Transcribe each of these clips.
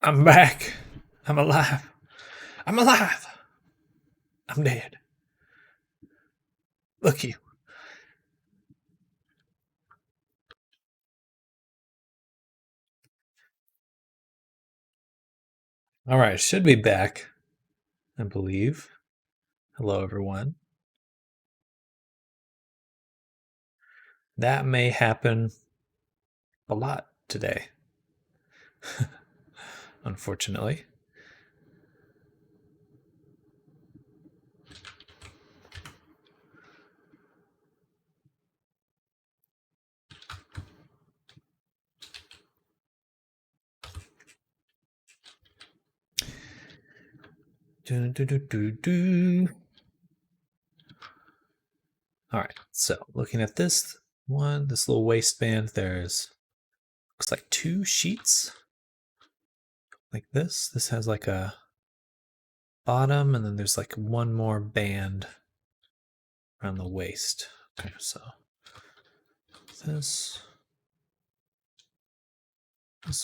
I'm back. I'm alive. I'm alive. I'm dead. Look you. All right, should be back, I believe. Hello, everyone. That may happen a lot today, unfortunately. Do, do, do, do, do. All right, so looking at this one, this little waistband, there's looks like 2 sheets like this. This has like a bottom, and then there's like one more band around the waist. Okay, so this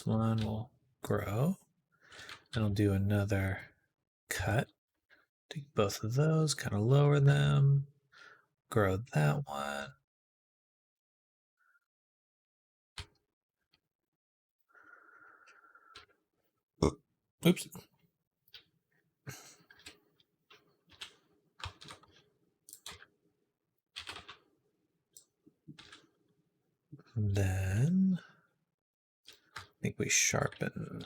one will grow. Then I'll do another cut. Take both of those, kind of lower them, grow that one. Oops. And then I think we sharpen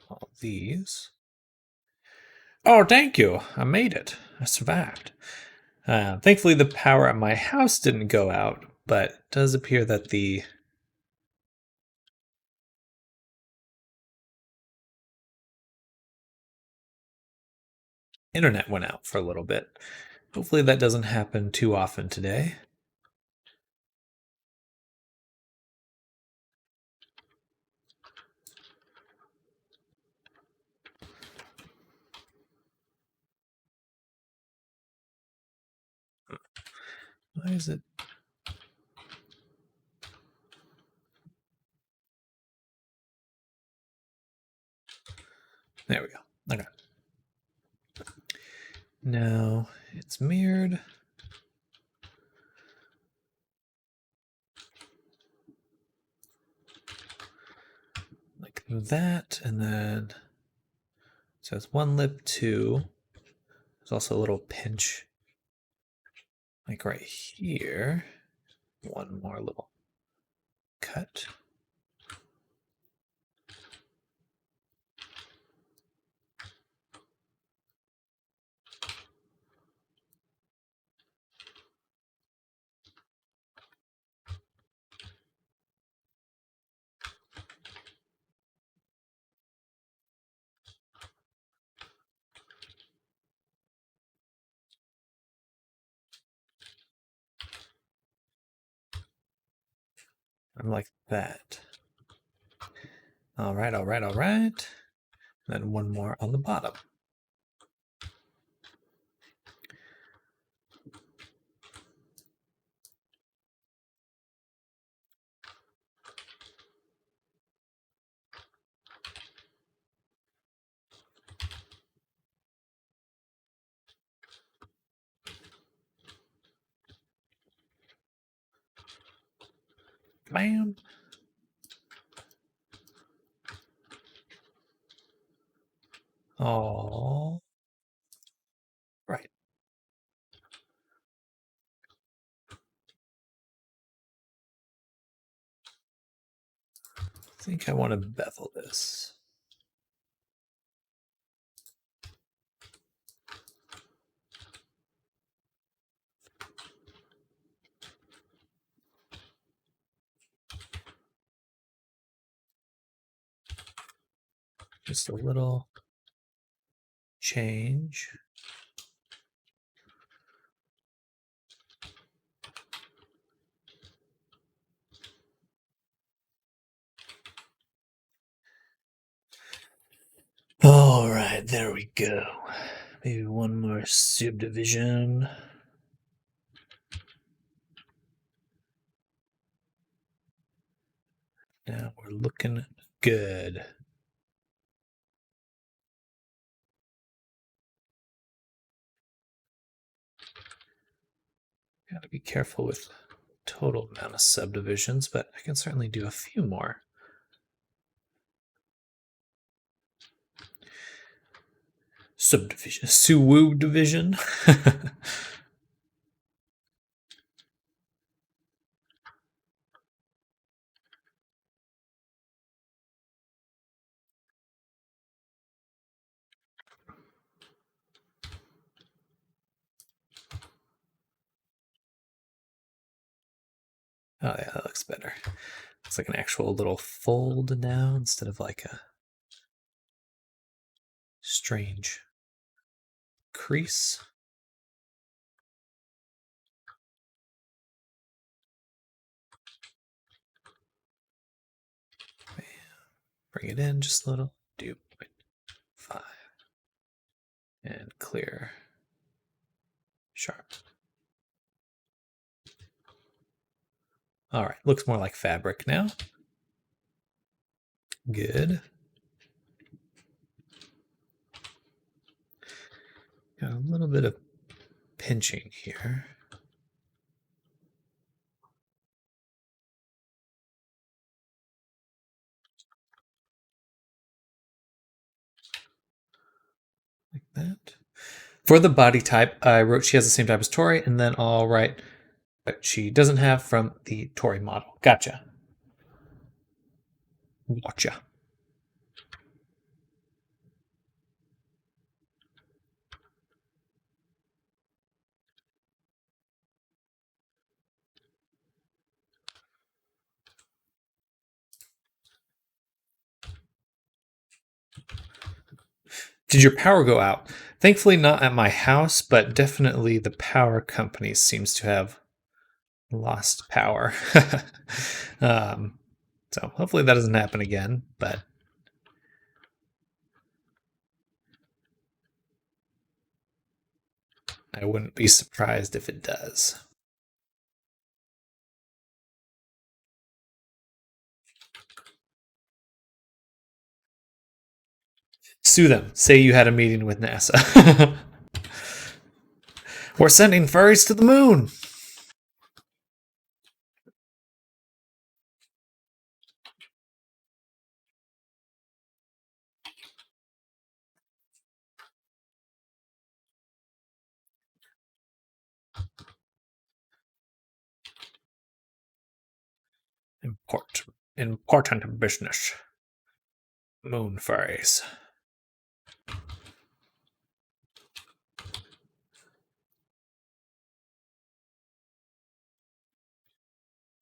all these. Oh, thank you. I made it. I survived. Thankfully, the power at my house didn't go out, but it does appear that the internet went out for a little bit. Hopefully, that doesn't happen too often today. Why is it? There we go. Okay. Now it's mirrored. Like that, and then so it's one lip, 2. There's also a little pinch, like right here. One more little cut. I'm like that. All right, all right, all right. Then one more on the bottom. Bam. Oh, right. I think I want to bevel this. Just a little change. All right, there we go. Maybe one more subdivision. Now we're looking good. Got to be careful with total amount of subdivisions, but I can certainly do a few more. Subdivision, Suwu division. Oh yeah, that looks better. It's like an actual little fold now instead of like a strange crease. Bring it in just a little. Do 0.5 and clear sharp. All right, looks more like fabric now. Good. Got a little bit of pinching here. Like that. For the body type, I wrote she has the same type as Tori, and then I'll write what she doesn't have from the Tori model. Gotcha. Gotcha. Did your power go out? Thankfully not at my house, but definitely the power company seems to have lost power. So hopefully that doesn't happen again, but I wouldn't be surprised if it does. Sue them. Say you had a meeting with NASA. We're sending furries to the moon. Important business. Moon furries.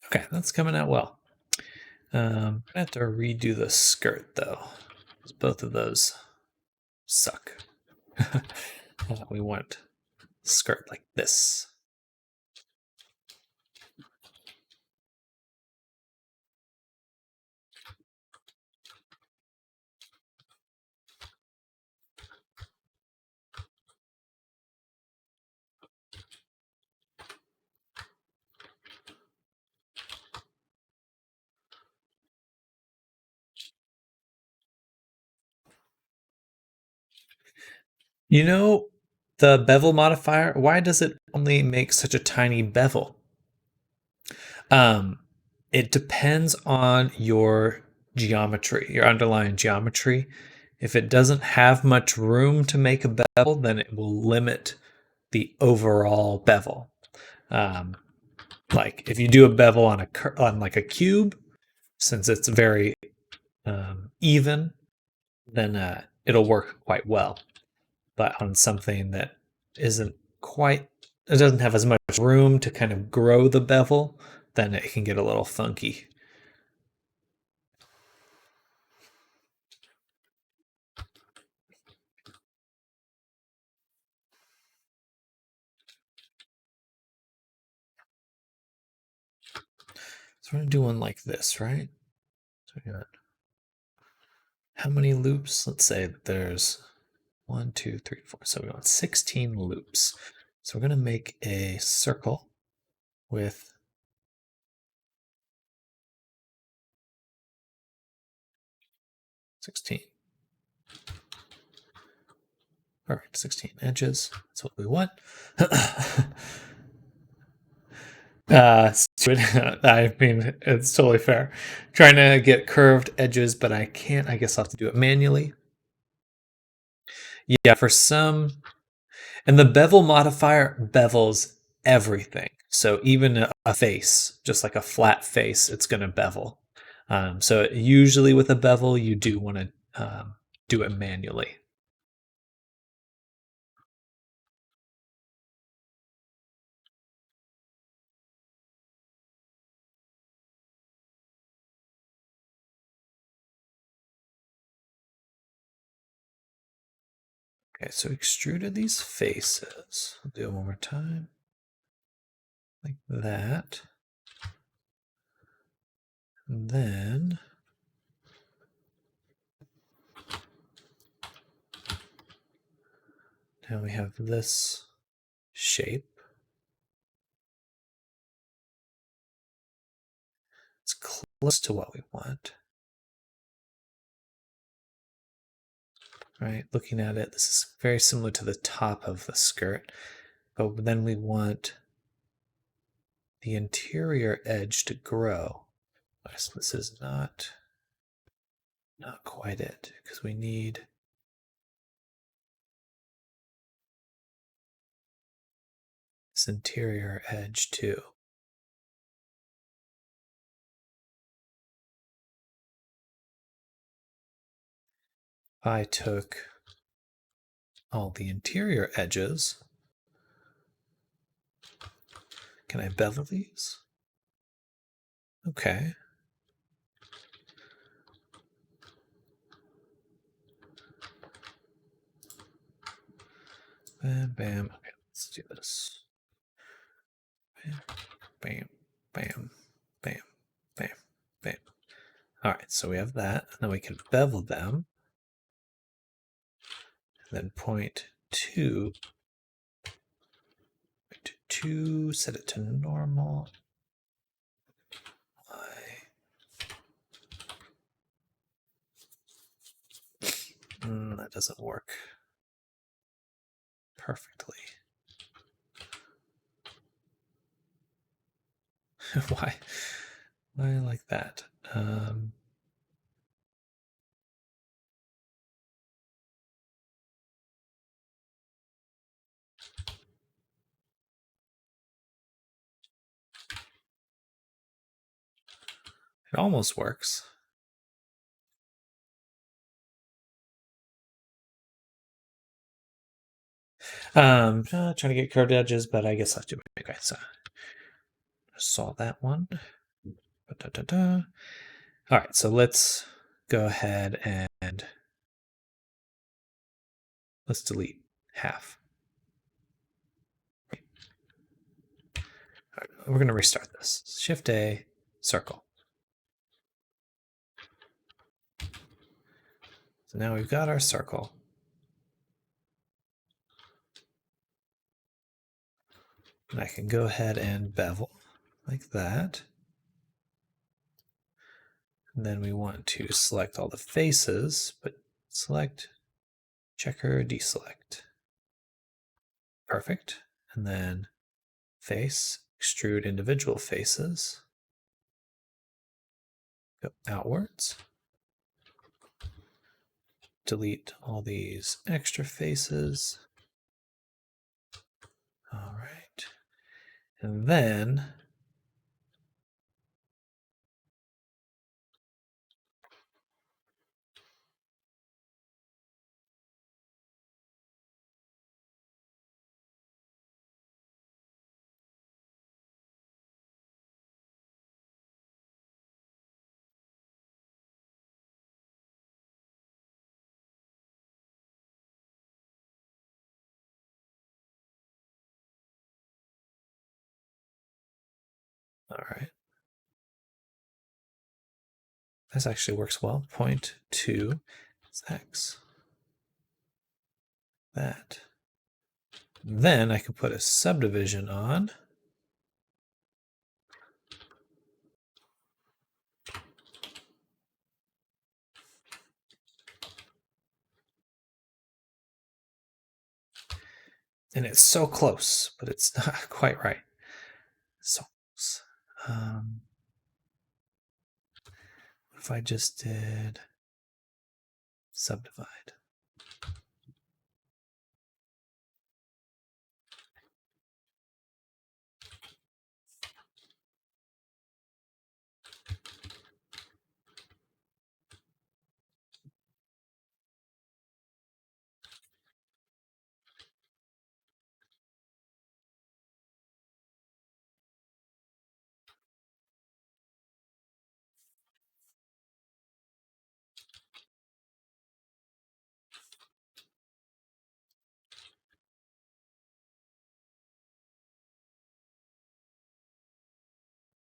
Okay, that's coming out well. I have to redo the skirt though. Both of those suck. We want skirt like this. You know, the bevel modifier, why does it only make such a tiny bevel? It depends on your geometry, your underlying geometry. If it doesn't have much room to make a bevel, then it will limit the overall bevel. Like if you do a bevel on like a cube, since it's very even, then it'll work quite well. But on something that isn't quite, it doesn't have as much room to kind of grow the bevel, then it can get a little funky. So we're gonna do one like this, right? So we got how many loops? Let's say there's 1, 2, 3, 4. So we want 16 loops. So we're gonna make a circle with 16. All right, 16 edges. That's what we want. Stupid. I mean, it's totally fair. Trying to get curved edges, but I can't. I guess I'll have to do it manually. Yeah, for some, and the bevel modifier bevels everything. So even a face, just like a flat face, it's going to bevel. So usually with a bevel, you do want to do it manually. Okay, so extruded these faces. I'll do it one more time. Like that. And then now we have this shape. It's close to what we want. Right, looking at it, this is very similar to the top of the skirt, but then we want the interior edge to grow. This is not quite it, because we need this interior edge too. I took all the interior edges. Can I bevel these? Okay. Bam, bam. Okay, let's do this. Bam, bam, bam, bam, bam, bam. All right, so we have that. And then we can bevel them. And then point to 2, set it to normal. That doesn't work perfectly. Why like that? It almost works. Trying to get curved edges, but I guess I'll do it. Okay, so saw that one. Da-da-da. All right, so let's go ahead and let's delete half. All right, we're going to restart this. Shift A, circle. So now we've got our circle. And I can go ahead and bevel like that. And then we want to select all the faces, but select, checker, deselect. Perfect. And then face, extrude individual faces. Go outwards. Delete all these extra faces. All right. And then all right. This actually works well. Point 2 is X. That. Then I can put a subdivision on. And it's so close, but it's not quite right. So What if I just did subdivide?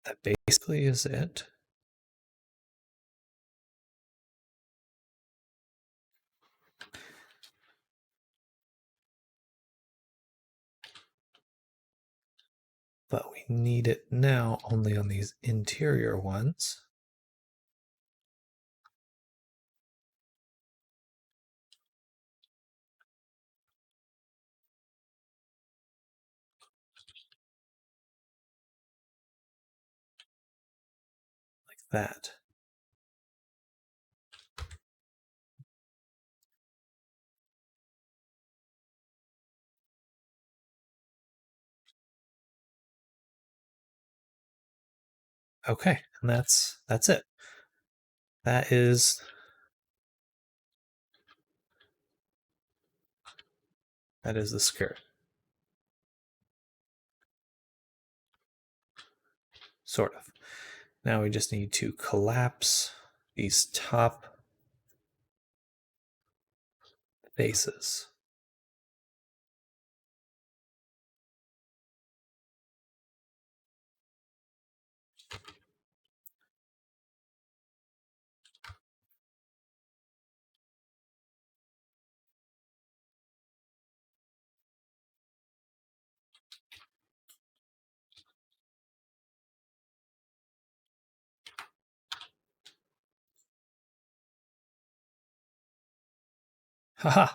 That basically is it. But we need it now only on these interior ones. Like that. Okay, and that's it. That is the skirt. Sort of. Now we just need to collapse these top faces. Haha.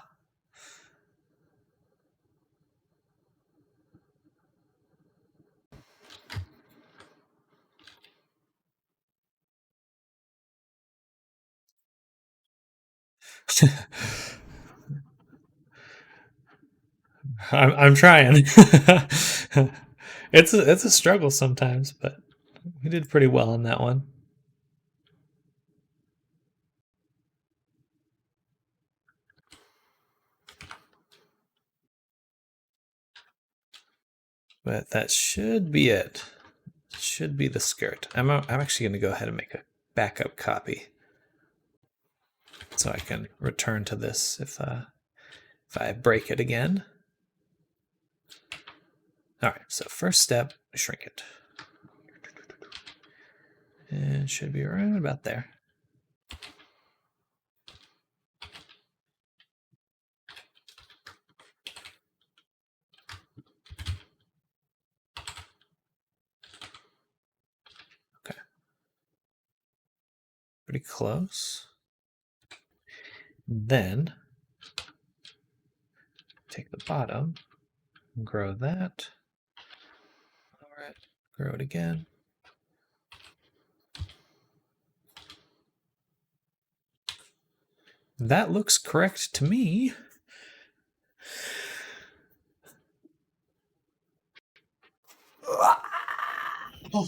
I'm trying. It's a struggle sometimes, but we did pretty well on that one. But that should be it. Should be the skirt. I'm actually going to go ahead and make a backup copy so I can return to this if I break it again. All right, so first step, shrink it. And it should be right about there. Okay. Pretty close. Then take the bottom, grow that. All right, grow it again. That looks correct to me. Oh.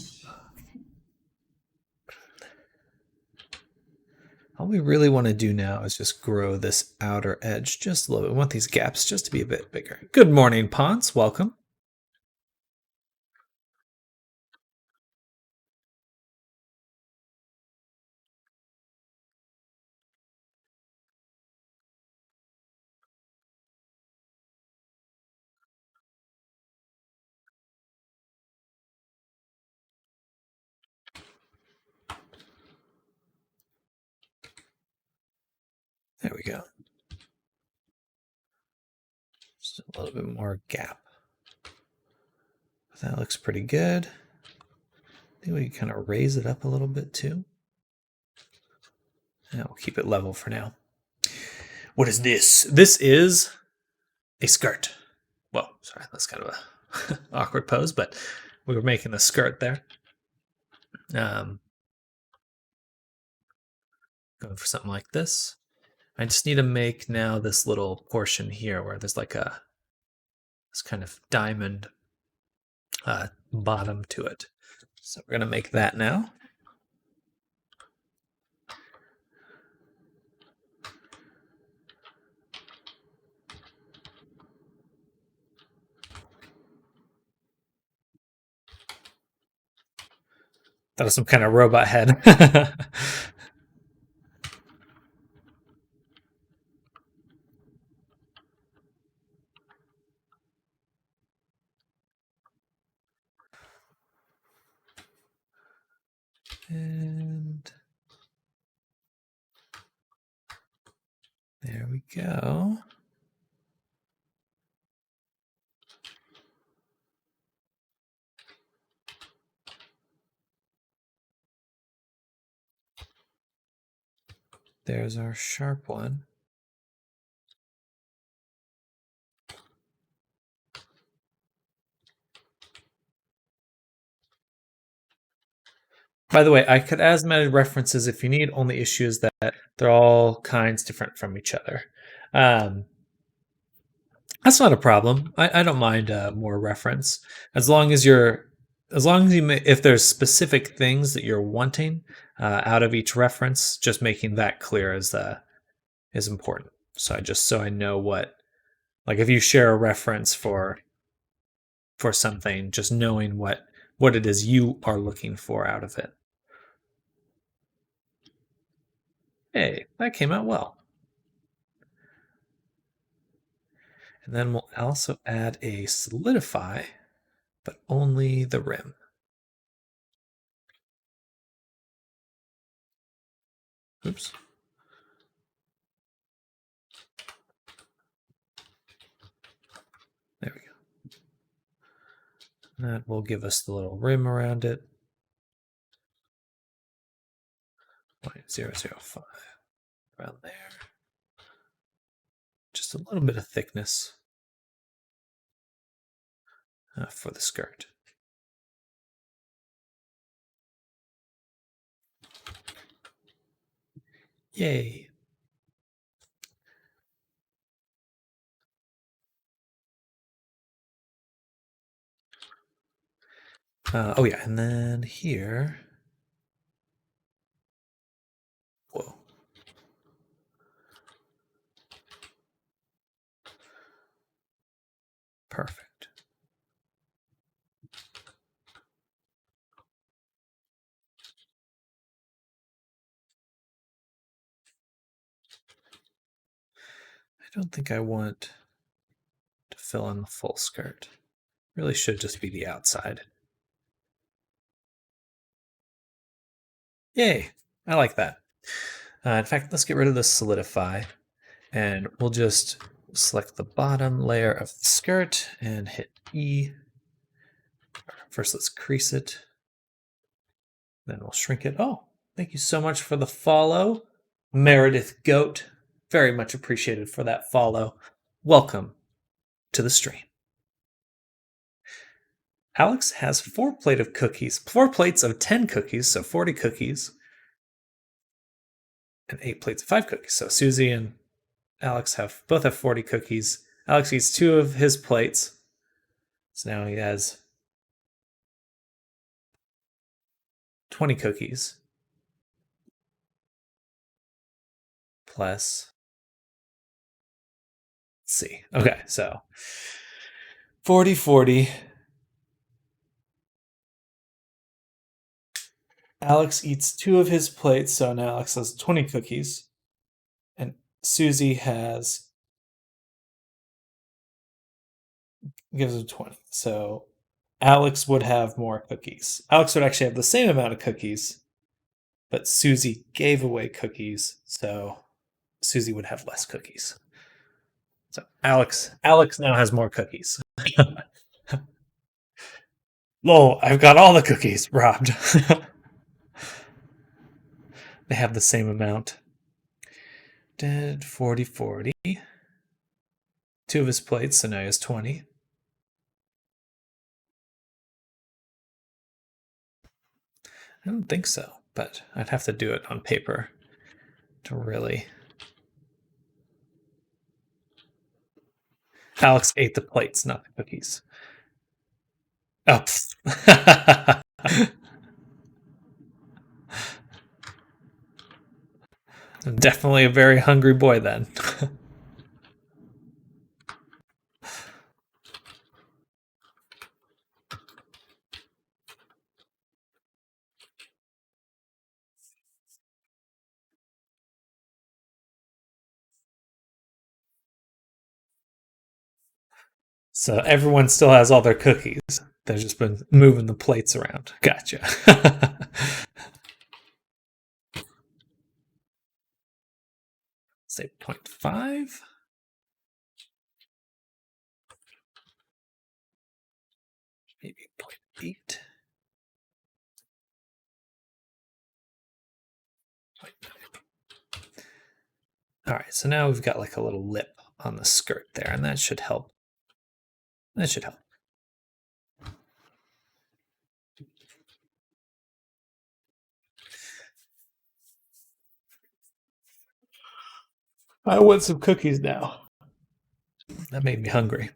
All we really want to do now is just grow this outer edge just a little bit. We want these gaps just to be a bit bigger. Good morning, Ponce. Welcome. There we go. Just a little bit more gap. That looks pretty good. I think we can kind of raise it up a little bit too. And we'll keep it level for now. What is this? This is a skirt. Well, sorry, that's kind of a awkward pose, but we were making the skirt there. Going for something like this. I just need to make now this little portion here where there's like this kind of diamond bottom to it. So we're going to make that now. That was some kind of robot head. And there we go. There's our sharp one. By the way, I could add as many references if you need. Only issue is that they're all kinds different from each other. That's not a problem. I don't mind more reference as long as if there's specific things that you're wanting out of each reference, just making that clear is important. So I know what, like if you share a reference for something, just knowing what it is you are looking for out of it. Hey, that came out well. And then we'll also add a solidify, but only the rim. Oops. There we go. That will give us the little rim around it. 0.005 around there. Just a little bit of thickness for the skirt. Yay. Oh yeah, and then here. Whoa. Perfect. I don't think I want to fill in the full skirt. Really should just be the outside. Yay, I like that. In fact, let's get rid of the solidify, and we'll just select the bottom layer of the skirt and hit E. First, let's crease it. Then we'll shrink it. Oh, thank you so much for the follow, Meredith Goat. Very much appreciated for that follow. Welcome to the stream. Alex has 4 plates of 10 cookies, so 40 cookies, and 8 plates of 5 cookies. So Susie and Alex both have 40 cookies. Alex eats 2 of his plates, so now he has 20 cookies. Plus, let's see. Okay, so 40, 40. Alex eats 2 of his plates, so now Alex has 20 cookies. And Susie gives him 20. So Alex would have more cookies. Alex would actually have the same amount of cookies, but Susie gave away cookies, so Susie would have less cookies. So Alex now has more cookies. Lol, I've got all the cookies robbed. They have the same amount. Did 40, 40. 2 of his plates, so now he has 20. I don't think so, but I'd have to do it on paper to really. Alex ate the plates, not the cookies. Oh. I'm definitely a very hungry boy then. So everyone still has all their cookies. They've just been moving the plates around. Gotcha. Say 0.5. Maybe 0.8. 0.9. All right, so now we've got like a little lip on the skirt there, and that should help. That should help. I want some cookies now. That made me hungry.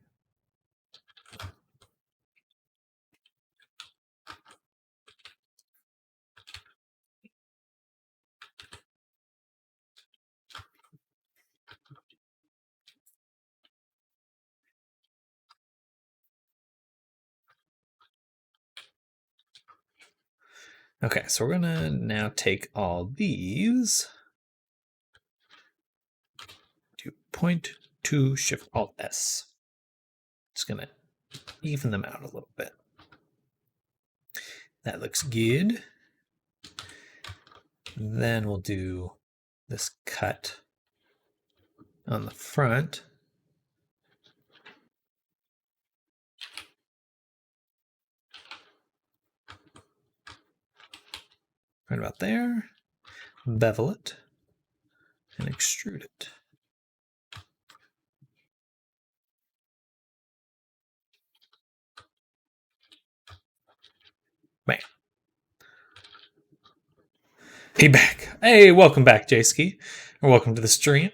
Okay, so we're gonna now take all these, do 0.2 Shift Alt S. Just gonna even them out a little bit. That looks good. Then we'll do this cut on the front. Right about there. Bevel it and extrude it. Bam. Hey, back. Hey, welcome back, J-Ski. Or welcome to the stream.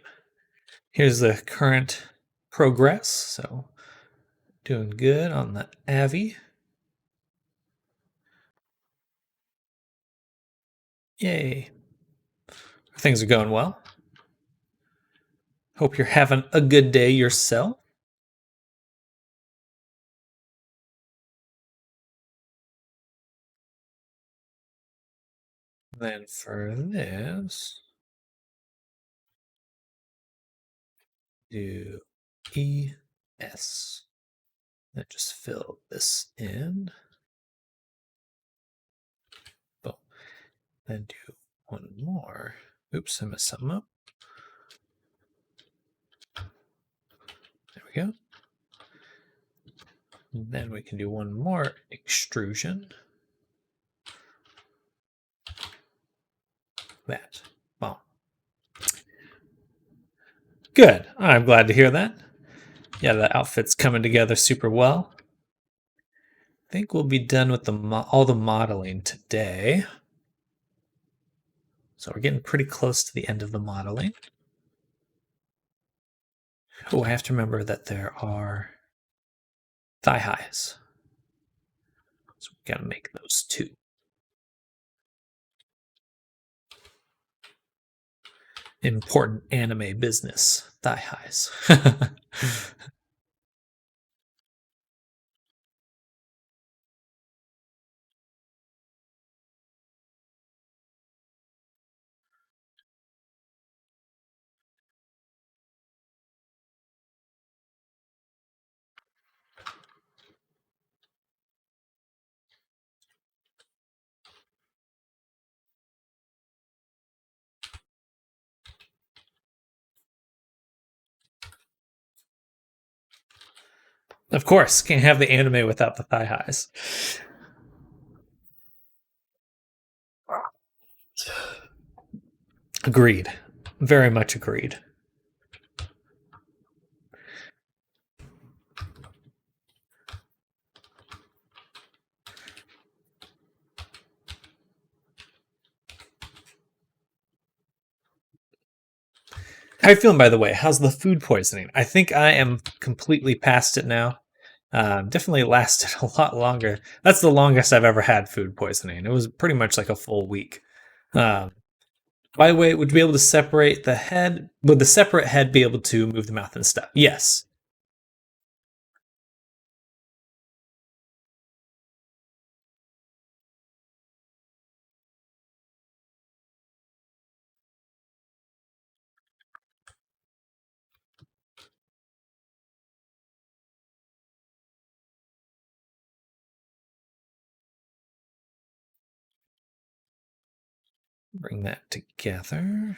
Here's the current progress. So, doing good on the Avi. Yay. Things are going well. Hope you're having a good day yourself. Then for this, do ES. Then just fill this in. Boom. Then do one more. Oops, I messed something up. There we go. And then we can do one more extrusion. That. Boom. Good. I'm glad to hear that. Yeah, the outfit's coming together super well. I think we'll be done with all the modeling today. So we're getting pretty close to the end of the modeling. Oh, I have to remember that there are thigh highs. So we got to make those too. Important anime business, thigh highs. Of course, can't have the anime without the thigh highs. Agreed. Very much agreed. How are you feeling, by the way? How's the food poisoning? I think I am completely past it now. Definitely lasted a lot longer. That's the longest I've ever had food poisoning. It was pretty much like a full week. Um, by the way, would you be able to separate the head? Would the separate head be able to move the mouth and stuff? Yes. Bring that together.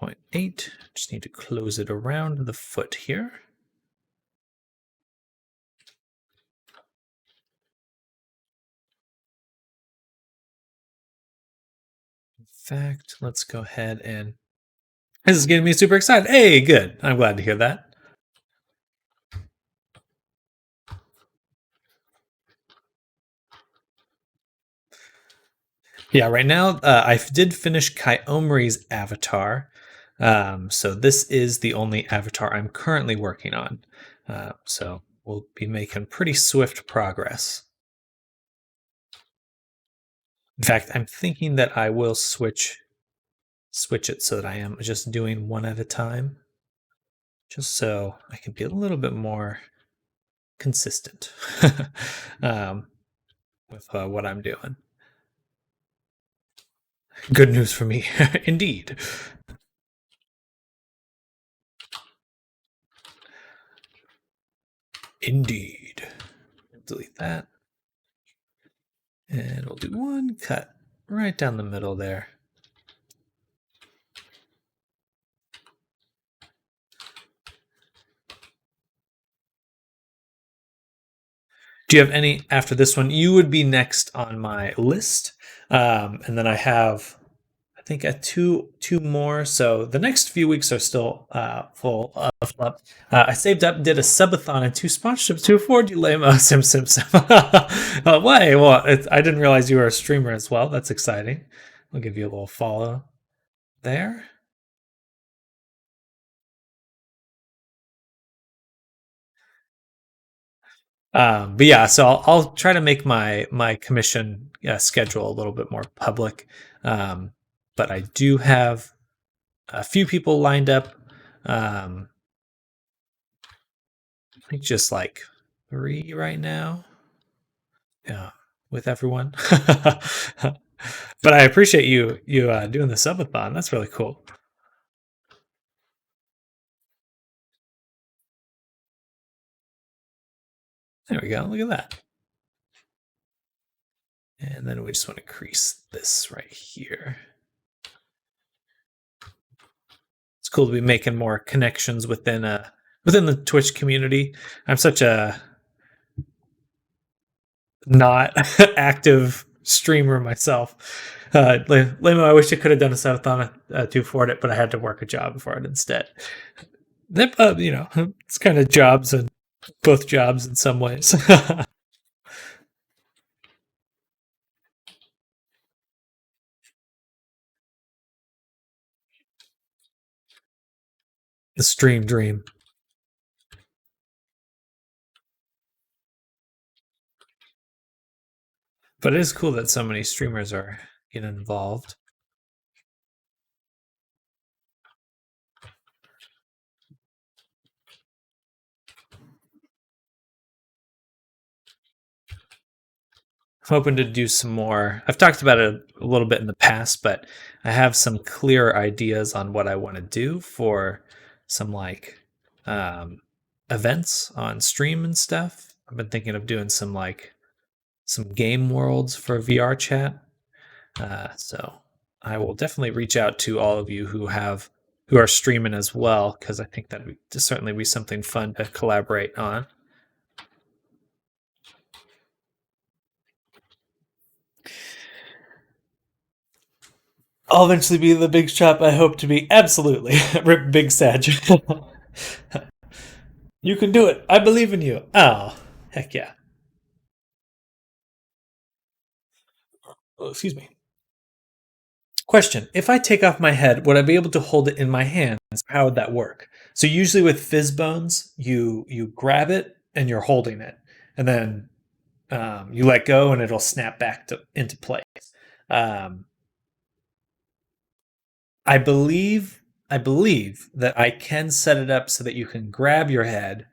0.8. Just need to close it around the foot here. In fact, let's go ahead and this is getting me super excited. Hey, good. I'm glad to hear that. Yeah, right now I did finish Kyomri's avatar. So this is the only avatar I'm currently working on. So we'll be making pretty swift progress. In fact, I'm thinking that I will switch it so that I am just doing one at a time, just so I can be a little bit more consistent with what I'm doing. Good news for me, indeed. Indeed. Delete that. And we'll do one cut right down the middle there. Do you have any after this one? You would be next on my list. And then I have, I think, two more. So the next few weeks are still full of up. I saved up, did a subathon and 2 sponsorships to afford you, lame sim sim sim. Why? Well, I didn't realize you were a streamer as well. That's exciting. I'll give you a little follow there. But yeah, so I'll try to make my commission schedule a little bit more public. But I do have a few people lined up. I think just like 3 right now. Yeah, with everyone. But I appreciate you doing the subathon. That's really cool. There we go. Look at that. And then we just want to crease this right here. It's cool to be making more connections within the Twitch community. I'm such a not active streamer myself. Lemo, I wish I could have done a subathon to afford it, but I had to work a job for it instead. It's kind of jobs and both jobs in some ways. The stream dream. But it is cool that so many streamers are getting involved. I'm hoping to do some more. I've talked about it a little bit in the past, but I have some clearer ideas on what I want to do for some events on stream and stuff. I've been thinking of doing some game worlds for VR chat. So I will definitely reach out to all of you who are streaming as well, because I think that would certainly be something fun to collaborate on. I'll eventually be the big shop I hope to be. Absolutely. Rip Big Sag. You can do it. I believe in you. Oh, heck yeah. Oh, excuse me. Question: if I take off my head, would I be able to hold it in my hands? How would that work? So usually with fizz bones, you grab it and you're holding it, and then you let go and it'll snap back into place. Um, I believe I believe that I can set it up so that you can grab your head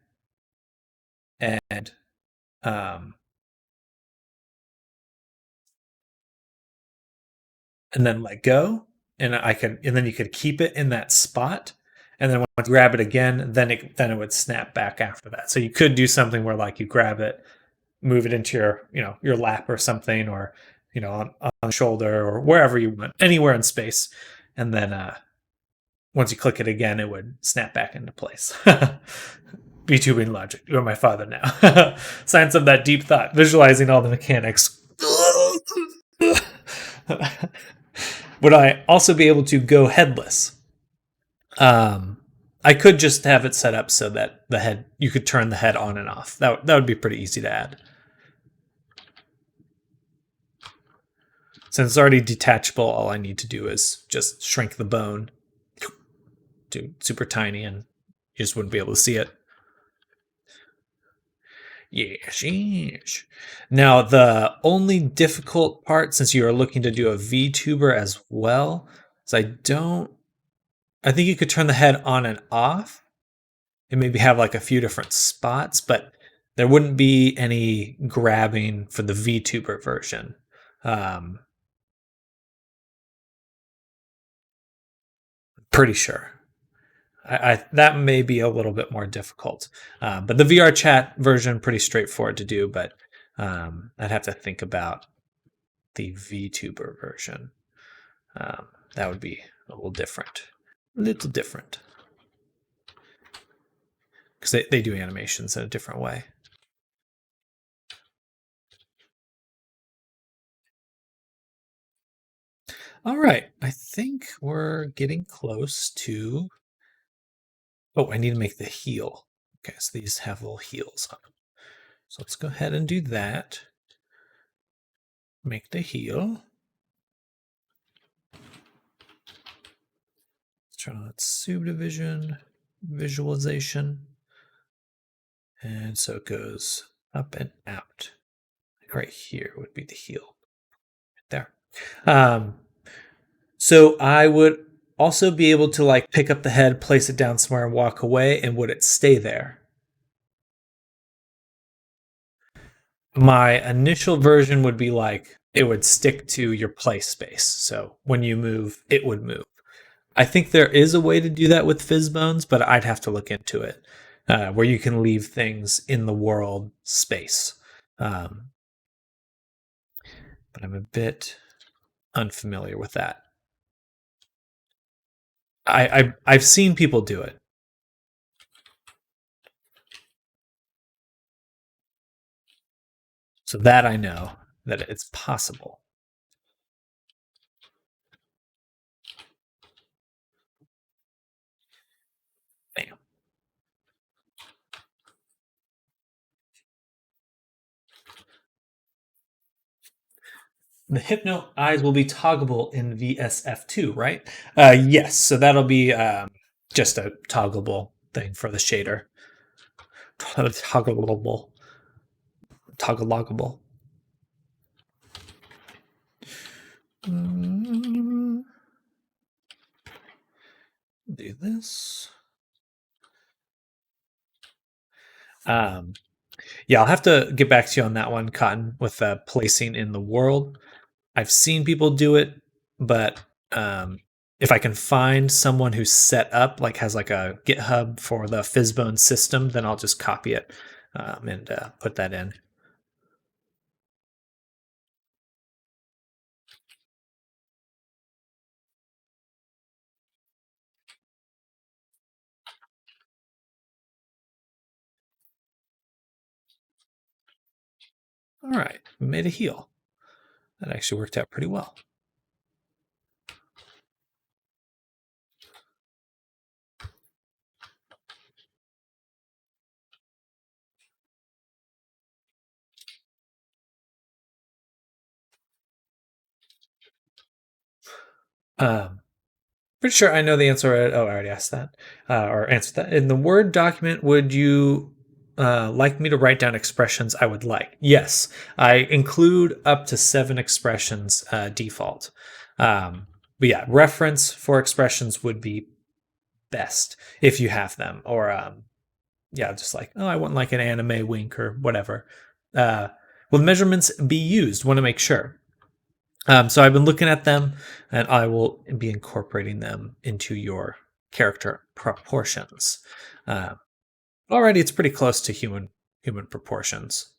and um, and then let go, and then you could keep it in that spot, and then when you grab it again, then it would snap back after that. So you could do something where like you grab it, move it into your lap or something, or on the shoulder or wherever you want, anywhere in space, and then once you click it again, it would snap back into place. VTubing logic. You're my father now. Science of that deep thought, visualizing all the mechanics. Would I also be able to go headless? I could just have it set up so that you could turn the head on and off. That would be pretty easy to add. Since it's already detachable, all I need to do is just shrink the bone to super tiny, and you just wouldn't be able to see it. Yes. Now, the only difficult part, since you are looking to do a VTuber as well, is I think you could turn the head on and off and maybe have like a few different spots, but there wouldn't be any grabbing for the VTuber version. Pretty sure. That may be a little bit more difficult, but the VR chat version pretty straightforward to do. But I'd have to think about the VTuber version. That would be a little different, because they do animations in a different way. All right, I think we're getting close to. Oh, I need to make the heel. Okay, so these have little heels on them. So let's go ahead and do that. Make the heel. Let's turn on subdivision, visualization. And so it goes up and out. Like right here would be the heel. Right there. So I would also be able to like pick up the head, place it down somewhere, and walk away, and would it stay there? My initial version would be like it would stick to your play space. So when you move, it would move. I think there is a way to do that with Fizzbones, but I'd have to look into it, where you can leave things in the world space. But I'm a bit unfamiliar with that. I've seen people do it. So that I know that it's possible. Bam. The Hypno eyes will be toggleable in VSF2, right? Yes. So that'll be just a toggleable thing for the shader. Toggleable. Toggleable. Do this. Yeah, I'll have to get back to you on that one, Cotton, with placing in the world. I've seen people do it, but if I can find someone who's set up, like has like a GitHub for the Fizzbone system, then I'll just copy it and put that in. All right, we made a heel. That actually worked out pretty well. Pretty sure I know the answer. Oh, I already asked that or answered that. In the Word document, would you like me to write down expressions I would like? Yes, I include up to 7 expressions default. But yeah, reference for expressions would be best if you have them, or yeah, just like, oh, I want like an anime wink or whatever. Will the measurements be used? Want to make sure. So I've been looking at them, and I will be incorporating them into your character proportions. Uh, Already, it's pretty close to human proportions.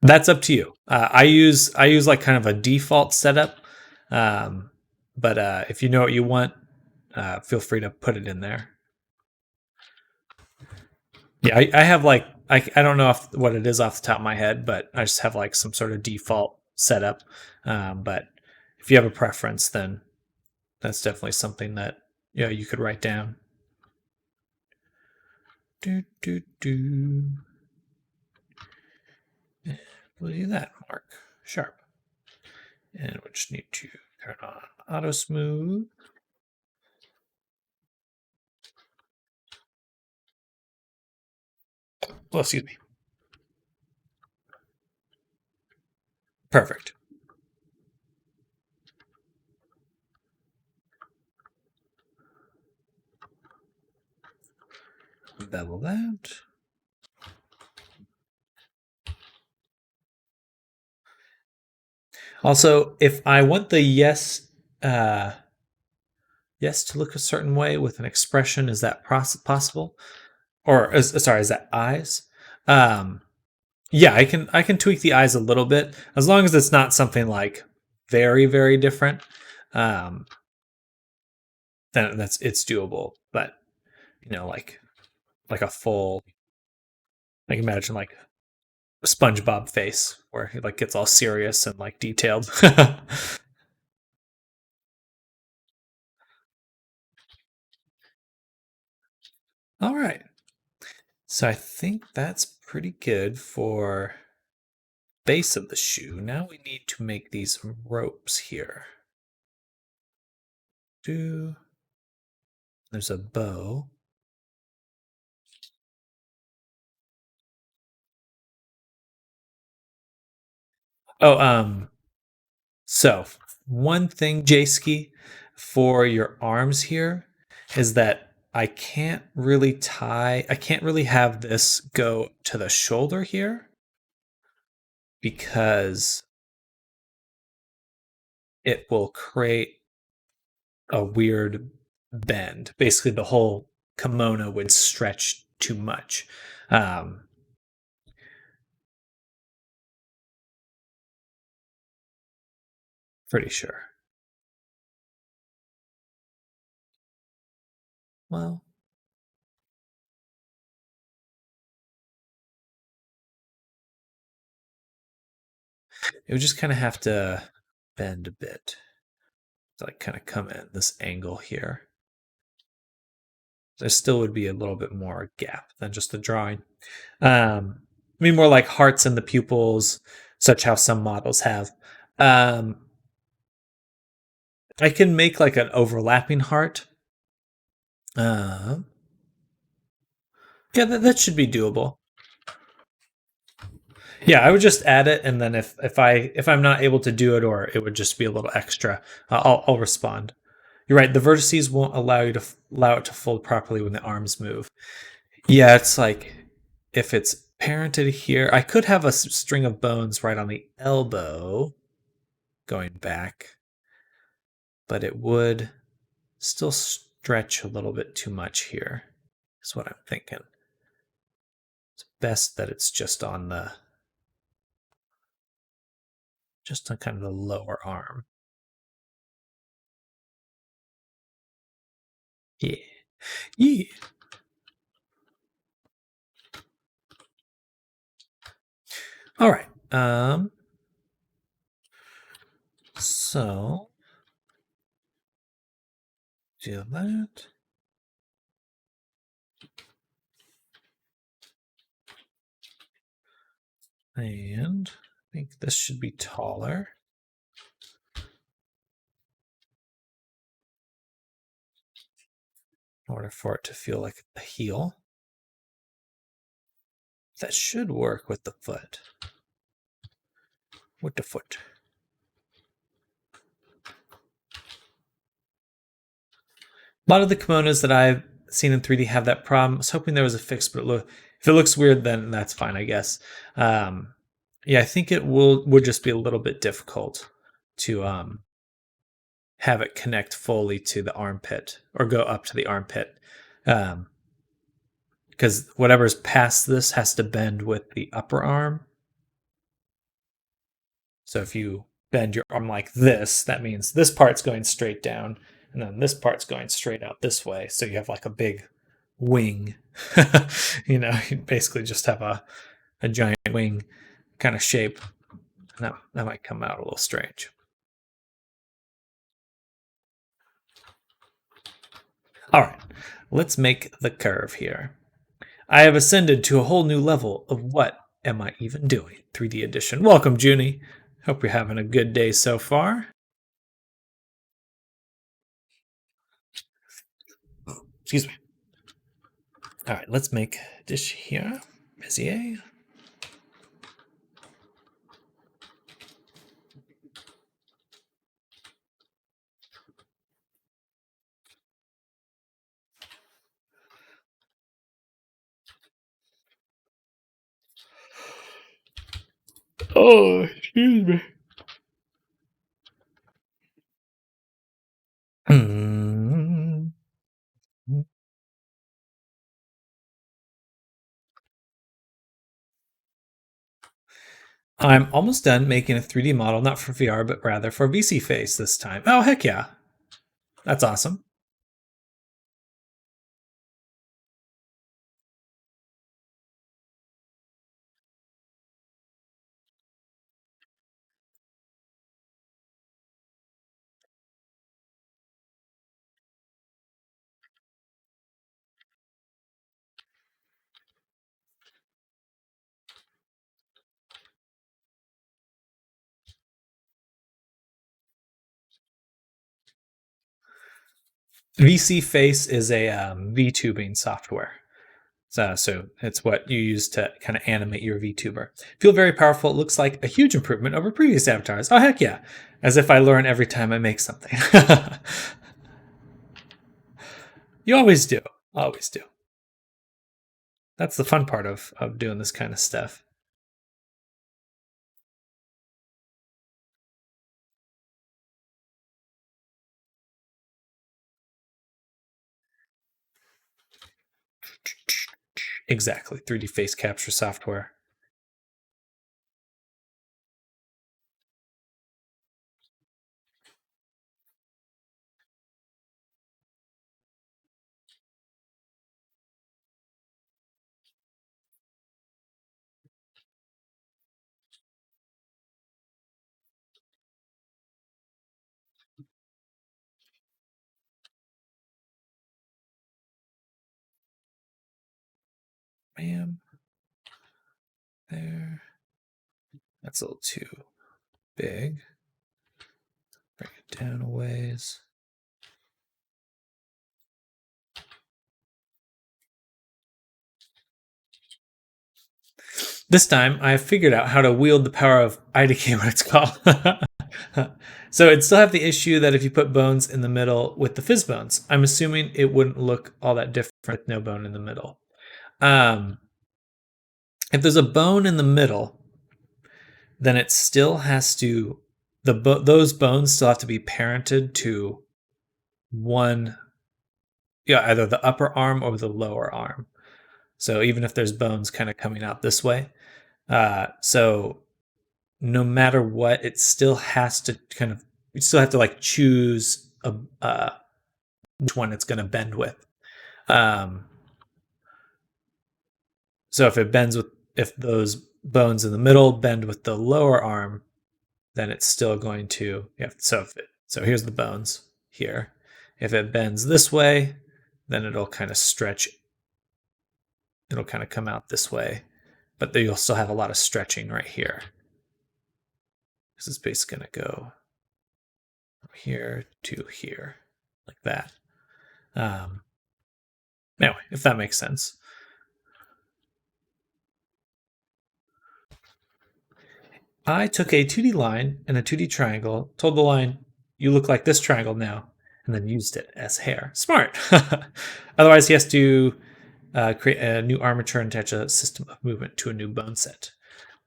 That's up to you. I use like kind of a default setup, um, but if you know what you want, feel free to put it in there. Yeah, I have like I don't know what it is off the top of my head, but I just have like some sort of default setup. But if you have a preference, then that's definitely something that you could write down. Do do do. We'll do that, Mark. Sharp. And we just need to turn on auto smooth. Well, excuse me. Perfect. Bevel that. Also, if I want the yes to look a certain way with an expression, is that possible? Or sorry, is that eyes? Um, yeah, I can tweak the eyes a little bit as long as it's not something like very different. Um, then it's doable. But like a full, like imagine like a SpongeBob face where he like gets all serious and like detailed. All right. So I think that's pretty good for base of the shoe. Now we need to make these ropes here. There's a bow. Oh, so one thing, Jayski, for your arms here is that I can't really have this go to the shoulder here because it will create a weird bend. Basically, the whole kimono would stretch too much. Um, Pretty sure. Well, it would just kind of have to bend a bit to like kind of come in this angle here. There still would be a little bit more gap than just the drawing. I mean, more like hearts in the pupils, such how some models have. Um, I can make like an overlapping heart. Uh, yeah, that should be doable. Yeah, I would just add it, and then if I'm not able to do it, or it would just be a little extra, I'll respond. You're right. The vertices won't allow it to fold properly when the arms move. Yeah, it's like if it's parented here, I could have a string of bones right on the elbow going back, but it would still stretch a little bit too much here. Is what I'm thinking. It's best that it's just on kind of the lower arm. Yeah. Yeah. All right. So Do that. And I think this should be taller. In order for it to feel like a heel. That should work with the foot. With the foot. A lot of the kimonos that I've seen in 3D have that problem. I was hoping there was a fix, but if it looks weird, then that's fine, I guess. Yeah, I think it would just be a little bit difficult to have it connect fully to the armpit or go up to the armpit. Because whatever's past this has to bend with the upper arm. So if you bend your arm like this, that means this part's going straight down, and then this part's going straight out this way. So you have like a big wing. You basically just have a giant wing kind of shape. And that might come out a little strange. All right, let's make the curve here. I have ascended to a whole new level of what am I even doing? 3D edition. Welcome, Junie. Hope you're having a good day so far. Excuse me. All right, let's make a dish here. Bezier. Oh, excuse me. I'm almost done making a 3D model, not for VR, but rather for VSeeFace this time. Oh, heck yeah. That's awesome. VSeeFace is a VTubing software. So it's what you use to kind of animate your VTuber. Feel very powerful. It looks like a huge improvement over previous avatars. Oh, heck yeah. As if I learn every time I make something. You always do. Always do. That's the fun part of doing this kind of stuff. Exactly. 3D face capture software. Bam. There. That's a little too big. Bring it down a ways. This time, I have figured out how to wield the power of IDK, what it's called. So it'd still have the issue that if you put bones in the middle with the fizz bones, I'm assuming it wouldn't look all that different with no bone in the middle. If there's a bone in the middle, then it still has to, those bones still have to be parented to one, either the upper arm or the lower arm. So even if there's bones kind of coming out this way, so no matter what, it still has to you still have to like choose which one it's going to bend with. So if those bones in the middle bend with the lower arm, then it's still going to, so here's the bones here. If it bends this way, then it'll kind of stretch. It'll kind of come out this way, but then you'll still have a lot of stretching right here. This is basically going to go from here to here, like that. Anyway, if that makes sense. I took a 2D line and a 2D triangle, told the line, you look like this triangle now, and then used it as hair. Smart. Otherwise, he has to create a new armature and attach a system of movement to a new bone set.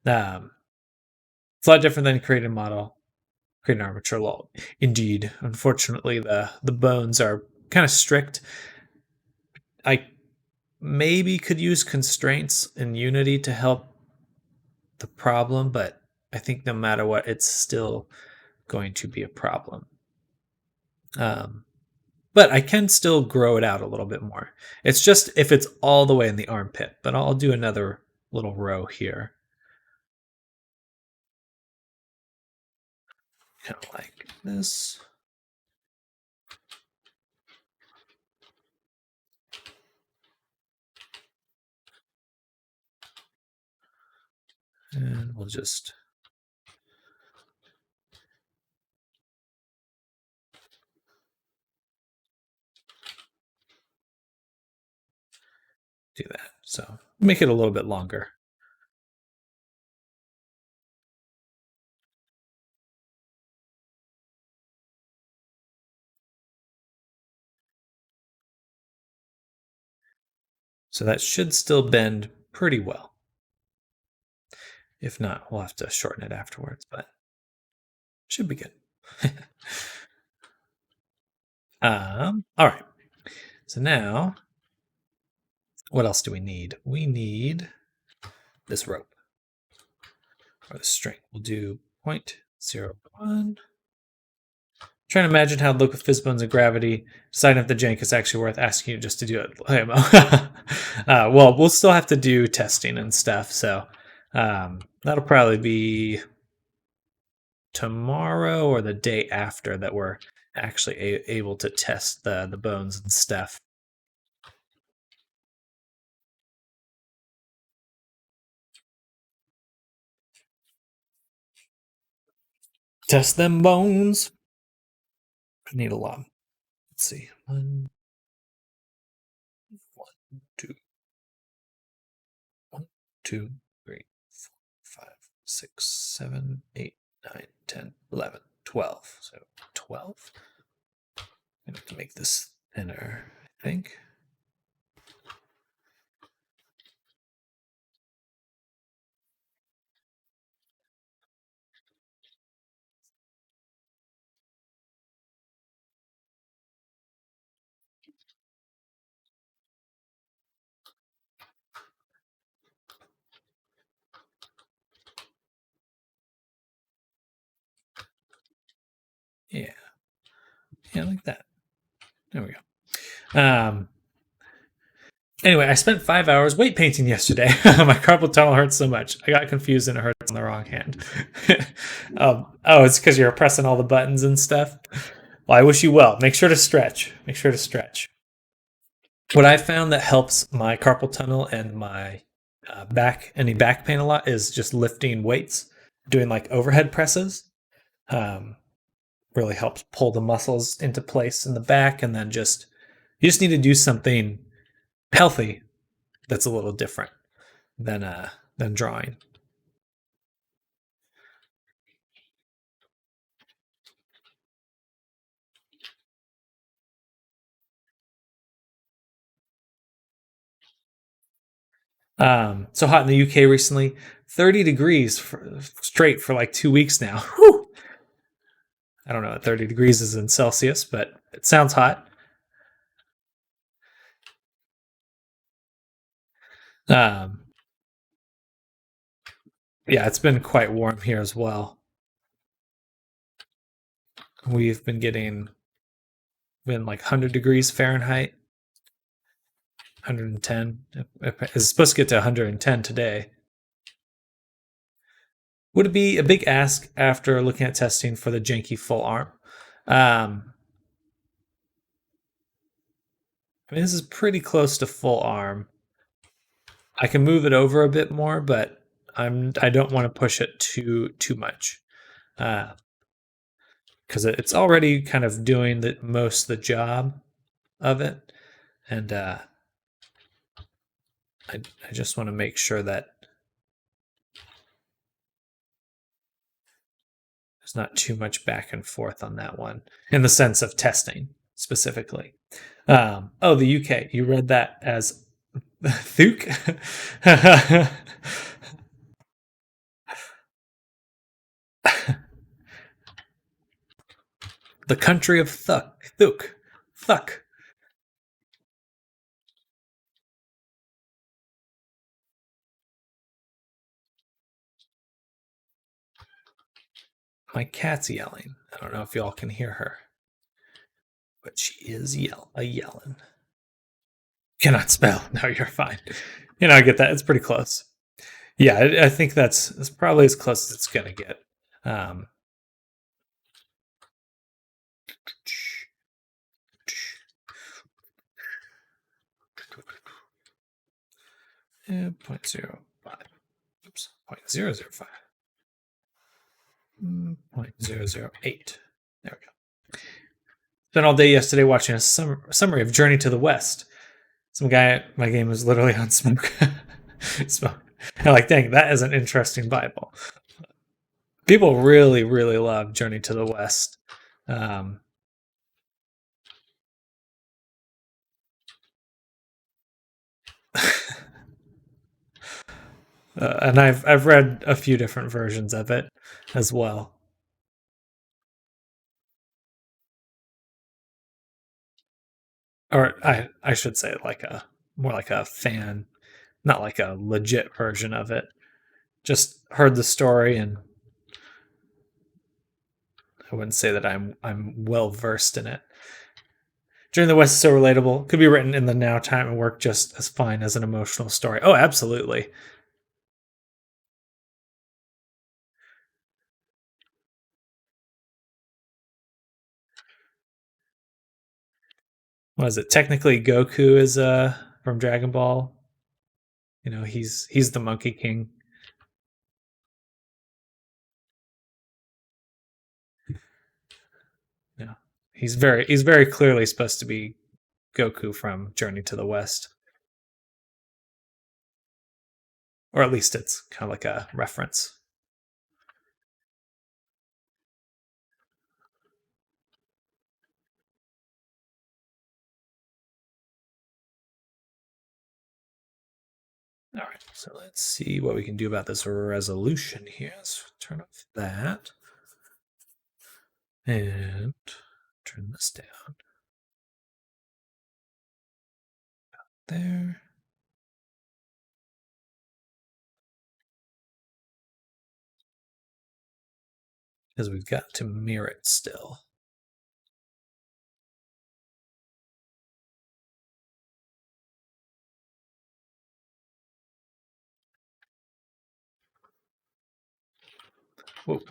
It's a lot different than creating a model, create an armature law. Indeed, unfortunately, the bones are kind of strict. I maybe could use constraints in Unity to help the problem, but I think no matter what, it's still going to be a problem. But I can still grow it out a little bit more. It's just if it's all the way in the armpit, but I'll do another little row here. Kind of like this. And we'll just do that. So make it a little bit longer. So that should still bend pretty well. If not, we'll have to shorten it afterwards, but should be good. All right. So now, what else do we need? We need this rope or the string. We'll do 0.01. Trying to imagine how it'd look with Fizzbones and gravity. Deciding if the jank is actually worth asking you just to do it. Well, we'll still have to do testing and stuff, so that'll probably be tomorrow or the day after that we're actually able to test the bones and stuff. Test them bones. I need a lot. Let's see. 1, 2, 1, 2, 3, 4, 5, 6, 7, 8, 9, 10, 11, 12. So 12. I have to make this thinner, I think. Yeah. Yeah, like that. There we go. Anyway, I spent 5 hours weight painting yesterday. My carpal tunnel hurts so much. I got confused and it hurts on the wrong hand. Oh, it's because you're pressing all the buttons and stuff. Well, I wish you well. Make sure to stretch. Make sure to stretch. What I found that helps my carpal tunnel and my back pain a lot is just lifting weights, doing like overhead presses. Really helps pull the muscles into place in the back, and then you just need to do something healthy that's a little different than drawing. So hot in the UK recently, 30 degrees straight for like 2 weeks now. Whew. I don't know what 30 degrees is in Celsius, but it sounds hot. Yeah, it's been quite warm here as well. We've been like 100 degrees Fahrenheit, 110. It's supposed to get to 110 today. Would it be a big ask after looking at testing for the janky full arm? I mean, this is pretty close to full arm. I can move it over a bit more, but I don't want to push it too much. Because it's already kind of doing the most of the job of it, and I just want to make sure that there's not too much back and forth on that one in the sense of testing specifically. Oh, the UK. You read that as Thuk? The country of Thuk. Thuk. My cat's yelling. I don't know if y'all can hear her, but she is yelling. Cannot spell. No, you're fine. I get that. It's pretty close. Yeah, I think that's probably as close as it's gonna get. Um, 0.05. Oops, 0.005. 0.008. There we go. Spent all day yesterday watching a summary of Journey to the West. Some guy at my game was literally on smoke. Smoke. I'm like, dang, that is an interesting Bible. People really, really love Journey to the West. And I've read a few different versions of it as well. Or I should say more like a fan, not like a legit version of it. Just heard the story, and I wouldn't say that I'm well versed in it. Journey to the West is so relatable. Could be written in the now time and work just as fine as an emotional story. Oh, absolutely. What is it? Technically, Goku is from Dragon Ball. He's the Monkey King. Yeah, he's very clearly supposed to be Goku from Journey to the West, or at least it's kind of like a reference. All right, so let's see what we can do about this resolution here. Let's turn off that and turn this down. There. Because we've got to mirror it still. Whoa.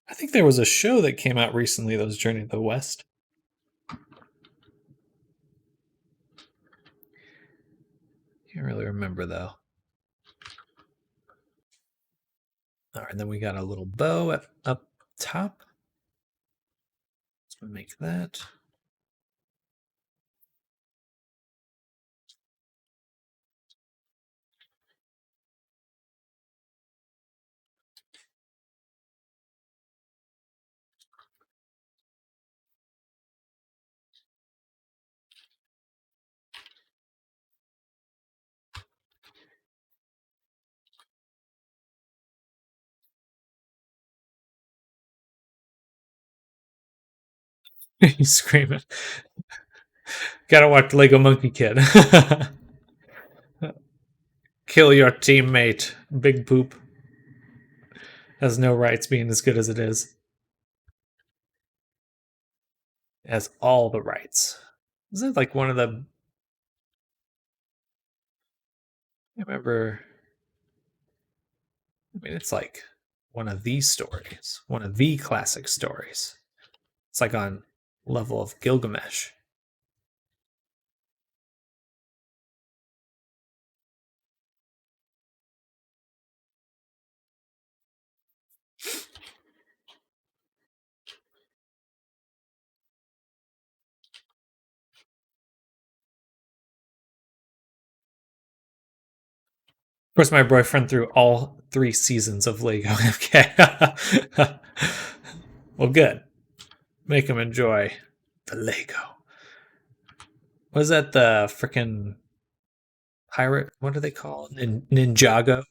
I think there was a show that came out recently that was Journey to the West. Can't really remember though. All right, and then we got a little bow up top. Let's make that. He's screaming. Gotta watch Lego Monkey Kid. Kill your teammate, Big Poop. Has no rights being as good as it is. It has all the rights. Isn't it like one of the... I remember... I mean, it's like one of these stories, one of the classic stories. It's like on level of Gilgamesh. Of course, my boyfriend threw all 3 seasons of Lego MK. Well, good. Make him enjoy the Lego. Was that the freaking pirate? What do they call it? Ninjago?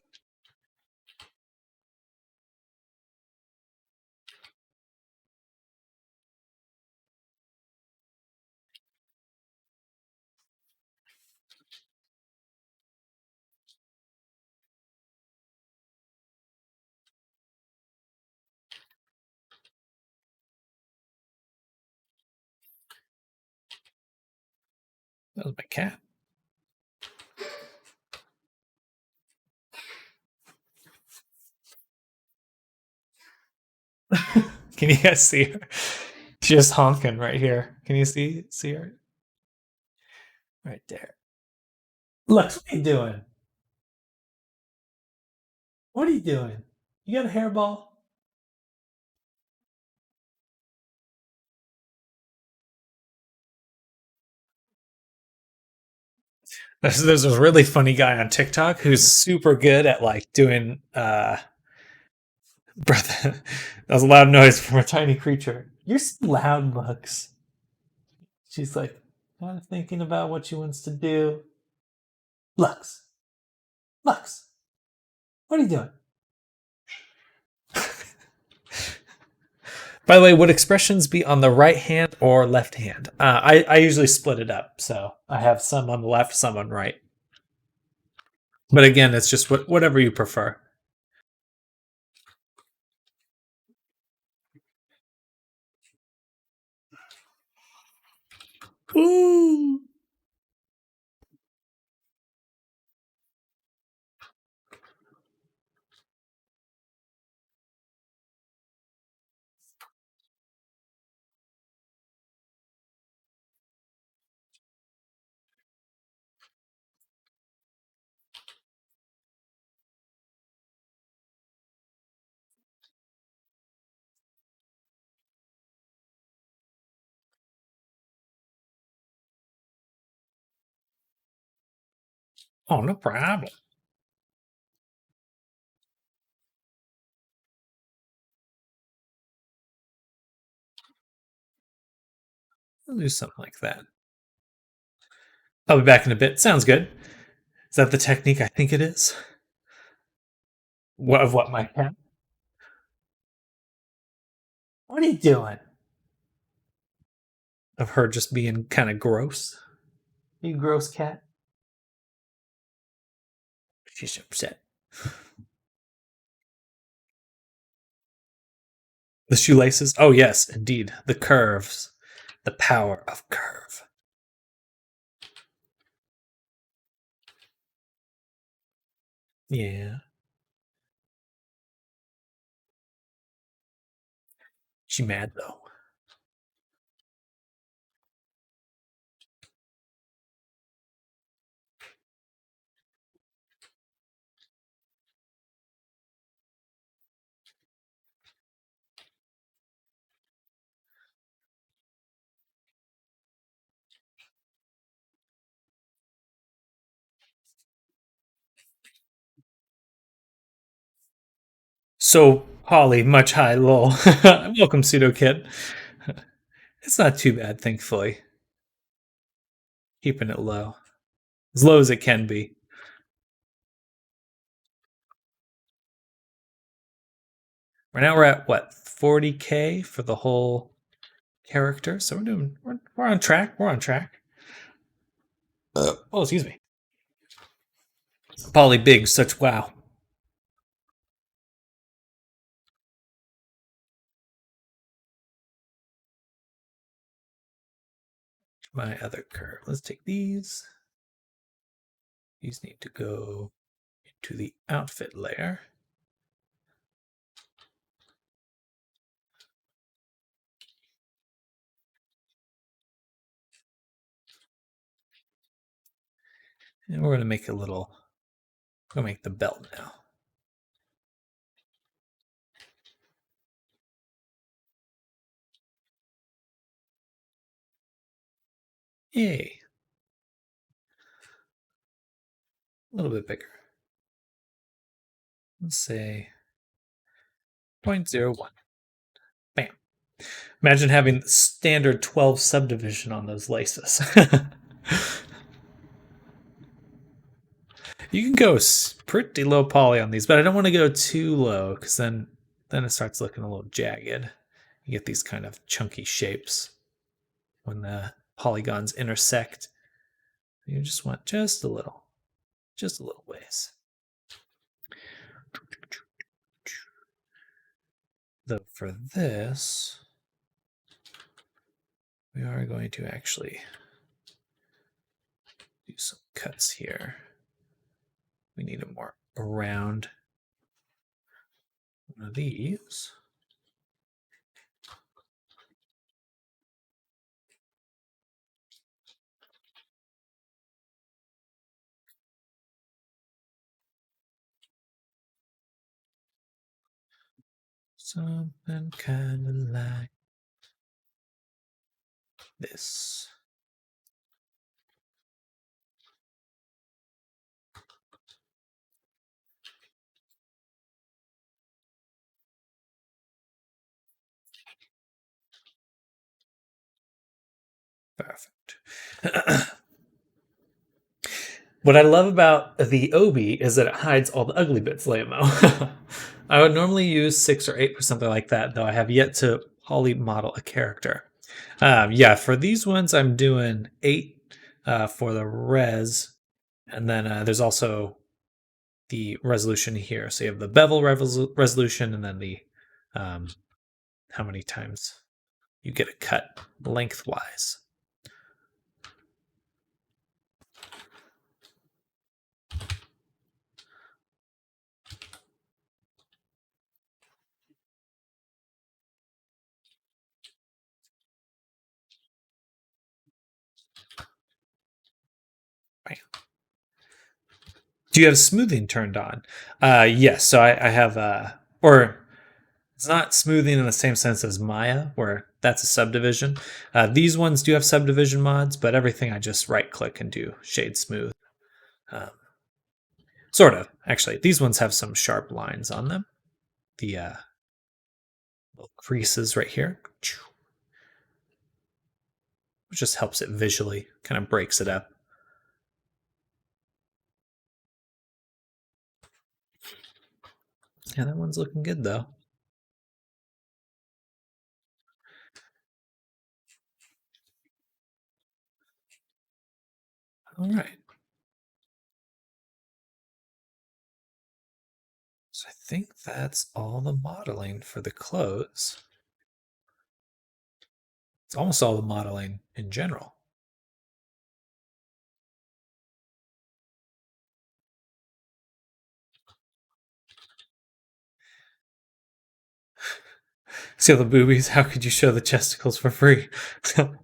That was my cat. Can you guys see her? She's just honking right here. Can you see her? Right there. Lux, what are you doing? What are you doing? You got a hairball? There's a really funny guy on TikTok who's super good at like doing brother, that was a loud noise from a tiny creature. You're so loud, Lux. She's like kind of thinking about what she wants to do. Lux. Lux. What are you doing? By the way, would expressions be on the right hand or left hand? I usually split it up, so I have some on the left, some on right. But again, it's just whatever you prefer. Ooh. Oh, no problem. I'll do something like that. I'll be back in a bit. Sounds good. Is that the technique I think it is? What my cat? What are you doing? Of her just being kind of gross. You gross cat. She's upset. The shoelaces? Oh, yes, indeed. The curves. The power of curve. Yeah. She mad, though. So, Polly, much high, lol. Welcome, Pseudo Kid. It's not too bad, thankfully. Keeping it low. As low as it can be. Right now we're at, what, 40K for the whole character? So we're on track. We're on track. Oh, excuse me. Polly Big, such wow. My other curve. Let's take these. These need to go into the outfit layer. And we're going to make make the belt now. Yay. A little bit bigger. Let's say 0.01. Bam. Imagine having standard 12 subdivision on those laces. You can go pretty low poly on these, but I don't want to go too low because then it starts looking a little jagged. You get these kind of chunky shapes when the polygons intersect. You just want just a little ways. Though for this, we are going to actually do some cuts here. We need a more round one of these. Something kind of like this. Perfect. What I love about the Obi is that it hides all the ugly bits, Laymo. I would normally use 6 or 8 for something like that, though I have yet to poly model a character. Yeah, for these ones, I'm doing 8 for the res, and then there's also the resolution here. So you have the bevel resolution, and then the how many times you get a cut lengthwise. Right. Do you have smoothing turned on? Yes. So I have, or it's not smoothing in the same sense as Maya, where that's a subdivision. These ones do have subdivision mods, but everything I just right click and do shade smooth. Sort of, actually. These ones have some sharp lines on them. The little creases right here, which just helps it visually, kind of breaks it up. Yeah, that one's looking good though. All right. So I think that's all the modeling for the clothes. It's almost all the modeling in general. See all the boobies? How could you show the chesticles for free? Well,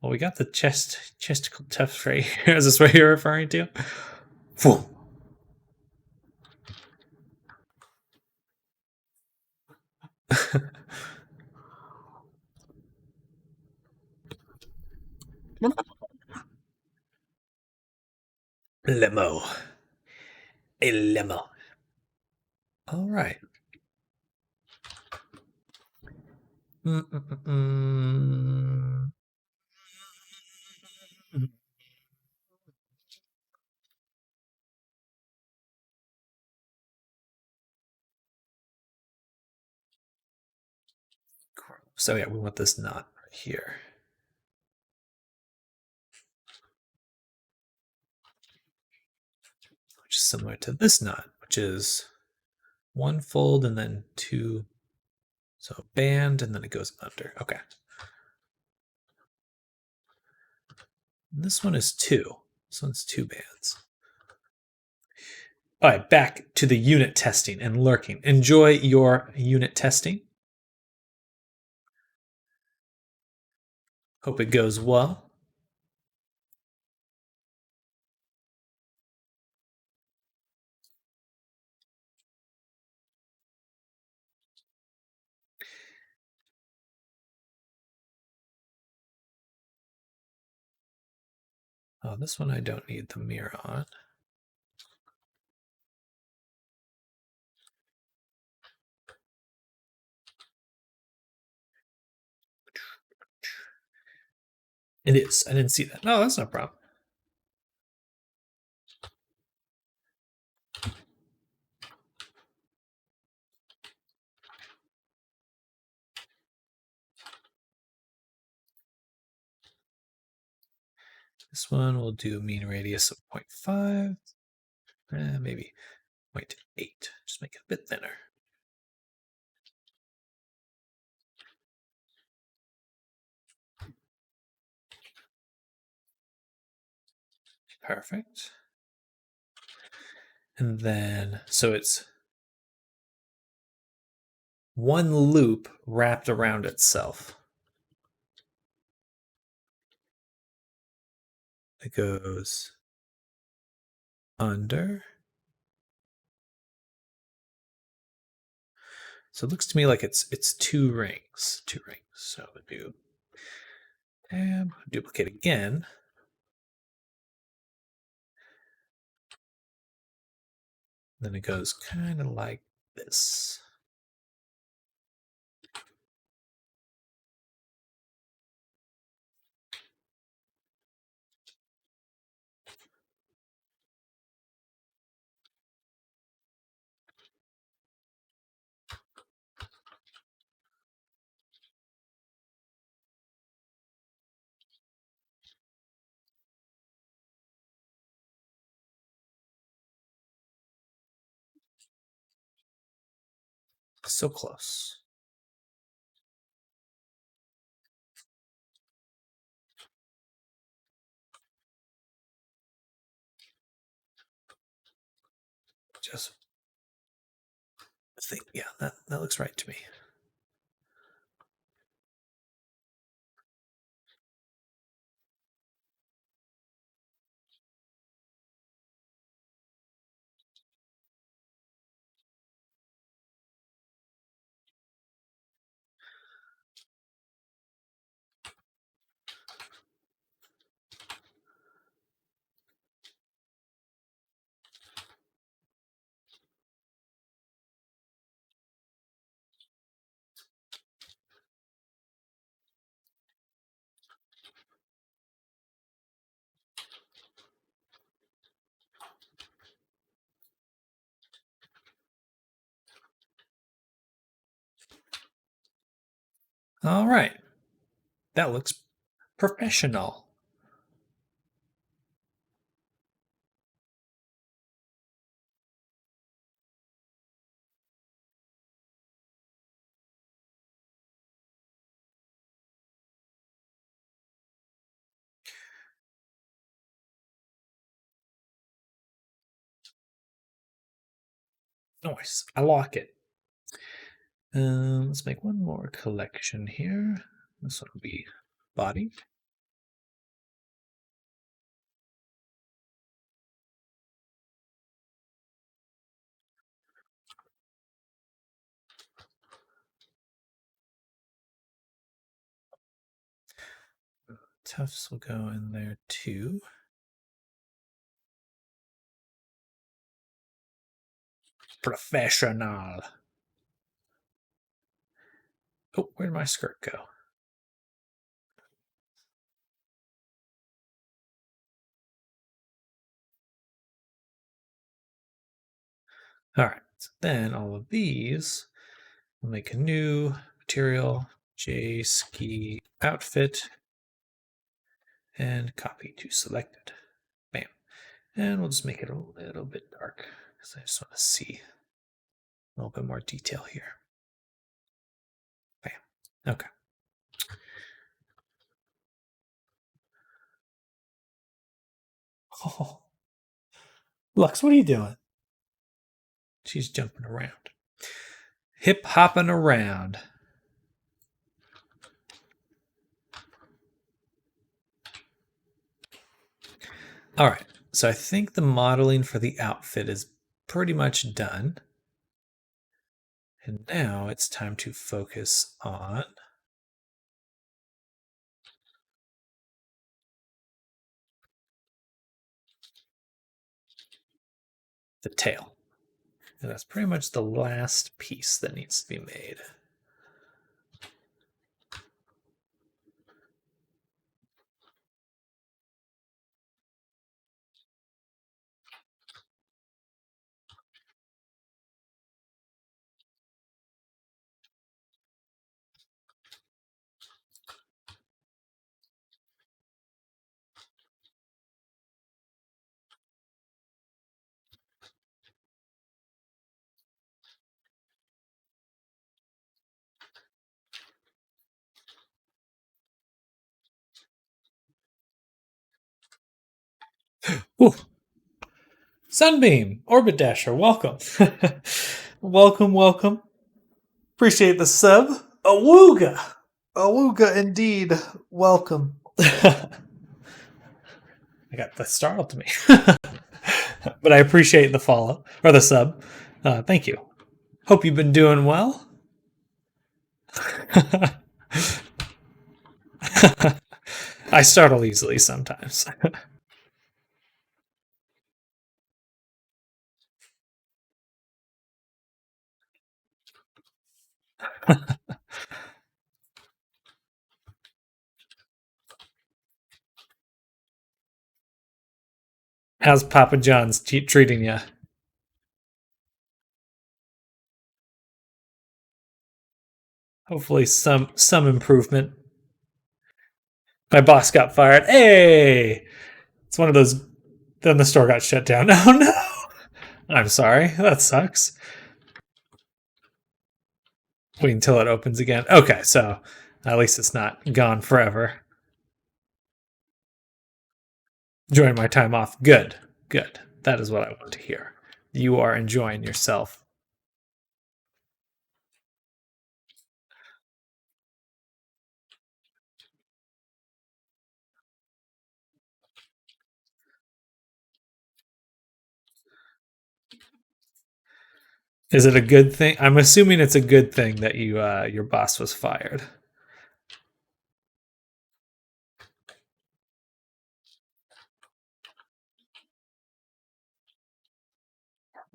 we got the chesticle tuft right here. Is this what you're referring to? Limo. A limo. All right. Mm-mm-mm. So yeah, we want this knot right here. Which is similar to this knot, which is one fold and then two. So band and then it goes under. Okay. And this one is 2. This one's 2 bands. All right, back to the unit testing and lurking. Enjoy your unit testing. Hope it goes well. Oh, this one I don't need the mirror on. It is. I didn't see that. No, that's no problem. This one will do a mean radius of 0.5, maybe 0.8. Just make it a bit thinner. Perfect. And then, so it's one loop wrapped around itself. It goes under. So it looks to me like it's two rings. So we do tab, duplicate again. Then it goes kind of like this. So close. Just think, yeah, that looks right to me. All right. That looks professional. Nice. I like it. Let's make one more collection here. This one will be body. Tufts will go in there too. Professional. Oh, where'd my skirt go? All right. So then all of these, we'll make a new material, JSki outfit, and copy to selected. Bam. And we'll just make it a little bit dark because I just want to see a little bit more detail here. Bam. Okay. Oh, Lux, what are you doing? She's jumping around. Hip hopping around. All right. So I think the modeling for the outfit is pretty much done. And now it's time to focus on the tail. And that's pretty much the last piece that needs to be made. Ooh. Sunbeam, Orbit Dasher, welcome. welcome. Appreciate the sub. Awooga. Awooga indeed. Welcome. I got that startled me. But I appreciate the follow or the sub. Thank you. Hope you've been doing well. I startle easily sometimes. How's Papa John's treating you? Hopefully some improvement. My boss got fired. Hey, it's one of those. Then the store got shut down. Oh no! I'm sorry. That sucks. Wait until it opens again. Okay, so at least it's not gone forever. Enjoying my time off. Good. Good. That is what I want to hear. You are enjoying yourself. Is it a good thing? I'm assuming it's a good thing that your boss was fired.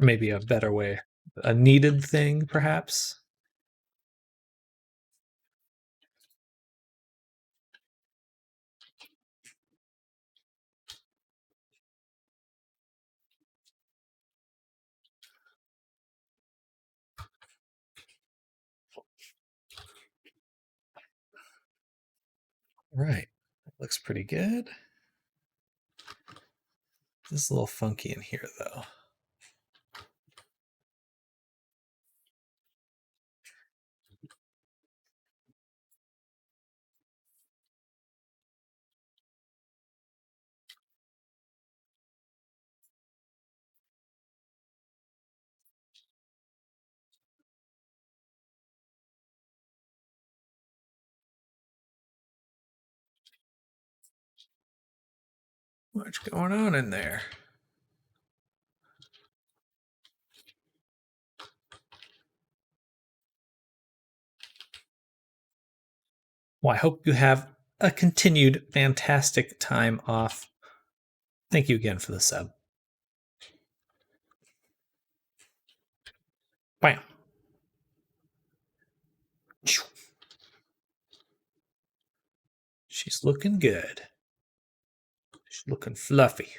Maybe a better way, a needed thing, perhaps. Right. Looks pretty good. This is a little funky in here, though. What's going on in there? Well, I hope you have a continued fantastic time off. Thank you again for the sub. Bam. She's looking good. She's looking fluffy.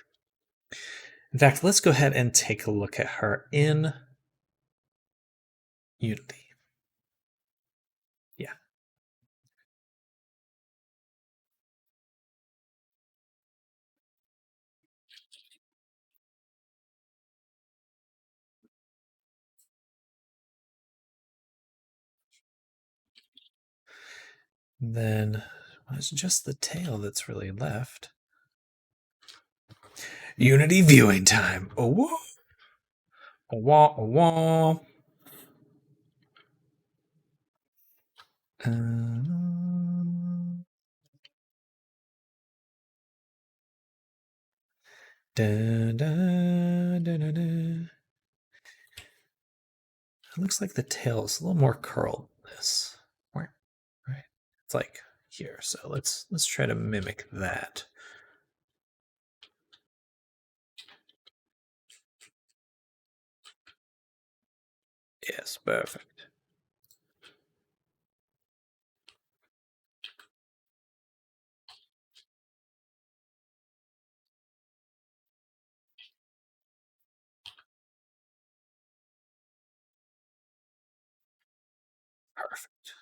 In fact, let's go ahead and take a look at her in Unity. Yeah. Then it's just the tail that's really left. Unity viewing time. Oh, whoa. Oh, wah, oh, wah. Da, da, da, da, da. It looks like the tail is a little more curled than this. Right. It's like here. So let's try to mimic that. Yes, perfect. Perfect.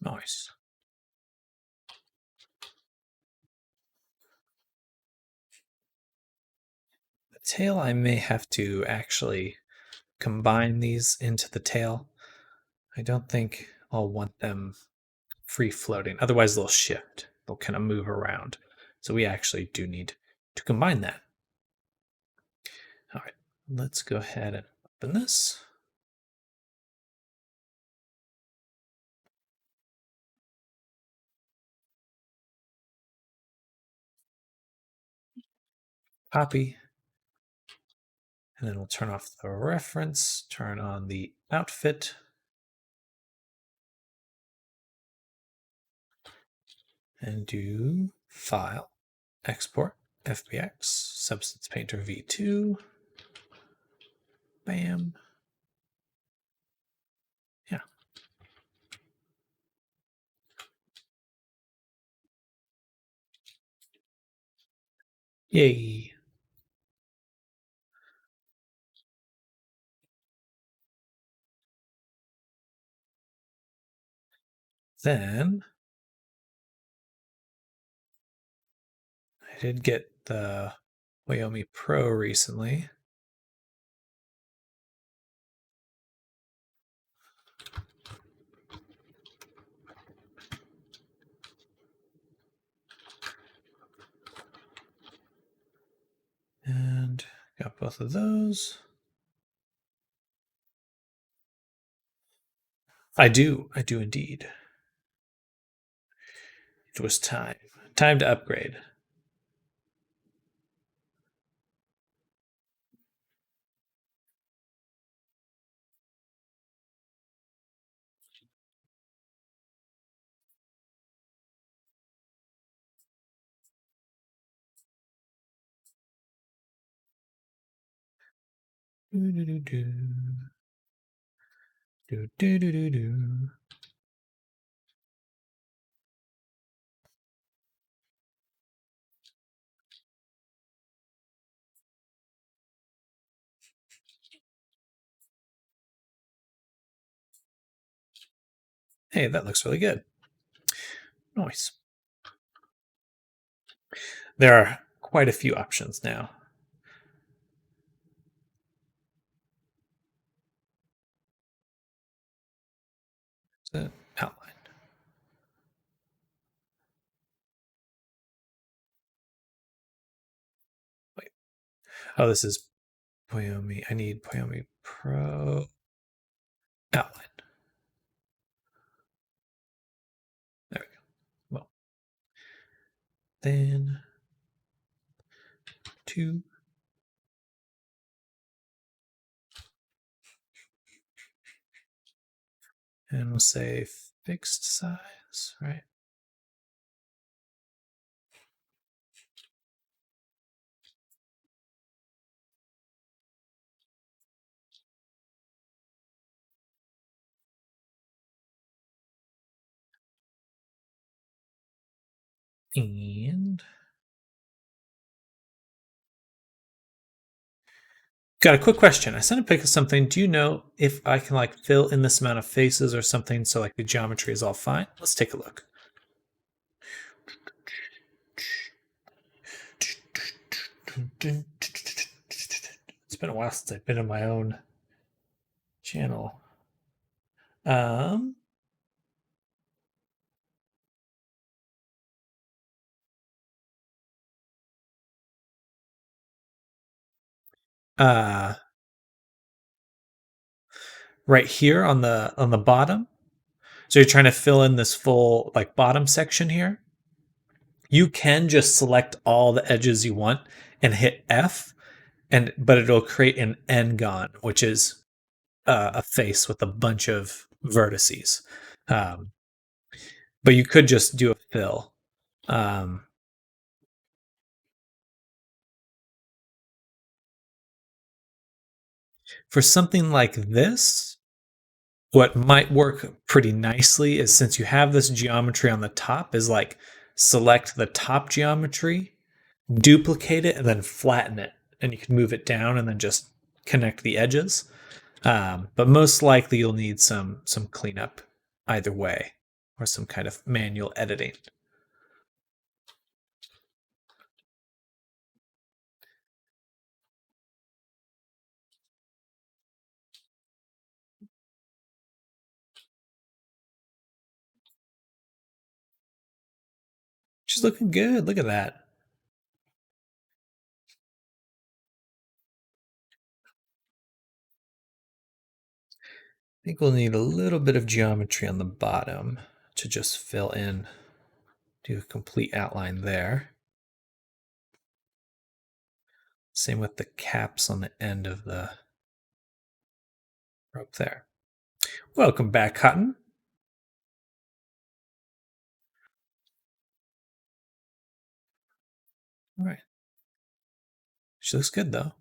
Nice. The tail, I may have to actually combine these into the tail. I don't think I'll want them free floating. Otherwise, they'll shift. They'll kind of move around. So we actually do need to combine that. All right, let's go ahead and open this. Copy. And then we'll turn off the reference, turn on the outfit. And do File, Export, FBX, Substance Painter V2. Bam. Yeah. Yay. Then I did get the Wyoming Pro recently. And got both of those. I do indeed. It was time. Time to upgrade. Do, do, do, do. Do, do, do, do, do. Hey, that looks really good. Nice. There are quite a few options now. The outline. Wait. Oh, this is Poyomi. I need Poyomi Pro outline. There we go. Well, then 2. And we'll say fixed size, right? And got a quick question. I sent a pic of something. Do you know if I can like fill in this amount of faces or something so like the geometry is all fine? Let's take a look. It's been a while since I've been on my own channel. Um uh right here on the bottom. So you're trying to fill in this full like bottom section here. You can just select all the edges you want and hit F, but it'll create an n-gon, which is a face with a bunch of vertices. Um, but you could just do a fill. For something like this, what might work pretty nicely is, since you have this geometry on the top, is like select the top geometry, duplicate it, and then flatten it. And you can move it down and then just connect the edges. But most likely you'll need some cleanup either way, or some kind of manual editing. She's looking good. Look at that. I think we'll need a little bit of geometry on the bottom to just fill in, do a complete outline there. Same with the caps on the end of the rope there. Welcome back, Cotton. All right. She looks good though.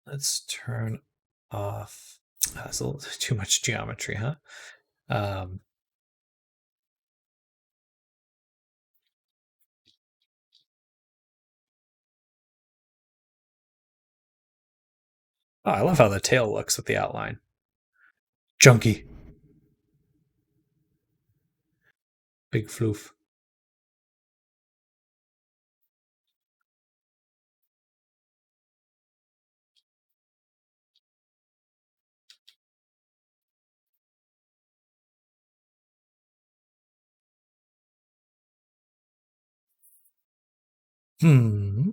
Let's turn off. That's a little too much geometry, huh? Oh, I love how the tail looks with the outline. Junky. Big floof. Hmm.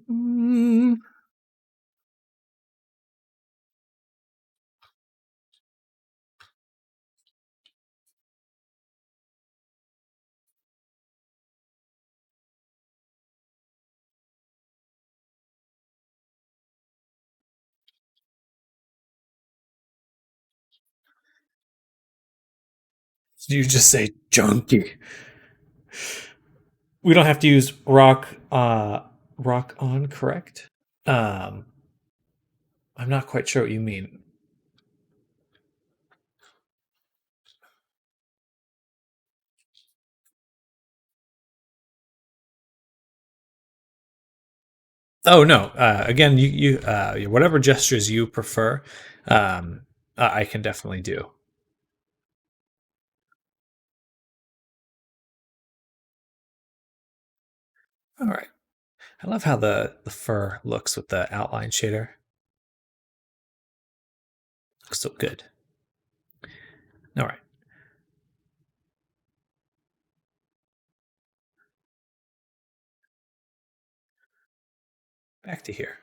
You just say junky. We don't have to use rock on, correct? I'm not quite sure what you mean. Oh no. Again, you whatever gestures you prefer, I can definitely do. All right. I love how the fur looks with the outline shader. Looks so good. All right. Back to here.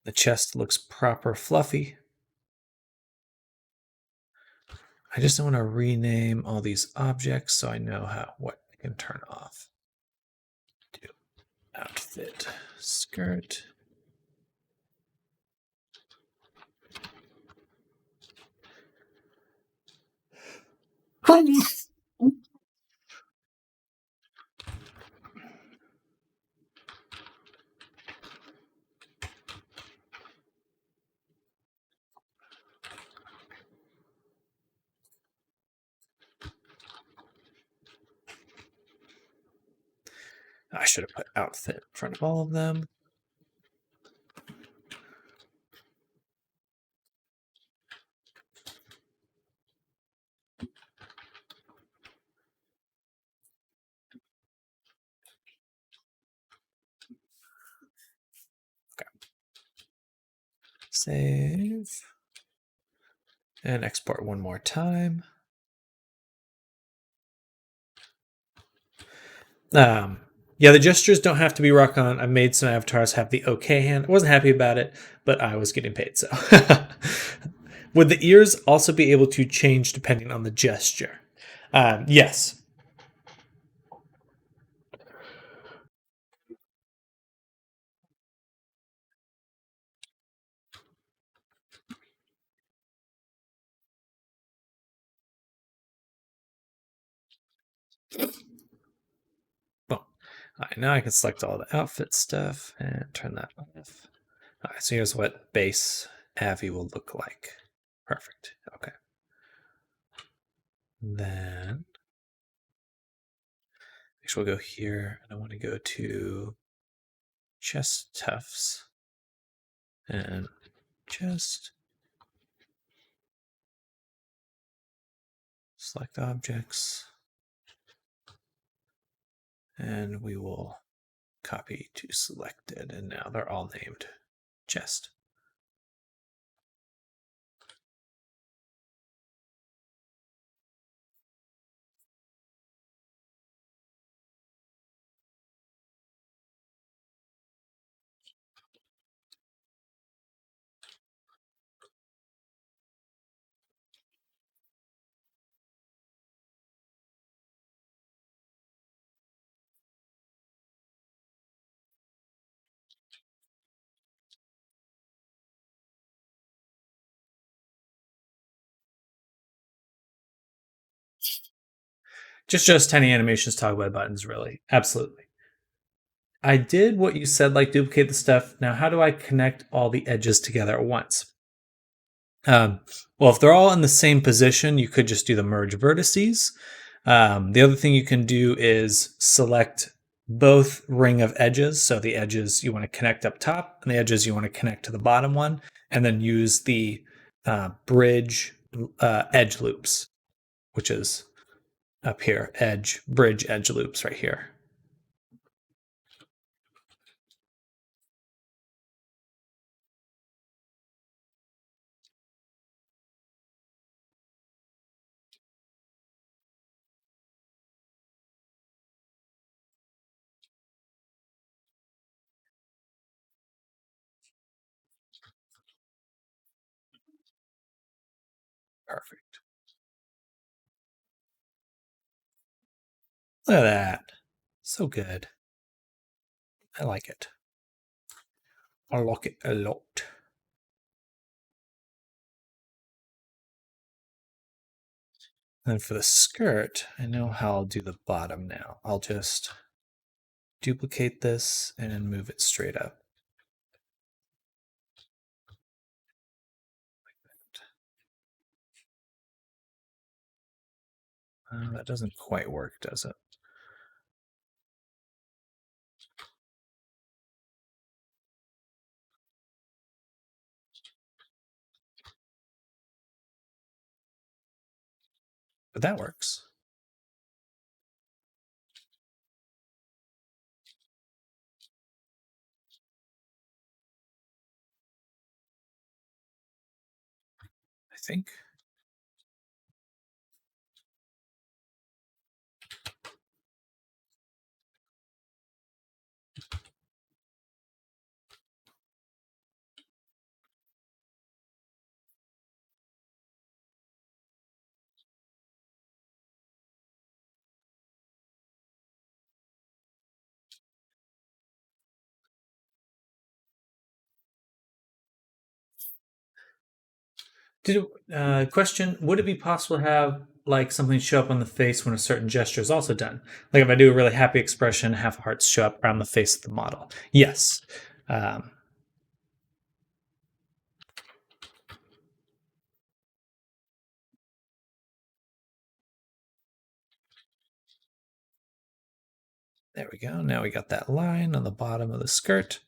The chest looks proper fluffy. I just want to rename all these objects so I know what I can turn off. Do outfit, skirt. I should have put outfit in front of all of them. Okay. Save. And export one more time. Yeah, the gestures don't have to be rock on. I made some avatars have the OK hand. I wasn't happy about it, but I was getting paid, so. Would the ears also be able to change depending on the gesture? Yes. Boom. All right, now I can select all the outfit stuff and turn that off. All right, so here's what base Avi will look like. Perfect. Okay. Then actually we'll go here and I want to go to chest tufts and chest. Select objects. And we will copy to selected, and now they're all named chest. Just tiny animations, toggle by buttons, really. Absolutely. I did what you said, like duplicate the stuff. Now, how do I connect all the edges together at once? Well, if they're all in the same position, you could just do the merge vertices. The other thing you can do is select both ring of edges. So the edges you want to connect up top and the edges you want to connect to the bottom one, and then use the bridge edge loops, which is up here, bridge edge loops right here. Perfect. Look at that. So good. I like it. I like it a lot. And for the skirt, I know how I'll do the bottom now. I'll just duplicate this and move it straight up. That doesn't quite work, does it? But that works. I think. Question: would it be possible to have like something show up on the face when a certain gesture is also done? Like if I do a really happy expression, half hearts show up around the face of the model. Yes. There we go. Now we got that line on the bottom of the skirt.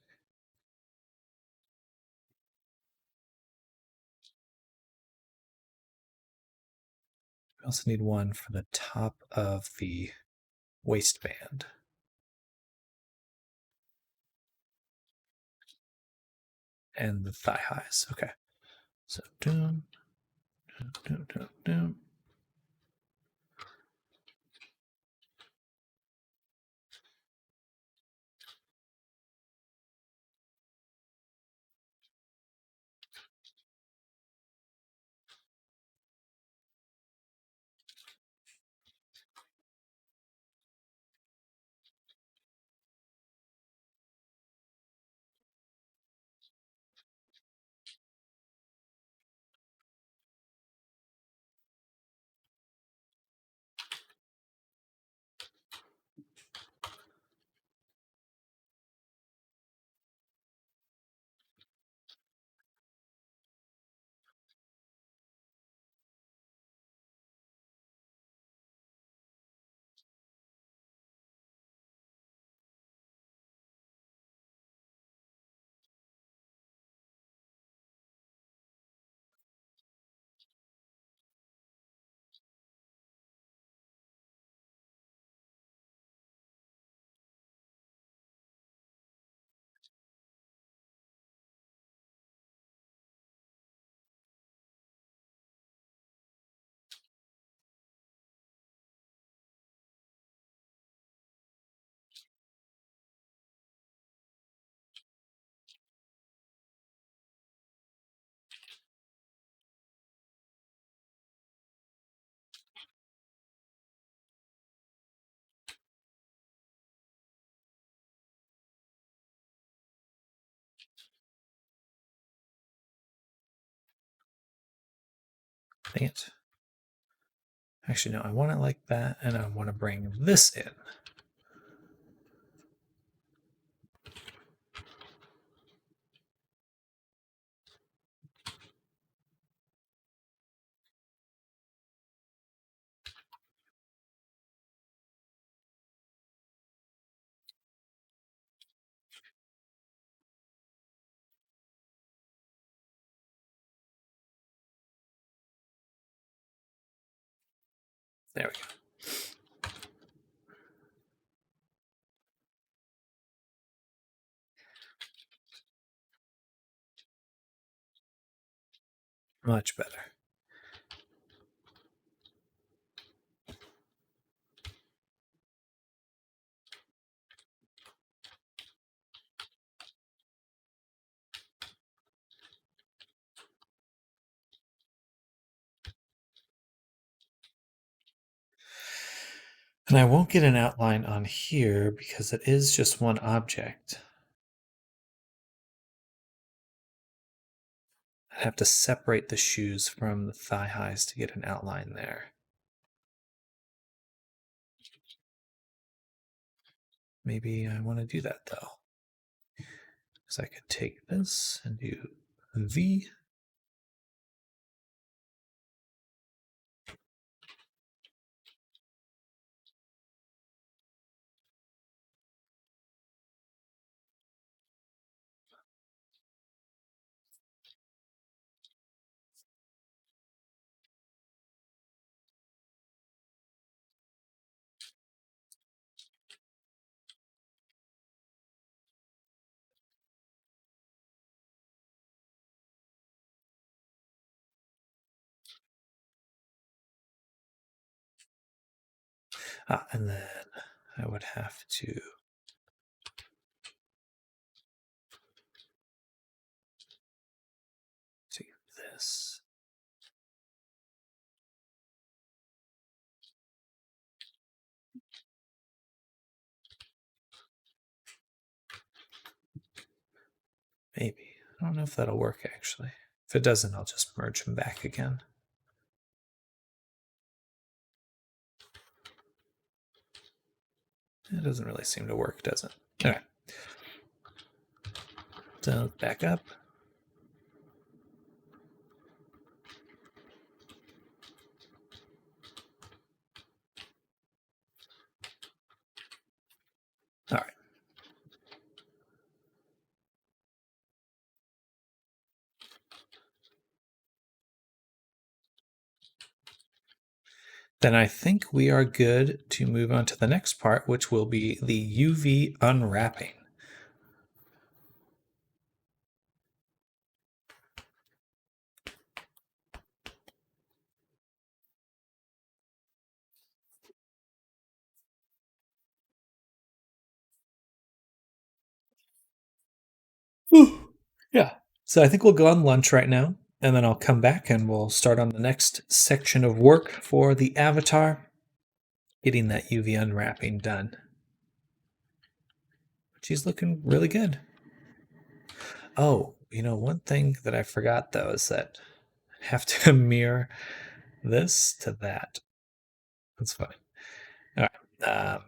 We also need one for the top of the waistband. And the thigh highs. Okay. So doom, Dang it. Actually, no, I want it like that, and I want to bring this in. There we go. Much better. And I won't get an outline on here because it is just one object. I'd have to separate the shoes from the thigh highs to get an outline there. Maybe I want to do that though. Because I could take this and do V. And then I would have to take this. Maybe. I don't know if that'll work actually. If it doesn't, I'll just merge them back again. It doesn't really seem to work, does it? All right. So back up. All right. Then I think we are good to move on to the next part, which will be the UV unwrapping. Whew. Yeah. So I think we'll go on lunch right now, and then I'll come back and we'll start on the next section of work for the avatar, getting that UV unwrapping done. She's looking really good. Oh, one thing that I forgot though is that I have to mirror this to that. That's fine. All right.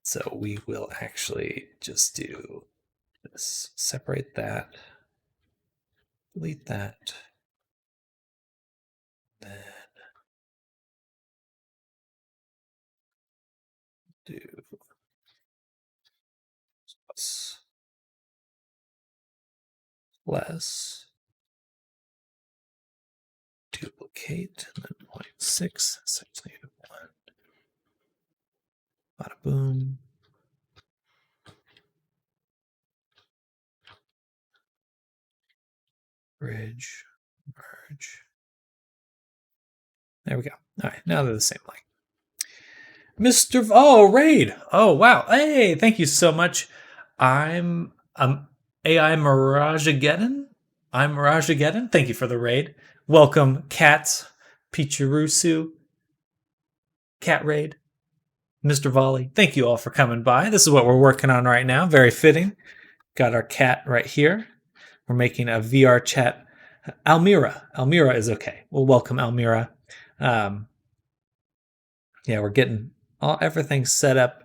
So we will actually just do this. Separate that. Delete that. Then do less. Duplicate and then 0.6. Essentially 1. Bada boom. Bridge. Merge. There we go. All right, now they're the same length. Raid. Oh wow. Hey, thank you so much. I'm AI Miragegeddon. I'm Miragegeddon. Thank you for the raid. Welcome, Cats, Pichirusu, Cat Raid, Mr. Volley. Thank you all for coming by. This is what we're working on right now. Very fitting. Got our cat right here. We're making a VR chat. Almira. Almira is okay. We'll welcome Almira. Yeah, we're getting everything set up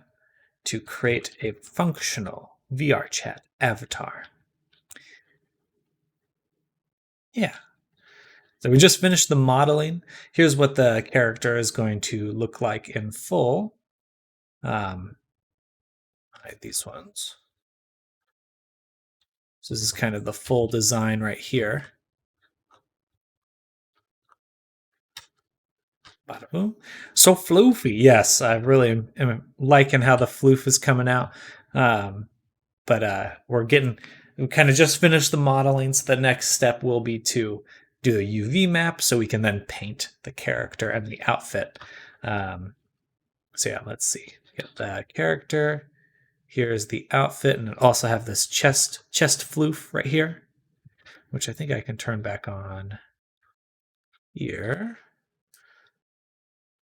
to create a functional VR chat avatar. Yeah. So we just finished the modeling. Here's what the character is going to look like in full. Hide these ones. So this is kind of the full design right here. Bada boom. So floofy. Yes, I really am liking how the floof is coming out. But we kind of just finished the modeling. So the next step will be to do a UV map so we can then paint the character and the outfit. So yeah, let's see. Get the character. Here's the outfit, and it also have this chest floof right here, which I think I can turn back on here.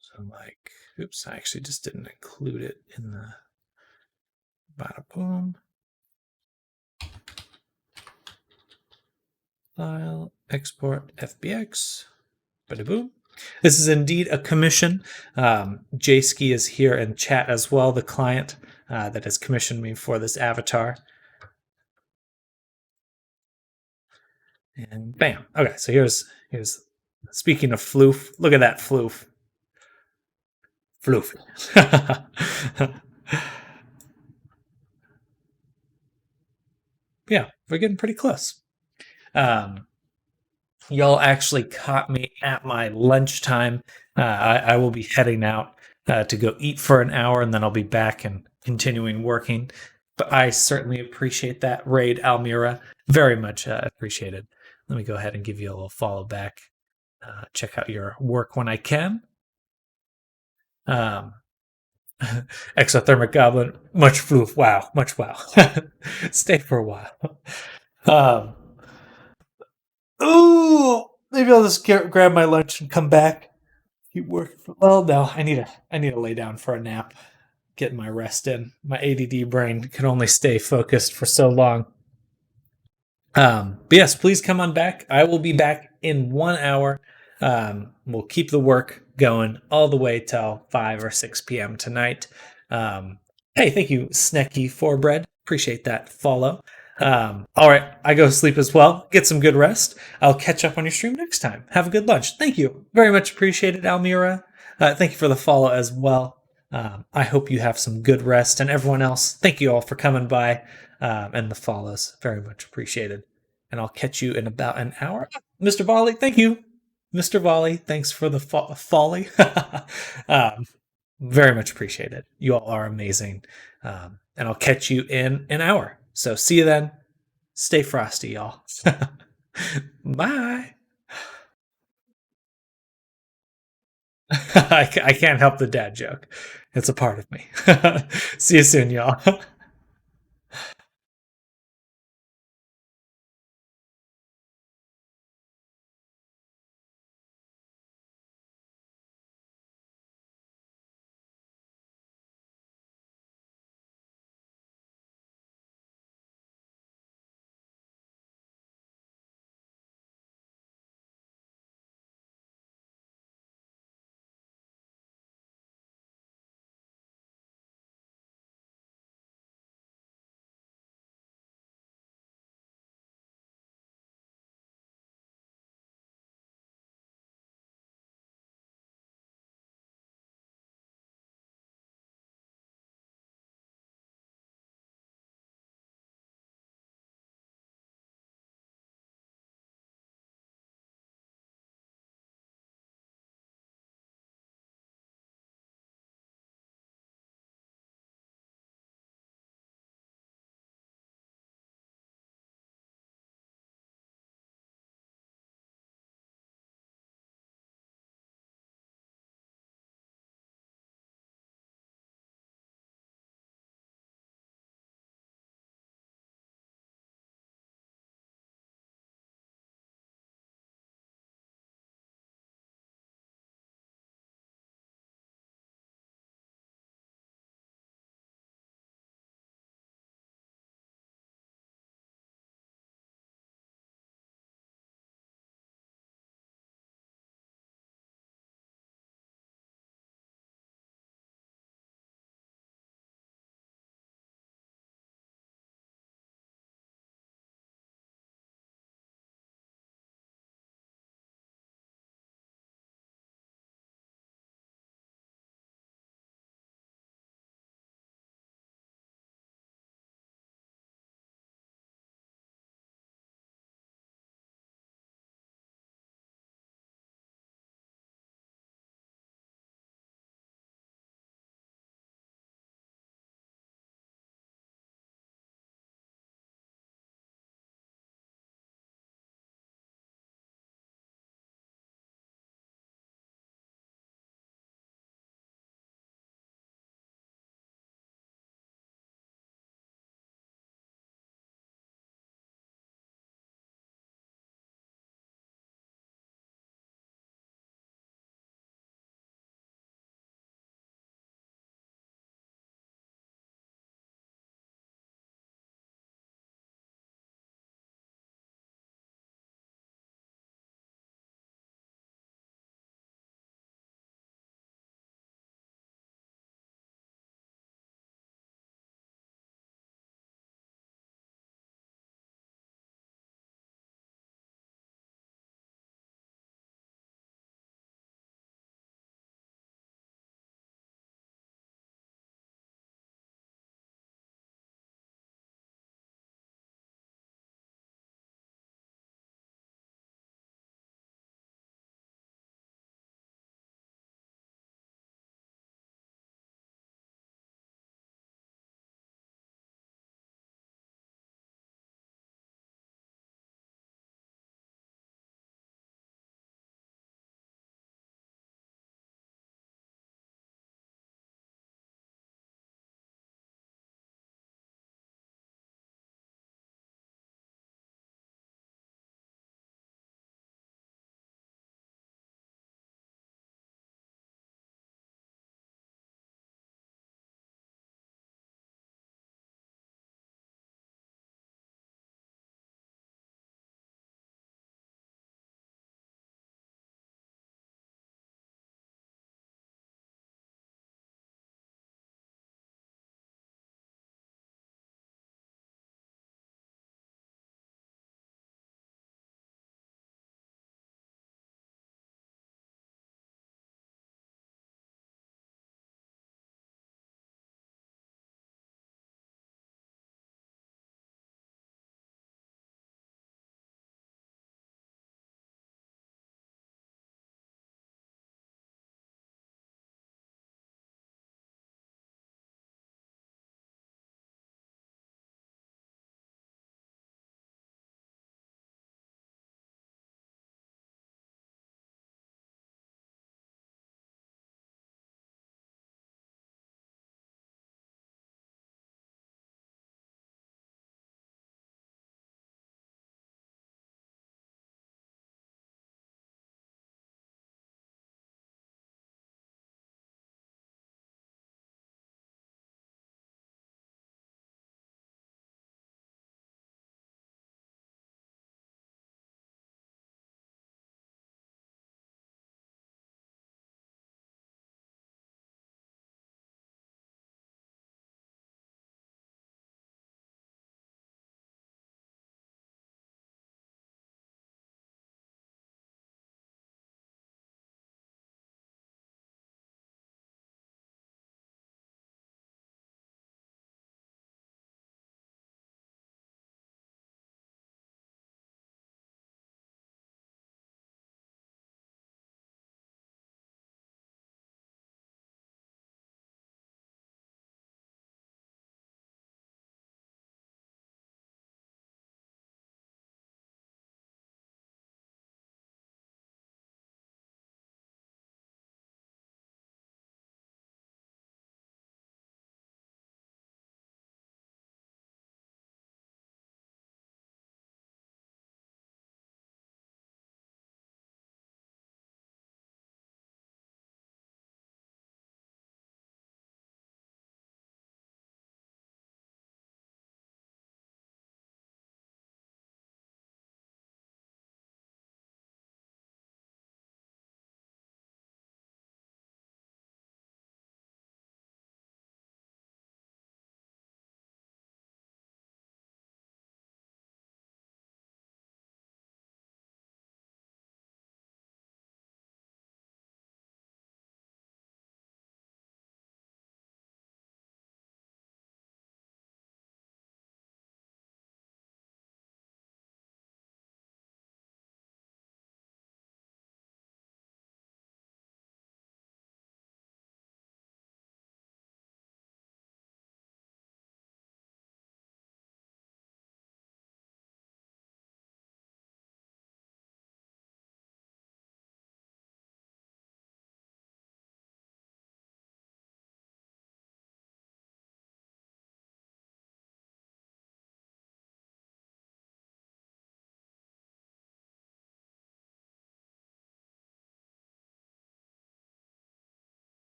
So I'm like, oops, I actually just didn't include it in the bada boom. File, export, FBX, bada boom. This is indeed a commission. Jayski is here in chat as well, the client that has commissioned me for this avatar. And bam. Okay, so here's speaking of floof, look at that floof. Floof. Yeah, we're getting pretty close. Y'all actually caught me at my lunchtime. I will be heading out to go eat for an hour, and then I'll be back and continuing working. But I certainly appreciate that raid, Almira. Very much appreciated. Let me go ahead and give you a little follow back. Check out your work when I can. Exothermic Goblin, much floof. Wow, much wow. Stay for a while. Ooh, maybe I'll just grab my lunch and come back. Keep working. Well, no, I need to lay down for a nap, get my rest in. My ADD brain can only stay focused for so long. But yes, please come on back. I will be back in 1 hour. We'll keep the work going all the way till 5 or 6 p.m. tonight. Hey, thank you, Snecky for bread. Appreciate that follow. All right, I go to sleep as well. Get some good rest. I'll catch up on your stream next time. Have a good lunch. Thank you. Very much appreciated, Almira. Thank you for the follow as well. I hope you have some good rest. And everyone else, thank you all for coming by and the follows. Very much appreciated. And I'll catch you in about an hour. Mr. Volley, thank you. Mr. Volley, thanks for the folly. Very much appreciated. You all are amazing. And I'll catch you in an hour. So see you then. Stay frosty, y'all. Bye. I can't help the dad joke. It's a part of me. See you soon, y'all.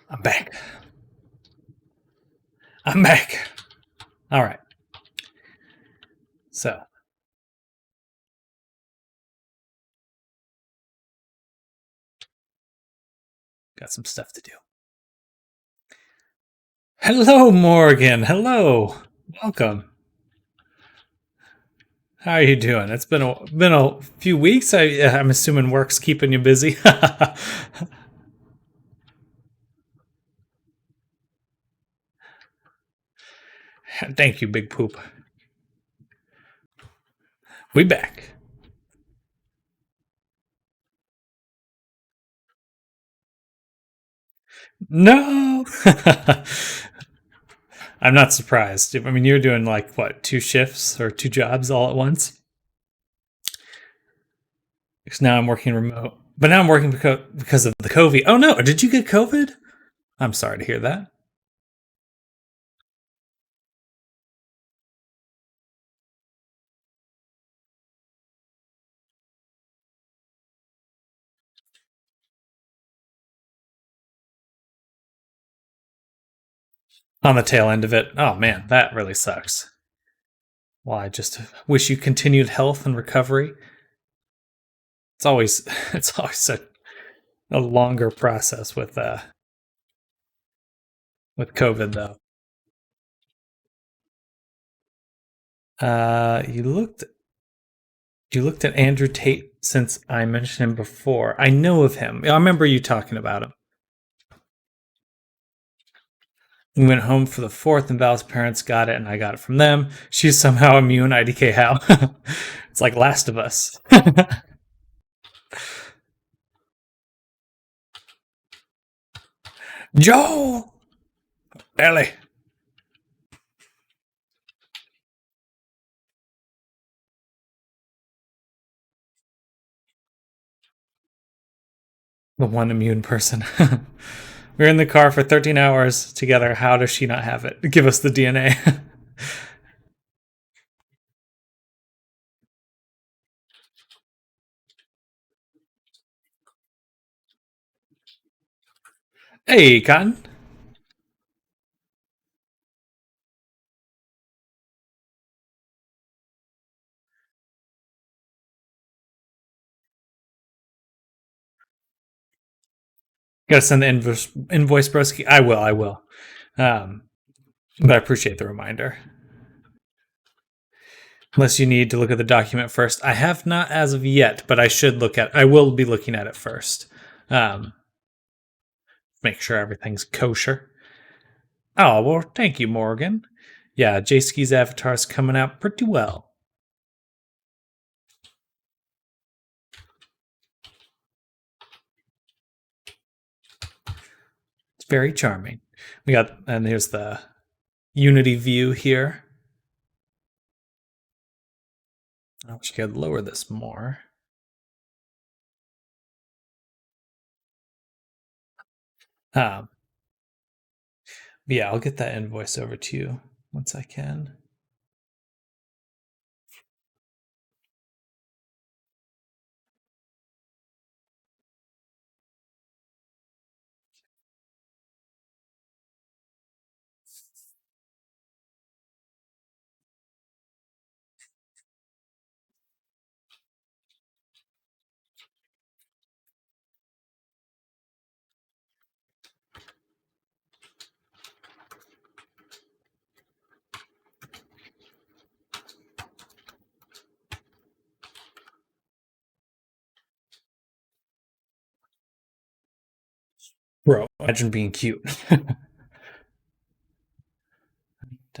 I'm back. I'm back. All right. So, got some stuff to do. Hello, Morgan. Hello. Welcome. How are you doing? It's been a few weeks. I'm assuming work's keeping you busy. Thank you, Big Poop. We back. No. I'm not surprised. I mean, you're doing like what, 2 shifts or 2 jobs all at once? Because now I'm working remote. But now I'm working because of the COVID. Oh no, did you get COVID? I'm sorry to hear that. On the tail end of it. Oh man, that really sucks. Well, I just wish you continued health and recovery. It's always it's always a longer process with COVID though. You looked at Andrew Tate since I mentioned him before. I know of him. I remember you talking about him. We went home for the 4th, and Val's parents got it, and I got it from them. She's somehow immune. IDK how? It's like Last of Us. Joel! Ellie. The one immune person. We were in the car for 13 hours together. How does she not have it? Give us the DNA. Hey, Cotton. Gotta send the invoice, broski. I will. I will. But I appreciate the reminder. Unless you need to look at the document first. I have not as of yet, but I should look at. I will be looking at it first. Make sure everything's kosher. Oh well, thank you, Morgan. Yeah, J-Ski's avatar is coming out pretty well. It's very charming. We got, and here's the Unity view here. I wish I could lower this more. Yeah, I'll get that invoice over to you once I can. Bro, imagine being cute. Da,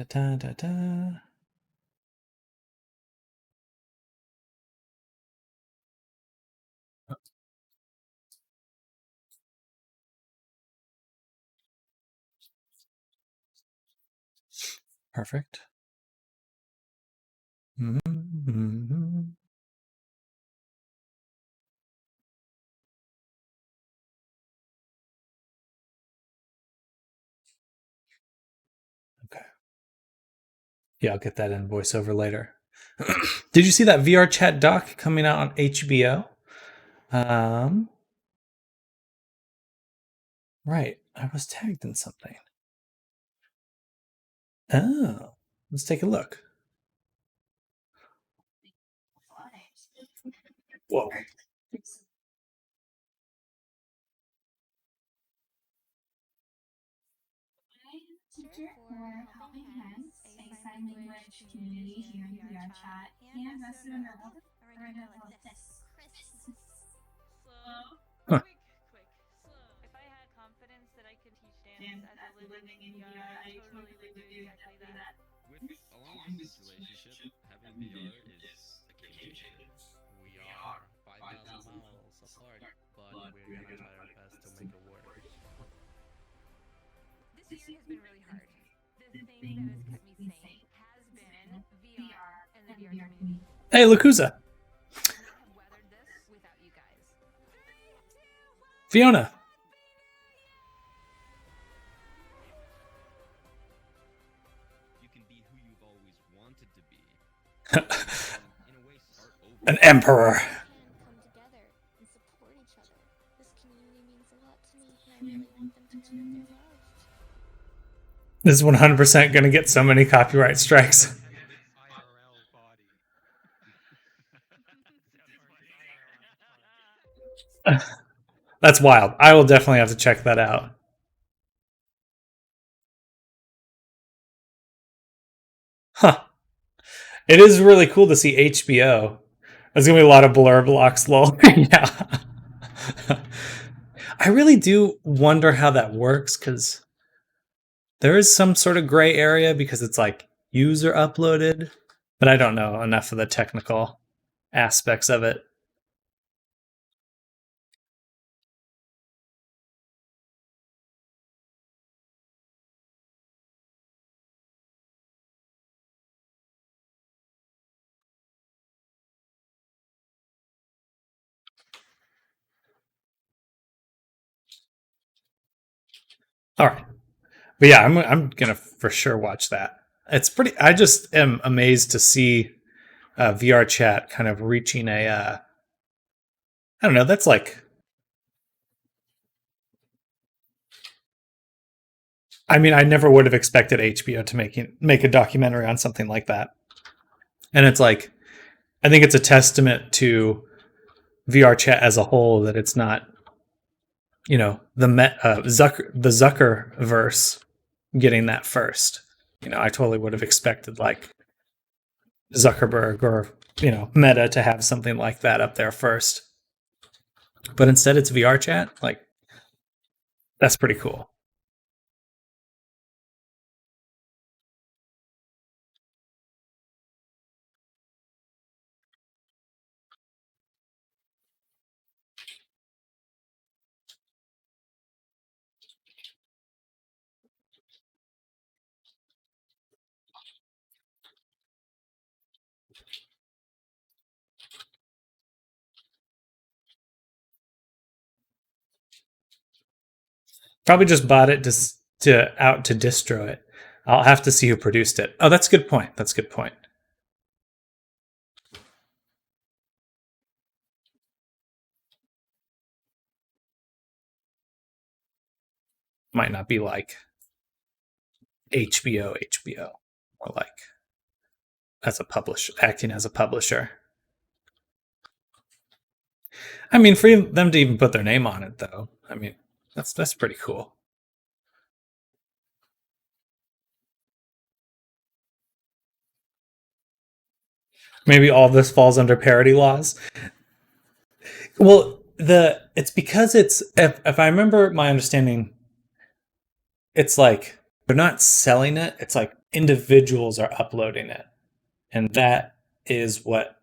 da, da, da. Perfect. Mm-hmm. Okay. Yeah, I'll get that invoice over later. Did you see that VR chat doc coming out on HBO? Right. I was tagged in something. Oh, let's take a look. Whoa. For Helping Hands, a sign language community here in VR chat, and Ambassador Melba are in the middle of this Christmas. Huh. Quick. If I had confidence that I could teach dance as a living in VR, I totally would do exactly that. Along with this relationship, having VR is a game changer. We are 5,000 miles apart, but we're gonna try our best to make it work. This year has been really hard. The thing that has kept me sane has been VR and the VR community. Hey, Lakuza. We have weathered this without you guys. 3, 2, 1. Fiona. You can be who you've always wanted to be. In a way, start over. An emperor. Can come together and support each other. This community means a lot to me, and I really want them to know that they're loved. This is 100% going to get so many copyright strikes. IRL body. That's wild. I will definitely have to check that out. Huh. It is really cool to see HBO. There's going to be a lot of blur blocks, lol. Yeah. I really do wonder how that works because there is some sort of gray area because it's like user uploaded, but I don't know enough of the technical aspects of it. All right. But yeah, I'm gonna for sure watch that. It's pretty. I just am amazed to see VR chat kind of reaching a. I don't know. That's like. I mean, I never would have expected HBO to make a documentary on something like that. And it's like, I think it's a testament to VR chat as a whole that it's not, you know, the Zuckerverse getting that first. You know, I totally would have expected like Zuckerberg or, you know, Meta to have something like that up there first. But instead it's VR chat. Like, that's pretty cool. Probably just bought it to distro it. I'll have to see who produced it. Oh, that's a good point. That's a good point. Might not be like HBO, or like as a publisher, acting as a publisher. I mean, for them to even put their name on it, though, I mean, that's pretty cool. Maybe all this falls under parody laws. Well, it's because it's if I remember my understanding, it's like they're not selling it. It's like individuals are uploading it, and that is what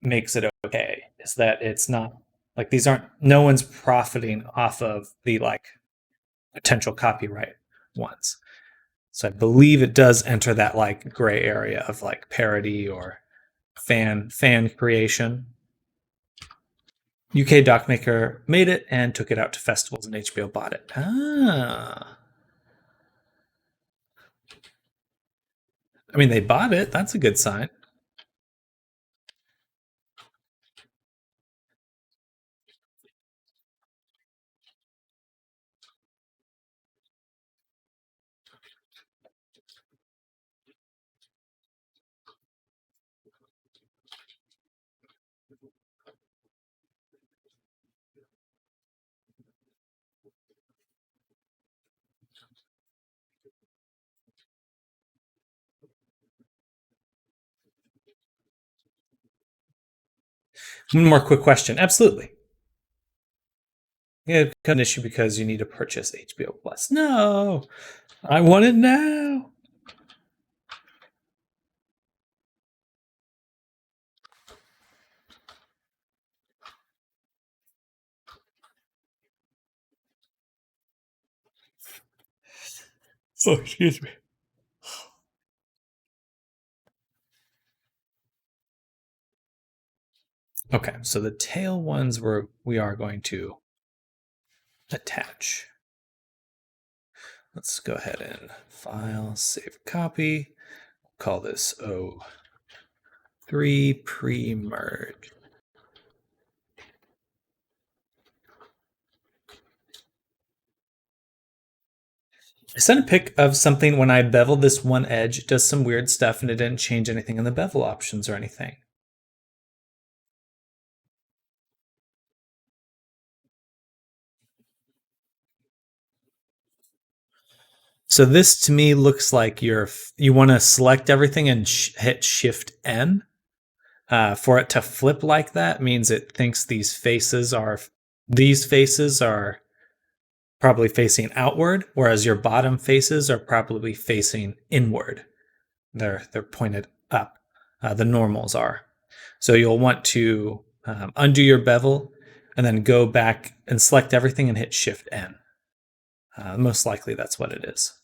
makes it okay. Is that it's not like these aren't no one's profiting off of the like potential copyright ones. So I believe it does enter that like gray area of like parody or fan creation. UK doc maker made it and took it out to festivals, and HBO bought it. Ah. I mean, they bought it. That's a good sign. One more quick question. Absolutely. Yeah, an issue because you need to purchase HBO Plus. No, I want it now. Oh, excuse me. Okay, so the tail ones we are going to attach. Let's go ahead and file, save copy. Call this O3 pre-merge. I sent a pic of something when I beveled this one edge. It does some weird stuff and it didn't change anything in the bevel options or anything. So this to me looks like you want to select everything and hit Shift N. For it to flip like that means it thinks these faces are probably facing outward, whereas your bottom faces are probably facing inward. They're pointed up. The normals are. So you'll want to undo your bevel and then go back and select everything and hit Shift N. Most likely that's what it is.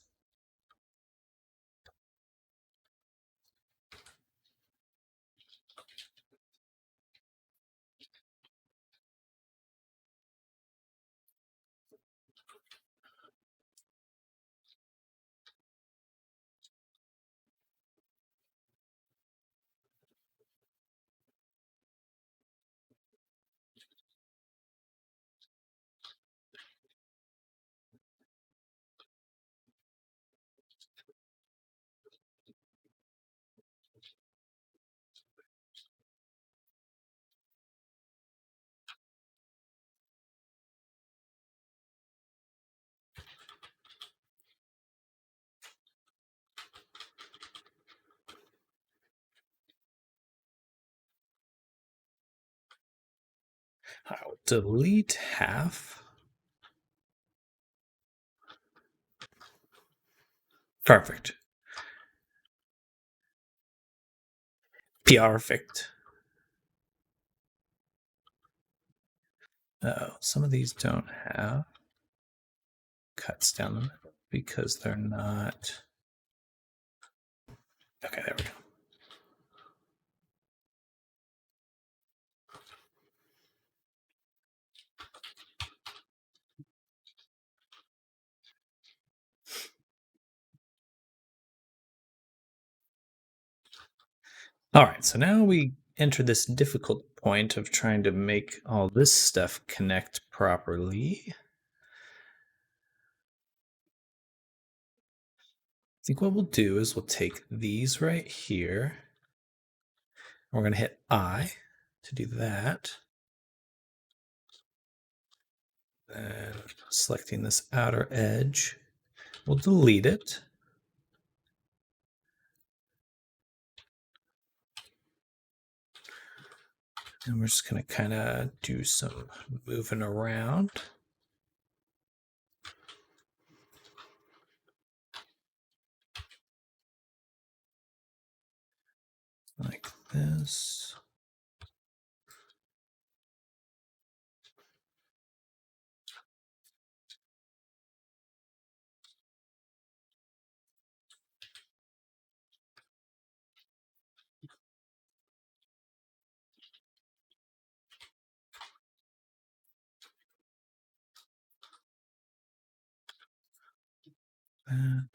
I'll delete half. Perfect. Perfect. Oh, some of these don't have cuts down the middle because they're not. Okay, there we go. All right, so now we enter this difficult point of trying to make all this stuff connect properly. I think what we'll do is we'll take these right here. We're going to hit I to do that. And selecting this outer edge, we'll delete it. And we're just going to kind of do some moving around. Like this. That.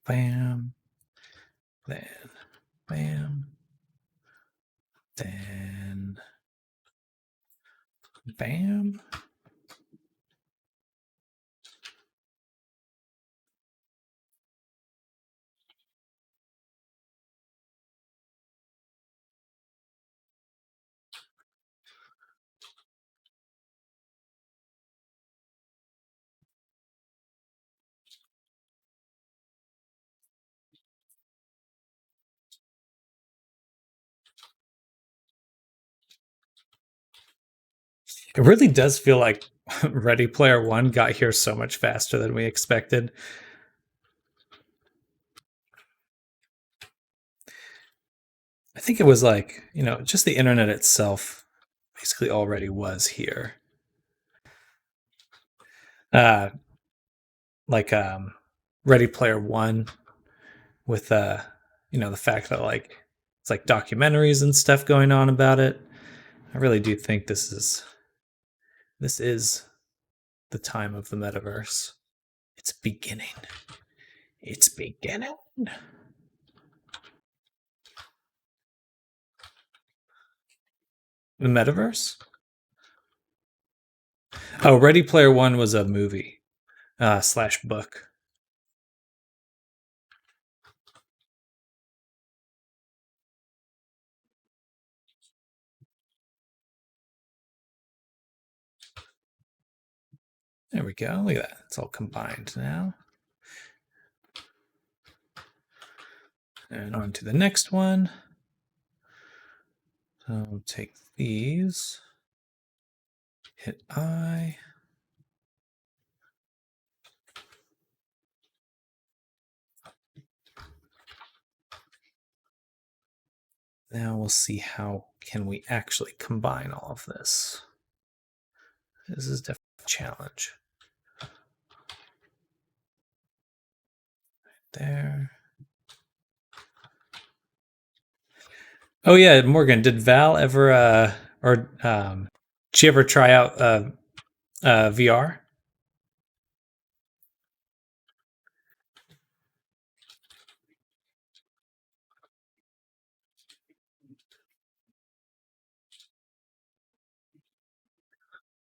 Bam. Then bam. Then bam. It really does feel like Ready Player One got here so much faster than we expected. I think it was like, just the internet itself basically already was here. Like Ready Player One with the fact that like it's like documentaries and stuff going on about it. I really do think this is the time of the metaverse. It's beginning. It's beginning. The metaverse? Oh, Ready Player One was a movie / book. There we go. Look at that. It's all combined now. And on to the next one. So we'll take these. Hit I. Now we'll see how can we actually combine all of this. This is definitely a challenge. Right there. Oh yeah, Morgan, did Val ever did she ever try out VR?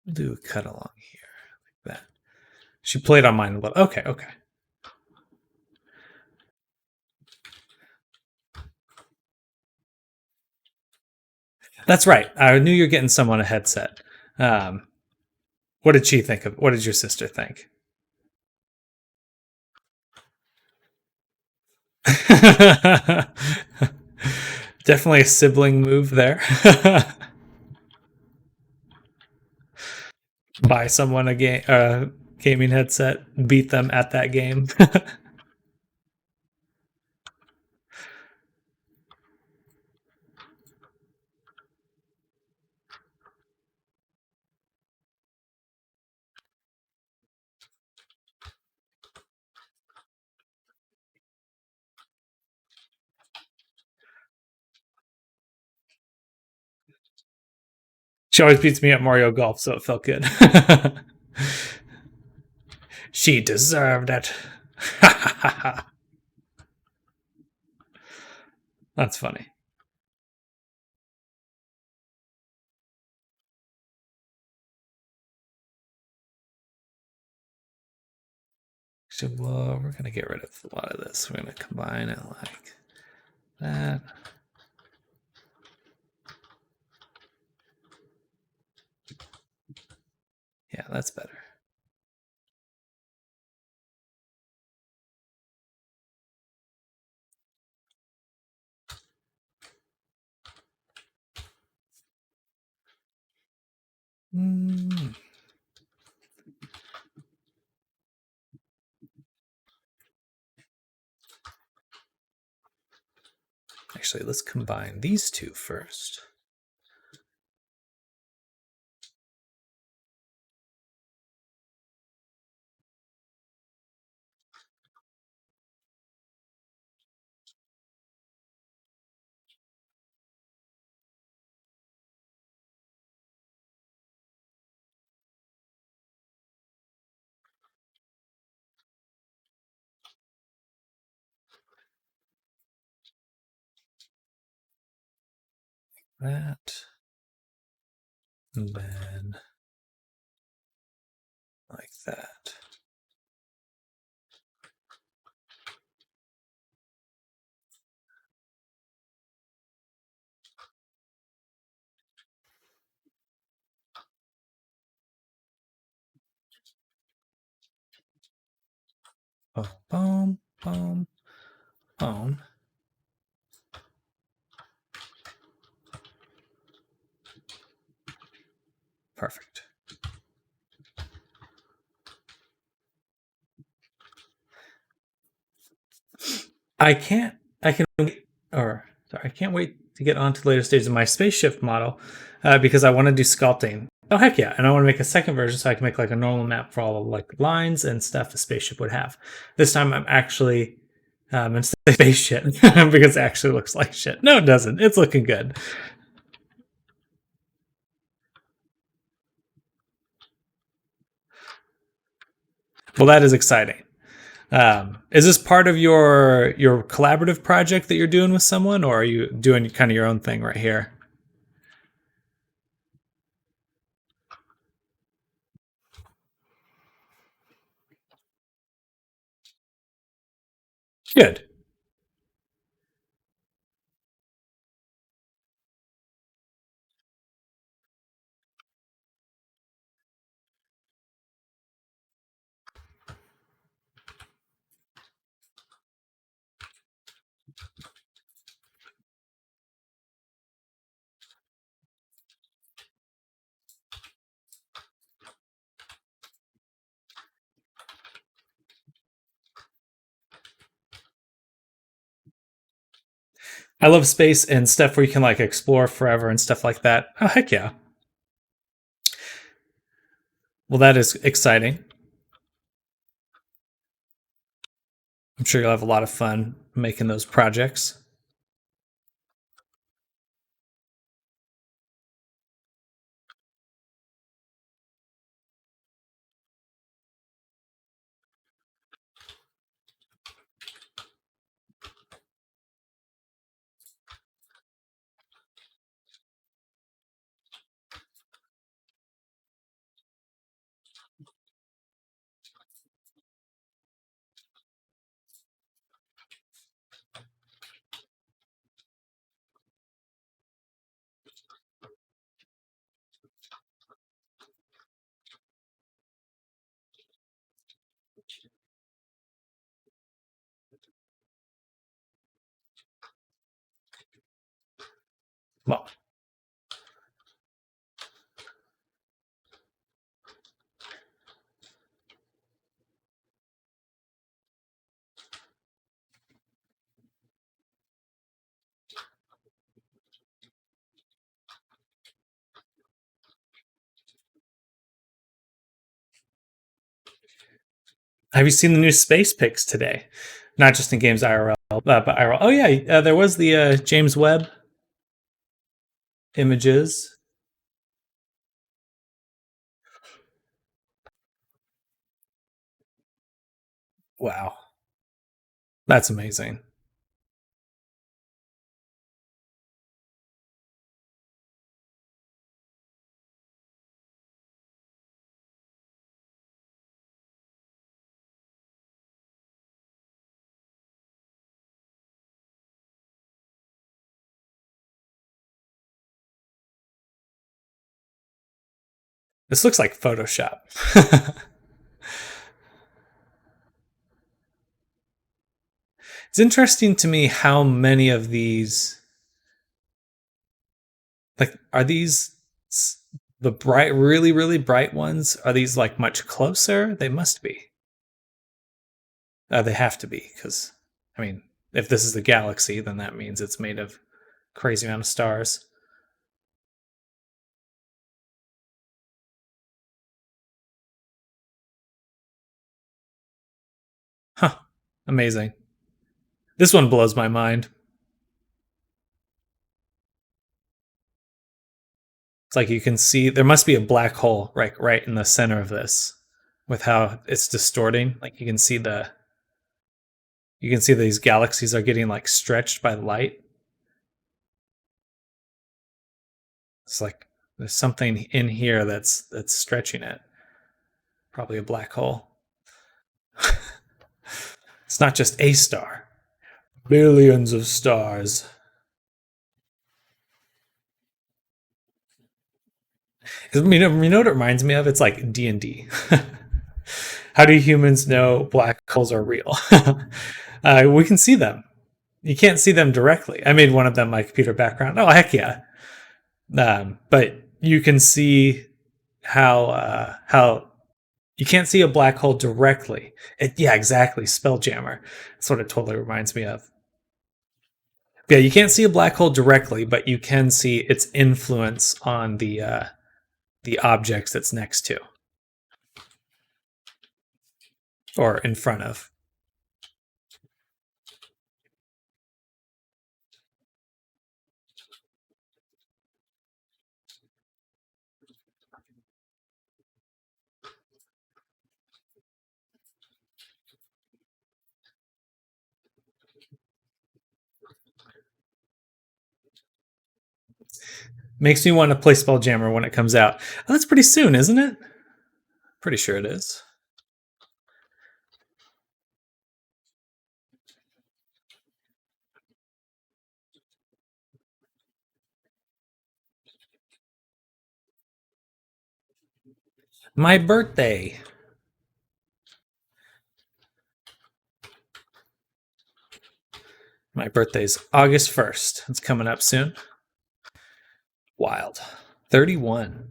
We'll do a cut along here like that. She played on mine. Okay. That's right. I knew you were getting someone a headset. What did she think of? What did your sister think? Definitely a sibling move there. Buy someone a gaming headset, beat them at that game. She always beats me at Mario Golf, so it felt good. She deserved it. That's funny. So we're going to get rid of a lot of this. We're going to combine it like that. Yeah, that's better. Actually, let's combine these two first. That. And then like that. Boom, boom, boom. Perfect. I can't. I can. Or sorry, I can't wait to get on to the later stages of my spaceship model because I want to do sculpting. Oh heck yeah! And I want to make a second version so I can make like a normal map for all the like lines and stuff a spaceship would have. This time I'm actually instead of spaceship because it actually looks like shit. No, it doesn't. It's looking good. Well, that is exciting. Is this part of your collaborative project that you're doing with someone, or are you doing kind of your own thing right here? Good. I love space and stuff where you can like explore forever and stuff like that. Oh heck yeah. Well, that is exciting. I'm sure you'll have a lot of fun making those projects. Well, have you seen the new space pics today? Not just in games IRL, but IRL. Oh yeah, there was the James Webb images. Wow, that's amazing. This looks like Photoshop. It's interesting to me how many of these, like, are these the bright, really, really bright ones? Are these like much closer? They must be. They have to be, because, I mean, if this is the galaxy, then that means it's made of crazy amount of stars. Huh. Amazing. This one blows my mind. It's like you can see there must be a black hole right in the center of this with how it's distorting. Like you can see these galaxies are getting like stretched by light. It's like there's something in here that's stretching it. Probably a black hole. It's not just a star. Billions of stars. You know what it reminds me of? It's like D&D. How do humans know black holes are real? We can see them. You can't see them directly. I made one of them my computer background. Oh heck yeah! But you can see how you can't see a black hole directly. Yeah, exactly. Spelljammer. That's what it totally reminds me of. Yeah, you can't see a black hole directly, but you can see its influence on the objects it's next to or in front of. Makes me want to play Spelljammer when it comes out. Oh, that's pretty soon, isn't it? Pretty sure it is. My birthday. My birthday's August 1st. It's coming up soon. Wild. 31.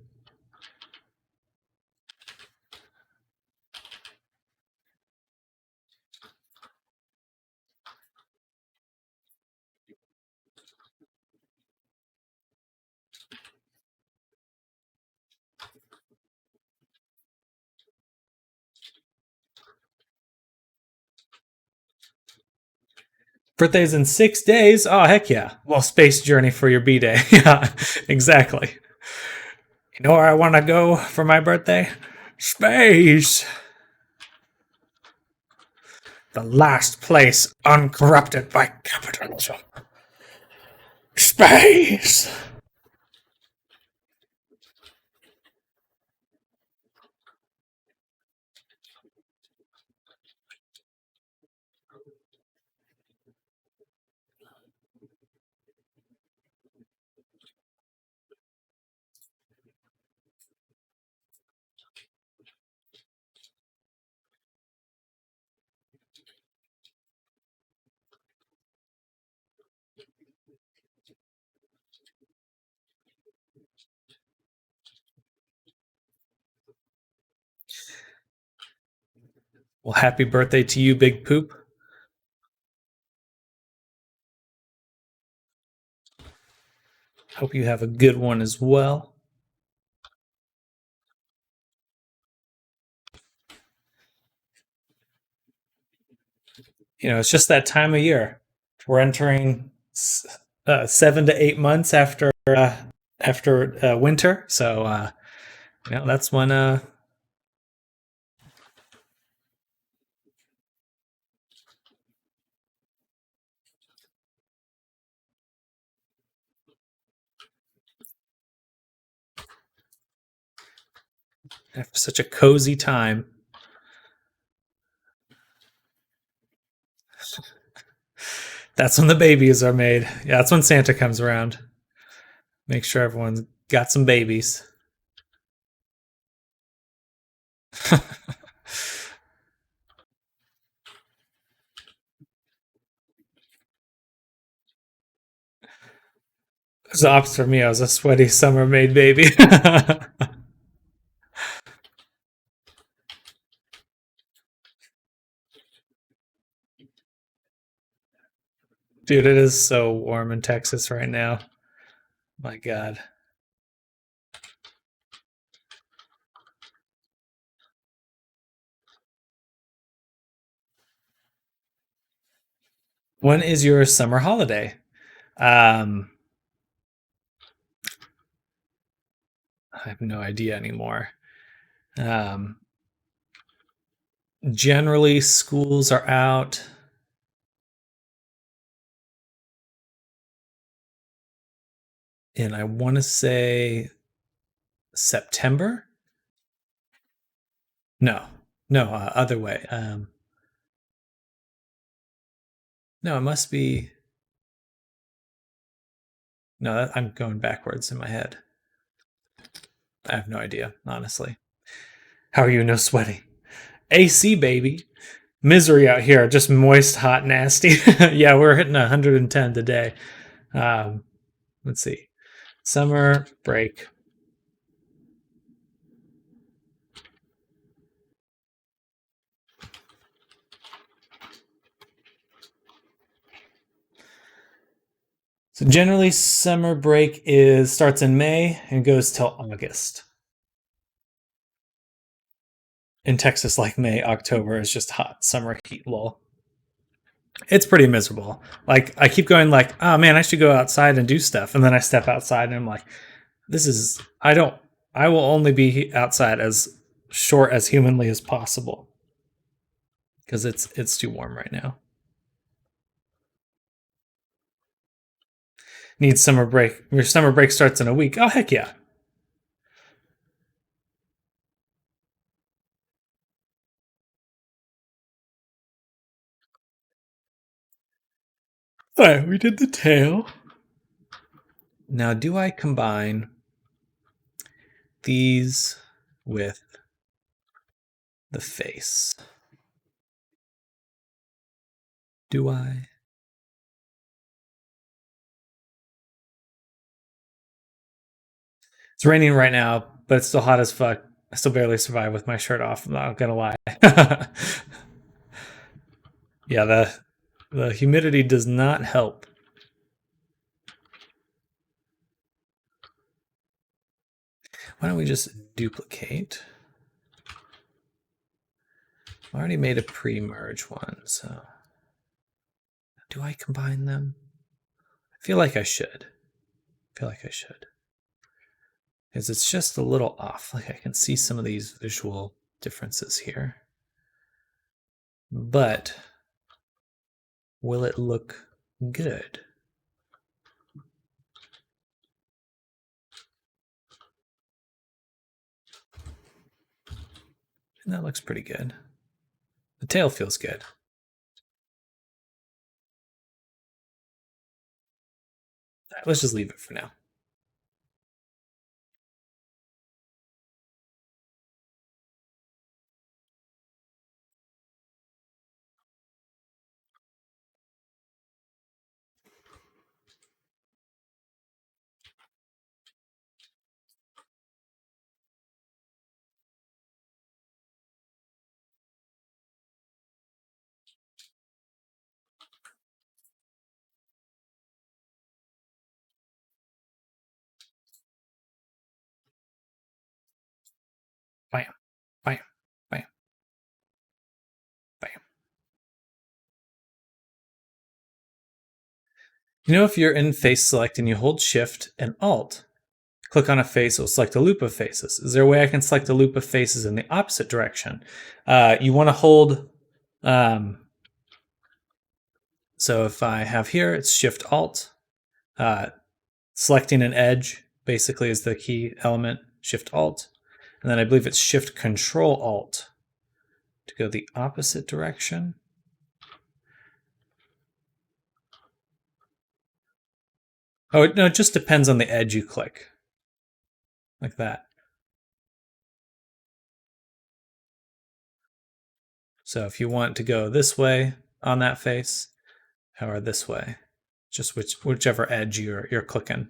Birthday's in 6 days. Oh, heck yeah. Well, space journey for your B-Day. Yeah, exactly. You know where I want to go for my birthday? Space. The last place uncorrupted by capitalism. Space. Well, happy birthday to you, Big Poop. Hope you have a good one as well. You know, it's just that time of year. We're entering 7 to 8 months after winter, so you know, that's when after such a cozy time. That's when the babies are made. Yeah, that's when Santa comes around. Make sure everyone's got some babies. It was the opposite for me. I was a sweaty summer made baby. Dude, it is so warm in Texas right now. My God. When is your summer holiday? I have no idea anymore. Generally, schools are out. And I want to say September. No, other way. No, it must be. No, I'm going backwards in my head. I have no idea, honestly. How are you? No sweating. AC, baby. Misery out here. Just moist, hot, nasty. Yeah, we're hitting 110 today. Let's see. Summer break. So generally, summer break starts in May and goes till August. In Texas, like May, October is just hot summer heat lull. It's pretty miserable. Like I keep going like, oh man, I should go outside and do stuff, and then I step outside and I'm like, I will only be outside as short as humanly as possible because it's too warm right now. Need summer break. Your summer break starts in a week. Oh heck yeah. All right, we did the tail. Now, do I combine these with the face? Do I? It's raining right now, but it's still hot as fuck. I still barely survive with my shirt off. I'm not gonna lie. Yeah, the humidity does not help. Why don't we just duplicate? I already made a pre-merge one, so do I combine them? I feel like I should. Because it's just a little off. Like I can see some of these visual differences here. But will it look good? And that looks pretty good. The tail feels good. All right, let's just leave it for now. Bam, bam, bam, bam. You know, if you're in face select and you hold Shift and Alt, click on a face, it will select a loop of faces. Is there a way I can select a loop of faces in the opposite direction? You want to hold. So if I have here, it's Shift Alt. Selecting an edge basically is the key element. Shift Alt. And then I believe it's Shift Control Alt to go the opposite direction. Oh, no, it just depends on the edge you click. Like that. So if you want to go this way on that face, or this way, just whichever edge you're clicking.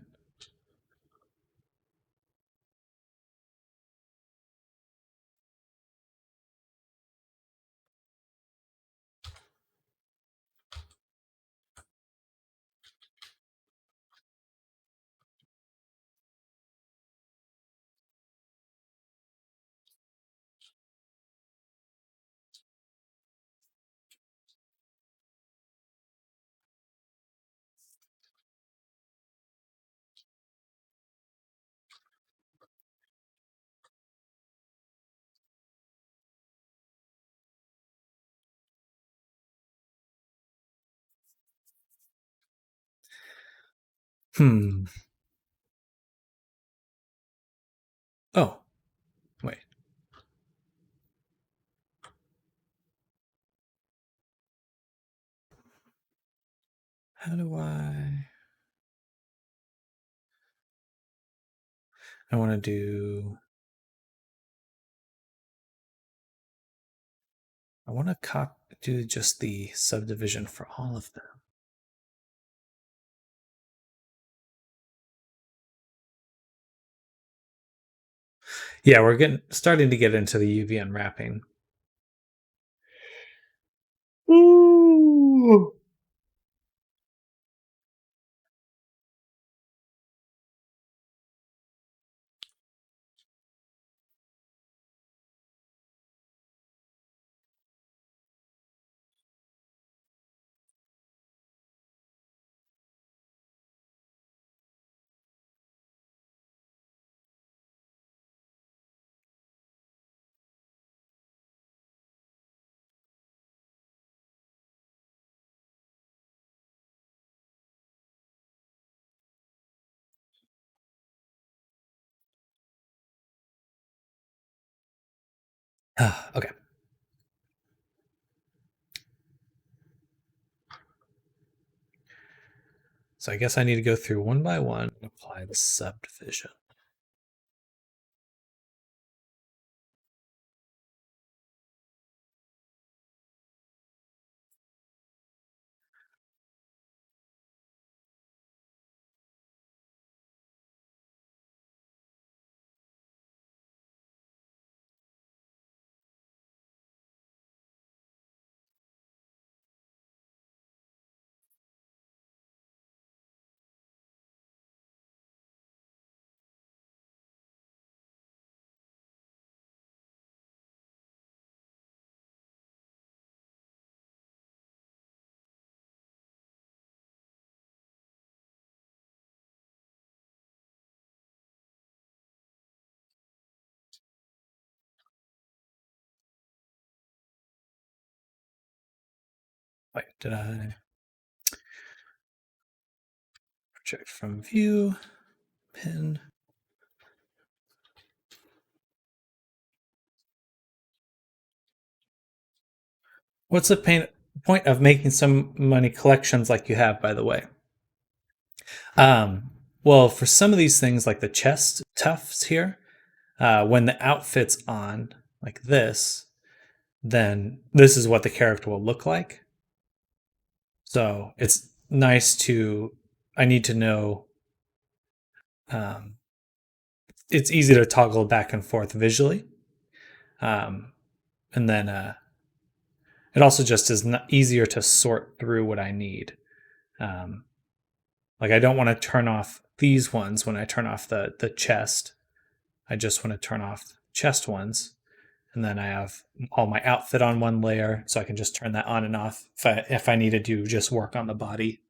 Oh, wait. How do I want to do... I want to do just the subdivision for all of them. Yeah, we're starting to get into the UV unwrapping. Ooh. Okay. So I guess I need to go through one by one and apply the subdivision. Wait, did I project from view, pin? What's the point of making so many collections like you have, by the way? Well, for some of these things, like the chest tufts here, when the outfit's on like this, then this is what the character will look like. So it's nice to, I need to know, it's easy to toggle back and forth visually. And then it also just is easier to sort through what I need. Like I don't want to turn off these ones when I turn off the chest. I just want to turn off chest ones. And then I have all my outfit on one layer, so I can just turn that on and off if I needed to just work on the body.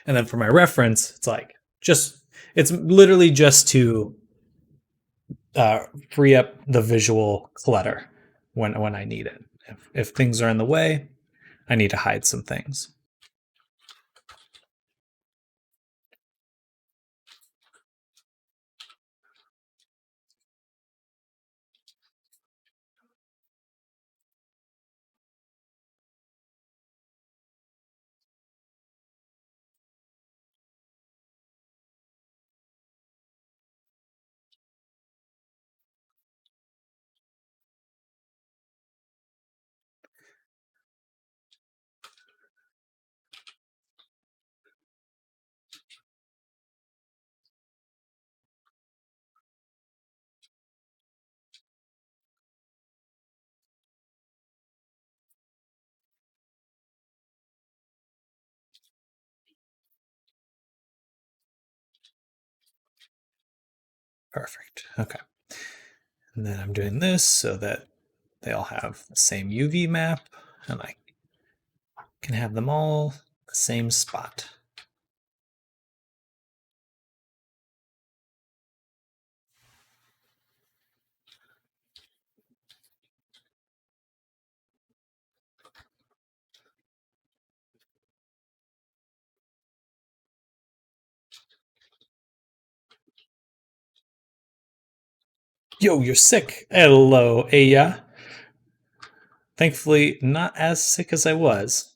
And then for my reference, it's like it's literally just to free up the visual clutter when I need it. If things are in the way, I need to hide some things. Perfect. Okay. And then I'm doing this so that they all have the same UV map, and I can have them all the same spot. Yo, you're sick. Hello, Aya. Thankfully, not as sick as I was.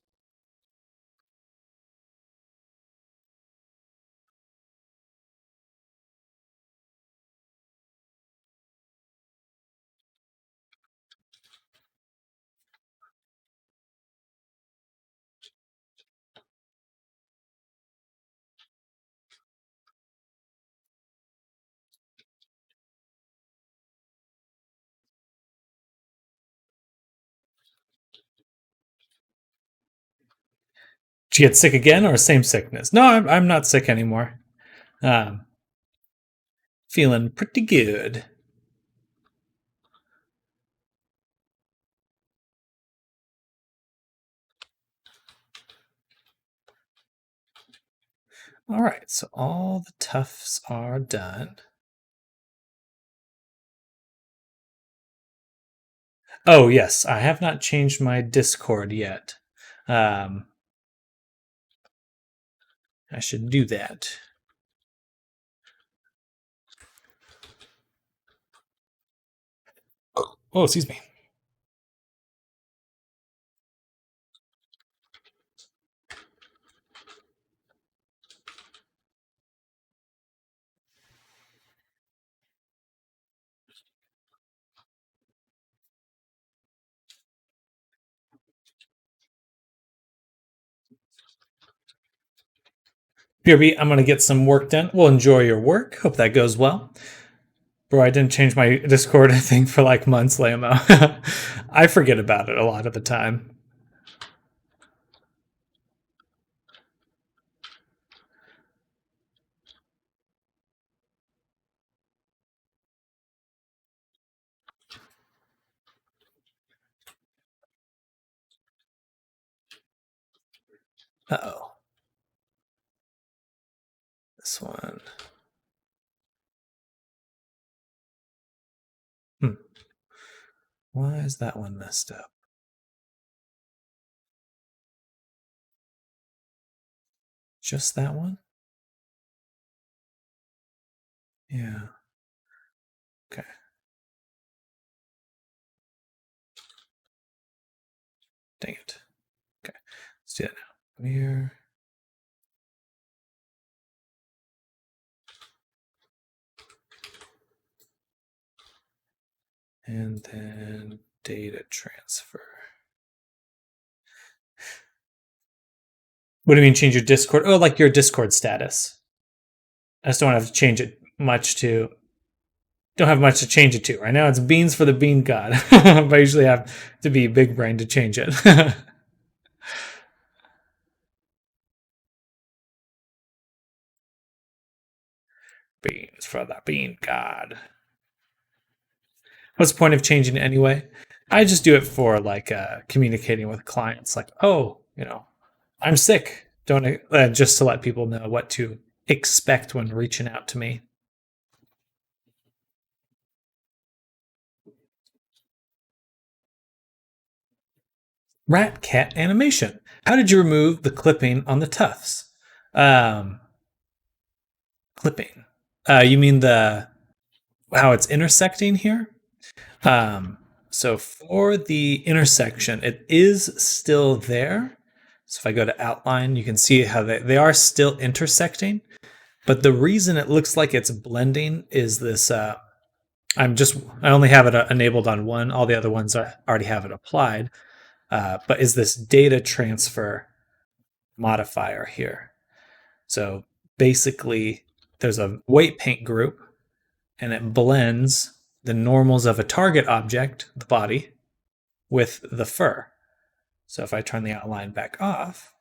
Did you get sick again or same sickness? No, I'm not sick anymore. Feeling pretty good. All right, so all the tufts are done. Oh, yes, I have not changed my Discord yet. I should do that. Oh, excuse me. BRB, I'm going to get some work done. Well, enjoy your work. Hope that goes well. Bro, I didn't change my Discord thing for like months, Lamo. I forget about it a lot of the time. Uh-oh. This one. Why is that one messed up? Just that one? Yeah. Okay. Dang it. Okay. Let's do that now. Come here. And then data transfer. What do you mean change your Discord? Oh, like your Discord status. I just don't have to change it much to. Don't have much to change it to. Right now it's beans for the bean god. But I usually have to be big brain to change it. Beans for the bean god. What's the point of changing it anyway? I just do it for like communicating with clients. Like, oh, I'm sick. Don't just to let people know what to expect when reaching out to me. Rat cat animation. How did you remove the clipping on the tufts? Clipping. You mean how it's intersecting here? So for the intersection, it is still there. So if I go to outline, you can see how they are still intersecting. But the reason it looks like it's blending is this. I only have it enabled on one. All the other ones I already have it applied. But is this data transfer modifier here? So basically, there's a weight paint group, and it blends the normals of a target object, the body, with the fur. So if I turn the outline back off,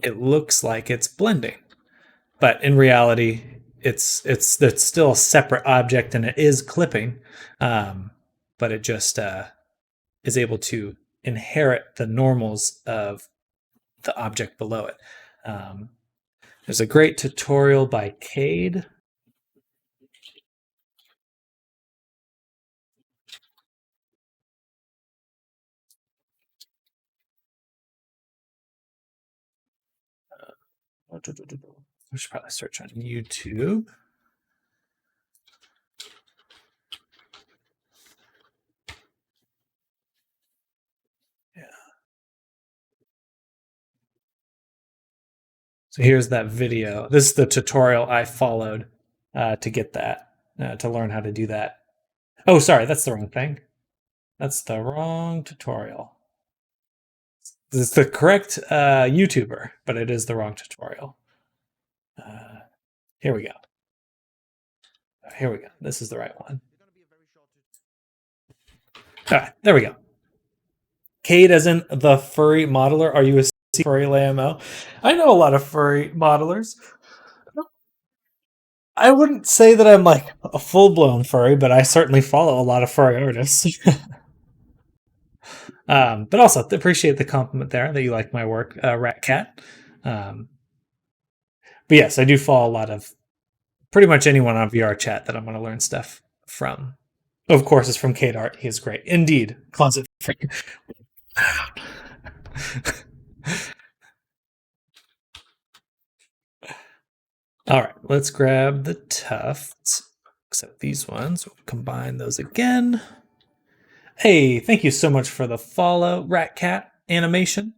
it looks like it's blending. But in reality, it's still a separate object and it is clipping, but it just is able to inherit the normals of the object below it. There's a great tutorial by Cade. I should probably search on YouTube. Yeah. So here's that video. This is the tutorial I followed to get that, to learn how to do that. Oh, sorry, that's the wrong thing. That's the wrong tutorial. It's the correct YouTuber, but it is the wrong tutorial. Here we go. Here we go. This is the right one. All right, there we go. Cade as in the furry modeler. Are you a furry Lamo? I know a lot of furry modelers. I wouldn't say that I'm like a full-blown furry, but I certainly follow a lot of furry artists. But also appreciate the compliment there that you like my work, Rat Cat. But yes, I do follow a lot of pretty much anyone on VR chat that I'm going to learn stuff from. Of course, it's from Cade Art. He is great. Indeed. Closet freak. All right, let's grab the tufts. except these ones. We'll combine those again. Hey, thank you so much for the follow, Rat Cat animation.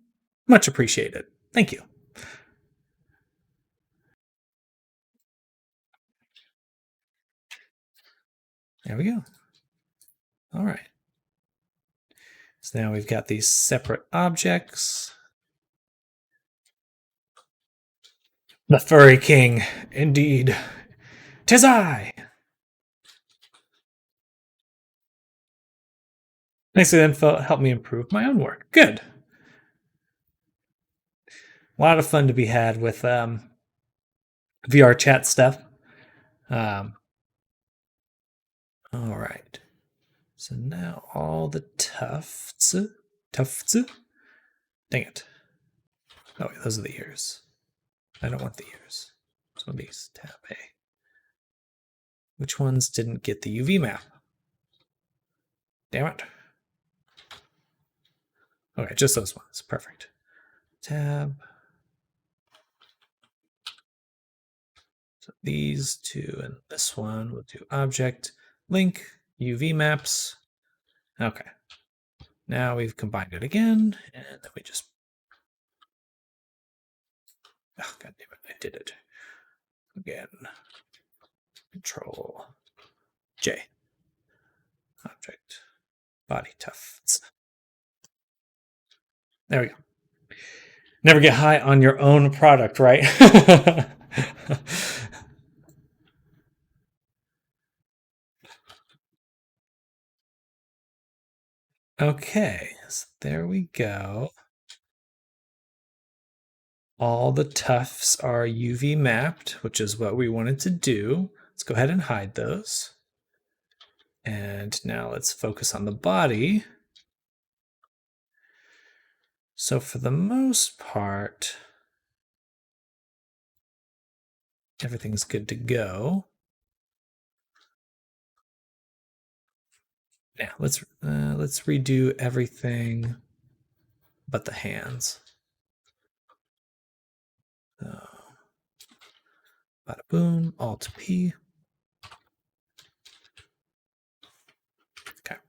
Much appreciated. Thank you. There we go. All right. So now we've got these separate objects. The Furry King, indeed. 'Tis I! Thanks for the info. Help me improve my own work. Good. A lot of fun to be had with VR chat stuff. All right. So now all the tufts. Dang it. Oh, wait, those are the ears. I don't want the ears. Some of these. Tab A. Which ones didn't get the UV map? Damn it. Okay, just those ones. Perfect. Tab. So these two and this one, we'll do object, link, UV maps. Okay. Now we've combined it again, and then we just... Oh, God damn it, I did it. Again. Control J. Object, body tufts. There we go. Never get high on your own product, right? Okay, so there we go. All the tufts are UV mapped, which is what we wanted to do. Let's go ahead and hide those. And now let's focus on the body. So for the most part, everything's good to go. Now let's redo everything but the hands. So, bada boom, Alt P. Okay.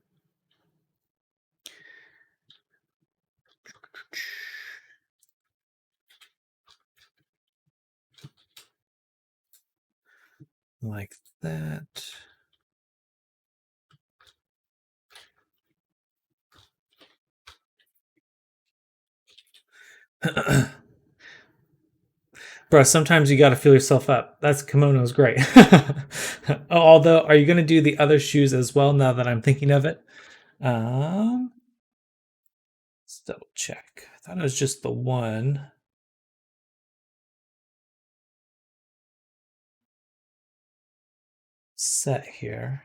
Like that. Bro, sometimes you got to fill yourself up. That's kimono's great. Although, are you going to do the other shoes as well now that I'm thinking of it? Let's double check. I thought it was just the one. Set here.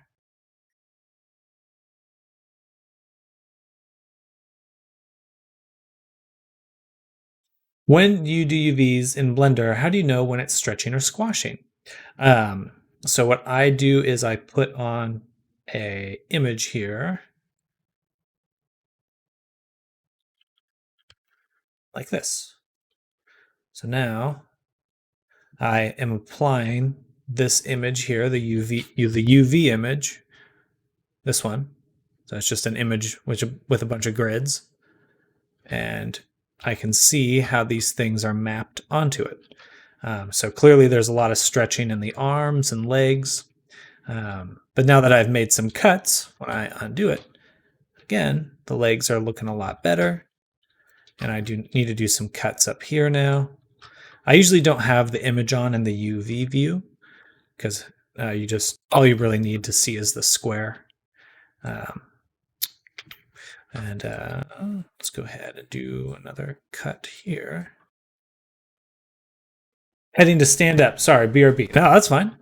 When you do UVs in Blender, how do you know when it's stretching or squashing? So what I do is I put on a image here like this. So now I am applying this image here, the UV image, this one. So it's just an image with a bunch of grids. And I can see how these things are mapped onto it. So clearly there's a lot of stretching in the arms and legs. But now that I've made some cuts, when I undo it, again, the legs are looking a lot better. And I do need to do some cuts up here now. I usually don't have the image on in the UV view because all you really need to see is the square. Let's go ahead and do another cut here. Heading to stand up. Sorry, BRB. No, that's fine.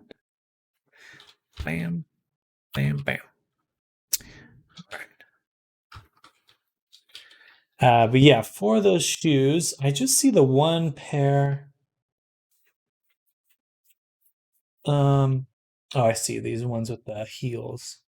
Bam, bam, bam. All right. But yeah, for those shoes, I just see the one pair. Oh, I see these ones with the heels.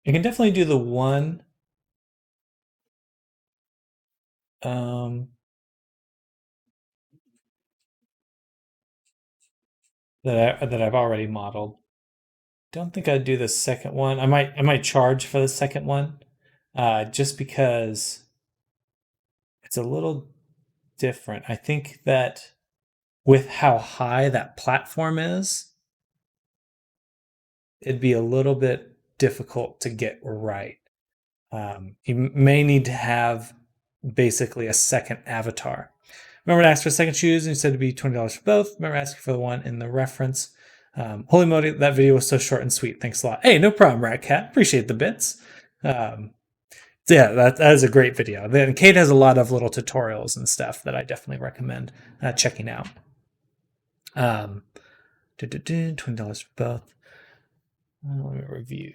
I can definitely do the one that I've already modeled. Don't think I'd do the second one. I might charge for the second one, just because it's a little different. I think that with how high that platform is, it'd be a little bit difficult to get right. You may need to have basically a second avatar. Remember to ask for second shoes, and you said it'd be $20 for both. Remember asking for the one in the reference. Holy moly, that video was so short and sweet. Thanks a lot. Hey, no problem, Rat Cat. Appreciate the bits. Yeah, that is a great video. Then Kate has a lot of little tutorials and stuff that I definitely recommend checking out. $20 for both. Let me review.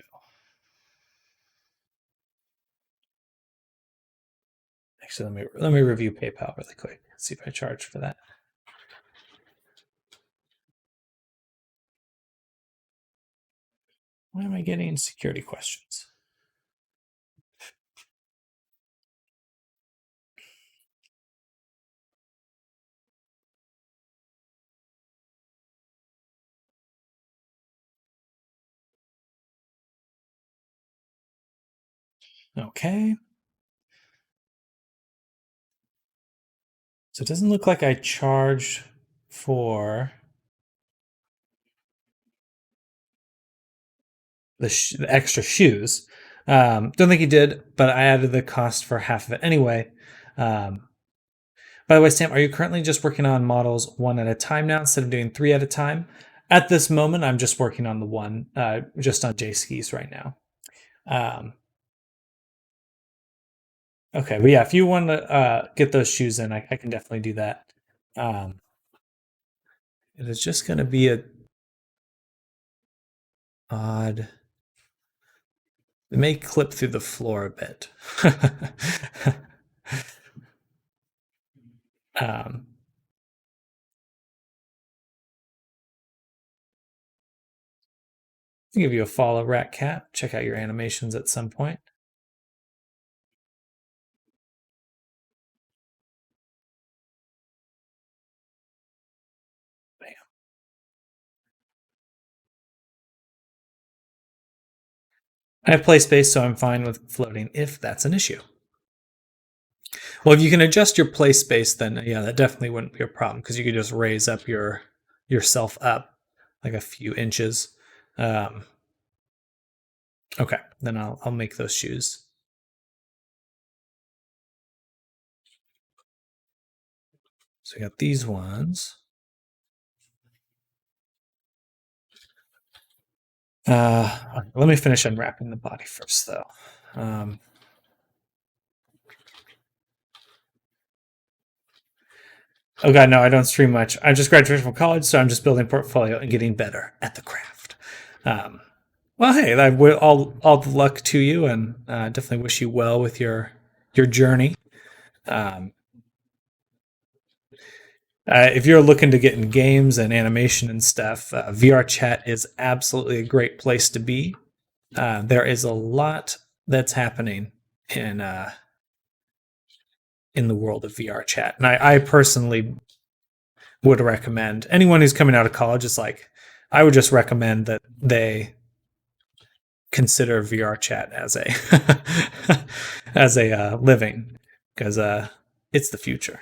Actually, let me review PayPal really quick. See if I charge for that. Why am I getting security questions? Okay. So it doesn't look like I charged for the extra shoes. Don't think he did, but I added the cost for half of it anyway. By the way, Sam, are you currently just working on models one at a time now instead of doing 3 at a time? At this moment, I'm just working on the one, just on J-Skis right now. Okay, but yeah, if you want to get those shoes in, I can definitely do that. It is just going to be a odd. It may clip through the floor a bit. I'll give you a follow, Rat Cat. Check out your animations at some point. Bam. I have play space, so I'm fine with floating if that's an issue. Well, if you can adjust your play space, then yeah, that definitely wouldn't be a problem because you could just raise up yourself up like a few inches. Okay, then I'll make those shoes. So we got these ones. Let me finish unwrapping the body first, though. Oh god, no, I don't stream much. I just graduated from college, so I'm just building portfolio and getting better at the craft. Well, hey, all the luck to you, and definitely wish you well with your journey. If you're looking to get in games and animation and stuff, VR Chat is absolutely a great place to be. There is a lot that's happening in the world of VR Chat, and I personally would recommend anyone who's coming out of college. It's like I would just recommend that they consider VR Chat as a as a living, because it's the future.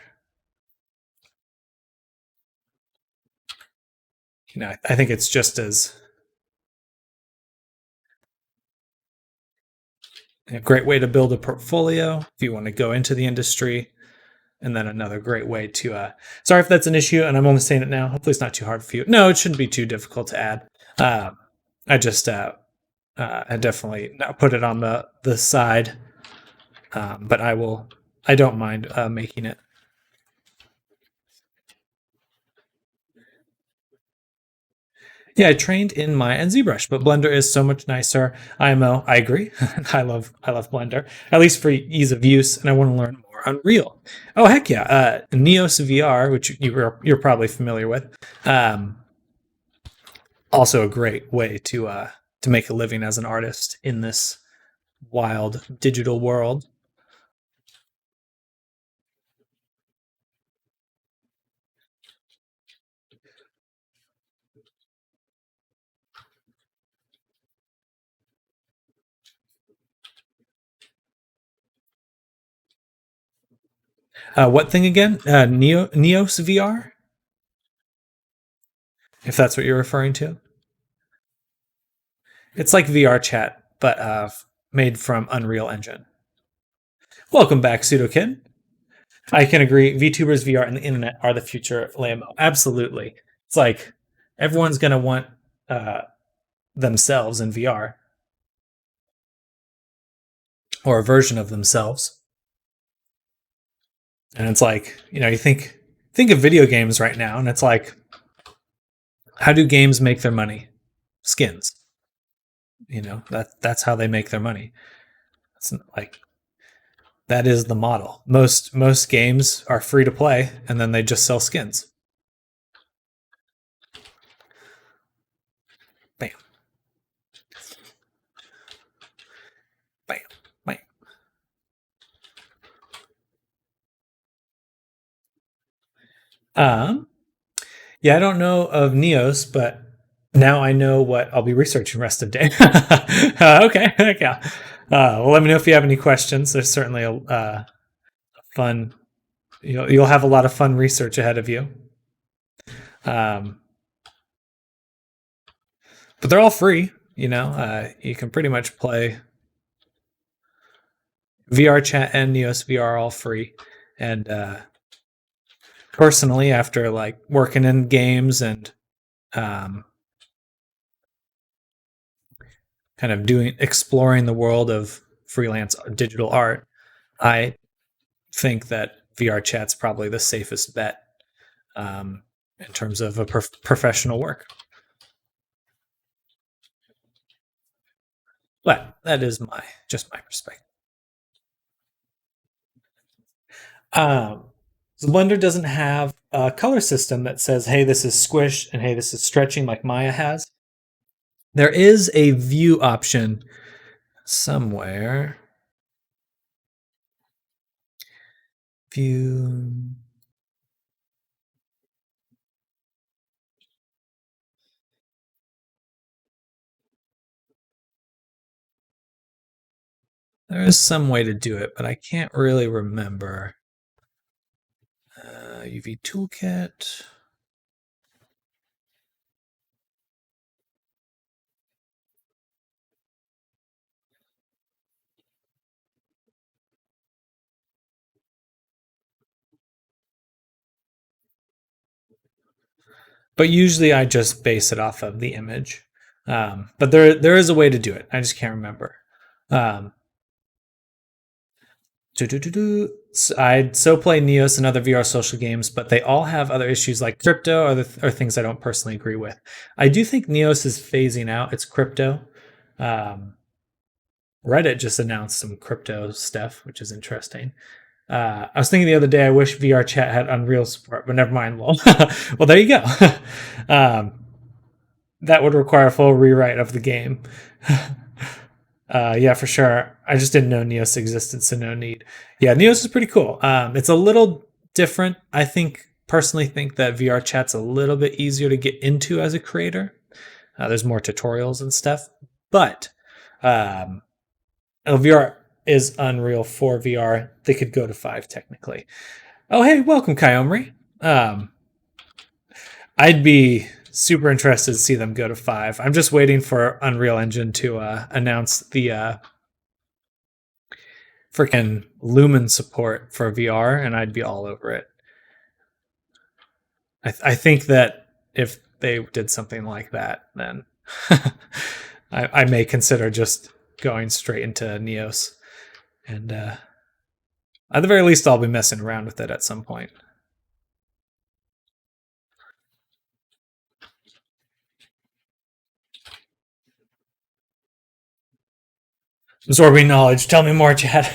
You know, I think it's just as a great way to build a portfolio if you want to go into the industry, and then another great way to. Sorry if that's an issue, and I'm only saying it now. Hopefully, it's not too hard for you. No, it shouldn't be too difficult to add. I just I definitely not put it on the side, but I don't mind making it. Yeah, I trained in Maya and ZBrush, but Blender is so much nicer. IMO, I agree. I love Blender, at least for ease of use, and I want to learn more Unreal. Oh heck yeah, Neos VR, which you're probably familiar with, also a great way to make a living as an artist in this wild digital world. What thing again? Neos VR? If that's what you're referring to. It's like VR chat, but made from Unreal Engine. Welcome back, Pseudokid. I can agree. VTubers, VR, and the internet are the future, Lambo. Absolutely. It's like everyone's going to want themselves in VR. Or a version of themselves. And it's like, you think of video games right now, and it's like, how do games make their money? Skins. That's how they make their money. It's like that is the model. Most games are free to play, and then they just sell skins. Bam. Bam. Bam. Yeah, I don't know of Neos, but now I know what I'll be researching rest of the day. Okay, yeah. Well, let me know if you have any questions. There's certainly a fun. You'll have a lot of fun research ahead of you. But they're all free. You can pretty much play VR chat and Neos VR are all free. And personally, after like working in games and kind of exploring the world of freelance digital art, I think that VR chat's probably the safest bet in terms of a professional work. But that is just my perspective. Blender doesn't have a color system that says, hey, this is squish and hey, this is stretching like Maya has. There is a view option somewhere. View. There is some way to do it, but I can't really remember. UV toolkit. But usually I just base it off of the image. But there is a way to do it. I just can't remember. I'd so play Neos and other VR social games, but they all have other issues like crypto or things I don't personally agree with. I do think Neos is phasing out its crypto. Reddit just announced some crypto stuff, which is interesting. I was thinking the other day, I wish VR chat had Unreal support, but never mind. Well, there you go. That would require a full rewrite of the game. Yeah, for sure. I just didn't know Neos existed, so no need. Yeah, Neos is pretty cool. It's a little different. I personally think that VR chat's a little bit easier to get into as a creator. There's more tutorials and stuff, but VR is Unreal 4 VR. They could go to 5 technically. Oh, hey, welcome, Kyomri. I'd be super interested to see them go to 5. I'm just waiting for Unreal Engine to announce the freaking Lumen support for VR, and I'd be all over it. I think that if they did something like that, then I may consider just going straight into Neos. And at the very least, I'll be messing around with it at some point. Absorbing knowledge. Tell me more, Chad.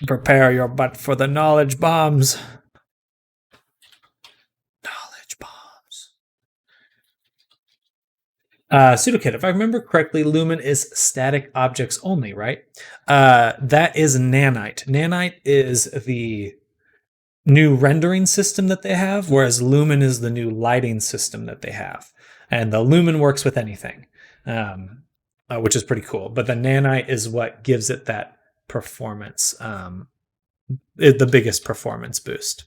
Prepare your butt for the knowledge bombs. Knowledge bombs. Pseudokit, if I remember correctly, Lumen is static objects only, right? That is Nanite. Nanite is the new rendering system that they have, whereas Lumen is the new lighting system that they have. And the Lumen works with anything, which is pretty cool. But the Nanite is what gives it that performance, the biggest performance boost.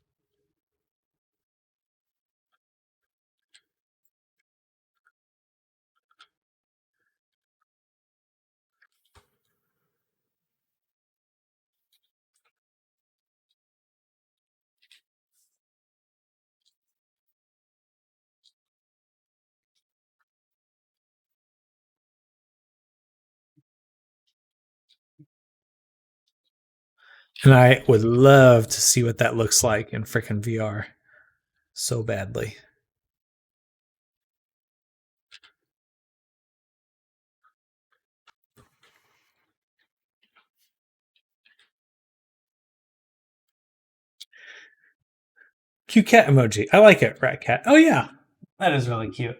And I would love to see what that looks like in freaking VR so badly. Cute cat emoji. I like it, rat cat. Oh yeah, that is really cute.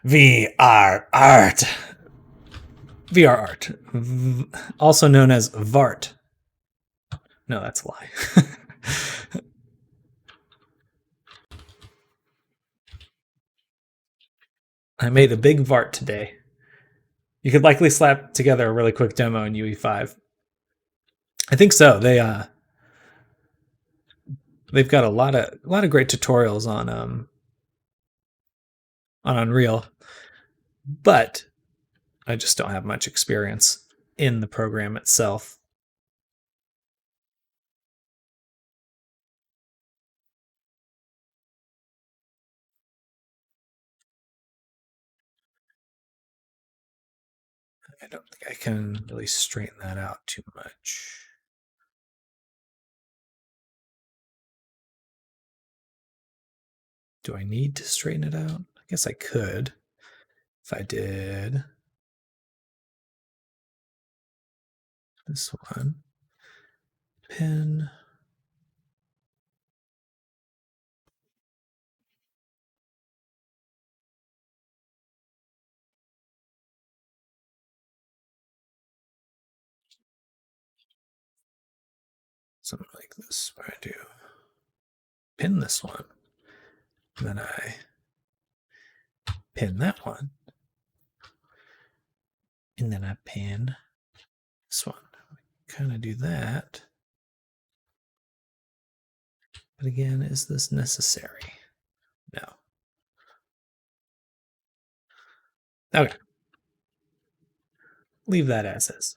VR art. VR art, also known as VART. No, that's a lie. I made a big VART today. You could likely slap together a really quick demo in UE5. I think so. They've got a lot of great tutorials on Unreal, but I just don't have much experience in the program itself. I don't think I can really straighten that out too much. Do I need to straighten it out? I guess I could if I did this one. Pin. Something like this, where I do pin this one, and then I pin that one, and then I pin this one. Kind of do that. But again, is this necessary? No. Okay. Leave that as is.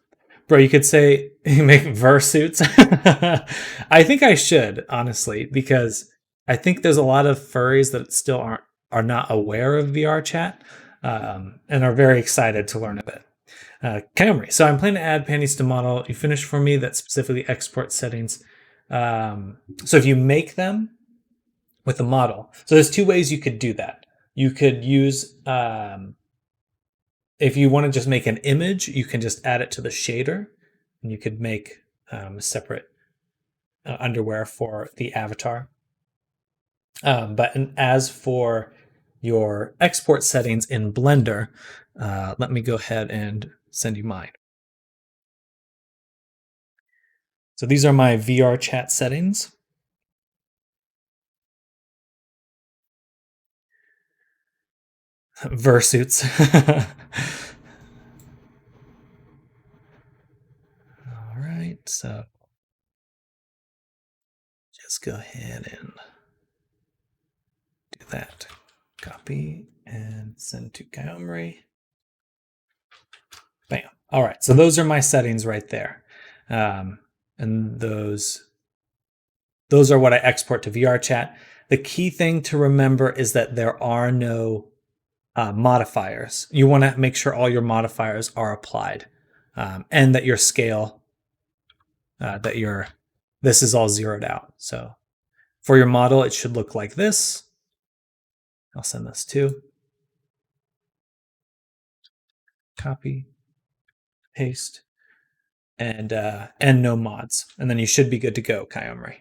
Bro, you could say you make versuits. I think I should, honestly, because I think there's a lot of furries that still are not aware of VR chat, and are very excited to learn of it. Camry. So I'm planning to add panties to model. You finished for me that specifically export settings. So if you make them with a model, so there's two ways you could do that. You could use, if you want to just make an image, you can just add it to the shader, and you could make separate underwear for the avatar. But as for your export settings in Blender, let me go ahead and send you mine. So these are my VR chat settings. Versuits. All right, so just go ahead and do that. Copy and send to Kaomri. Bam. All right, so those are my settings right there. And those are what I export to VR chat. The key thing to remember is that there are no modifiers. You want to make sure all your modifiers are applied, and that your scale, this is all zeroed out. So for your model, it should look like this. I'll send this too. Copy, paste, and no mods, and then you should be good to go, Kaomri.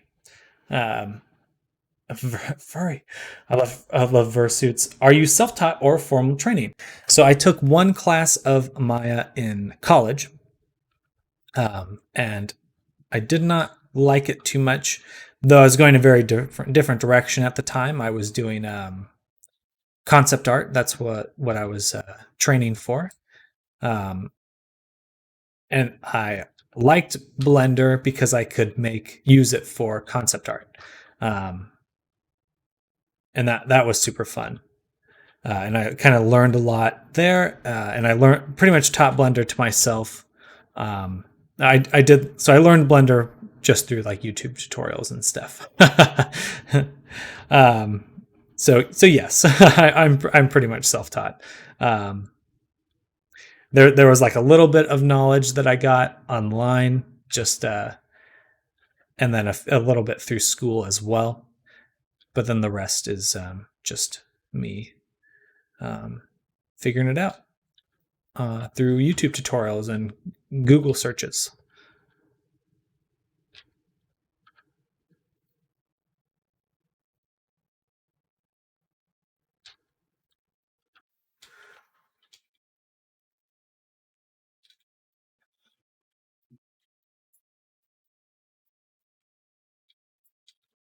Furry. I love Versuits. Are you self-taught or formal training? So I took one class of Maya in college, and I did not like it too much. Though I was going a very different direction at the time. I was doing concept art. That's what I was training for, and I liked Blender because I could use it for concept art. And that was super fun. And I kind of learned a lot there, and I pretty much taught Blender to myself. I learned Blender just through like YouTube tutorials and stuff. So yes, I'm pretty much self-taught. There was like a little bit of knowledge that I got online, just and then a little bit through school as well. But then the rest is just me figuring it out through YouTube tutorials and Google searches.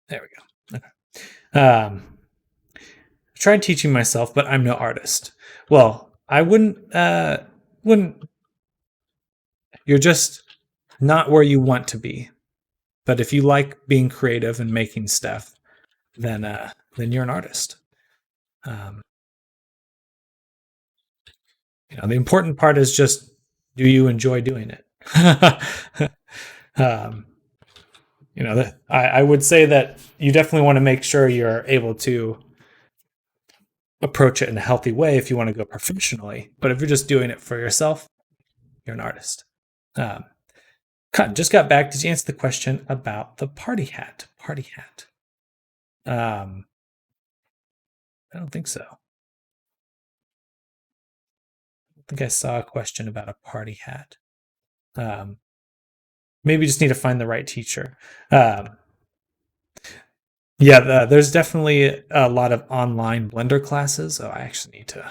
There we go. Okay. I tried teaching myself, but I'm no artist. Well, I wouldn't. You're just not where you want to be. But if you like being creative and making stuff, then you're an artist. The important part is just, do you enjoy doing it? I would say that you definitely want to make sure you're able to approach it in a healthy way if you want to go professionally. But if you're just doing it for yourself, you're an artist. Cotton just got back. Did you answer the question about the party hat? I don't think so. I think I saw a question about a party hat. Maybe just need to find the right teacher. There's definitely a lot of online Blender classes. Oh, I actually need to.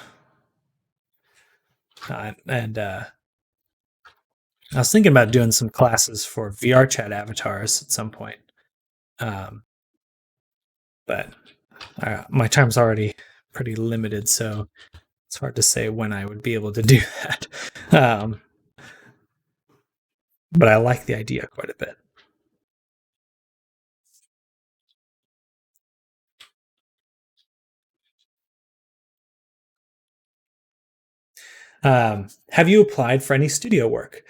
I was thinking about doing some classes for VR chat avatars at some point. But my time's already pretty limited, so it's hard to say when I would be able to do that. But I like the idea quite a bit. Have you applied for any studio work?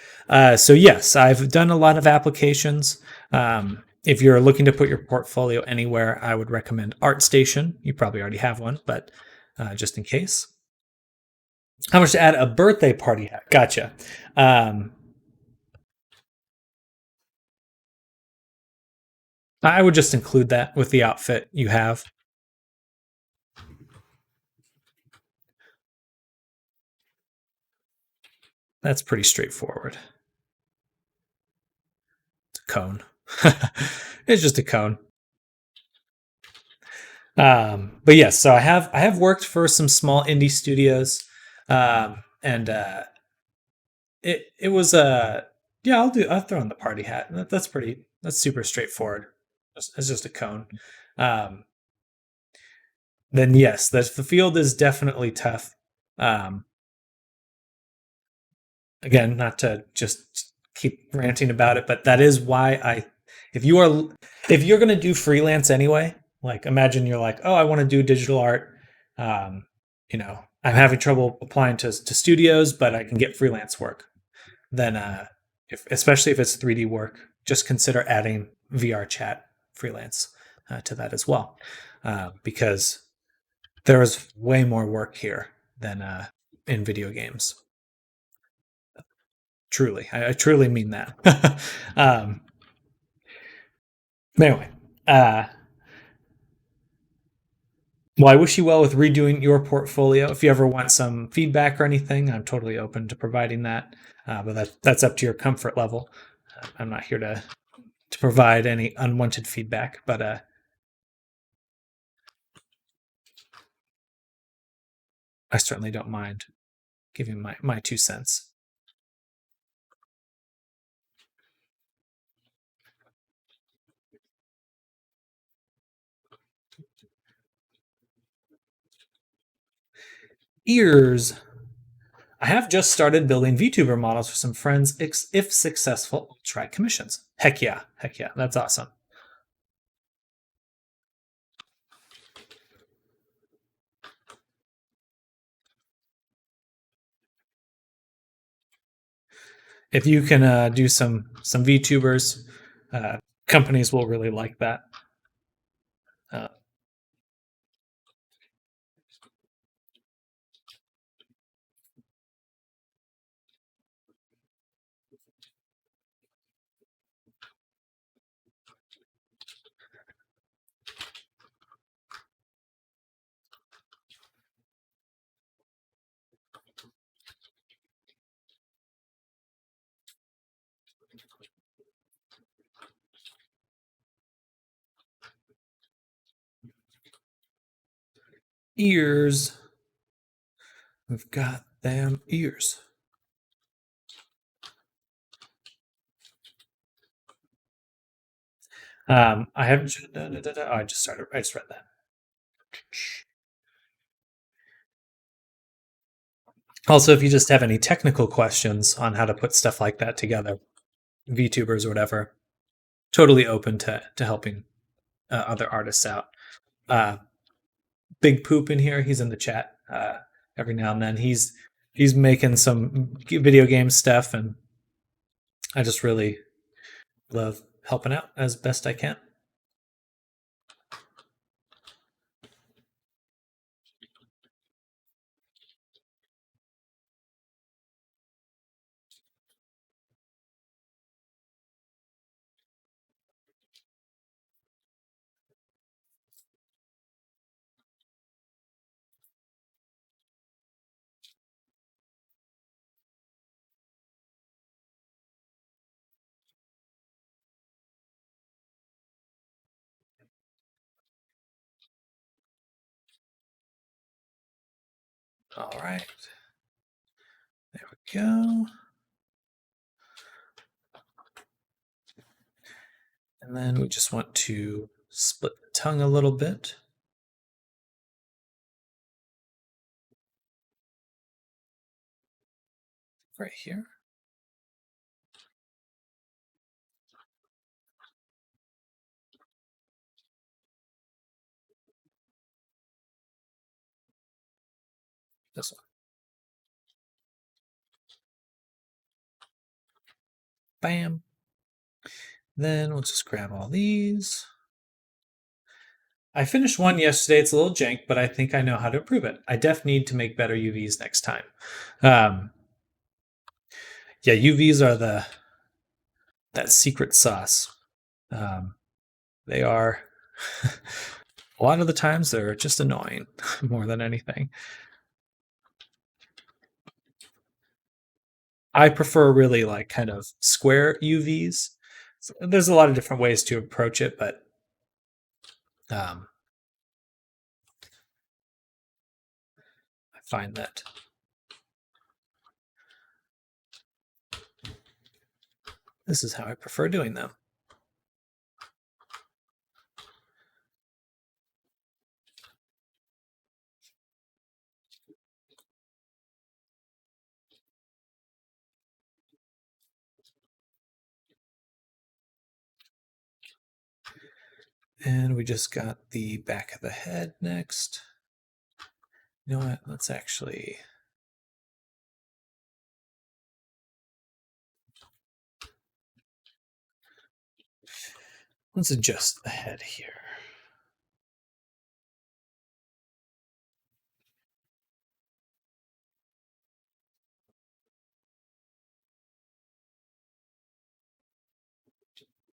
So yes, I've done a lot of applications. If you're looking to put your portfolio anywhere, I would recommend ArtStation. You probably already have one, but just in case. How much to add a birthday party hat? Gotcha. I would just include that with the outfit you have. That's pretty straightforward. It's a cone. It's just a cone. But yes, so I have worked for some small indie studios, and it was I'll throw in the party hat. That's super straightforward. It's just a cone. Then yes, the field is definitely tough. Again, not to just keep ranting about it, but that is why if you're going to do freelance anyway, like imagine you're like, oh, I want to do digital art. I'm having trouble applying to studios, but I can get freelance work. Then, especially if it's 3D work, just consider adding VR chat freelance to that as well, because there is way more work here than in video games. Truly, I truly mean that. Anyway, well, I wish you well with redoing your portfolio. If you ever want some feedback or anything, I'm totally open to providing that. But that's up to your comfort level. I'm not here to provide any unwanted feedback, but I certainly don't mind giving my 2 cents. Ears. I have just started building VTuber models for some friends. If successful, I'll try commissions. Heck yeah. That's awesome. If you can do some VTubers, companies will really like that. Ears. We've got them ears. I haven't. Oh, I just started. I just read that. Also, if you just have any technical questions on how to put stuff like that together, VTubers or whatever, totally open to helping other artists out. Big Poop in here. He's in the chat every now and then. He's making some video game stuff, and I just really love helping out as best I can. All right. There we go. And then we just want to split the tongue a little bit. Right here. This one. Bam. Then we'll just grab all these. I finished one yesterday. It's a little jank, but I think I know how to improve it. I def need to make better UVs next time. Yeah, UVs are that secret sauce. They are a lot of the times they're just annoying more than anything. I prefer really like kind of square UVs. So there's a lot of different ways to approach it, but I find that this is how I prefer doing them. And we just got the back of the head next. You know what? Let's actually... let's adjust the head here.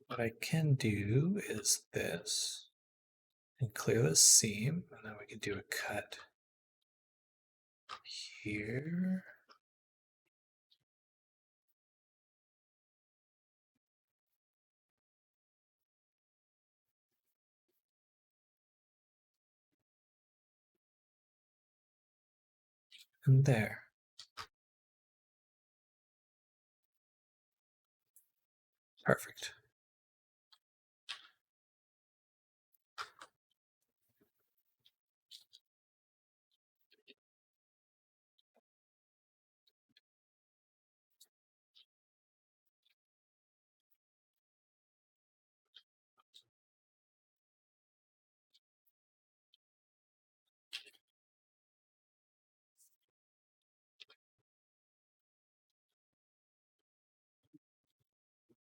What I can do is this, and clear this seam, and then we can do a cut here. And there. Perfect.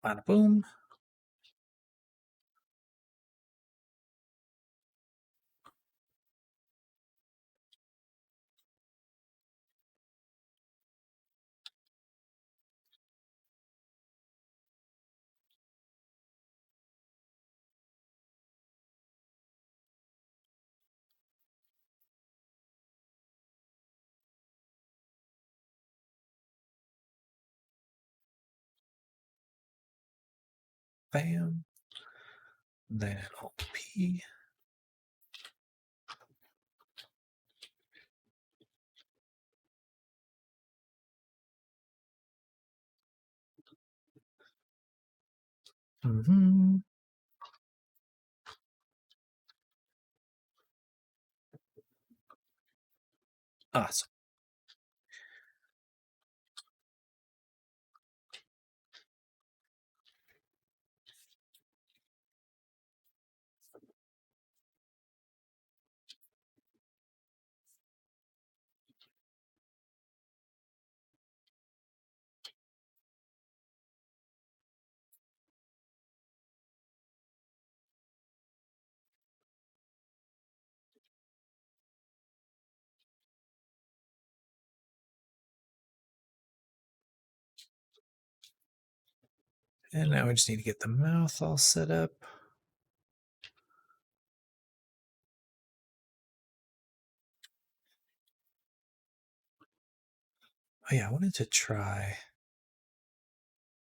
Bada boom. Bam. Then Alt P. Mm-hmm. Awesome. And now we just need to get the mouth all set up. Oh yeah, I wanted to try. I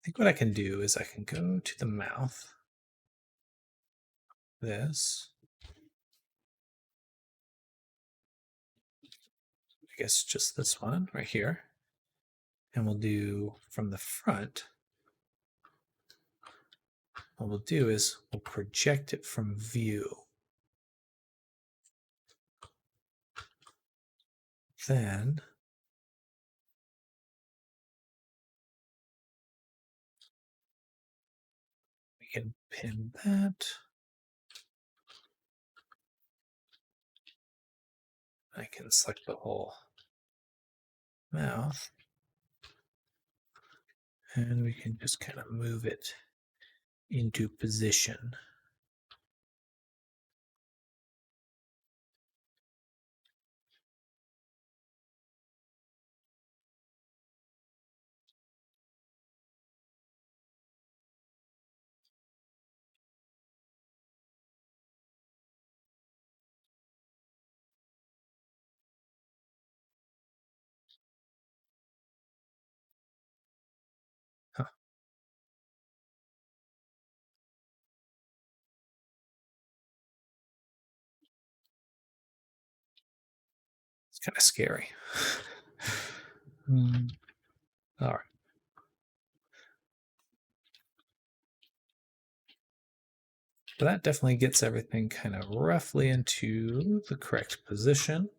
think what I can do is I can go to the mouth. This. I guess just this one right here. And we'll do from the front. What we'll do is we'll project it from view. Then we can pin that. I can select the whole mouth. And we can just kind of move it into position. Huh. It's kind of scary. All right. But that definitely gets everything kind of roughly into the correct position.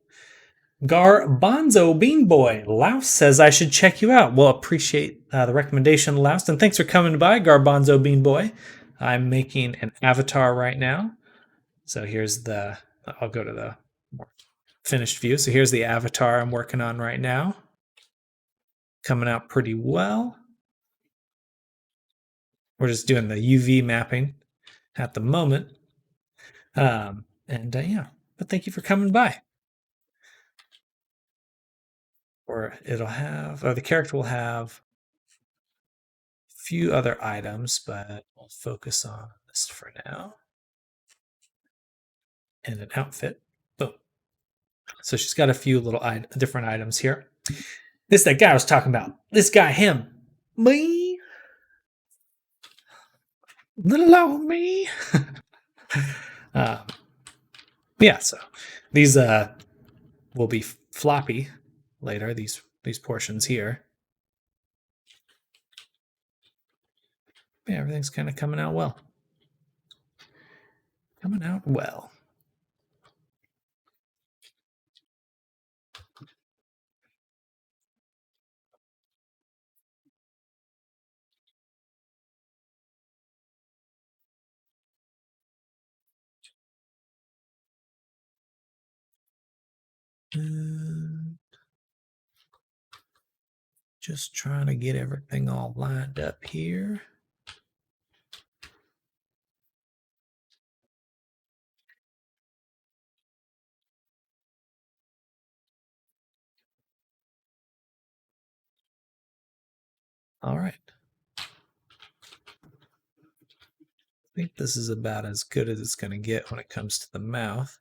Garbanzo Bean Boy, Louse says I should check you out. Well, appreciate the recommendation, Louse, and thanks for coming by, Garbanzo Bean Boy. I'm making an avatar right now. So here's the, I'll go to the more finished view. So here's the avatar I'm working on right now. Coming out pretty well. We're just doing the UV mapping at the moment. Yeah, but thank you for coming by. Or it'll have, or the character will have a few other items, but we'll focus on this for now. And an outfit. Boom. So she's got a few little different items here. This is that guy I was talking about. This guy, him. Me. Little old me. Yeah, so these will be floppy later, these portions here. Yeah, everything's kind of coming out well. Coming out well. Just trying to get everything all lined up here. All right. I think this is about as good as it's going to get when it comes to the mouth.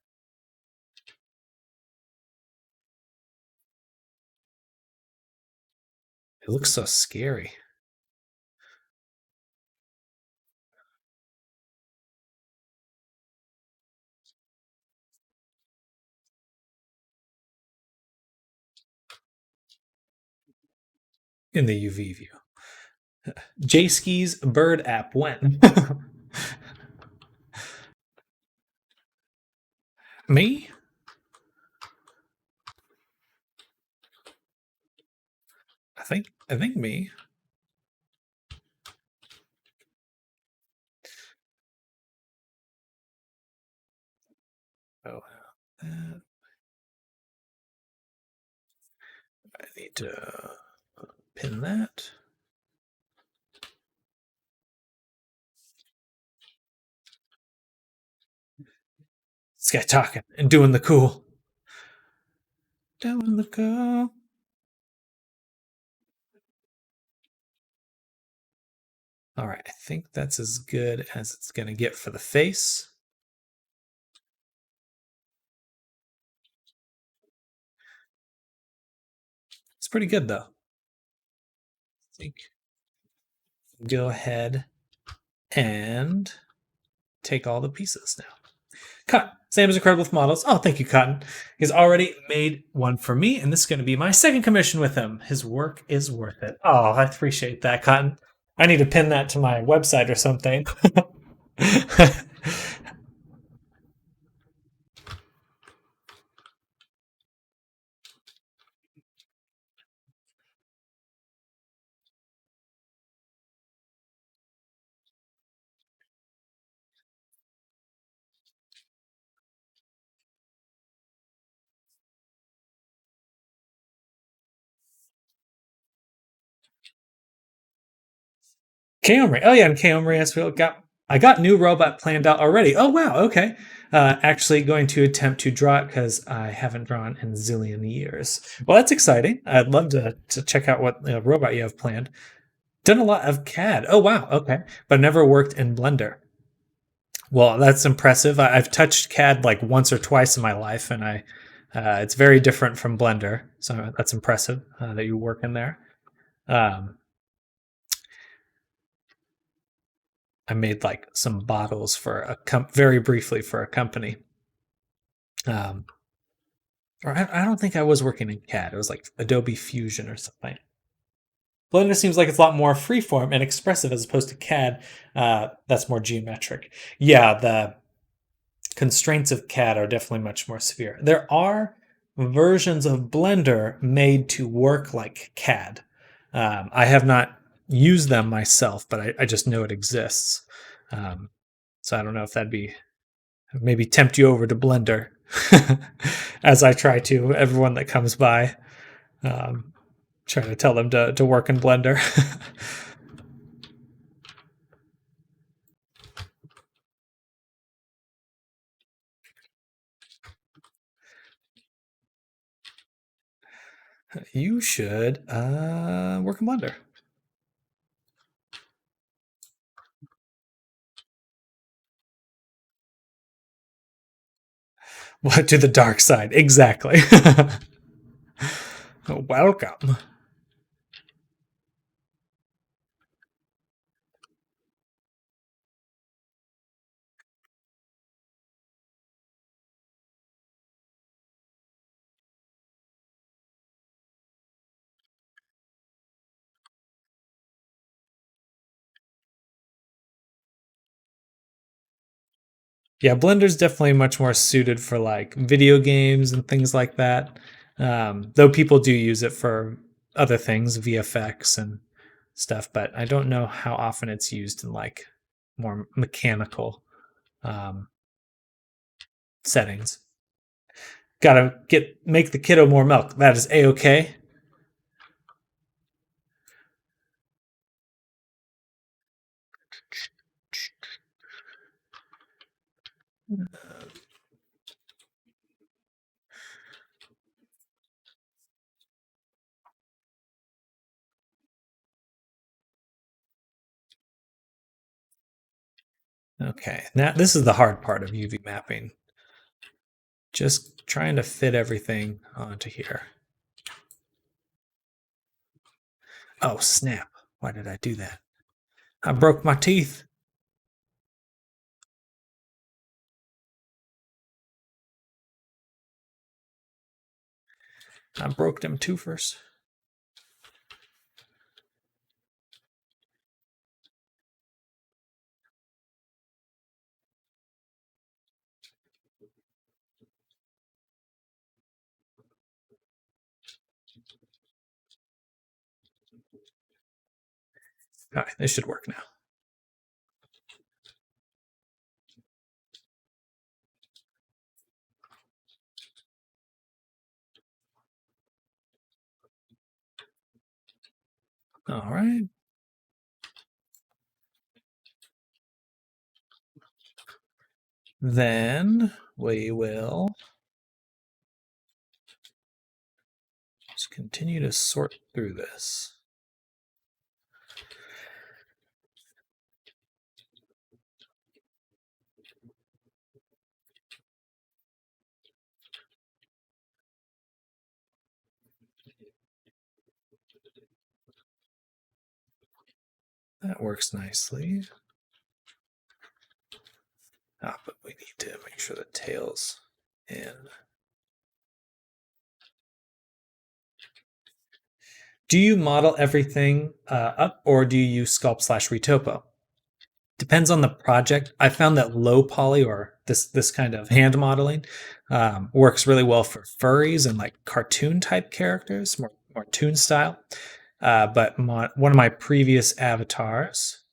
It looks so scary. In the UV view. J-Ski's bird app when? Me? I think me. Oh, that. I need to pin that. This guy talking and doing the cool. Doing the cool. All right, I think that's as good as it's going to get for the face. It's pretty good though. I think go ahead and take all the pieces now. Cotton. Sam is incredible with models. Oh, thank you, Cotton. He's already made one for me, and this is going to be my second commission with him. His work is worth it. Oh, I appreciate that, Cotton. I need to pin that to my website or something. Kaomri. Oh yeah, and Kaomri I got new robot planned out already. Oh wow, okay. Actually going to attempt to draw it because I haven't drawn in a zillion years. Well, that's exciting. I'd love to check out what robot you have planned. Done a lot of CAD. Oh wow, okay. But never worked in Blender. Well, that's impressive. I've touched CAD like once or twice in my life, and it's very different from Blender. So that's impressive that you work in there. I made like some bottles for very briefly for a company. Or I don't think I was working in CAD. It was like Adobe Fusion or something. Blender seems like it's a lot more freeform and expressive as opposed to CAD. That's more geometric. Yeah, the constraints of CAD are definitely much more severe. There are versions of Blender made to work like CAD. I have not used them myself, but I just know it exists. So I don't know if that'd be maybe tempt you over to Blender as I try to everyone that comes by. Try to tell them to work in Blender. You should work in Blender. What to the dark side? Exactly. Welcome. Yeah, Blender's definitely much more suited for like video games and things like that. Though people do use it for other things, VFX and stuff, but I don't know how often it's used in like more mechanical settings. Gotta make the kiddo more milk. That is a-okay. Okay, now this is the hard part of UV mapping. Just trying to fit everything onto here. Oh, snap. Why did I do that? I broke my teeth. I broke them twofers. All right, this should work now. All right. Then we will just continue to sort through this. That works nicely. But we need to make sure the tail's in. Do you model everything up, or do you use Sculpt/Retopo? Depends on the project. I found that low poly, or this kind of hand modeling, works really well for furries and like cartoon type characters, more toon style. But one of my previous avatars.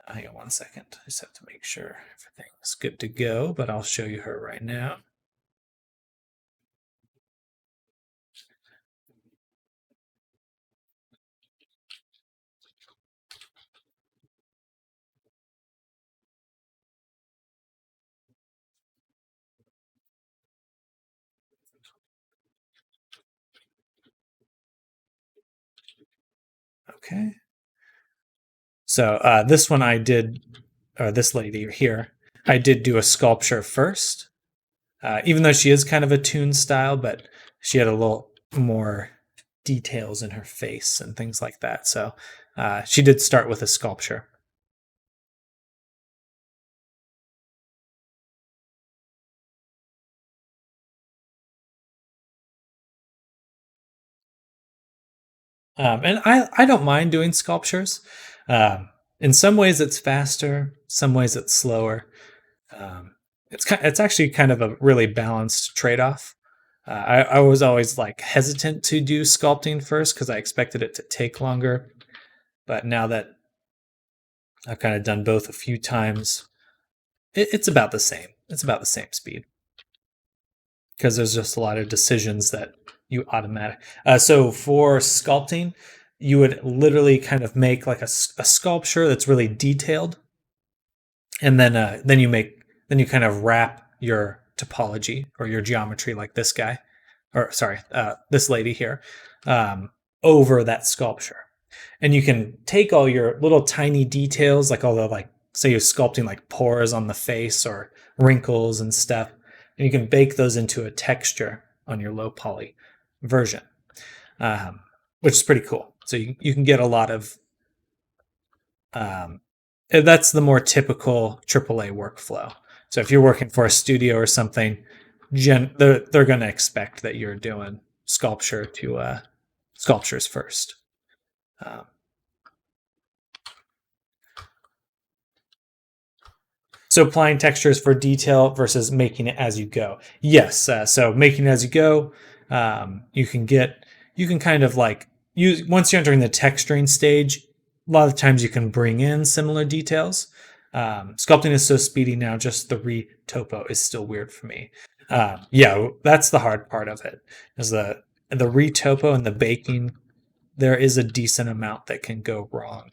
Hang on one second. I just have to make sure everything's good to go, but I'll show you her right now. Okay. So this one I did, or this lady here, I did do a sculpture first. Even though she is kind of a toon style, but she had a little more details in her face and things like that. So she did start with a sculpture. And I don't mind doing sculptures. In some ways it's faster, some ways it's slower. It's actually kind of a really balanced trade-off. I was always like hesitant to do sculpting first because I expected it to take longer. But now that I've kind of done both a few times, it's about the same. It's about the same speed because there's just a lot of decisions that you automatic. So for sculpting, you would literally kind of make like a sculpture that's really detailed, and then you kind of wrap your topology or your geometry, like this guy, or sorry, this lady here, over that sculpture. And you can take all your little tiny details, like all the, like, say you're sculpting like pores on the face or wrinkles and stuff, and you can bake those into a texture on your low poly version, which is pretty cool. So you can get a lot of, that's the more typical AAA workflow. So if you're working for a studio or something, they're going to expect that you're doing sculptures first. So applying textures for detail versus making it as you go. Yes. So making it as you go, you can kind of like use, once you're entering the texturing stage, a lot of times you can bring in similar details. Sculpting is so speedy now, just the retopo is still weird for me. Yeah, that's the hard part of it, is the retopo and the baking. There is a decent amount that can go wrong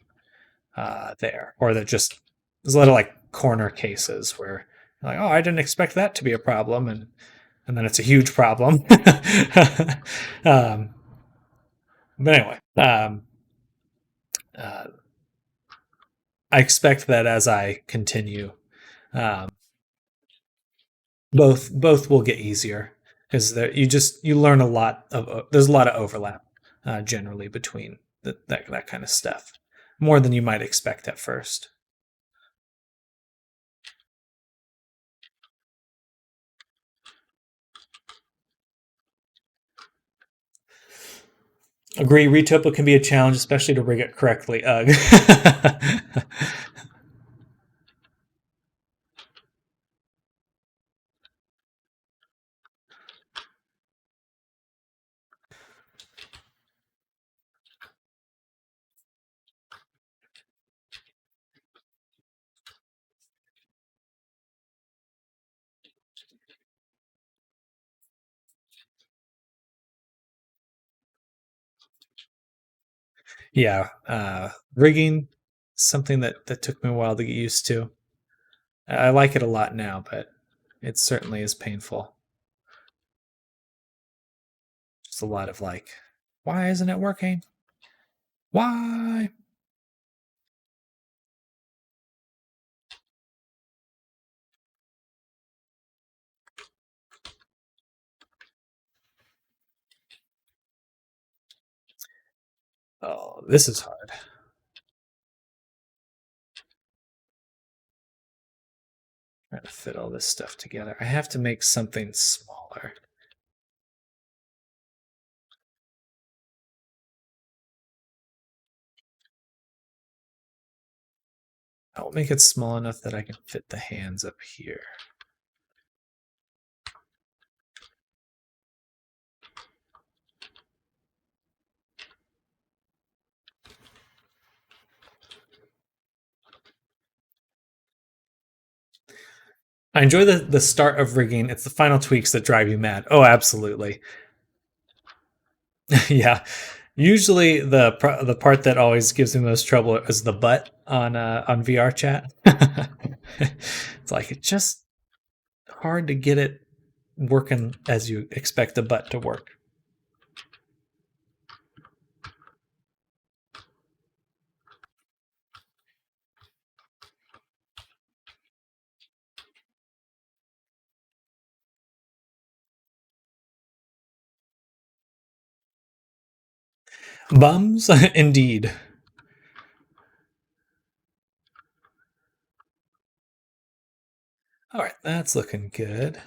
there, or that just, there's a lot of like corner cases where you're like, oh, I didn't expect that to be a problem, and then it's a huge problem. But anyway, I expect that as I continue, both will get easier, because you learn a lot of, there's a lot of overlap generally between that kind of stuff, more than you might expect at first. Agree, retopo can be a challenge, especially to rig it correctly. Ugh. Yeah, rigging, something that took me a while to get used to. I like it a lot now, but it certainly is painful. Just a lot of like, why isn't it working? Why? Oh, this is hard. Trying to fit all this stuff together. I have to make something smaller. I'll make it small enough that I can fit the hands up here. I enjoy the start of rigging. It's the final tweaks that drive you mad. Oh, absolutely. Yeah. Usually the part that always gives me most trouble is the butt on VR chat. It's like, it's just hard to get it working as you expect the butt to work. Bums, indeed. All right, that's looking good. I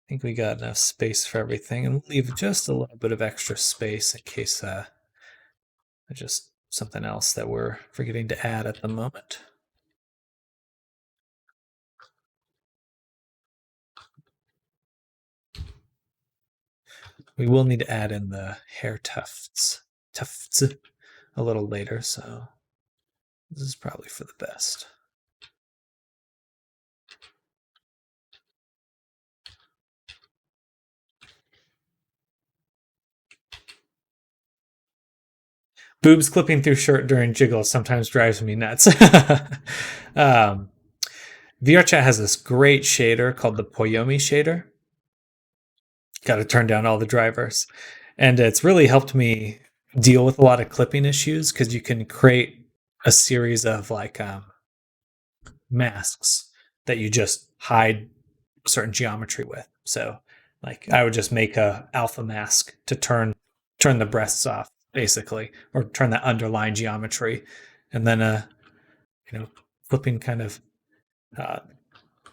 think we got enough space for everything, and we'll leave just a little bit of extra space in case just something else that we're forgetting to add at the moment. We will need to add in the hair tufts a little later, so this is probably for the best. Boobs clipping through shirt during jiggle sometimes drives me nuts. VRChat has this great shader called the Poyomi shader. Got to turn down all the drivers. And it's really helped me deal with a lot of clipping issues, because you can create a series of like masks that you just hide certain geometry with. So like I would just make a alpha mask to turn the breasts off, basically, or turn that underlying geometry, and then flipping kind of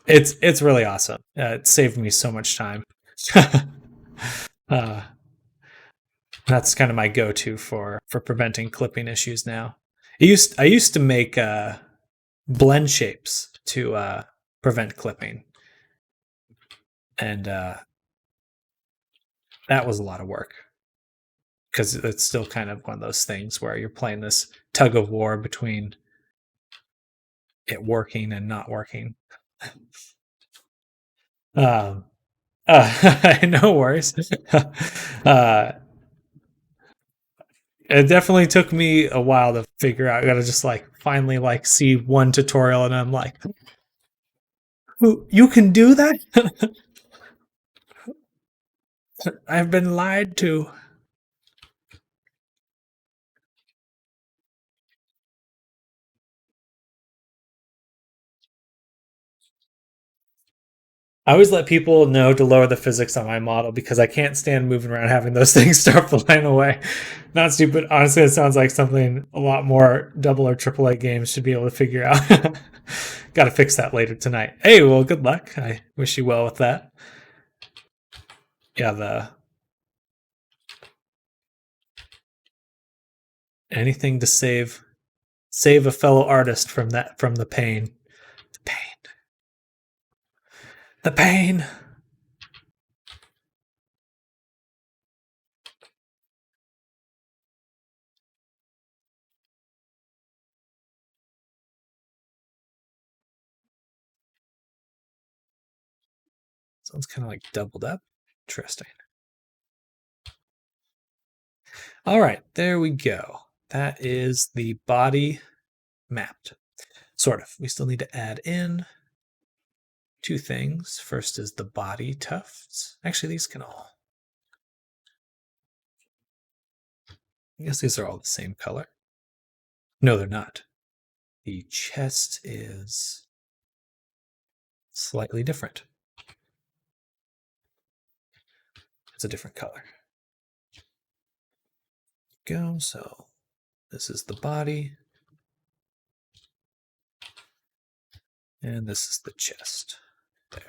it's really awesome. It saved me so much time. That's kind of my go-to for preventing clipping issues now. I used to make blend shapes to prevent clipping. And that was a lot of work because it's still kind of one of those things where you're playing this tug of war between it working and not working. No worries. It definitely took me a while to figure out. I gotta just like finally like see one tutorial and I'm like, you can do that? I've been lied to. I always let people know to lower the physics on my model because I can't stand moving around having those things start flying away. Not stupid. Honestly, it sounds like something a lot more double or triple A games should be able to figure out. Got to fix that later tonight. Hey, well, good luck. I wish you well with that. Yeah, anything to save a fellow artist from the pain. The pain. The pain. Sounds kind of like doubled up. Interesting. All right, there we go. That is the body mapped. Sort of. We still need to add in two things. First is the body tufts. Actually, these can all... I guess these are all the same color. No, they're not. The chest is slightly different. It's a different color. Go. So this is the body. And this is the chest. There.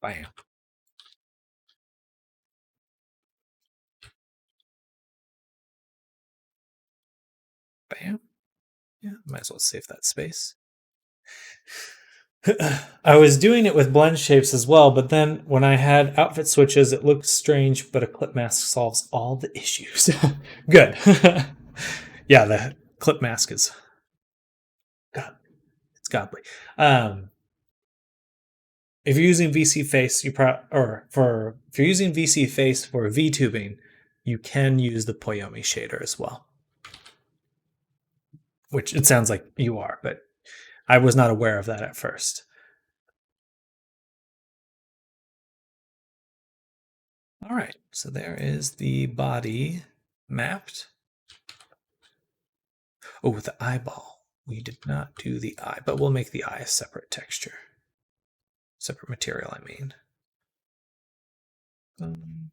Bam. Bam. Yeah, might as well save that space. I was doing it with blend shapes as well, but then when I had outfit switches, it looked strange, but a clip mask solves all the issues. Good. Yeah, the clip mask is it's godly. If you're using VC Face, if you're using VC Face for VTubing, you can use the Poyomi shader as well. Which it sounds like you are, but I was not aware of that at first. All right, so there is the body mapped. Oh, with the eyeball. We did not do the eye, but we'll make the eye a separate texture. Separate material, I mean. Bam.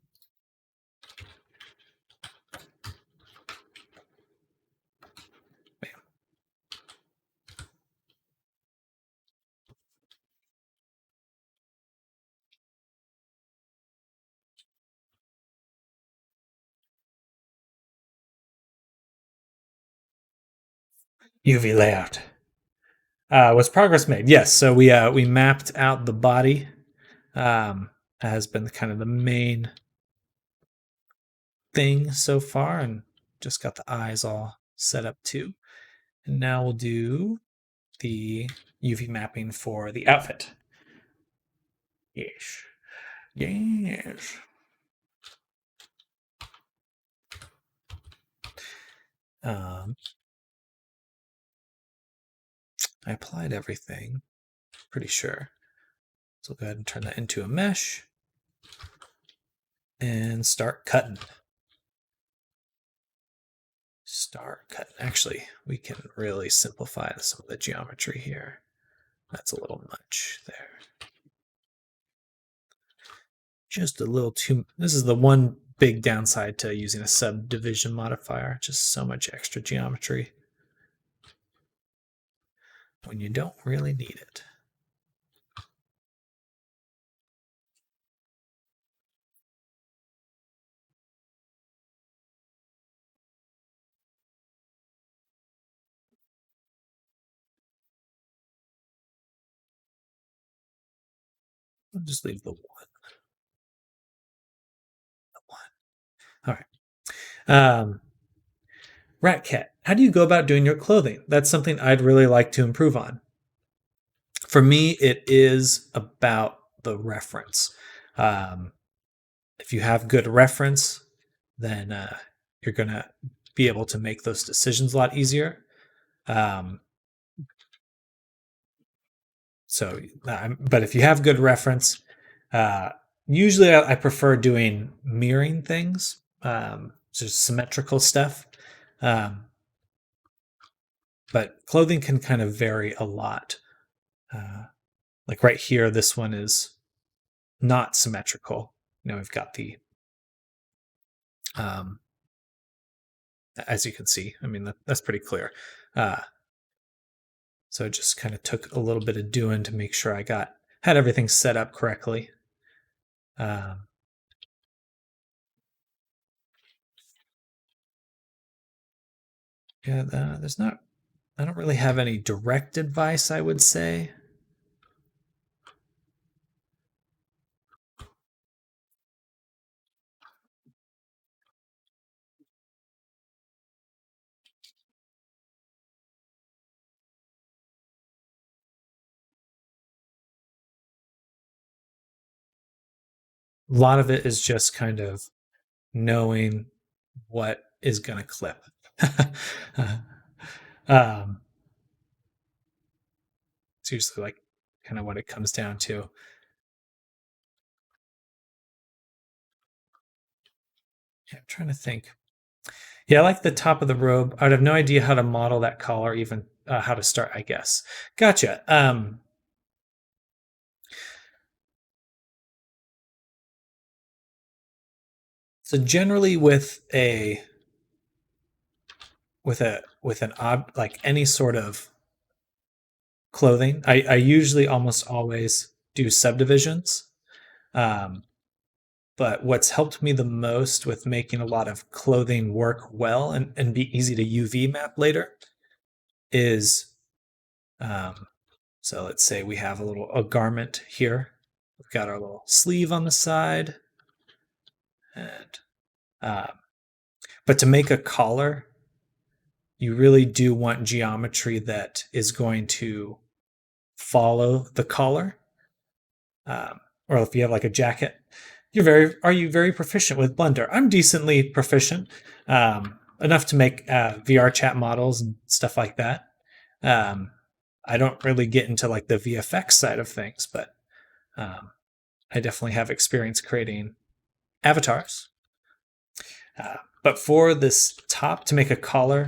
UV layout. Was progress made? Yes. So we mapped out the body. Has been kind of the main thing so far, and just got the eyes all set up too. And now we'll do the UV mapping for the outfit. Yes. Yes. I applied everything, pretty sure. So we'll go ahead and turn that into a mesh and start cutting. Actually, we can really simplify some of the geometry here. That's a little much there. Just a little too... This is the one big downside to using a subdivision modifier. Just so much extra geometry when you don't really need it. I'll just leave the 1. The 1. All right. Rat Cat, how do you go about doing your clothing? That's something I'd really like to improve on. For me, it is about the reference. If you have good reference, then you're going to be able to make those decisions a lot easier. But if you have good reference, usually I prefer doing mirroring things, just symmetrical stuff. But clothing can kind of vary a lot. Like right here, this one is not symmetrical. We've got the, as you can see, I mean, that's pretty clear. So it just kind of took a little bit of doing to make sure I had everything set up correctly. Yeah, I don't really have any direct advice, I would say. A lot of it is just kind of knowing what is going to clip. It's usually like kind of what it comes down to. Yeah, I'm trying to think. Yeah, I like the top of the robe. I would have no idea how to model that collar, even how to start, I guess. Gotcha. So generally with like any sort of clothing, I usually almost always do subdivisions. But what's helped me the most with making a lot of clothing work well and be easy to UV map later is, so let's say we have a garment here. We've got our little sleeve on the side. And but to make a collar, you really do want geometry that is going to follow the collar. Or if you have like a jacket, are you very proficient with Blender? I'm decently proficient, enough to make VR chat models and stuff like that. I don't really get into like the VFX side of things, but I definitely have experience creating avatars. But for this top, to make a collar,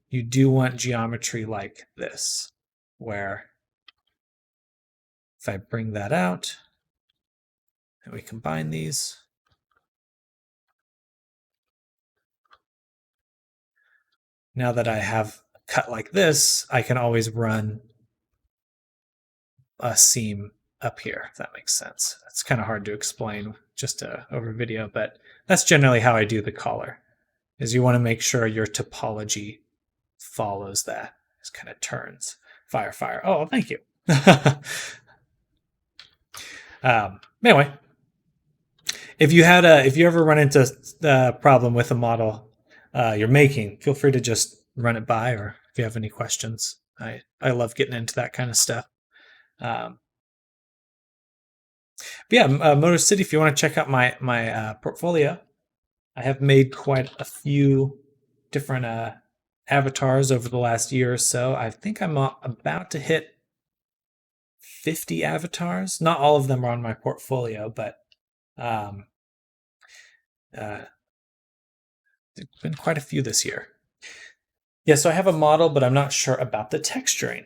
you do want geometry like this, where if I bring that out and we combine these, now that I have cut like this, I can always run a seam up here, if that makes sense. It's kind of hard to explain just over video, but that's generally how I do the collar, is you want to make sure your topology follows that. It kind of turns. Fire, fire. Oh, thank you. Anyway, if you ever run into a problem with a model you're making, feel free to just run it by, or if you have any questions. I love getting into that kind of stuff. But yeah, Motor City, if you want to check out my portfolio, I have made quite a few different avatars over the last year or so. I think I'm about to hit 50 avatars. Not all of them are on my portfolio, but there's been quite a few this year. Yeah, so I have a model, but I'm not sure about the texturing.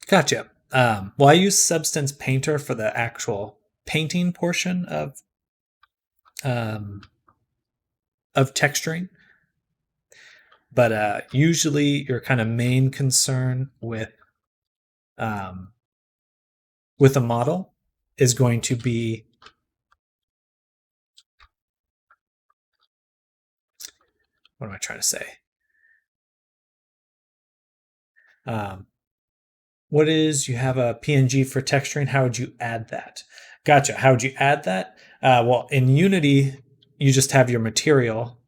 Gotcha. Well, I use Substance Painter for the actual painting portion of texturing. But usually your kind of main concern with a model is going to be what am I trying to say? You have a PNG for texturing. How would you add that? Gotcha. How would you add that? Well, in Unity, you just have your material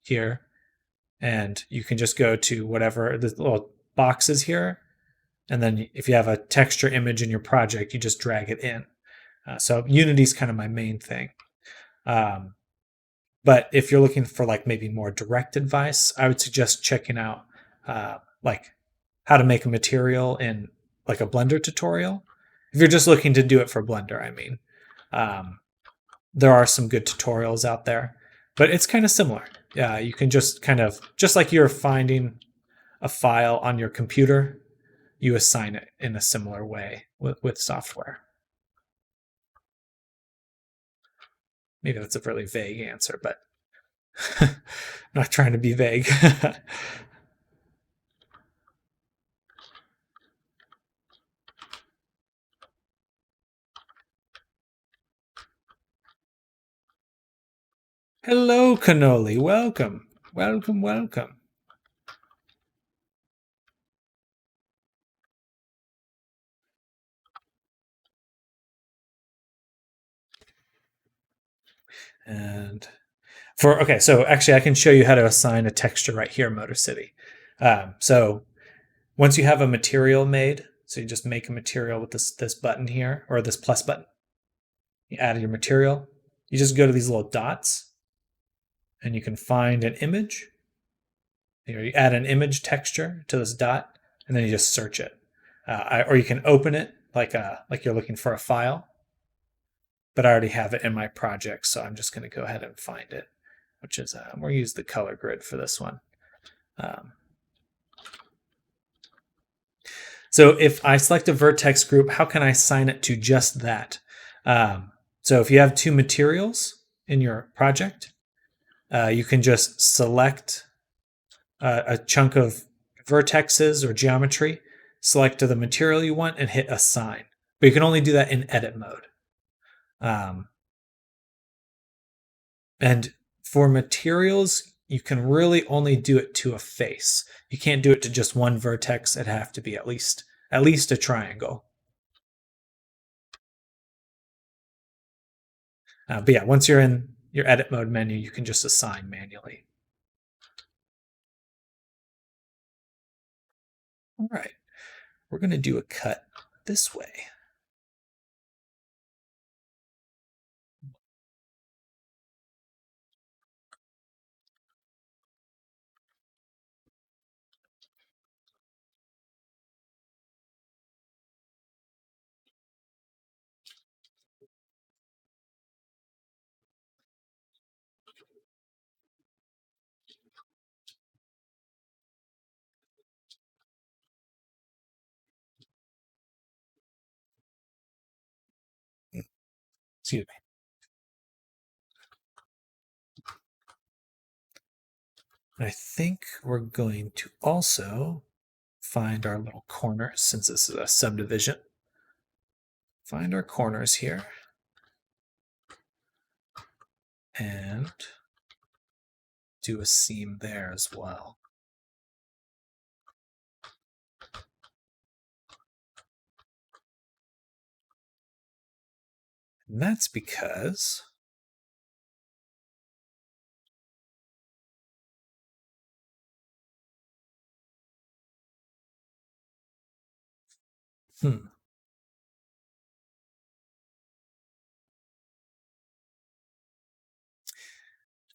here, and you can just go to whatever the little boxes here, and then if you have a texture image in your project, you just drag it in. So Unity is kind of my main thing. But if you're looking for like maybe more direct advice, I would suggest checking out like how to make a material in like a Blender tutorial. If you're just looking to do it for Blender, I mean, there are some good tutorials out there, but it's kind of similar. Yeah, you can just kind of, just like you're finding a file on your computer, you assign it in a similar way with software. Maybe that's a really vague answer, but I'm not trying to be vague. Hello, Cannoli. Welcome. Welcome, welcome. And okay, so actually I can show you how to assign a texture right here in Motor City. So once you have a material made, so you just make a material with this button here, or this plus button. You add your material. You just go to these little dots, and you can find an image. You add an image texture to this dot, and then you just search it. Or you can open it like you're looking for a file. But I already have it in my project, so I'm just going to go ahead and find it, which is, we'll use the color grid for this one. So if I select a vertex group, how can I assign it to just that? So if you have two materials in your project, you can just select a chunk of vertexes or geometry, select the material you want, and hit assign. But you can only do that in edit mode. And for materials, you can really only do it to a face. You can't do it to just one vertex. It'd have to be at least a triangle. But yeah, once you're in your edit mode menu, you can just assign manually. All right, we're going to do a cut this way. Excuse me. I think we're going to also find our little corners, since this is a subdivision. Find our corners here. And do a seam there as well. And that's because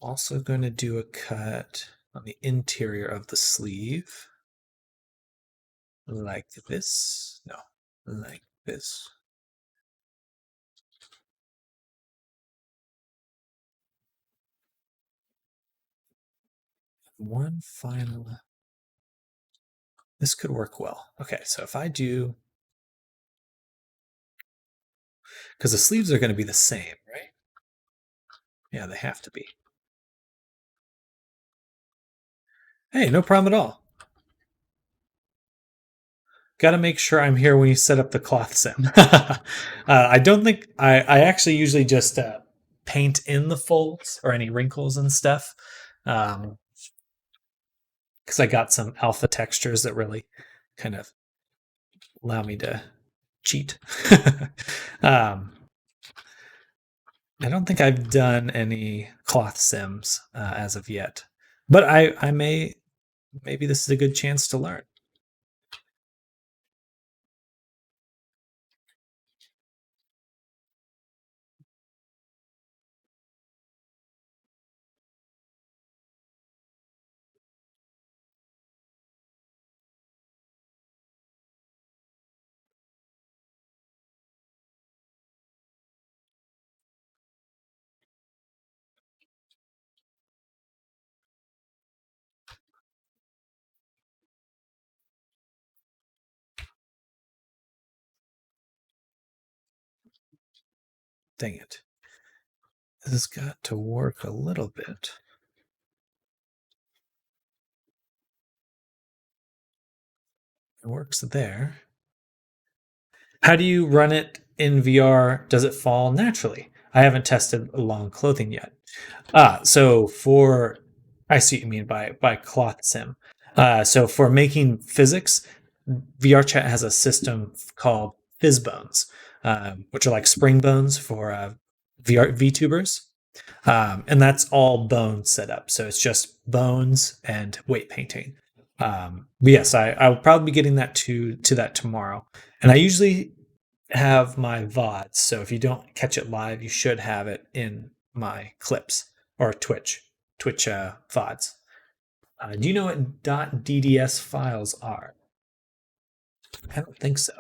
also going to do a cut on the interior of the sleeve. Like this. No, like this. One final. This could work well. Okay, so if I do, because the sleeves are going to be the same, right? Yeah, they have to be. Hey, no problem at all. Got to make sure I'm here when you set up the cloth sim. I don't think I actually usually just paint in the folds or any wrinkles and stuff. Because I got some alpha textures that really kind of allow me to cheat. I don't think I've done any cloth sims as of yet, but I maybe this is a good chance to learn. Dang it. This has got to work a little bit. It works there. How do you run it in VR? Does it fall naturally? I haven't tested long clothing yet. So for I see what you mean by cloth sim. So for making physics, VRChat has a system called FizzBones, which are like spring bones for VR VTubers. And that's all bones set up. So it's just bones and weight painting. But yes, I will probably be getting that to that tomorrow. And I usually have my VODs. So if you don't catch it live, you should have it in my clips or Twitch VODs. Do you know what .dds files are? I don't think so.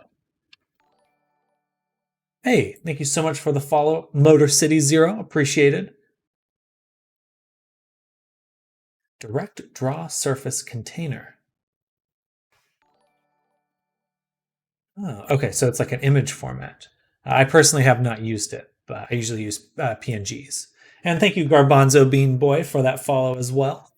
Hey, thank you so much for the follow, Motor City Zero. Appreciated. Direct draw surface container. Oh, okay, so it's like an image format. I personally have not used it, but I usually use PNGs. And thank you, Garbanzo Bean Boy, for that follow as well.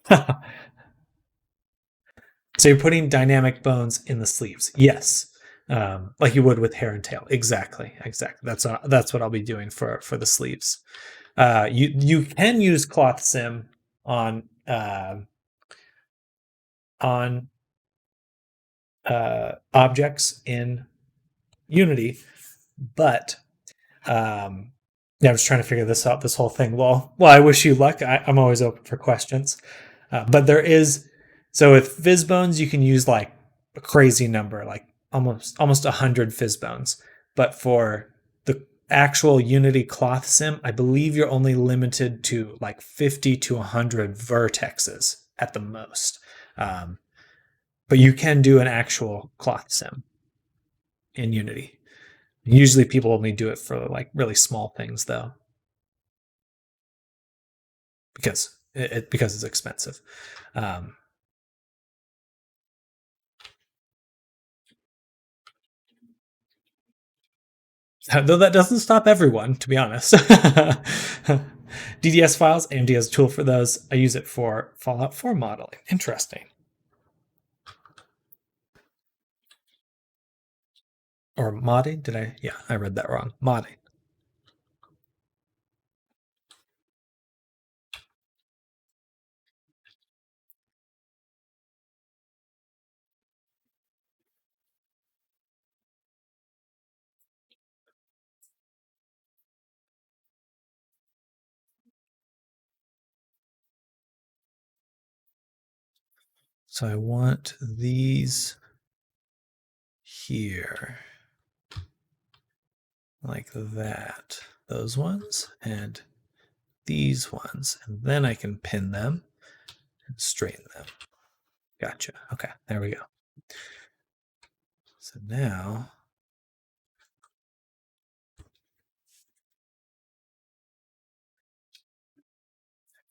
So you're putting dynamic bones in the sleeves, yes, like you would with hair and tail. Exactly. That's what I'll be doing for the sleeves. You can use cloth sim on objects in Unity, but yeah, I was trying to figure this out. This whole thing. Well, I wish you luck. I'm always open for questions, but there is. So with FizzBones, you can use like a crazy number, like almost 100 FizzBones. But for the actual Unity cloth sim, I believe you're only limited to like 50 to 100 vertexes at the most. But you can do an actual cloth sim in Unity. Usually people only do it for like really small things though. Because it's expensive. Though that doesn't stop everyone, to be honest. DDS files, AMD has a tool for those. I use it for Fallout 4 modeling. Interesting. Or modding? Did I? Yeah, I read that wrong. Modding. So I want these here. Like that. Those ones and these ones. And then I can pin them and straighten them. Gotcha. Okay, there we go. So now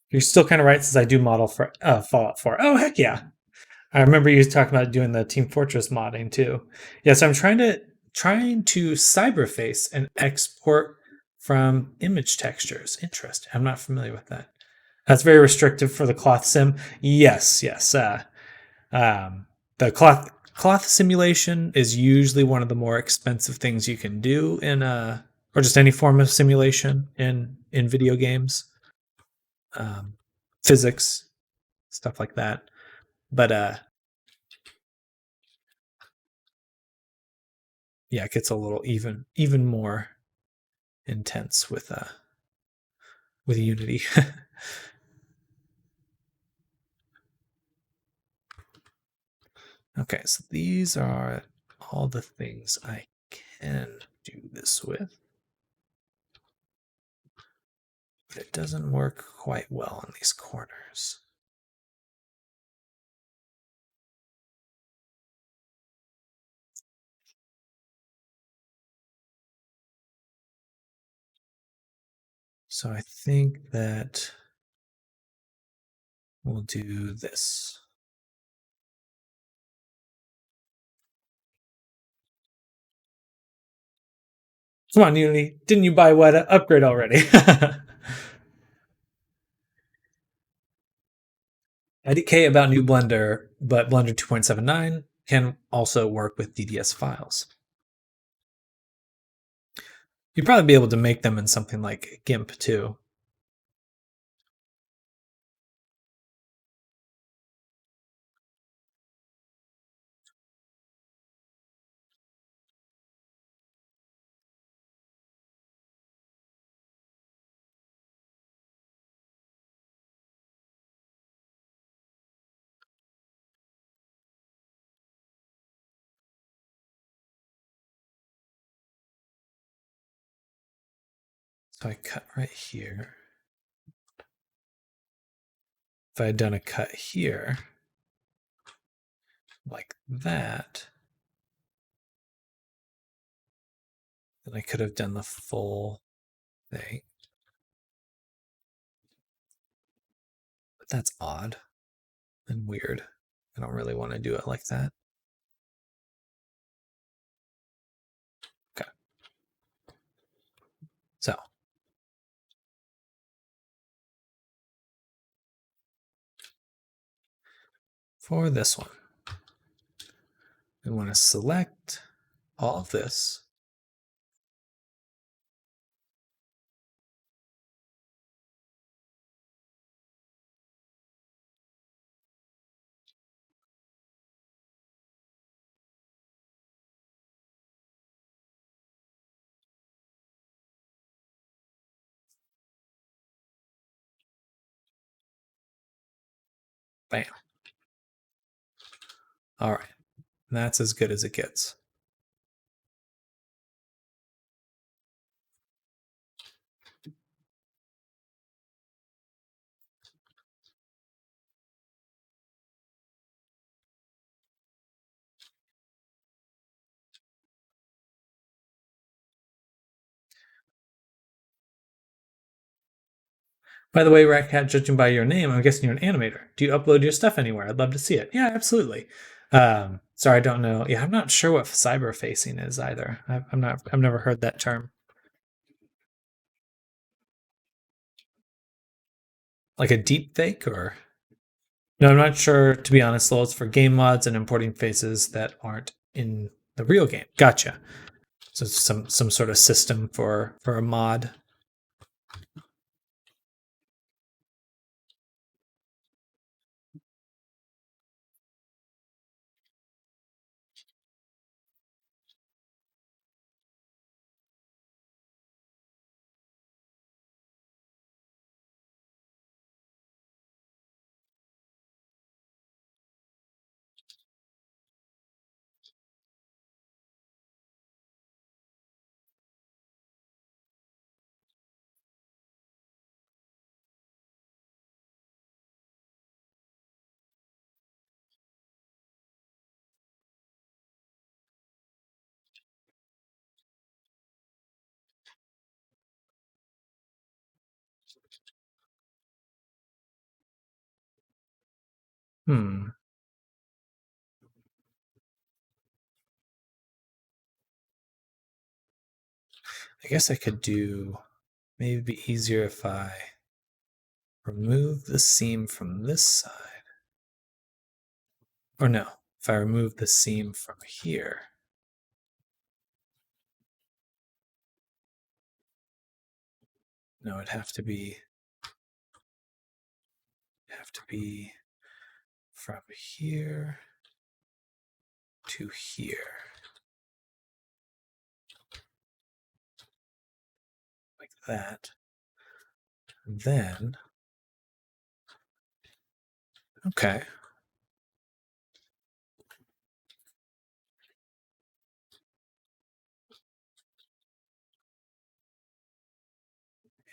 you're still kind of right, since I do model for Fallout 4. Oh, heck yeah. I remember you talking about doing the Team Fortress modding too. Yes, I'm trying to cyberface and export from image textures. Interesting. I'm not familiar with that. That's very restrictive for the cloth sim. Yes. The cloth simulation is usually one of the more expensive things you can do in or just any form of simulation in video games. Physics, stuff like that. But yeah, it gets a little even more intense with with Unity. Okay, so these are all the things I can do this with. But it doesn't work quite well on these corners. So I think that we'll do this. Come on, Unity. Didn't you buy what upgrade already? IDK about new Blender, but Blender 2.79 can also work with DDS files. You'd probably be able to make them in something like GIMP too. So I cut right here. If I had done a cut here, like that, then I could have done the full thing. But that's odd and weird. I don't really want to do it like that. Okay. So for this one, we want to select all of this. Bam. All right. That's as good as it gets. By the way, Ratcat, judging by your name, I'm guessing you're an animator. Do you upload your stuff anywhere? I'd love to see it. Yeah, absolutely. Sorry, I don't know. Yeah, I'm not sure what cyber facing is either. I've never heard that term. Like a deep fake or? No, I'm not sure, to be honest, though. It's for game mods and importing faces that aren't in the real game. Gotcha. So it's some sort of system for a mod. I guess I could do, maybe be easier if I remove the seam from this side. Or no, if I remove the seam from here. No, it'd have to be from here to here. Like that. Then, okay.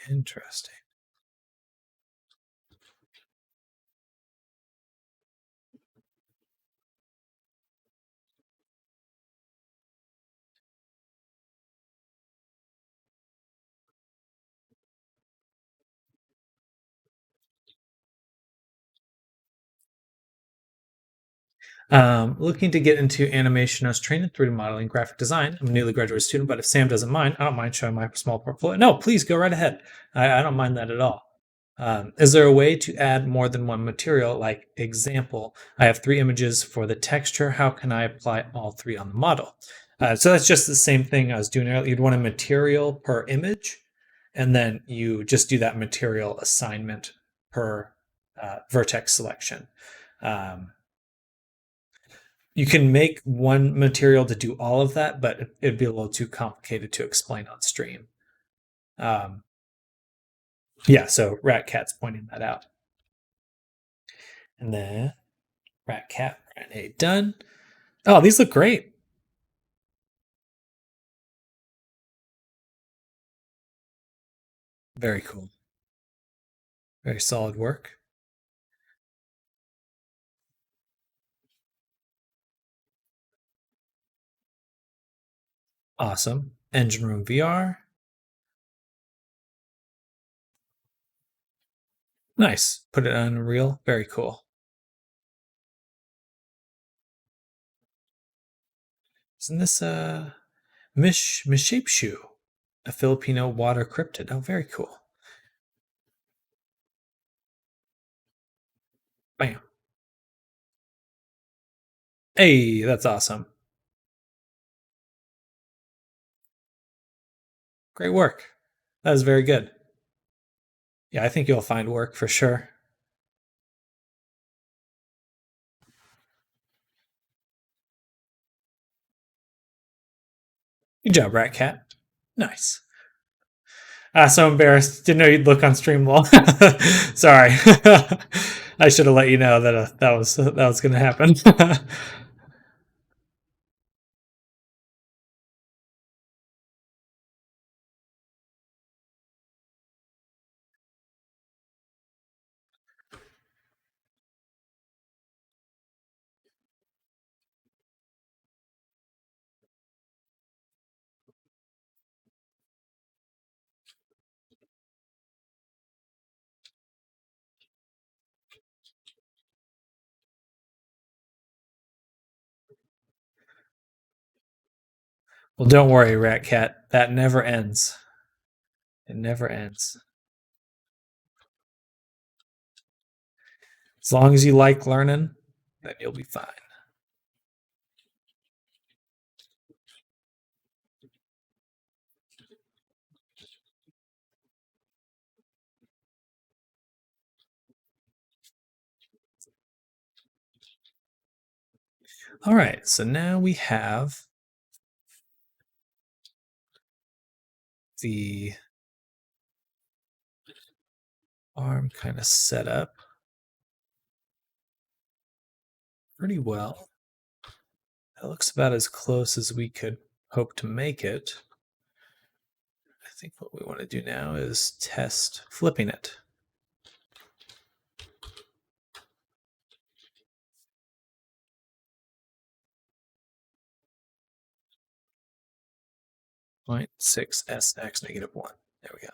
Interesting. Looking to get into animation. I was trained in 3D modeling, graphic design. I'm a newly graduated student, but if Sam doesn't mind, I don't mind showing my small portfolio. No, please go right ahead. I don't mind that at all. Is there a way to add more than one material? Like example, I have 3 images for the texture. How can I apply all 3 on the model? So that's just the same thing I was doing earlier. You'd want a material per image, and then you just do that material assignment per vertex selection. You can make one material to do all of that, but it'd be a little too complicated to explain on stream. Yeah, so Rat Cat's pointing that out. And then Rat Cat, Rat A done. Oh, these look great. Very cool. Very solid work. Awesome. Engine Room VR. Nice. Put it on Unreal. Very cool. Isn't this Mishapeshu, a Filipino water cryptid? Oh, very cool. Bam. Hey, that's awesome. Great work. That was very good. Yeah, I think you'll find work for sure. Good job, Rat Cat. Nice. So embarrassed. Didn't know you'd look on stream long. Sorry. I should have let you know that that was going to happen. Well, don't worry, Rat Cat. That never ends. It never ends. As long as you like learning, then you'll be fine. All right, so now we have the arm kind of set up pretty well. That looks about as close as we could hope to make it. I think what we want to do now is test flipping it. .6sx -1. There we go.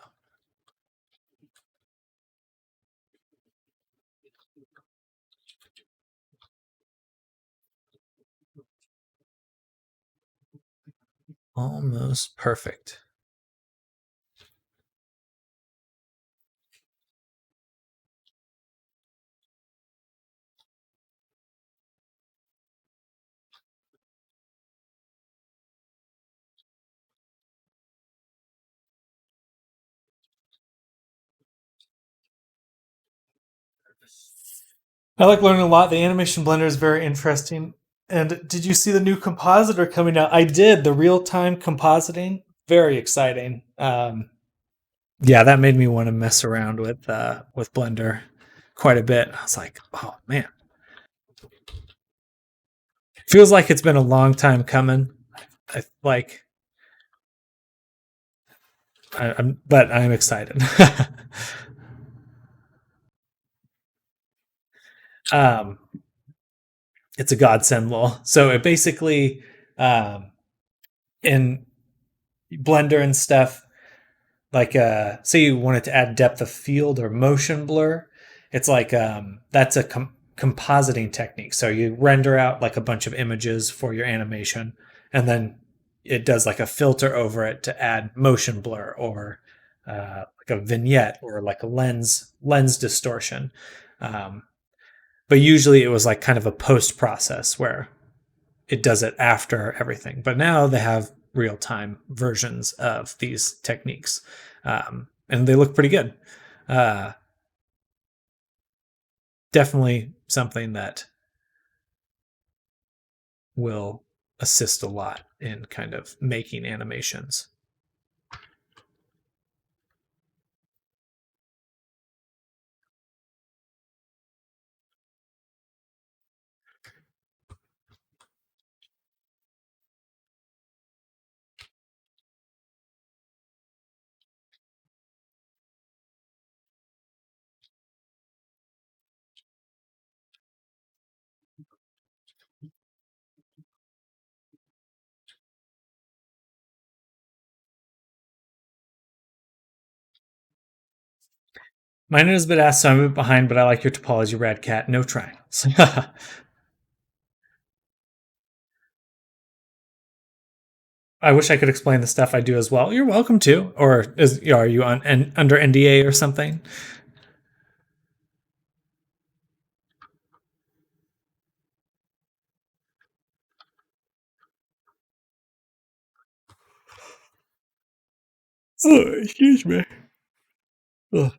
Almost perfect. I like learning a lot. The animation blender is very interesting. And did you see the new compositor coming out? I did. The real-time compositing, very exciting. Yeah, that made me want to mess around with Blender quite a bit. I was like, oh man, feels like it's been a long time coming. But I'm excited. um, it's a godsend, lol. So it basically, in Blender and stuff, like say you wanted to add depth of field or motion blur, it's like that's a compositing technique. So you render out like a bunch of images for your animation, and then it does like a filter over it to add motion blur or like a vignette or like a lens distortion. But usually it was like kind of a post process where it does it after everything. But now they have real time versions of these techniques, and they look pretty good. Definitely something that will assist a lot in kind of making animations. Mine is a bit asked, so I'm a bit behind, but I like your topology, Rad Cat. No triangles. I wish I could explain the stuff I do as well. You're welcome to. Or are you on under NDA or something? Oh, excuse me. Ugh.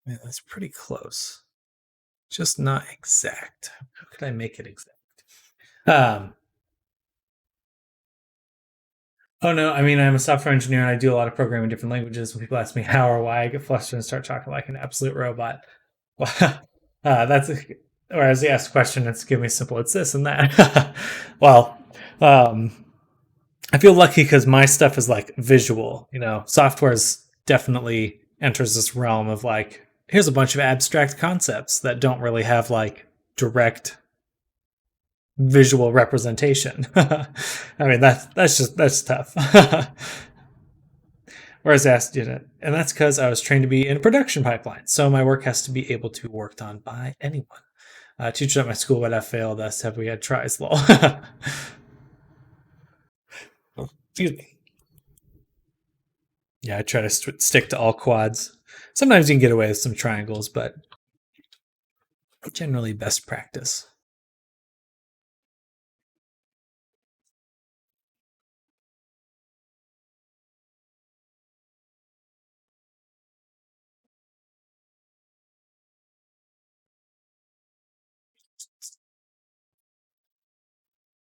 Man, that's pretty close. Just not exact. How could I make it exact? Oh no, I mean I'm a software engineer and I do a lot of programming in different languages. When people ask me how or why, I get flustered and start talking like an absolute robot. Well, that's whereas you ask a question, it's give me simple. It's this and that. Well, I feel lucky because my stuff is like visual. You know, software's definitely enters this realm of like here's a bunch of abstract concepts that don't really have like direct visual representation. I mean that's tough. Whereas asked, and that's because I was trained to be in a production pipeline, so my work has to be able to be worked on by anyone. Teachers at my school would have failed us have we had tries. Lol. Excuse me. Yeah, I try to stick to all quads. Sometimes you can get away with some triangles, but generally best practice.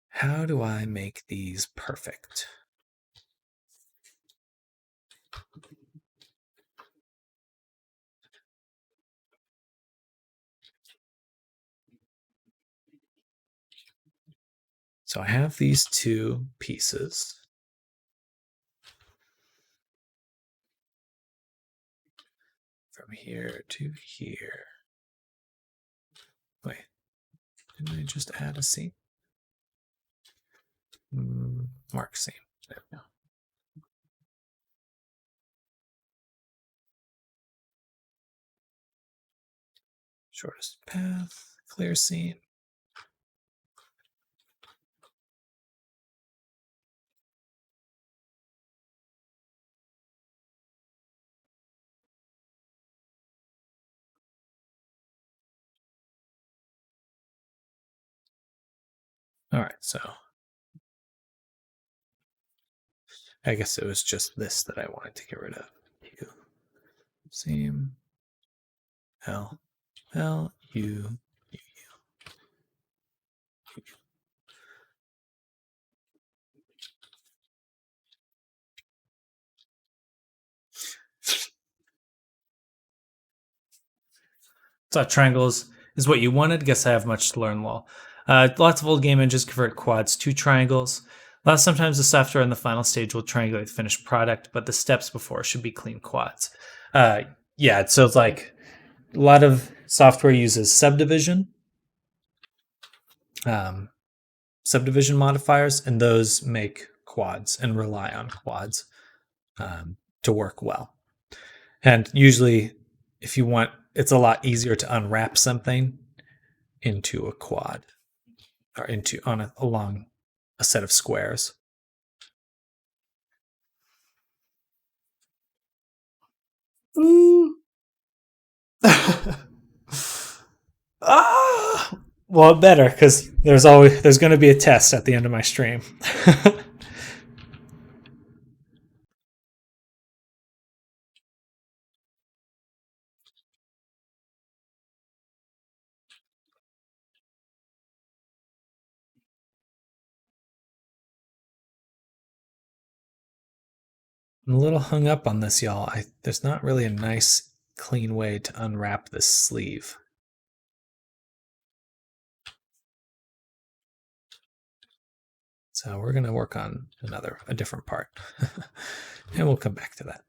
How do I make these perfect? So I have these two pieces. From here to here. Wait, didn't I just add a seam? Mark seam. There we go. Shortest path, clear seam. All right, so I guess it was just this that I wanted to get rid of. U, seam, L, L, U, U, U. So triangles is what you wanted. Guess I have much to learn, lol. Lots of old game engines convert quads to triangles. Sometimes the software in the final stage will triangulate the finished product, but the steps before should be clean quads. Yeah, so it's like a lot of software uses subdivision, subdivision modifiers, and those make quads and rely on quads to work well. And usually, if you want, it's a lot easier to unwrap something into a quad or along a set of squares. Well, better, because there's going to be a test at the end of my stream. I'm a little hung up on this, y'all. There's not really a nice, clean way to unwrap this sleeve. So we're going to work on a different part. And we'll come back to that.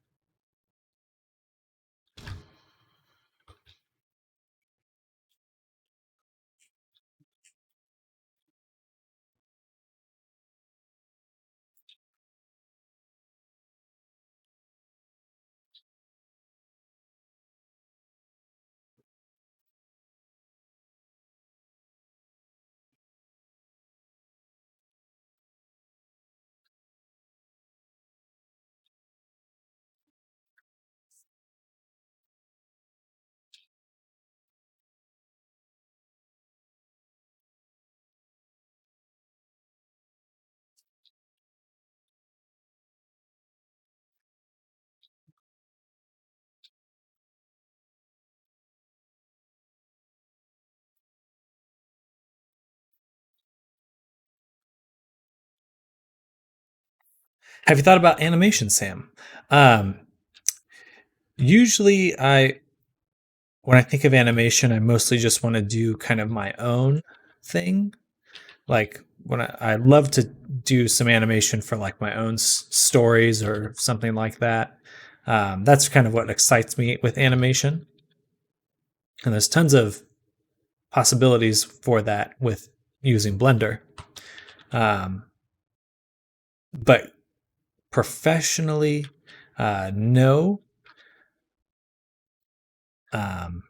Have you thought about animation, Sam? Usually when I think of animation, I mostly just want to do kind of my own thing. Like when I love to do some animation for like my own stories or something like that. That's kind of what excites me with animation. And there's tons of possibilities for that with using Blender. But professionally, no. I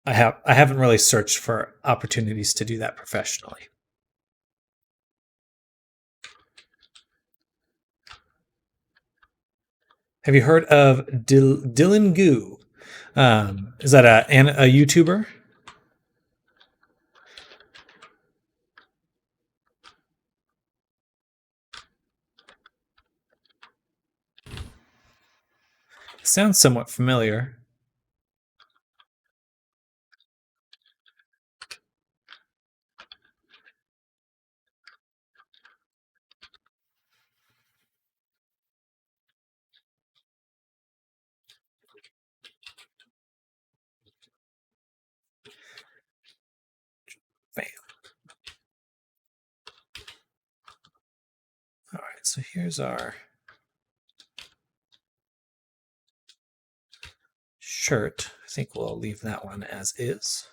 haven't really searched for opportunities to do that professionally. Have you heard of Dylan Goo? Is that a YouTuber? Sounds somewhat familiar. Bam. All right, so here's our shirt. I think we'll leave that one as is.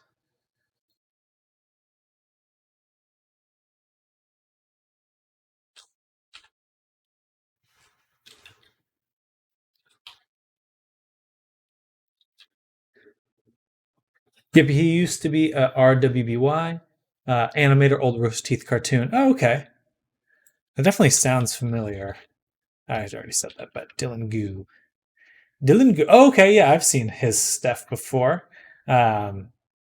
Yep, he used to be a RWBY animator, old Rooster Teeth cartoon. Oh, okay. That definitely sounds familiar. I already said that, but Dylan Goo. Dylan Goo. Oh, okay, yeah, I've seen his stuff before. Yeah,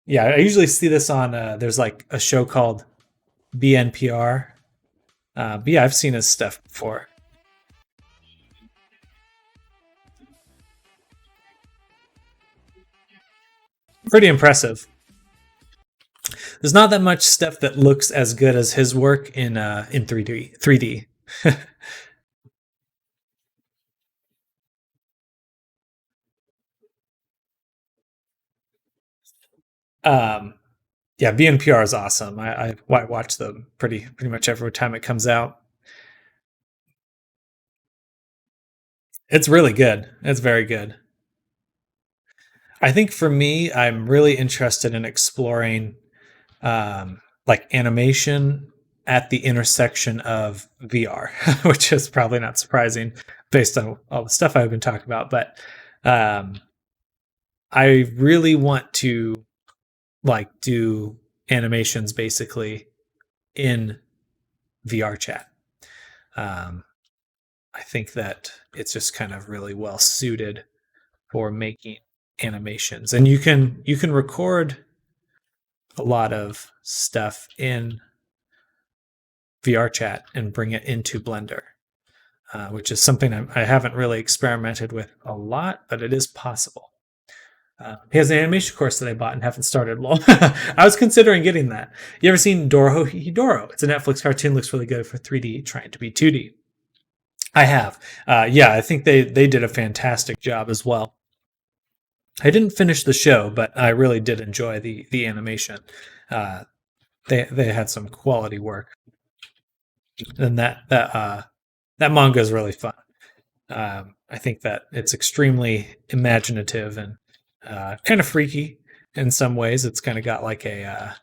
I usually see this on. There's like a show called BNPR. But yeah, I've seen his stuff before. Pretty impressive. There's not that much stuff that looks as good as his work in 3D. 3D. Yeah, BNPR is awesome. I watch them pretty much every time it comes out. It's really good. It's very good. I think for me, I'm really interested in exploring like animation at the intersection of VR, which is probably not surprising based on all the stuff I've been talking about. But I really want to like do animations basically in VR chat. I think that it's just kind of really well suited for making animations, and you can record a lot of stuff in VR chat and bring it into Blender, which is something I haven't really experimented with a lot, but it is possible. He has an animation course that I bought and haven't started. I was considering getting that. You ever seen Dorohedoro? It's a Netflix cartoon. Looks really good for 3D, trying to be 2D. I have. Yeah, I think they did a fantastic job as well. I didn't finish the show, but I really did enjoy the animation. They had some quality work, and that manga is really fun. I think that it's extremely imaginative and kind of freaky in some ways. It's kind of got like a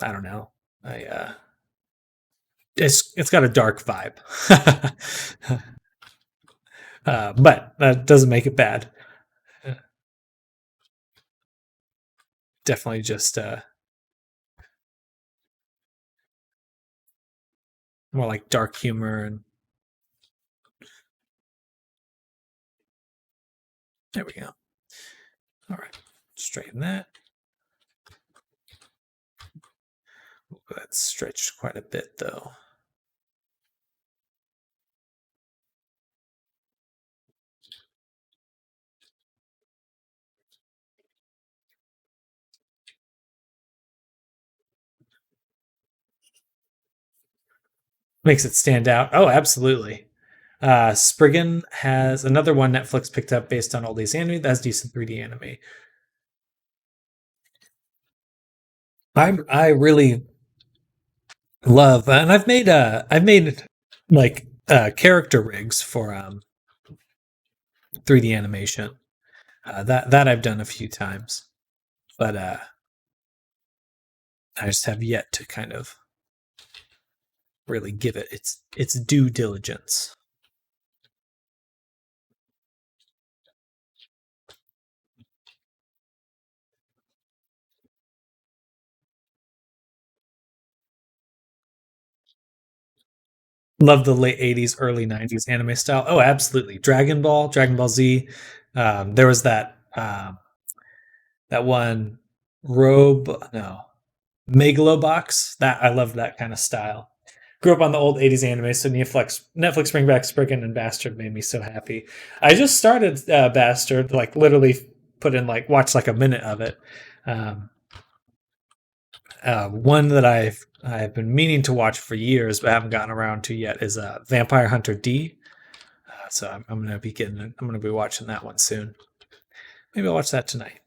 I don't know, it's got a dark vibe, but that doesn't make it bad. Definitely just more like dark humor. And there we go. All right, straighten that. That's stretched quite a bit though. Makes it stand out. Oh, absolutely. Spriggan has another one Netflix picked up based on all these anime. That's decent 3D anime. I really love, and I've made like character rigs for 3D animation. That I've done a few times, but I just have yet to kind of really give it its due diligence. Love the late 80s, early 90s anime style. Oh, absolutely. Dragon Ball Z. There was that one Megalobox. That I loved that kind of style. Grew up on the old 80s anime, so Netflix bring back Spriggan and Bastard made me so happy. I just started Bastard, like literally watched like a minute of it. One that I've been meaning to watch for years but haven't gotten around to yet is Vampire Hunter D. So I'm gonna be watching that one soon. Maybe I'll watch that tonight.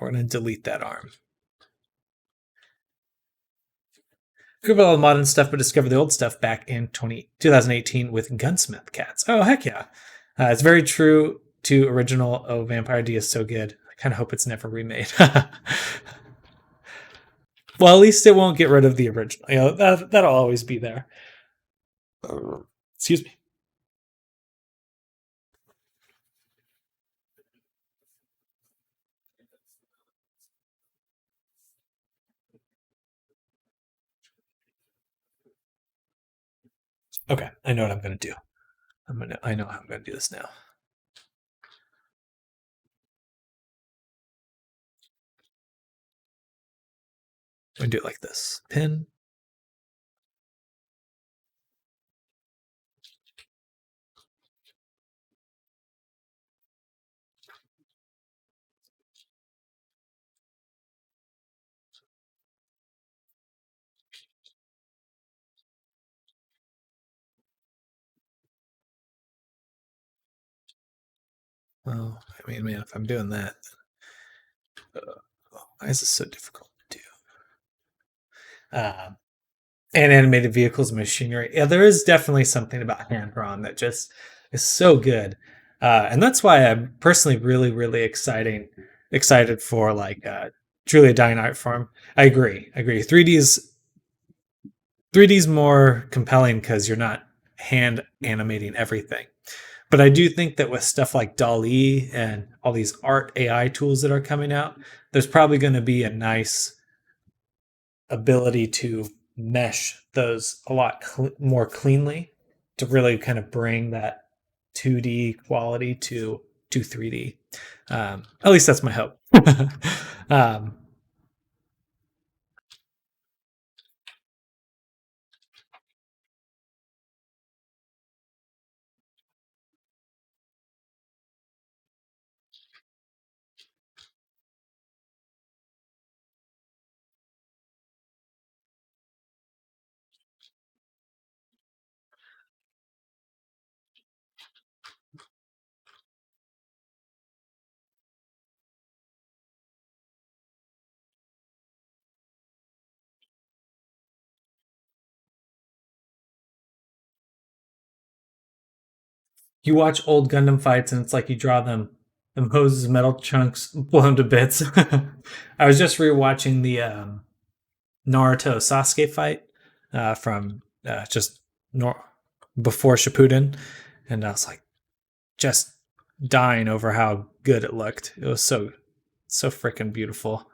We're gonna delete that arm. Grew up with all the modern stuff, but discovered the old stuff back in 2018 with Gunsmith Cats. Oh, heck yeah. It's very true to original. Oh, Vampire D is so good. kind of hope it's never remade. Well, at least it won't get rid of the original. You know, that'll always be there. Excuse me. Okay, I know what I'm gonna do. I know how I'm gonna do this now. I'm gonna do it like this. Pin. Well, I mean, man, if I'm doing that, why is this so difficult to do? And animated vehicles and machinery. Yeah, there is definitely something about hand drawn that just is so good, and that's why I'm personally really excited for like truly a dying art form. I agree. 3D's more compelling because you're not hand animating everything. But I do think that with stuff like DALL-E and all these art AI tools that are coming out, there's probably going to be a nice ability to mesh those a lot more cleanly to really kind of bring that 2D quality to 3D. At least that's my hope. um, you watch old Gundam fights and it's like you draw them hoses, metal chunks blown to bits. I was just rewatching the Naruto Sasuke fight from just before Shippuden, and I was like just dying over how good it looked. It was so freaking beautiful.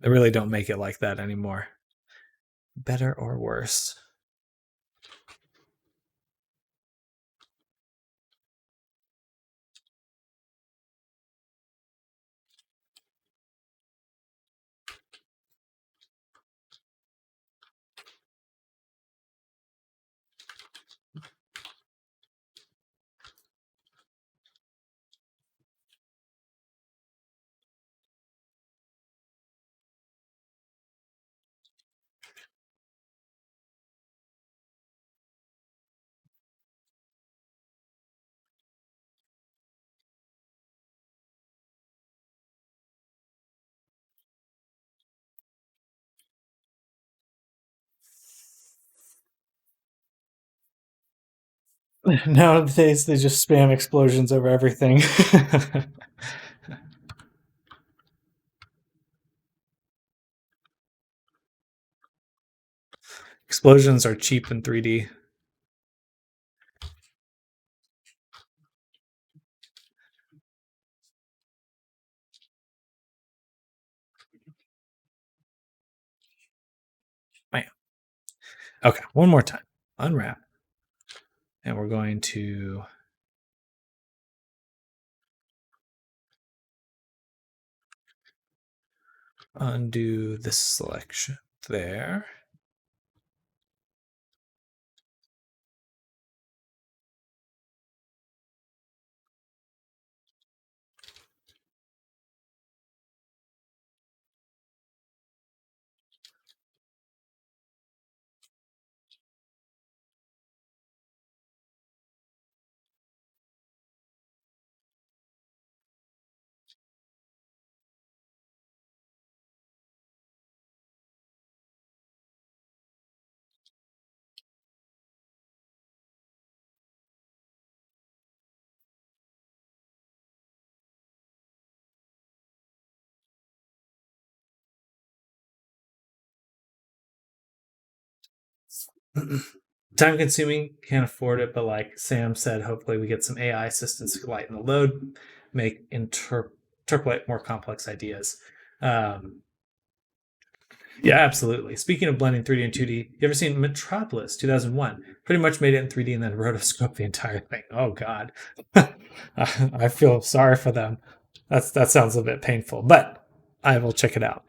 They really don't make it like that anymore. Better or worse? Nowadays, they just spam explosions over everything. Explosions are cheap in 3D. Man. Okay, one more time. Unwrap. And we're going to undo this selection there. Time consuming, can't afford it, but like Sam said, hopefully we get some AI assistants to lighten the load, make interpolate more complex ideas. Yeah, absolutely. Speaking of blending 3D and 2D, you ever seen Metropolis 2001? Pretty much made it in 3D and then rotoscoped the entire thing. Oh God, I feel sorry for them. That sounds a bit painful, but I will check it out.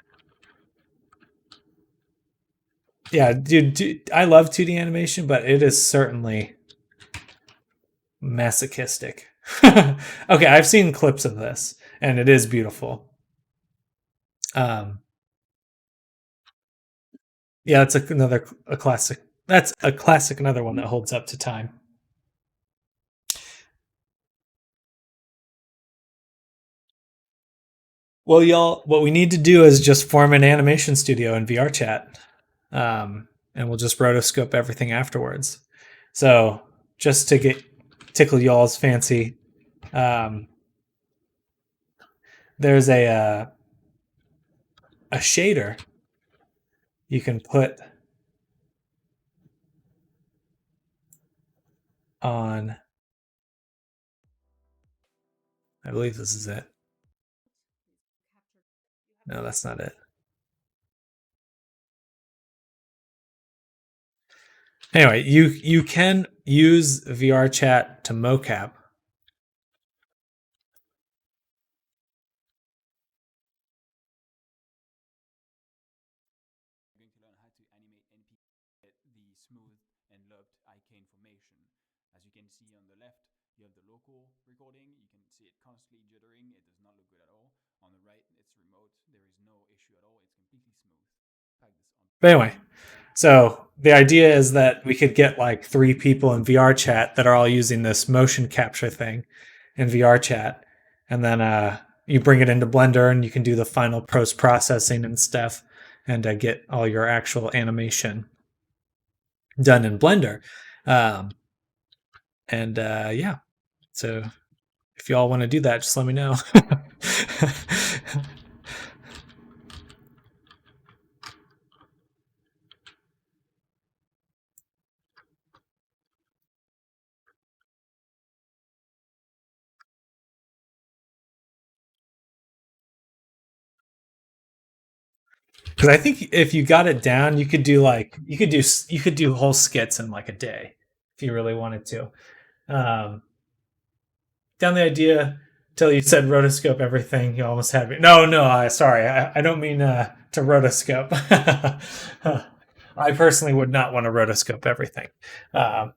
Yeah, dude, I love 2D animation, but it is certainly masochistic. Okay, I've seen clips of this, and it is beautiful. Yeah, that's a classic. That's a classic, another one that holds up to time. Well, y'all, what we need to do is just form an animation studio in VR chat, and we'll just rotoscope everything afterwards. So, just to tickle y'all's fancy, there's a shader you can put on. I believe this is it. No, that's not it. Anyway, you can use VR chat to mocap. Going to learn how to animate NP the smooth and looped IK information. As you can see on the left, you have the local recording. You can see it constantly jittering. It does not look good at all. On the right, it's remote. There is no issue at all. It's completely smooth. But anyway, so the idea is that we could get like 3 people in VR chat that are all using this motion capture thing in VR chat, and then you bring it into Blender and you can do the final post processing and stuff, and get all your actual animation done in Blender. Yeah, so if you all want to do that, just let me know. Because I think if you got it down, you could do whole skits in like a day if you really wanted to. Down the idea till you said rotoscope everything. You almost had me. No. Sorry, I don't mean to rotoscope. I personally would not want to rotoscope everything. Back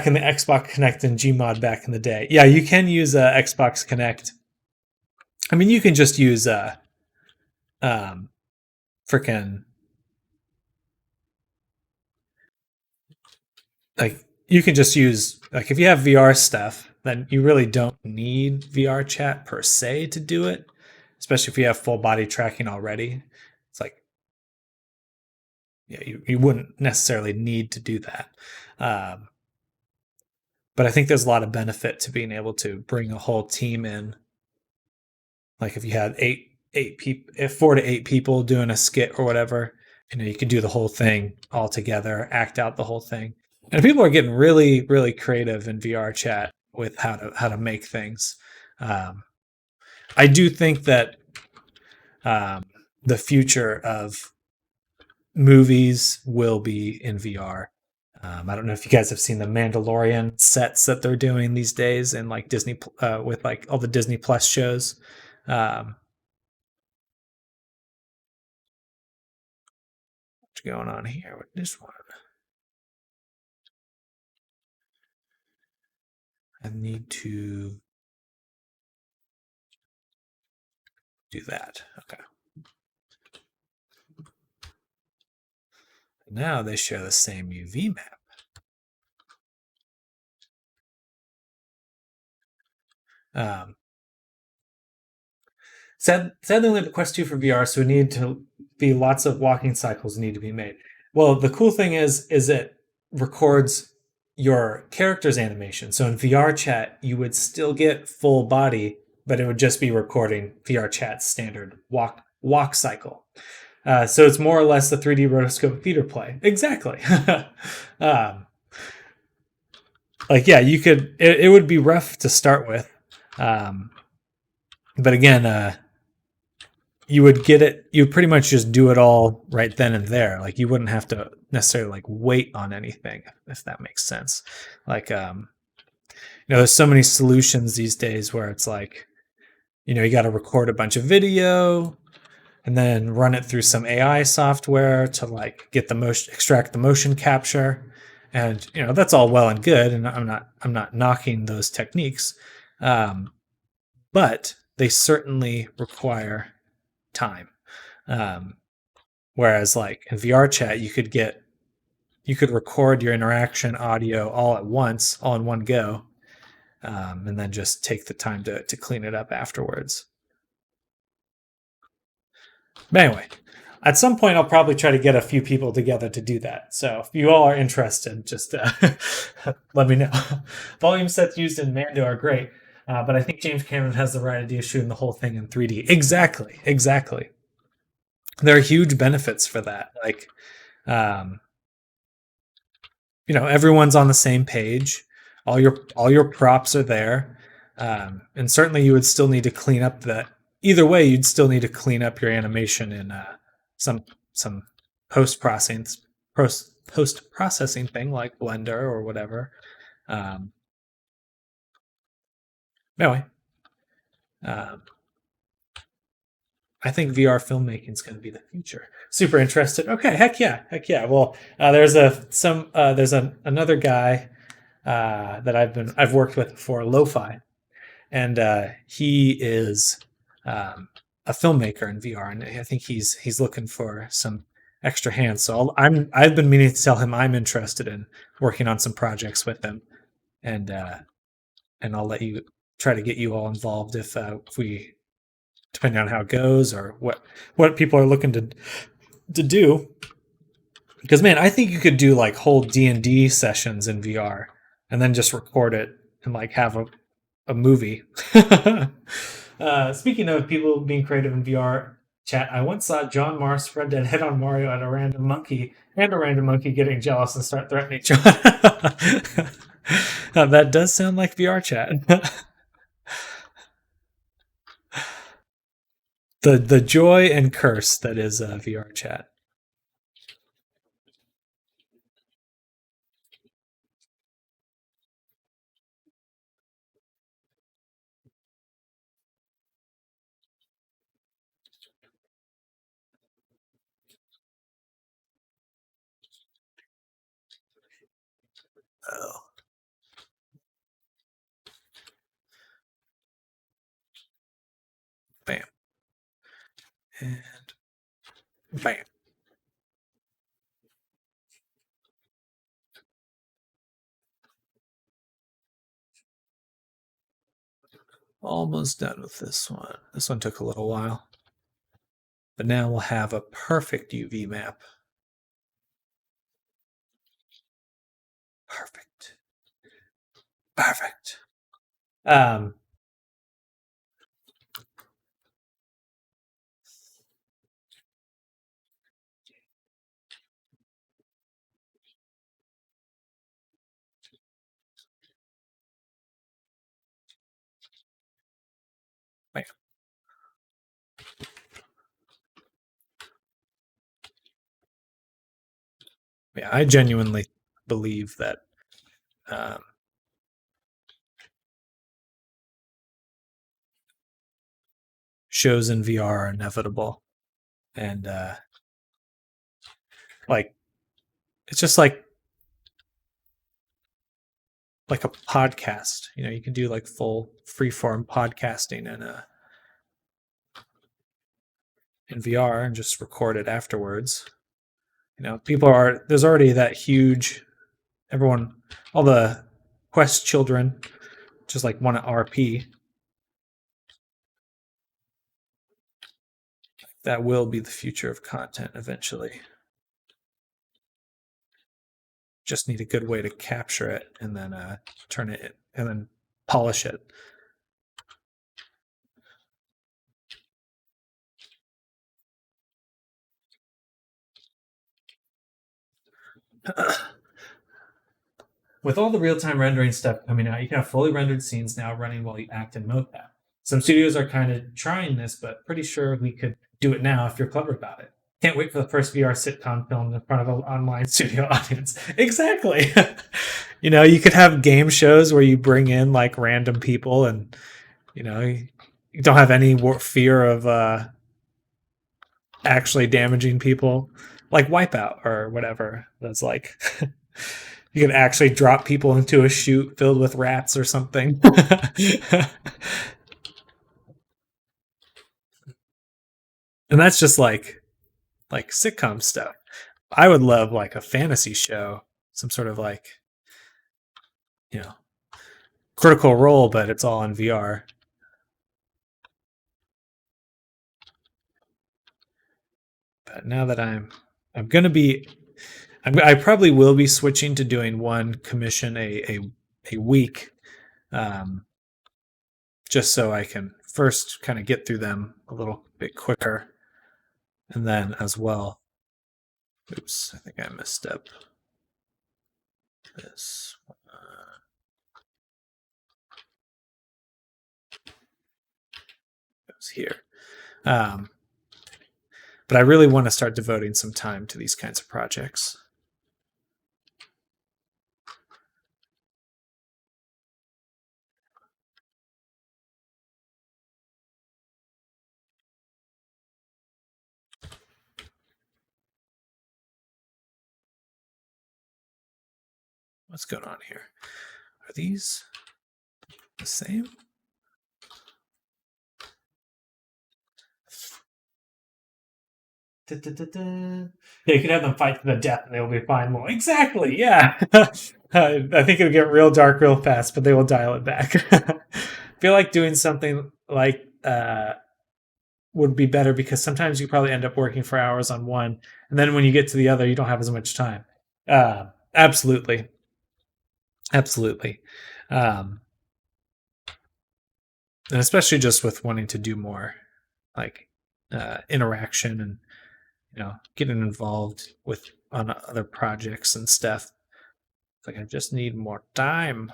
in the Xbox Connect and Gmod back in the day, yeah, you can use Xbox Connect. I mean, you can just use freaking like you can just use like if you have VR stuff, then you really don't need VR chat per se to do it, especially if you have full body tracking already. It's like, yeah, you wouldn't necessarily need to do that. But I think there's a lot of benefit to being able to bring a whole team in. Like if you had 4 to 8 people doing a skit or whatever, you could do the whole thing all together, act out the whole thing. And people are getting really, really creative in VR chat with how to make things. I do think that the future of movies will be in VR. I don't know if you guys have seen the Mandalorian sets that they're doing these days, and like Disney with like all the Disney Plus shows. What's going on here with this one? I need to do that. Okay. Now they share the same UV map. Sadly, we have a Quest 2 for VR, so we need to be lots of walking cycles need to be made. Well, the cool thing is it records your character's animation. So in VR chat, you would still get full body, but it would just be recording VR chat's standard walk cycle. So it's more or less the 3D rotoscope theater play. Exactly. Like, yeah, you could. It would be rough to start with, but again, you would get it. You would pretty much just do it all right then and there. Like, you wouldn't have to necessarily like wait on anything, if that makes sense. Like, there's so many solutions these days where it's like, you got to record a bunch of video and then run it through some AI software to like get the motion, extract the motion capture, and that's all well and good. And I'm not knocking those techniques, but they certainly require time. Whereas like in VR chat, you could record your interaction audio all at once, all in one go, and then just take the time to clean it up afterwards. But anyway, at some point, I'll probably try to get a few people together to do that. So if you all are interested, just let me know. Volume sets used in Mando are great, but I think James Cameron has the right idea shooting the whole thing in 3D. Exactly. There are huge benefits for that. Like, everyone's on the same page. All your props are there, and certainly you would still need to clean up that. Either way, you'd still need to clean up your animation in some post processing thing like Blender or whatever. Anyway, I think VR filmmaking is going to be the future. Super interested. Okay, heck yeah. Well, there's another guy that I've worked with before, Lo-Fi, and he is a filmmaker in VR, and I think he's looking for some extra hands. So I've been meaning to tell him I'm interested in working on some projects with him, and I'll let you try to get you all involved if we, depending on how it goes or what people are looking to do. Because man, I think you could do like whole D&D sessions in VR and then just record it and like have a movie. Speaking of people being creative in VR chat, I once saw John Mars spread that head on Mario at a random monkey getting jealous and start threatening each other. That does sound like VR chat. The joy and curse that is VR chat. Oh. Bam. And bam. Almost done with this one. This one took a little while. But now we'll have a perfect UV map. Perfect. Bam. Yeah, I genuinely believe that shows in VR are inevitable, and like it's just like a podcast. You can do like full freeform podcasting in VR and just record it afterwards. There's already that huge, all the Quest children just like want to RP. That will be the future of content eventually. Just need a good way to capture it and then turn it and then polish it. with all the real-time rendering stuff coming out, you can have fully rendered scenes now running while you act in mocap. Some studios are kind of trying this, but pretty sure we could do it now if you're clever about it. Can't wait for the first VR sitcom film in front of an online studio audience. Exactly. You know, you could have game shows where you bring in like random people, and you know, you don't have any fear of actually damaging people, like Wipeout or whatever. That's like you can actually drop people into a chute filled with rats or something. And that's just like sitcom stuff. I would love like a fantasy show, some sort of like, you know, Critical Role, but it's all in VR. But now that I probably will be switching to doing one commission a week, just so I can first kind of get through them a little bit quicker, and then as well. Oops, I think I messed up this. It was here. But I really want to start devoting some time to these kinds of projects. What's going on here? Are these the same? Yeah, you could have them fight to the death and they'll be fine. Well, exactly, yeah. I think it'll get real dark real fast, but they will dial it back. I feel like doing something like would be better, because sometimes you probably end up working for hours on one, and then when you get to the other, you don't have as much time. Absolutely. And especially just with wanting to do more like interaction and, you know, getting involved with on other projects and stuff. It's like I just need more time.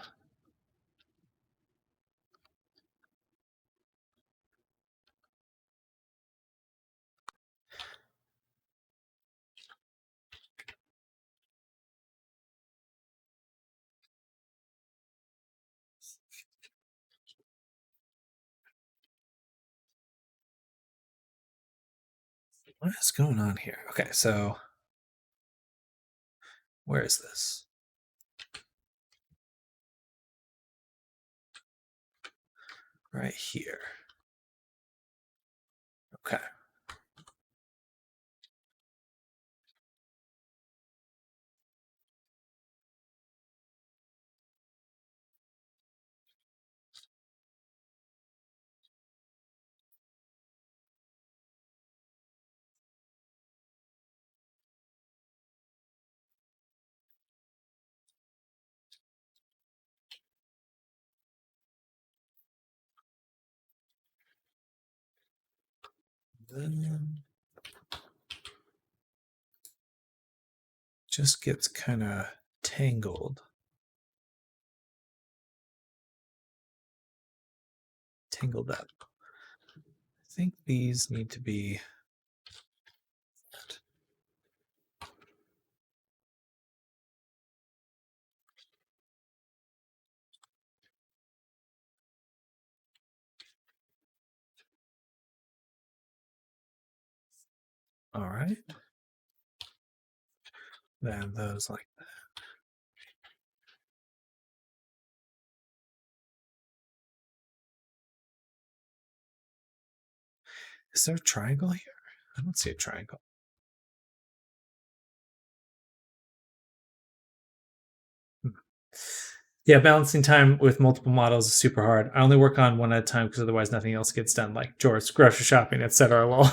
What is going on here? Okay, so where is this? Right here. Okay. Then just gets kind of tangled up. I think these need to be all right. Then those like that. Is there a triangle here? I don't see a triangle. Yeah, balancing time with multiple models is super hard. I only work on one at a time because otherwise nothing else gets done, like chores, grocery shopping, etc. Well,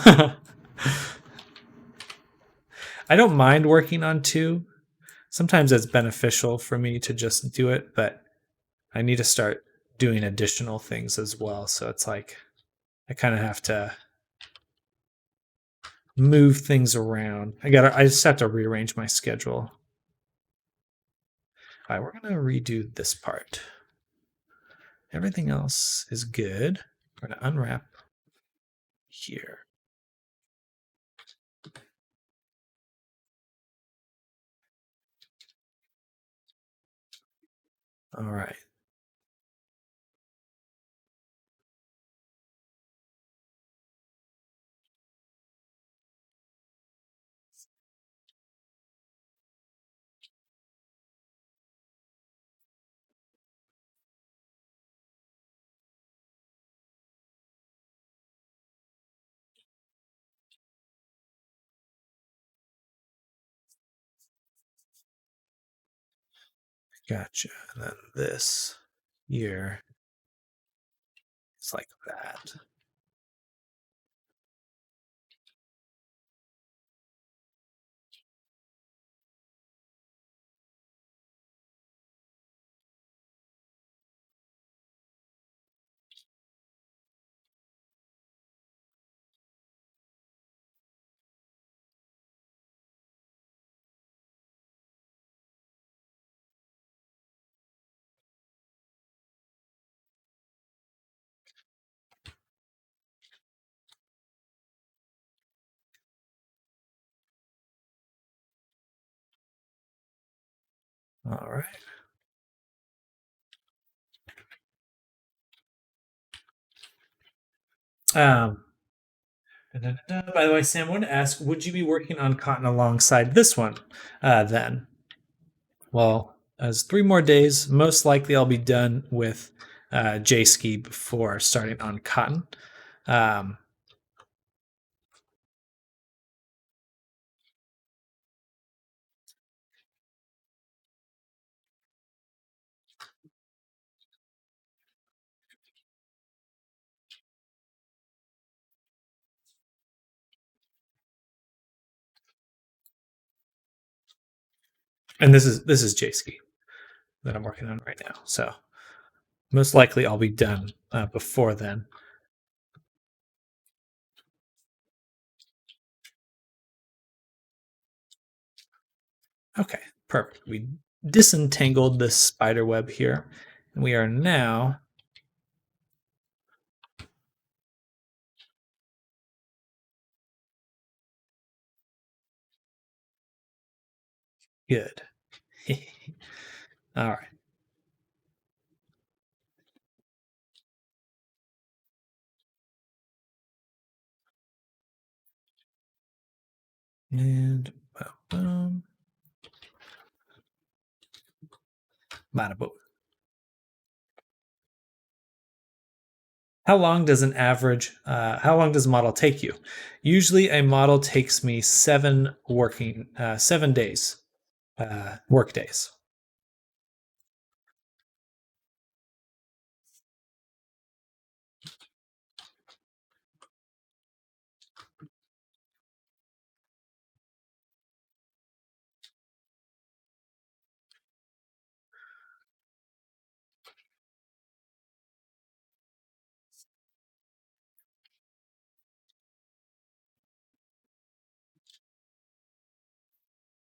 I don't mind working on two. Sometimes it's beneficial for me to just do it, but I need to start doing additional things as well. So it's like I kind of have to move things around. I just have to rearrange my schedule All right, we're going to redo this part. Everything else is good. We're going to unwrap here. All right. Gotcha. And then this here is like that. All right. By the way, Sam, I wanted to ask, would you be working on Cotton alongside this one then? Well, as 3 more days, most likely I'll be done with J-Ski before starting on Cotton. And this is J-Ski that I'm working on right now. So most likely I'll be done before then. Okay, perfect. We disentangled this spider web here, and we are now good. All right. And boom. Bada boom. How long does a model take you? Usually a model takes me 7 days, work days.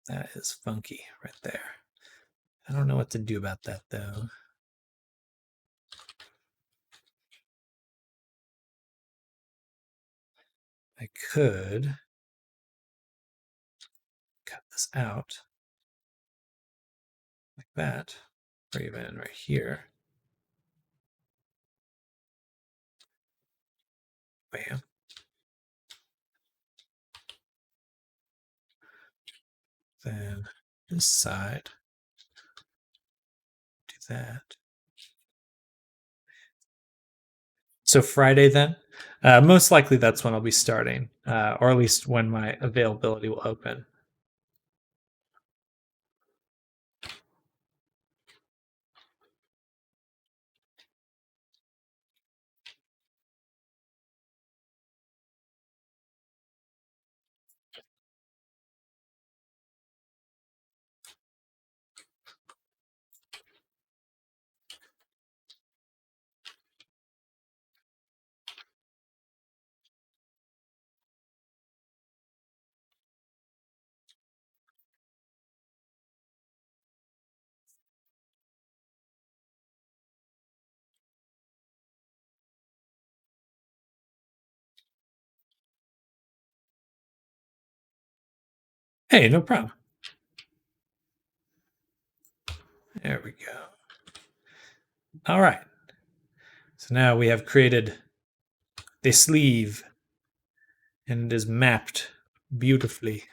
That is funky right there. I don't know what to do about that though. I could cut this out like that, or even right here. Bam. Then this side, do that. So Friday then, most likely that's when I'll be starting, or at least when my availability will open. Hey, no problem. There we go. All right. So now we have created the sleeve and it is mapped beautifully.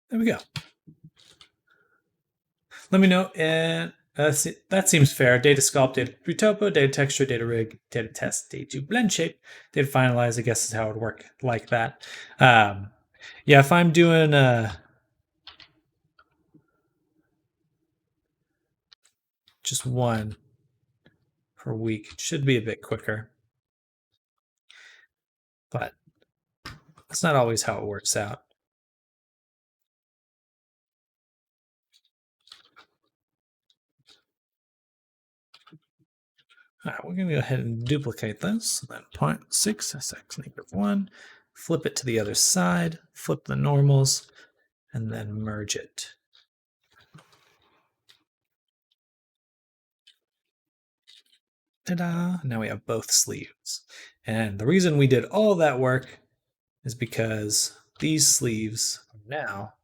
There we go. Let me know. And that seems fair. Data sculpt, data retopo, data texture, data rig, data test, data do blend shape, data finalize. I guess is how it would work like that. Yeah, if I'm doing just one per week, it should be a bit quicker. But that's not always how it works out. All right, we're going to go ahead and duplicate this. Then 0.6 x -1, flip it to the other side, flip the normals, and then merge it. Ta-da! Now we have both sleeves. And the reason we did all that work is because these sleeves are now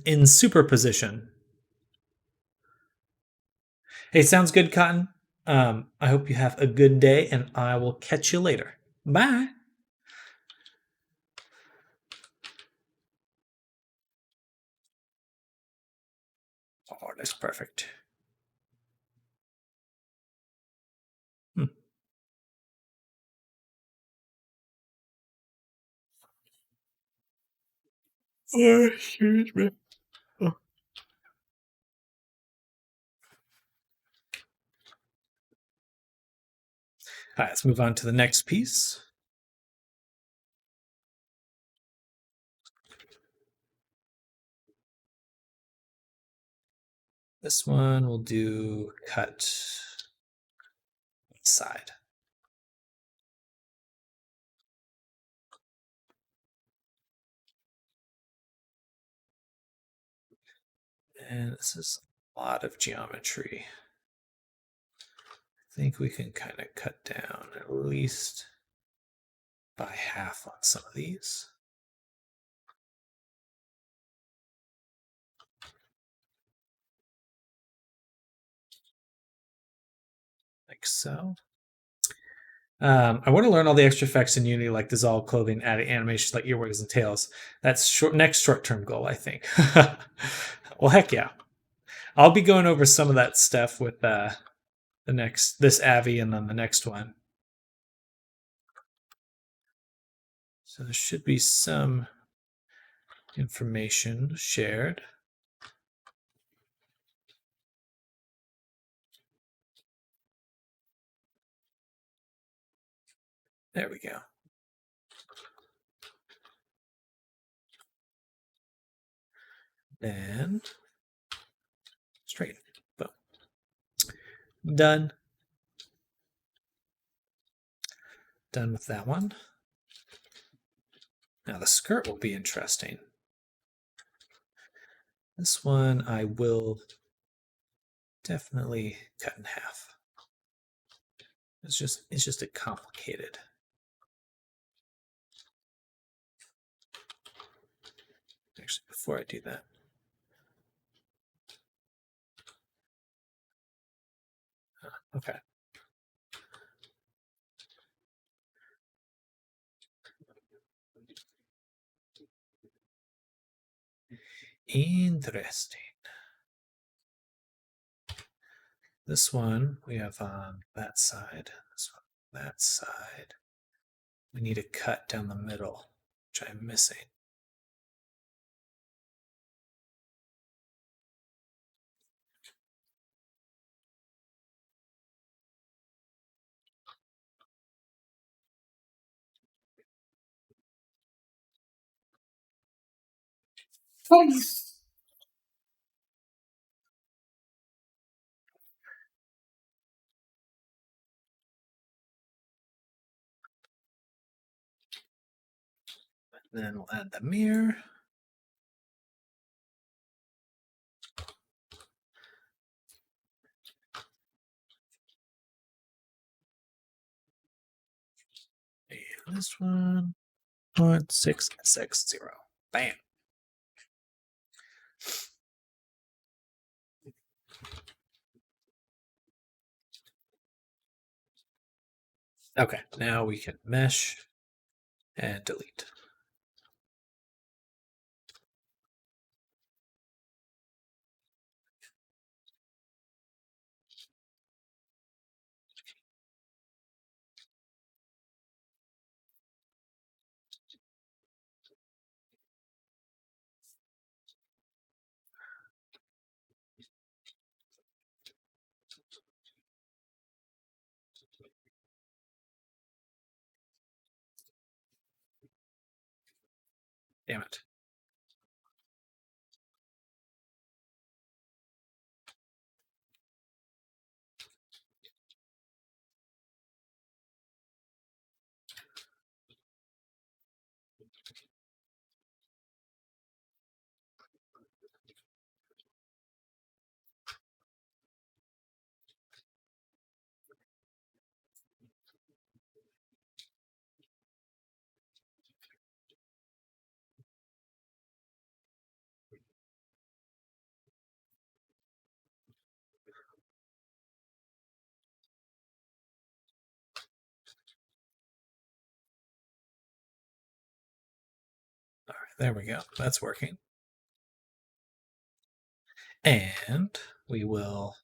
in superposition. Hey, sounds good, Cotton. I hope you have a good day, and I will catch you later. Bye. Oh, that's perfect. Oh, excuse me. Oh. All right, let's move on to the next piece. This one we'll do cut side. And this is a lot of geometry. I think we can kind of cut down at least by half on some of these. Like so. I want to learn all the extra effects in Unity, like dissolve clothing, adding animations like earwigs and tails. That's next short-term goal, I think. Well, heck yeah. I'll be going over some of that stuff with this Avi and then the next one. So there should be some information shared. There we go. And straight. Boom. Done. Done with that one. Now the skirt will be interesting. This one I will definitely cut in half. It's just a complicated. Actually, before I do that, okay. Interesting. This one we have on that side. This one, that side. We need a cut down the middle, which I'm missing. Then we'll add the mirror. And this one, 1660. Bam. Okay, now we can mesh and delete. Damn it. All right, there we go. That's working. And we will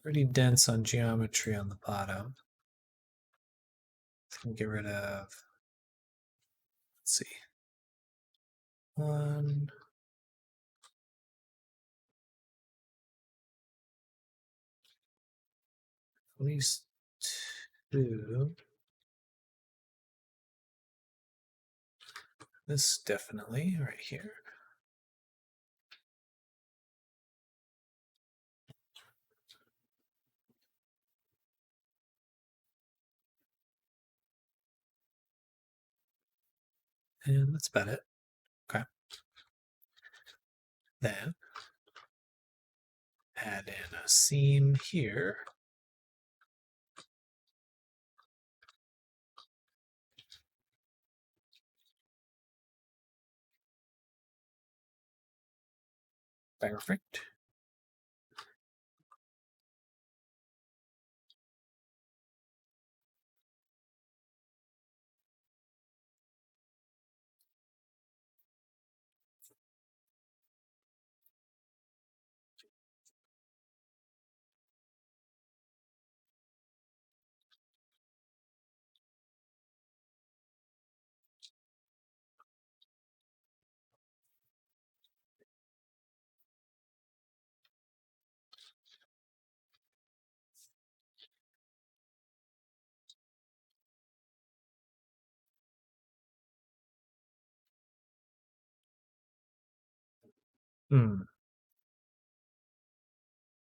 pretty dense on geometry on the bottom. Can get rid of, let's see, one. At least two. This definitely right here. And that's about it. Okay. Then add in a seam here. Perfect.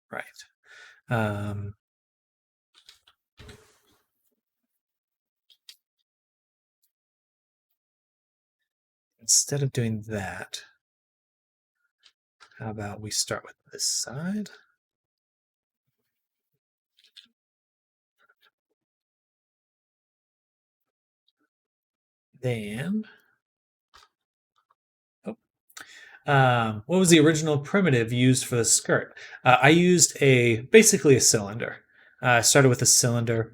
Right. Instead of doing that, how about we start with this side? Then, what was the original primitive used for the skirt? I used basically a cylinder. I started with a cylinder,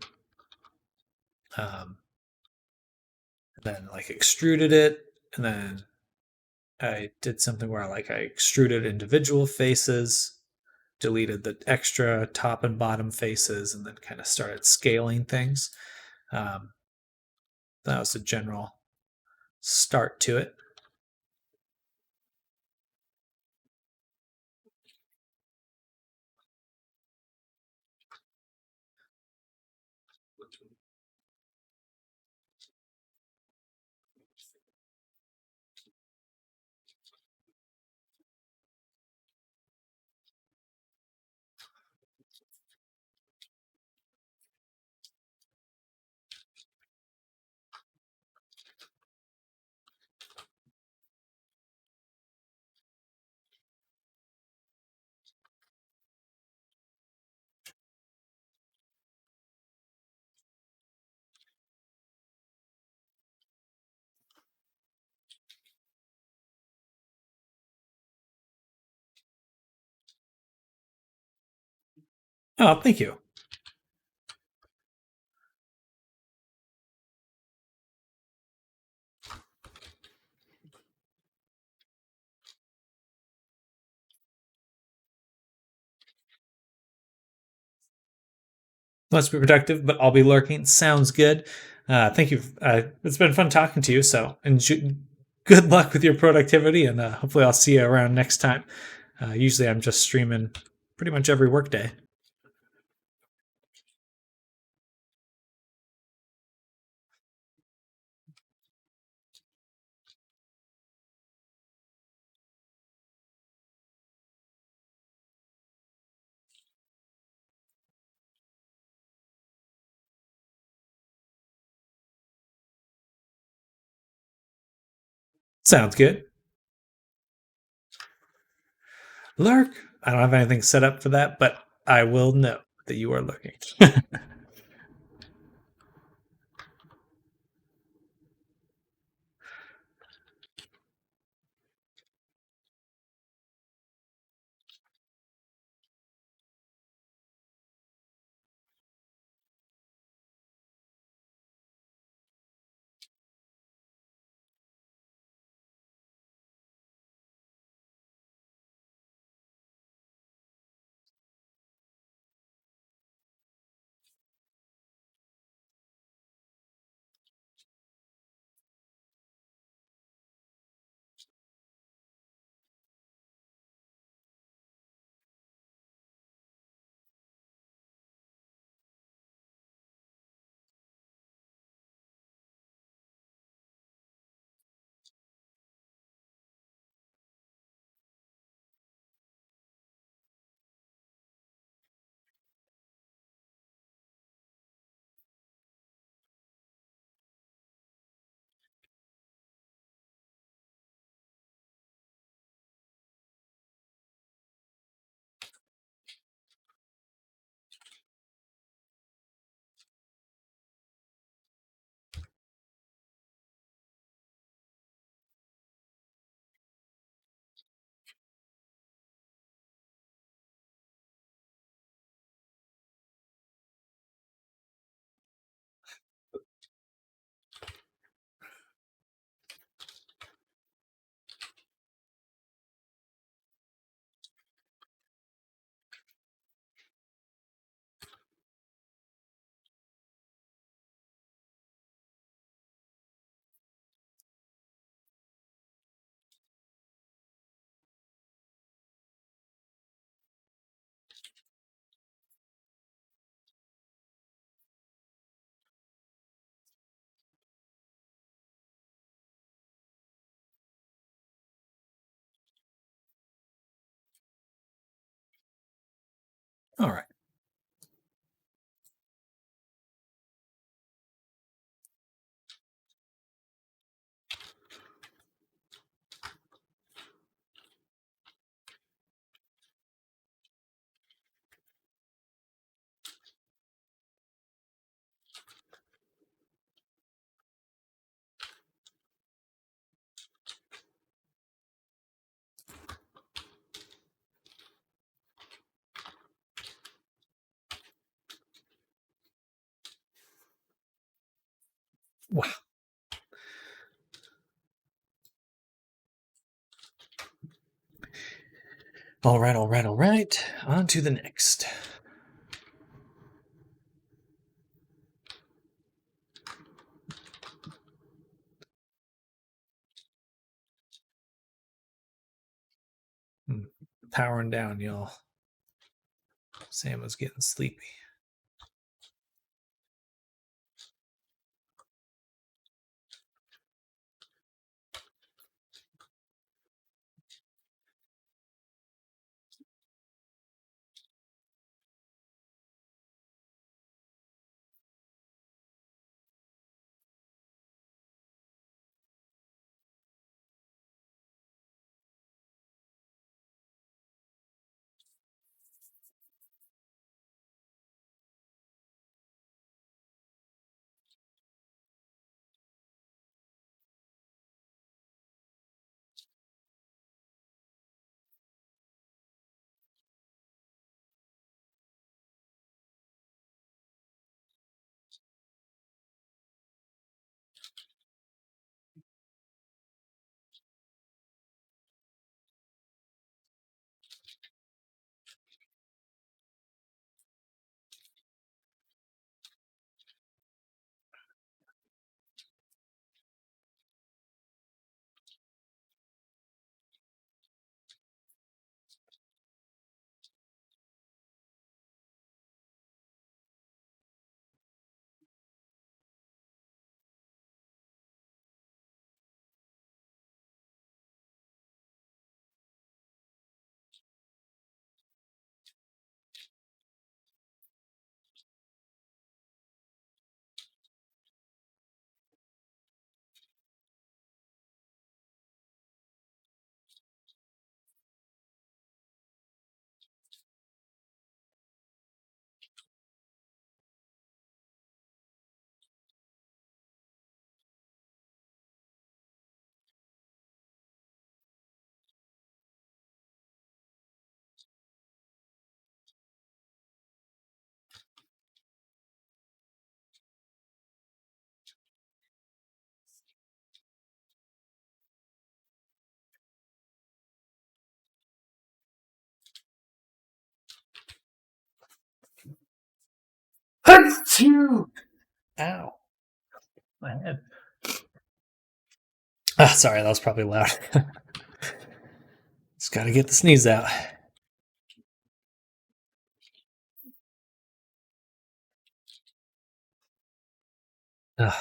then like extruded it, and then I did something where I extruded individual faces, deleted the extra top and bottom faces, and then kind of started scaling things. That was the general start to it. Oh, thank you. Let's be productive, but I'll be lurking. Sounds good. Thank you. It's been fun talking to you. So, good luck with your productivity, and hopefully, I'll see you around next time. Usually, I'm just streaming pretty much every workday. Sounds good. Lurk. I don't have anything set up for that, but I will know that you are lurking. All right. Wow. All right, all right, all right. On to the next. Powering down, y'all. Sam was getting sleepy. hurts too. Ow. My head. Ah, sorry, that was probably loud. Just gotta get the sneeze out. Ugh.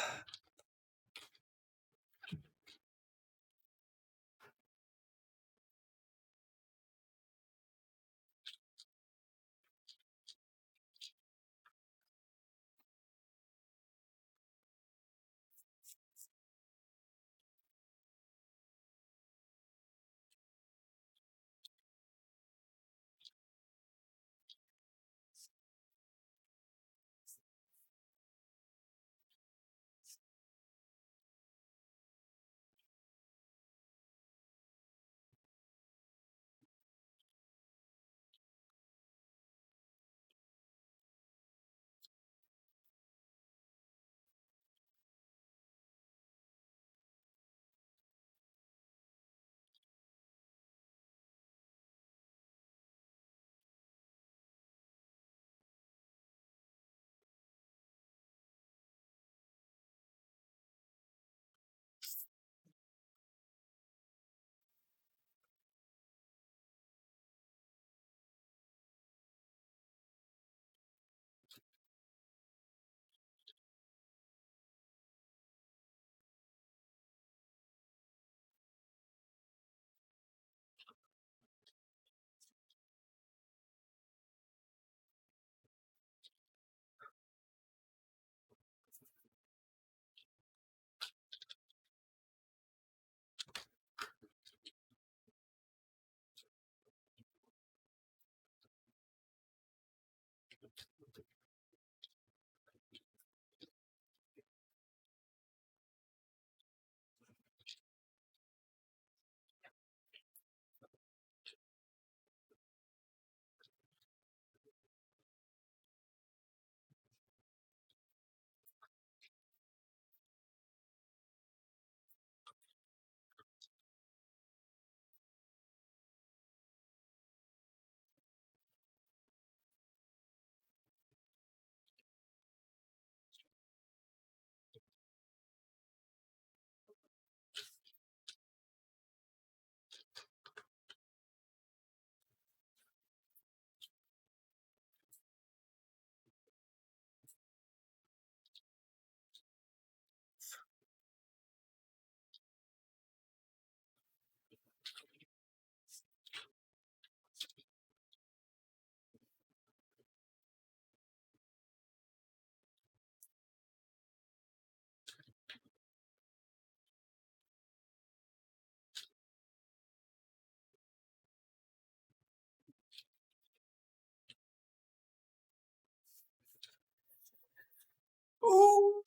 Ooh.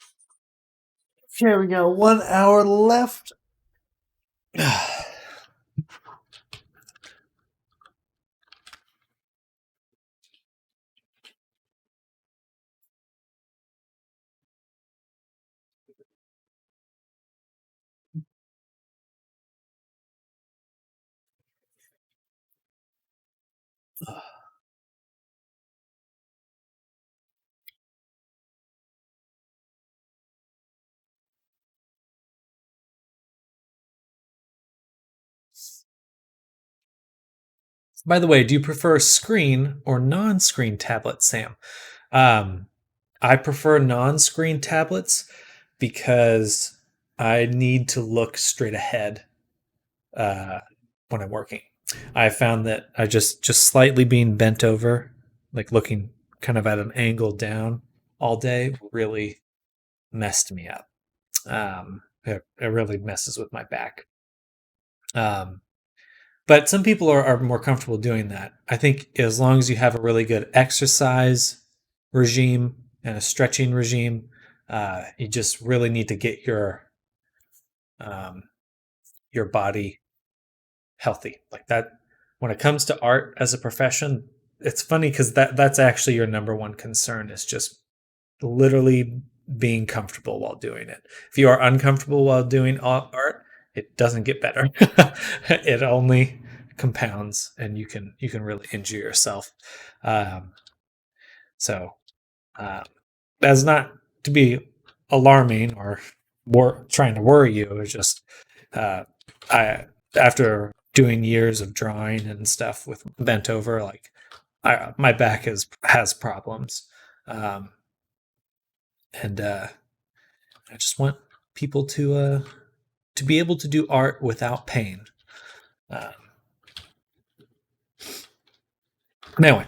Here we go. 1 hour left. By the way, do you prefer screen or non-screen tablets, Sam? I prefer non-screen tablets because I need to look straight ahead when I'm working. I found that I just slightly being bent over, like looking kind of at an angle down all day, really messed me up. It really messes with my back. But some people are more comfortable doing that. I think as long as you have a really good exercise regime and a stretching regime, you just really need to get your body healthy like that. When it comes to art as a profession, it's funny because that's actually your number one concern is just literally being comfortable while doing it. If you are uncomfortable while doing art, it doesn't get better. It only compounds, and you can really injure yourself. So as not to be alarming or trying to worry you. It's just I after doing years of drawing and stuff with bent over, like my back has problems, um, and I just want people to be able to do art without pain. Um, anyway,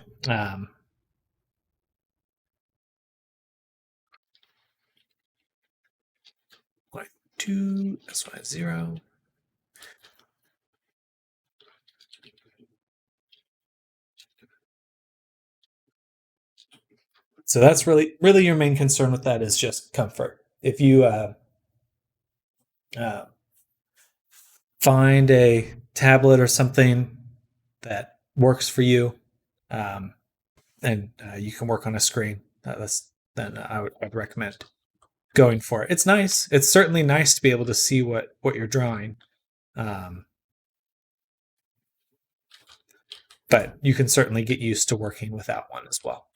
like 2 SY0. So that's really your main concern with that is just comfort. If you uh, find a tablet or something that works for you, um, and you can work on a screen, then I'd recommend going for it. It's nice. It's certainly nice to be able to see what you're drawing, um, but you can certainly get used to working without one as well.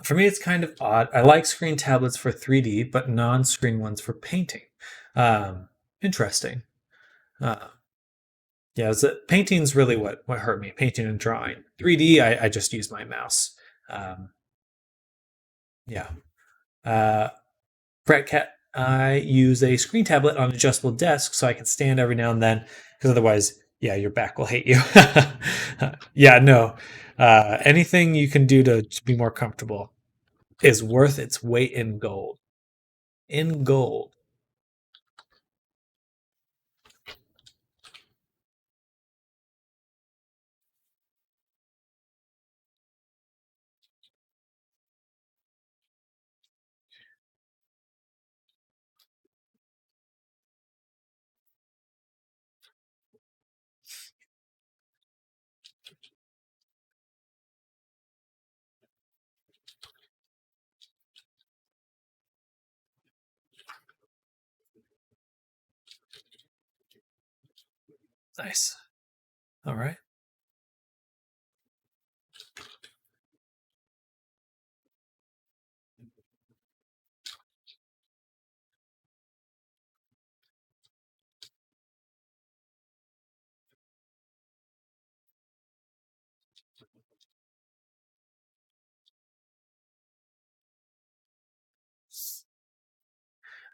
For me, it's kind of odd. I like screen tablets for 3D, but non-screen ones for painting. Interesting. Uh, yeah, painting's really what hurt me. Painting and drawing. 3D, I just use my mouse. Um, yeah. Brett Cat, I use a screen tablet on an adjustable desk so I can stand every now and then, because otherwise, yeah, your back will hate you. Yeah, no. Anything you can do to be more comfortable is worth its weight in gold. In gold. Nice. All right.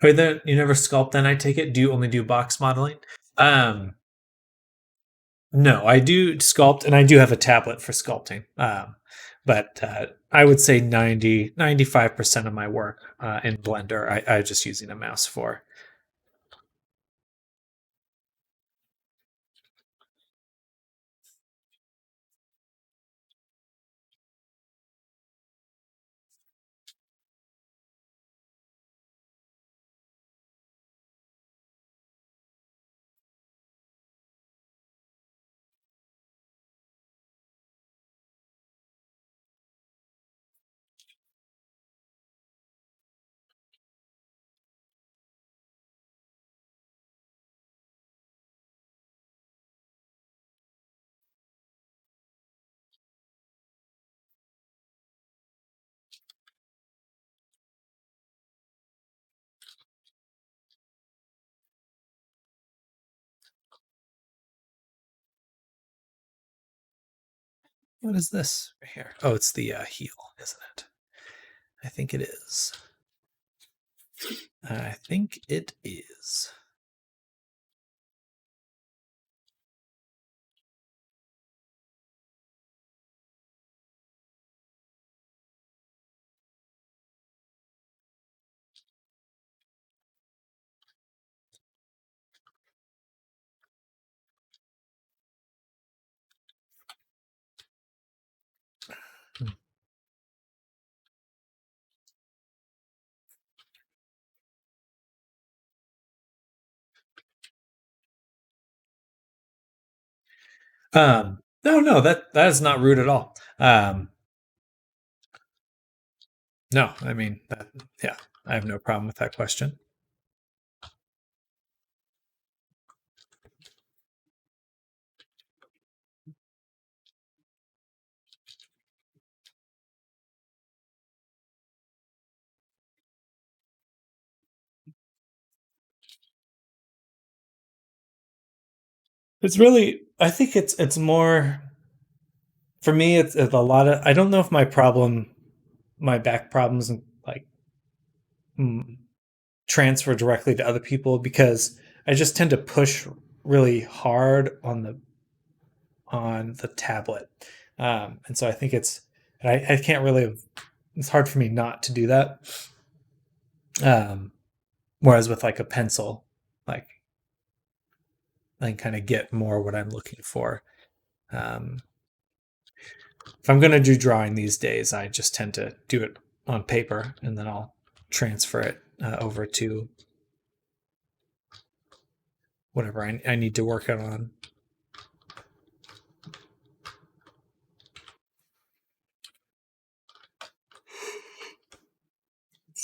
Or then you never sculpt then I take it? Do you only do box modeling? Um no, I do sculpt and I do have a tablet for sculpting. But I would say 95% of my work in Blender I just using a mouse for. What is this right here? Oh, it's the heel, isn't it? I think it is. I think it is. No, that is not rude at all. No, I mean that. Yeah, I have no problem with that question. It's really, I think it's more for me. It's a lot of. I don't know if my back problems, like mm, transfer directly to other people because I just tend to push really hard on the tablet, and so I think I can't really. It's hard for me not to do that. Um, Whereas with like a pencil, like I can kind of get more what I'm looking for. Um, if I'm going to do drawing these days, I just tend to do it on paper and then I'll transfer it over to whatever I need to work it on.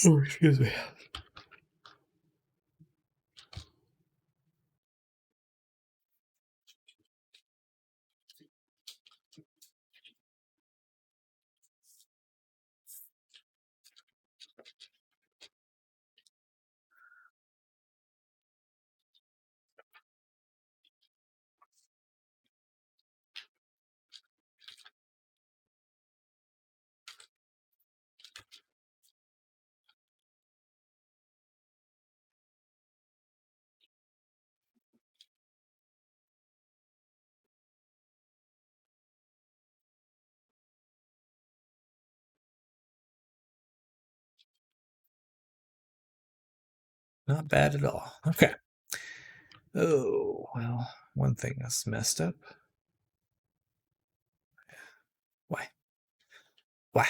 Oh, excuse me. Not bad at all. Okay. Oh, well, one thing that's messed up. Why? Why?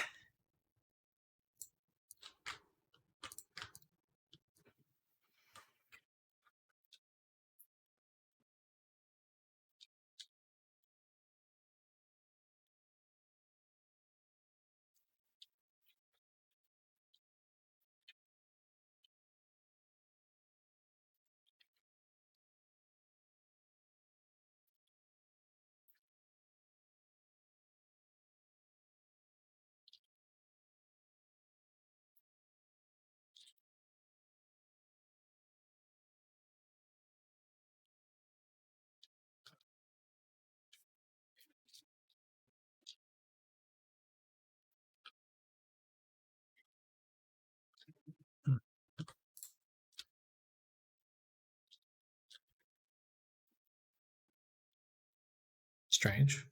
Hmm, strange.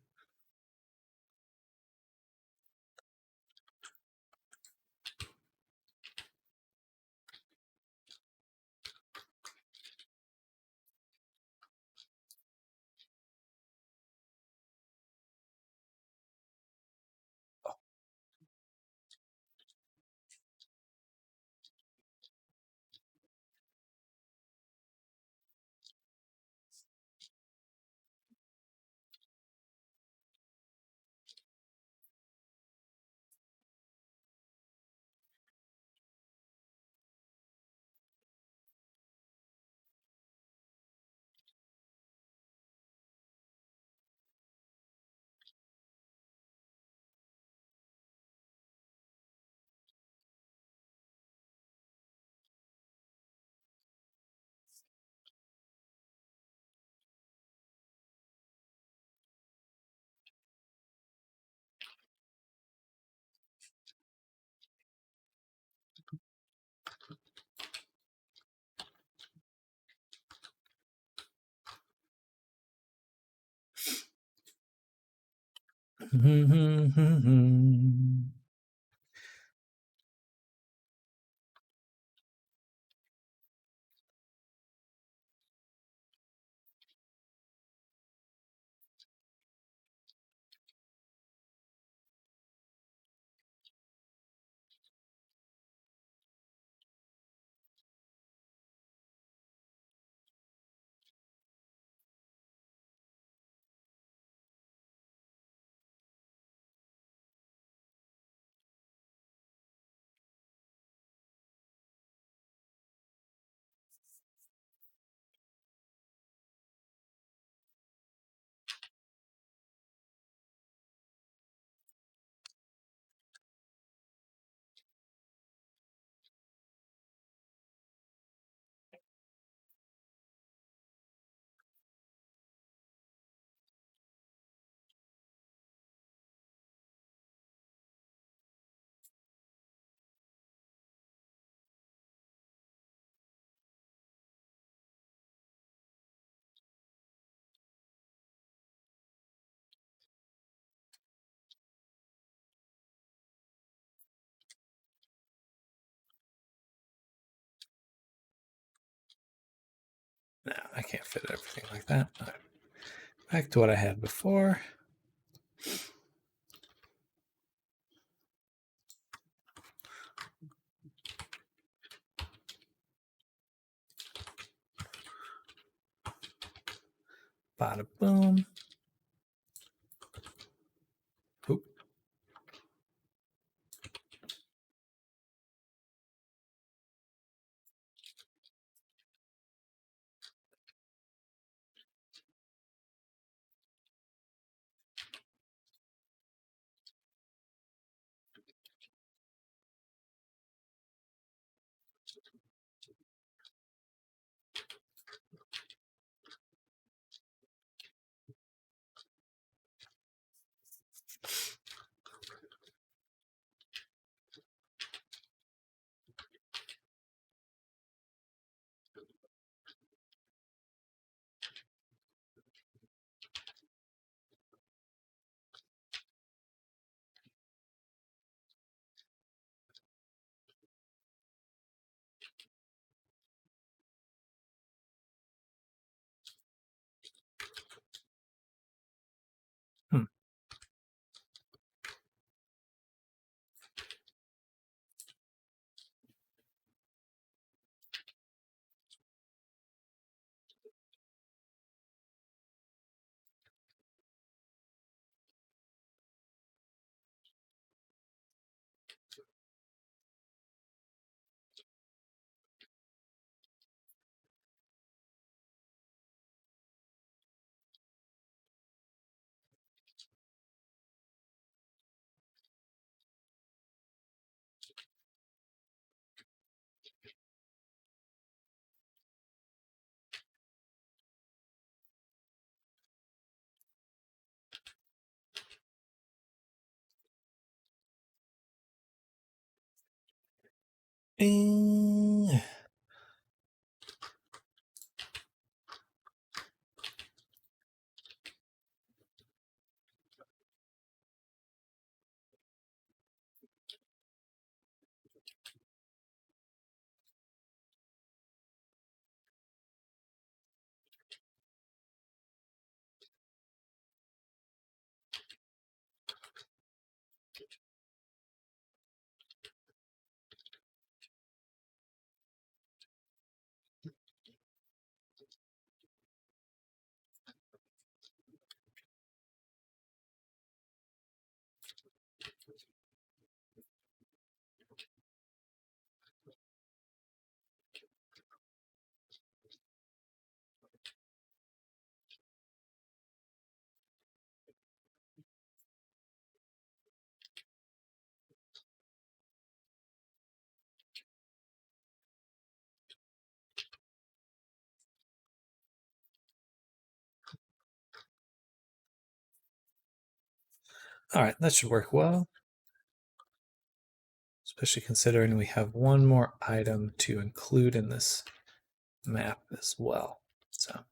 No, I can't fit everything like that. All right. Back to what I had before. Bada boom. Oop. Hmm. Bing. All right, that should work well. Especially considering we have one more item to include in this map as well. So I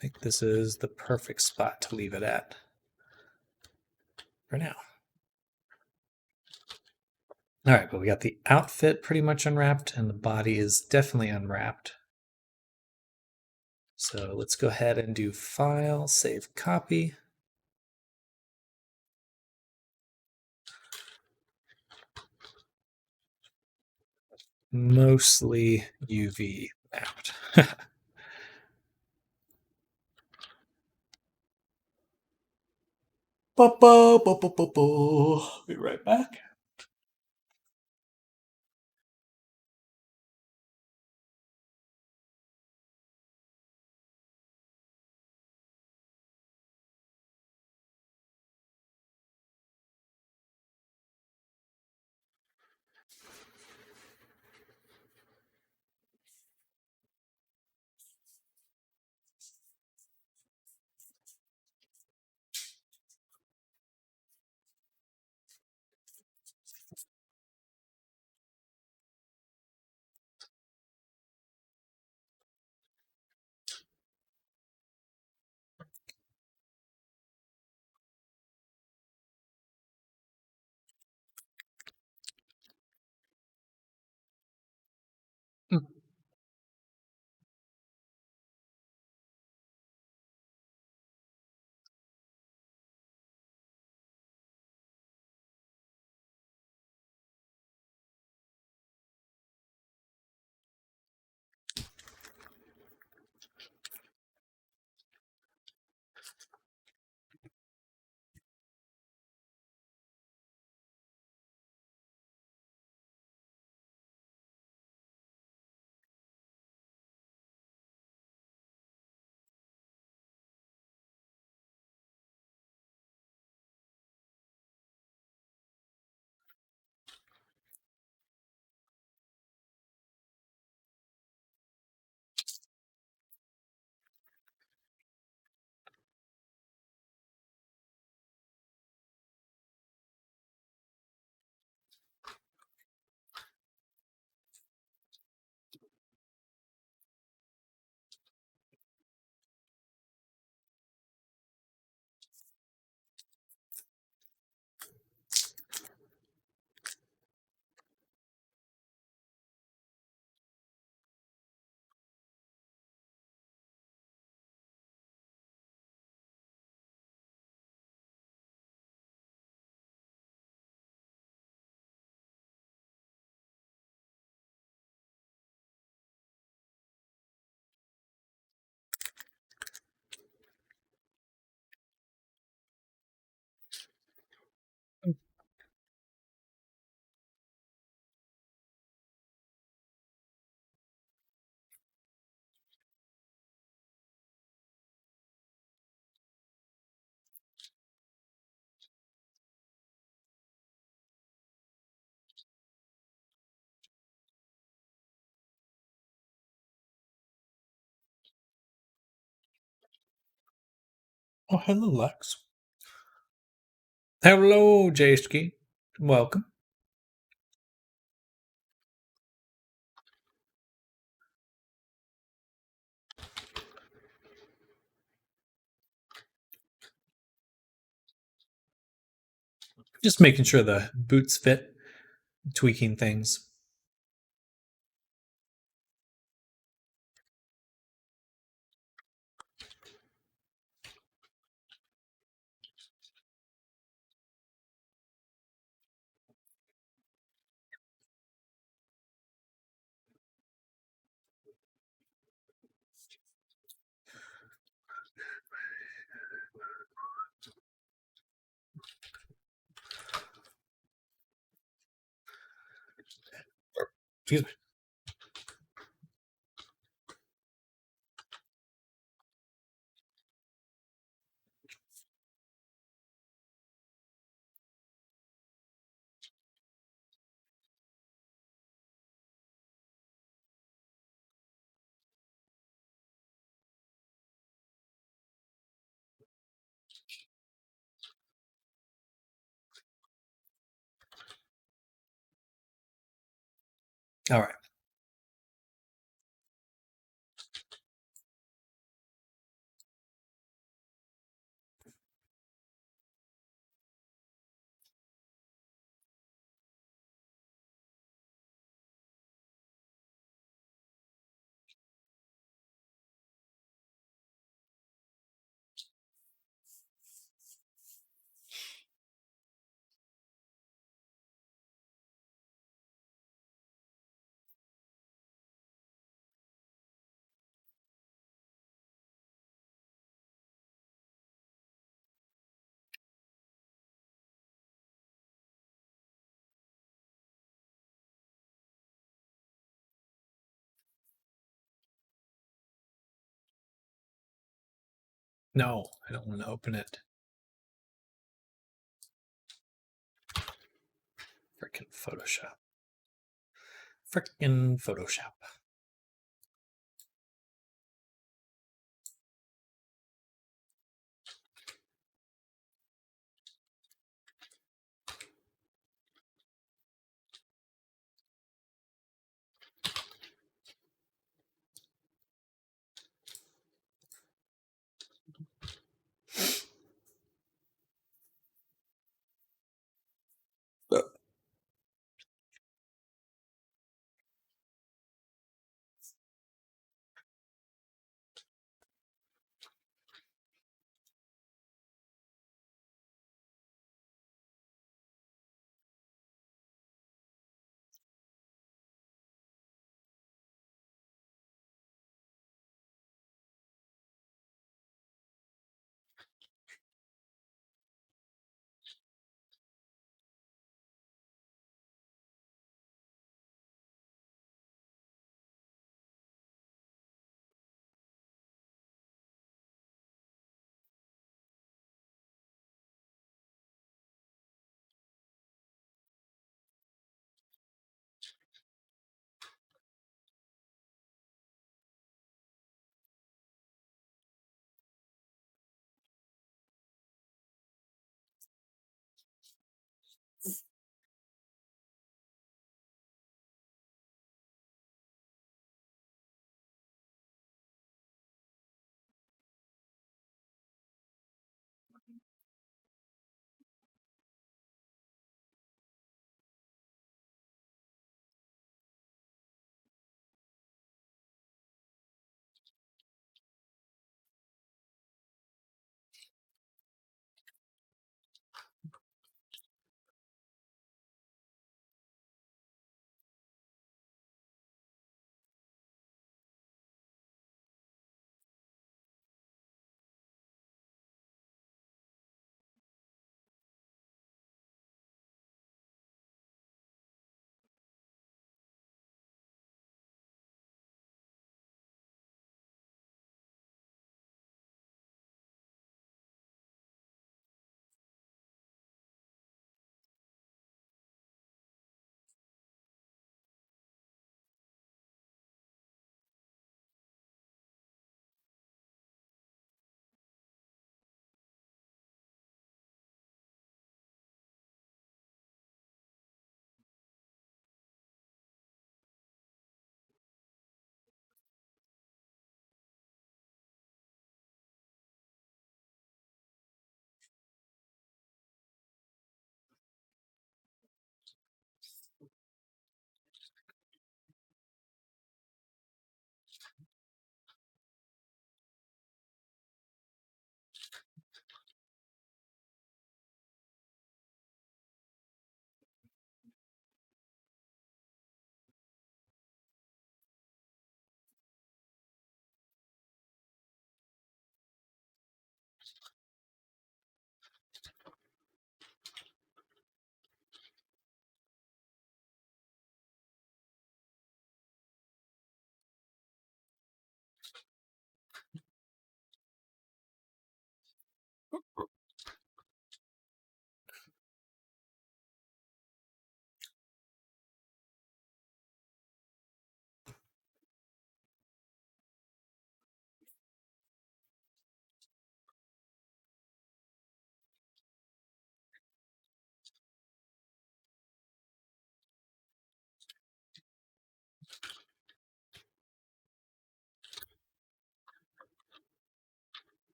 think this is the perfect spot to leave it at for now. All right, but we got the outfit pretty much unwrapped and the body is definitely unwrapped. So let's go ahead and do file, save copy. Mostly UV mapped. Be right back. Oh, hello, Lex. Hello, Jayski. Welcome. Just making sure the boots fit, tweaking things. Excuse me. All right. No, I don't want to open it. Frickin' Photoshop. Frickin' Photoshop.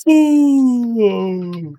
Ooh.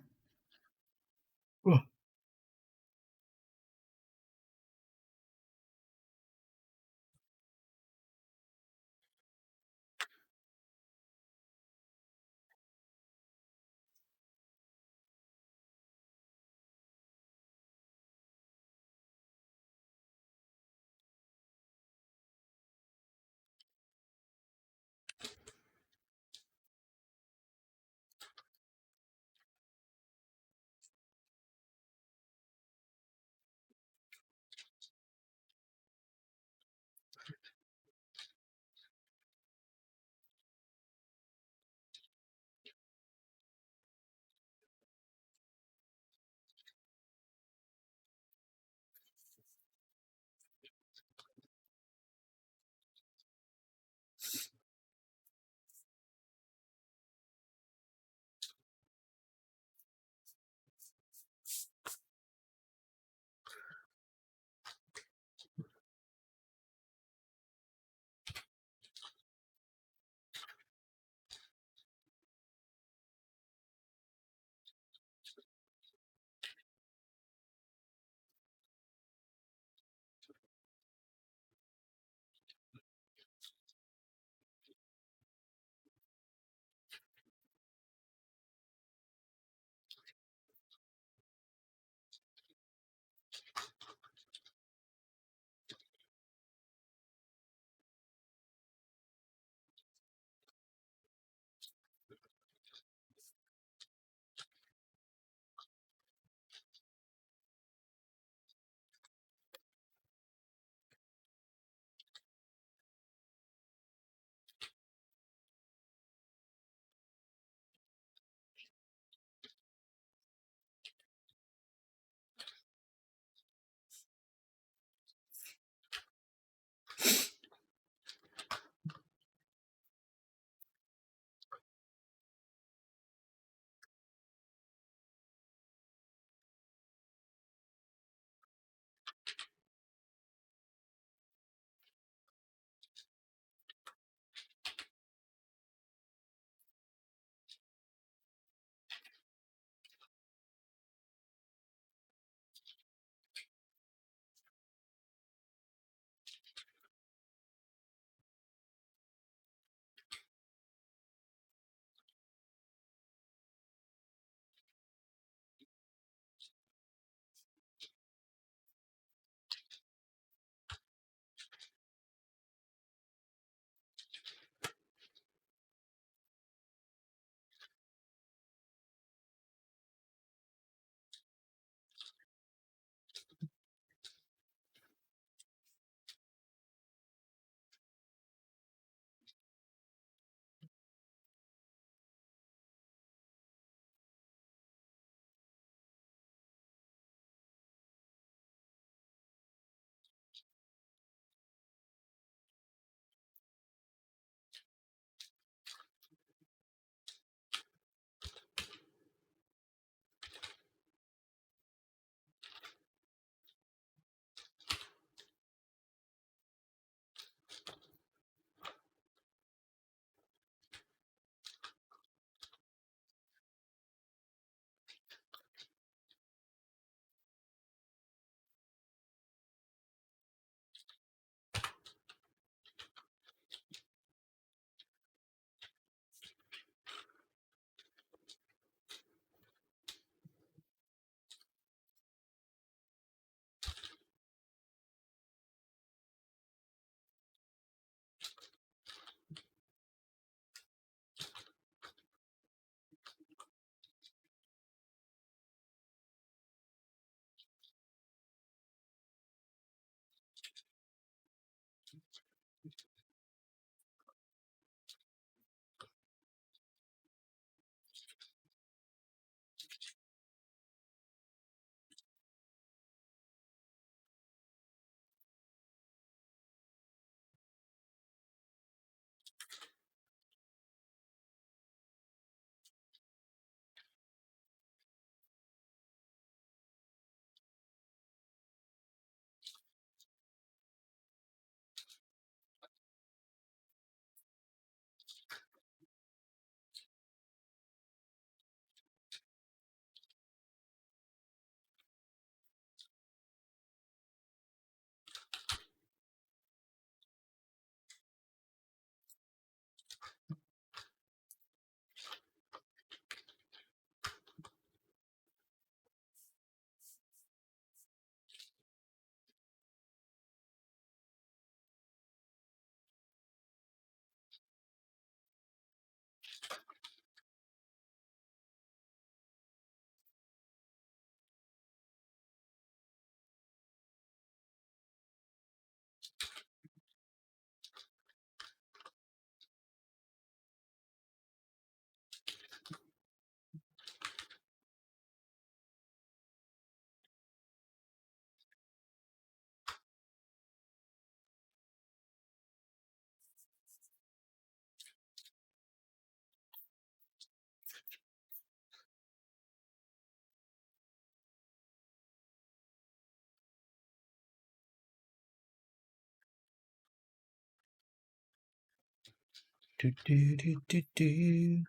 Do, do, do, do, do.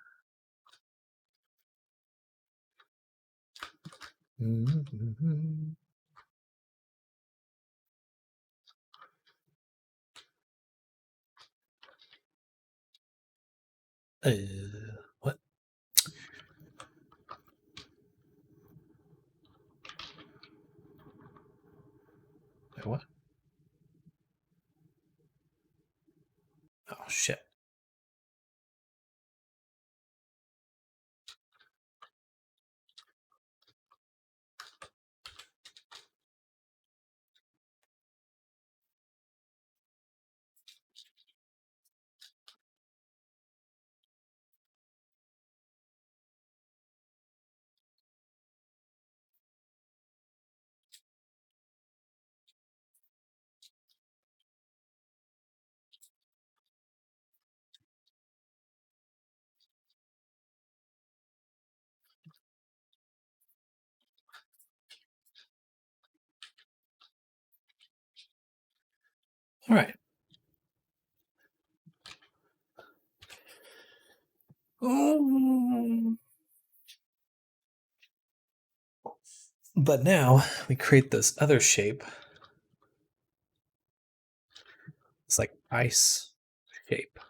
Mm-hmm. What? Wait, what? Oh, shit. All right. But now we create this other shape. It's like ice shape.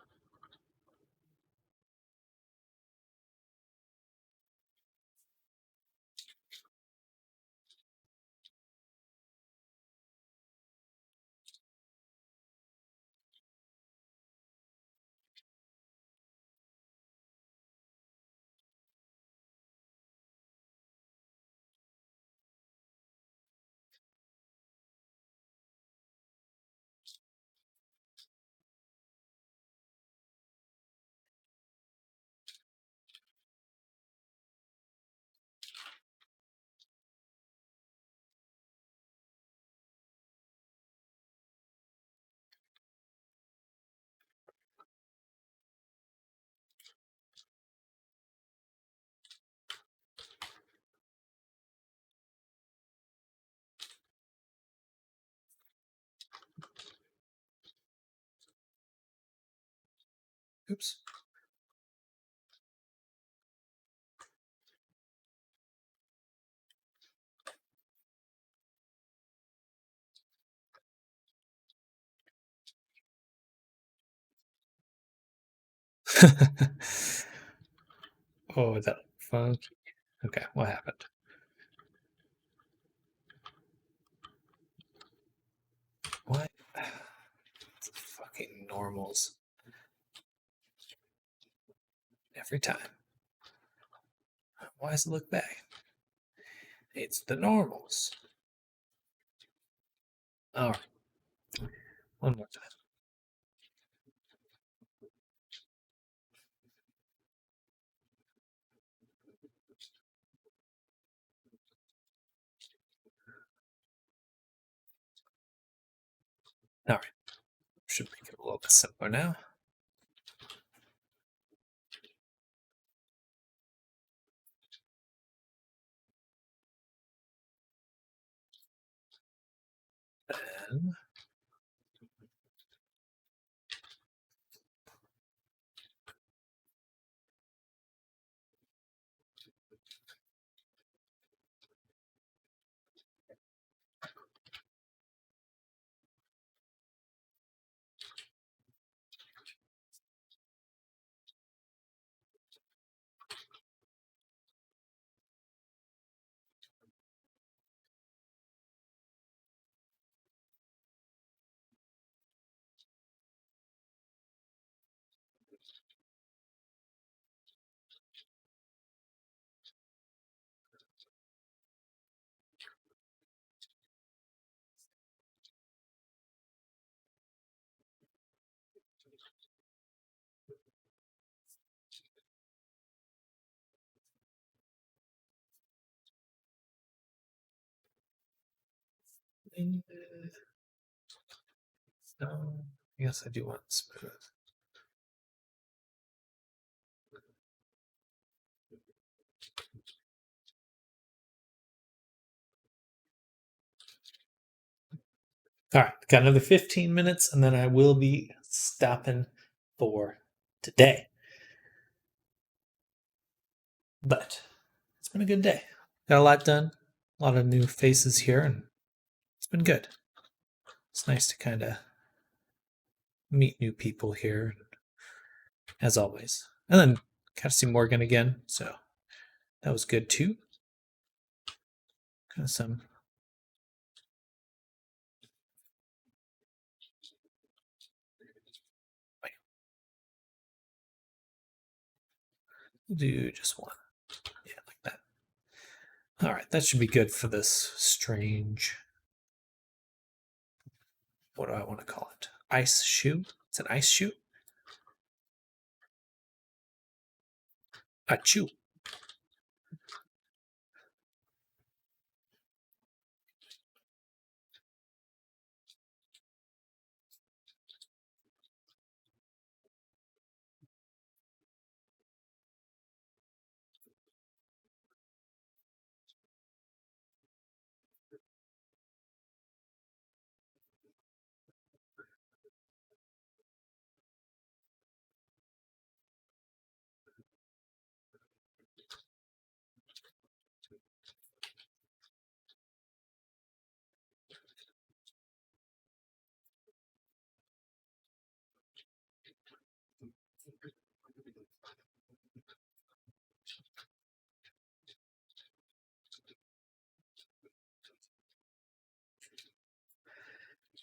Oops. Oh, is that funky? Okay, what happened? What? It's fucking normals. Every time. Why does it look back? It's the normals. All right. One more time. All right. Should make it a little bit simpler now. And No, I guess I do want smooth. All right, got another 15 minutes, and then I will be stopping for today. But it's been a good day. Got a lot done, a lot of new faces here, and it's been good. It's nice to kind of meet new people here, as always. And then got to see Morgan again, so that was good too. Kind of some. We'll do just one. Yeah, like that. All right, that should be good for this strange. What do I want to call it? Ice shoe? It's an ice shoe? Achoo.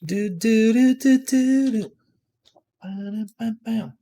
Do do do do do do. Ba-da-ba-bam.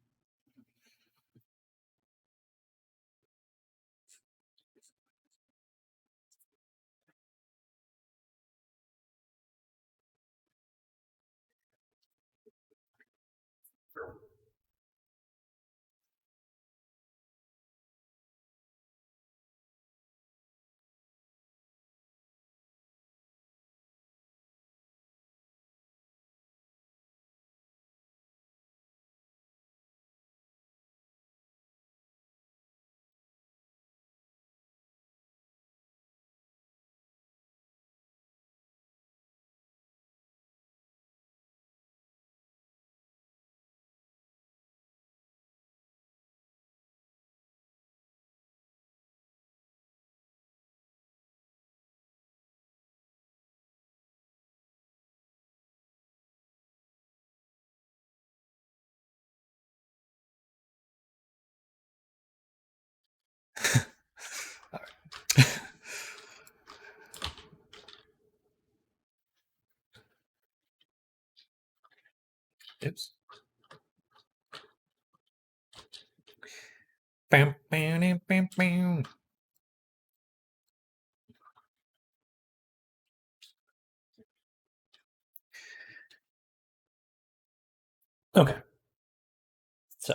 All right. Oops. Bam, bam, bam, bam, bam. Okay. So.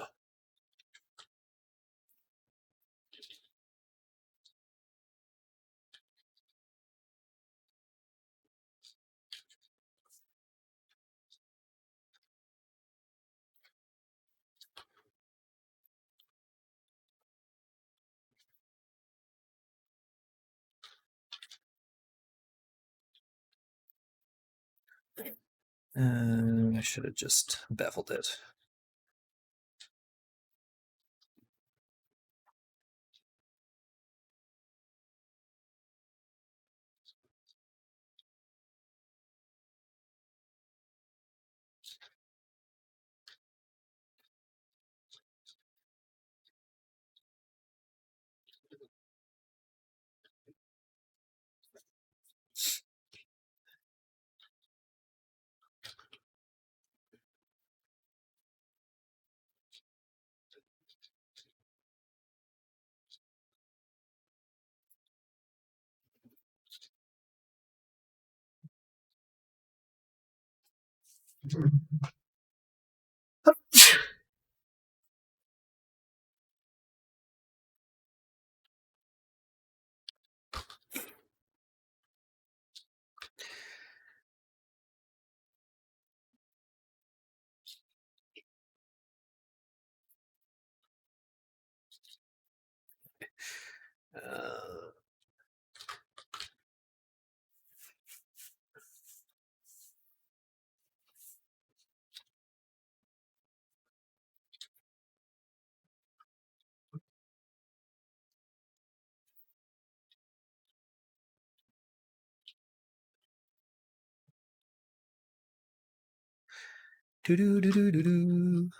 I should have just beveled it. Uh, do do do do do do.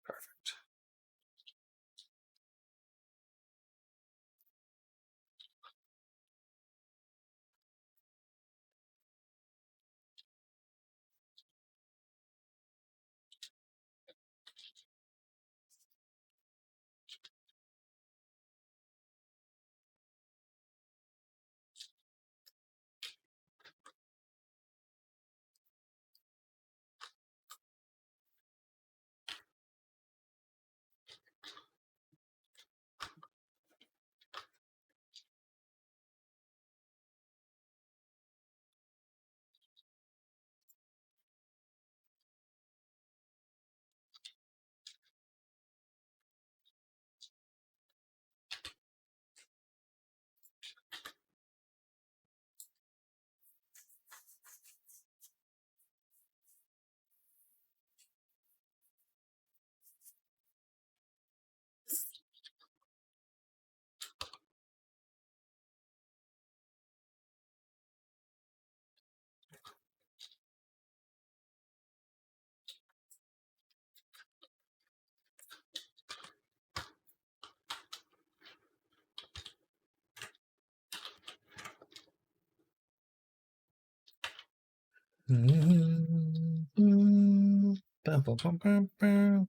Perfect. Bum, bum, bum, bum, bum.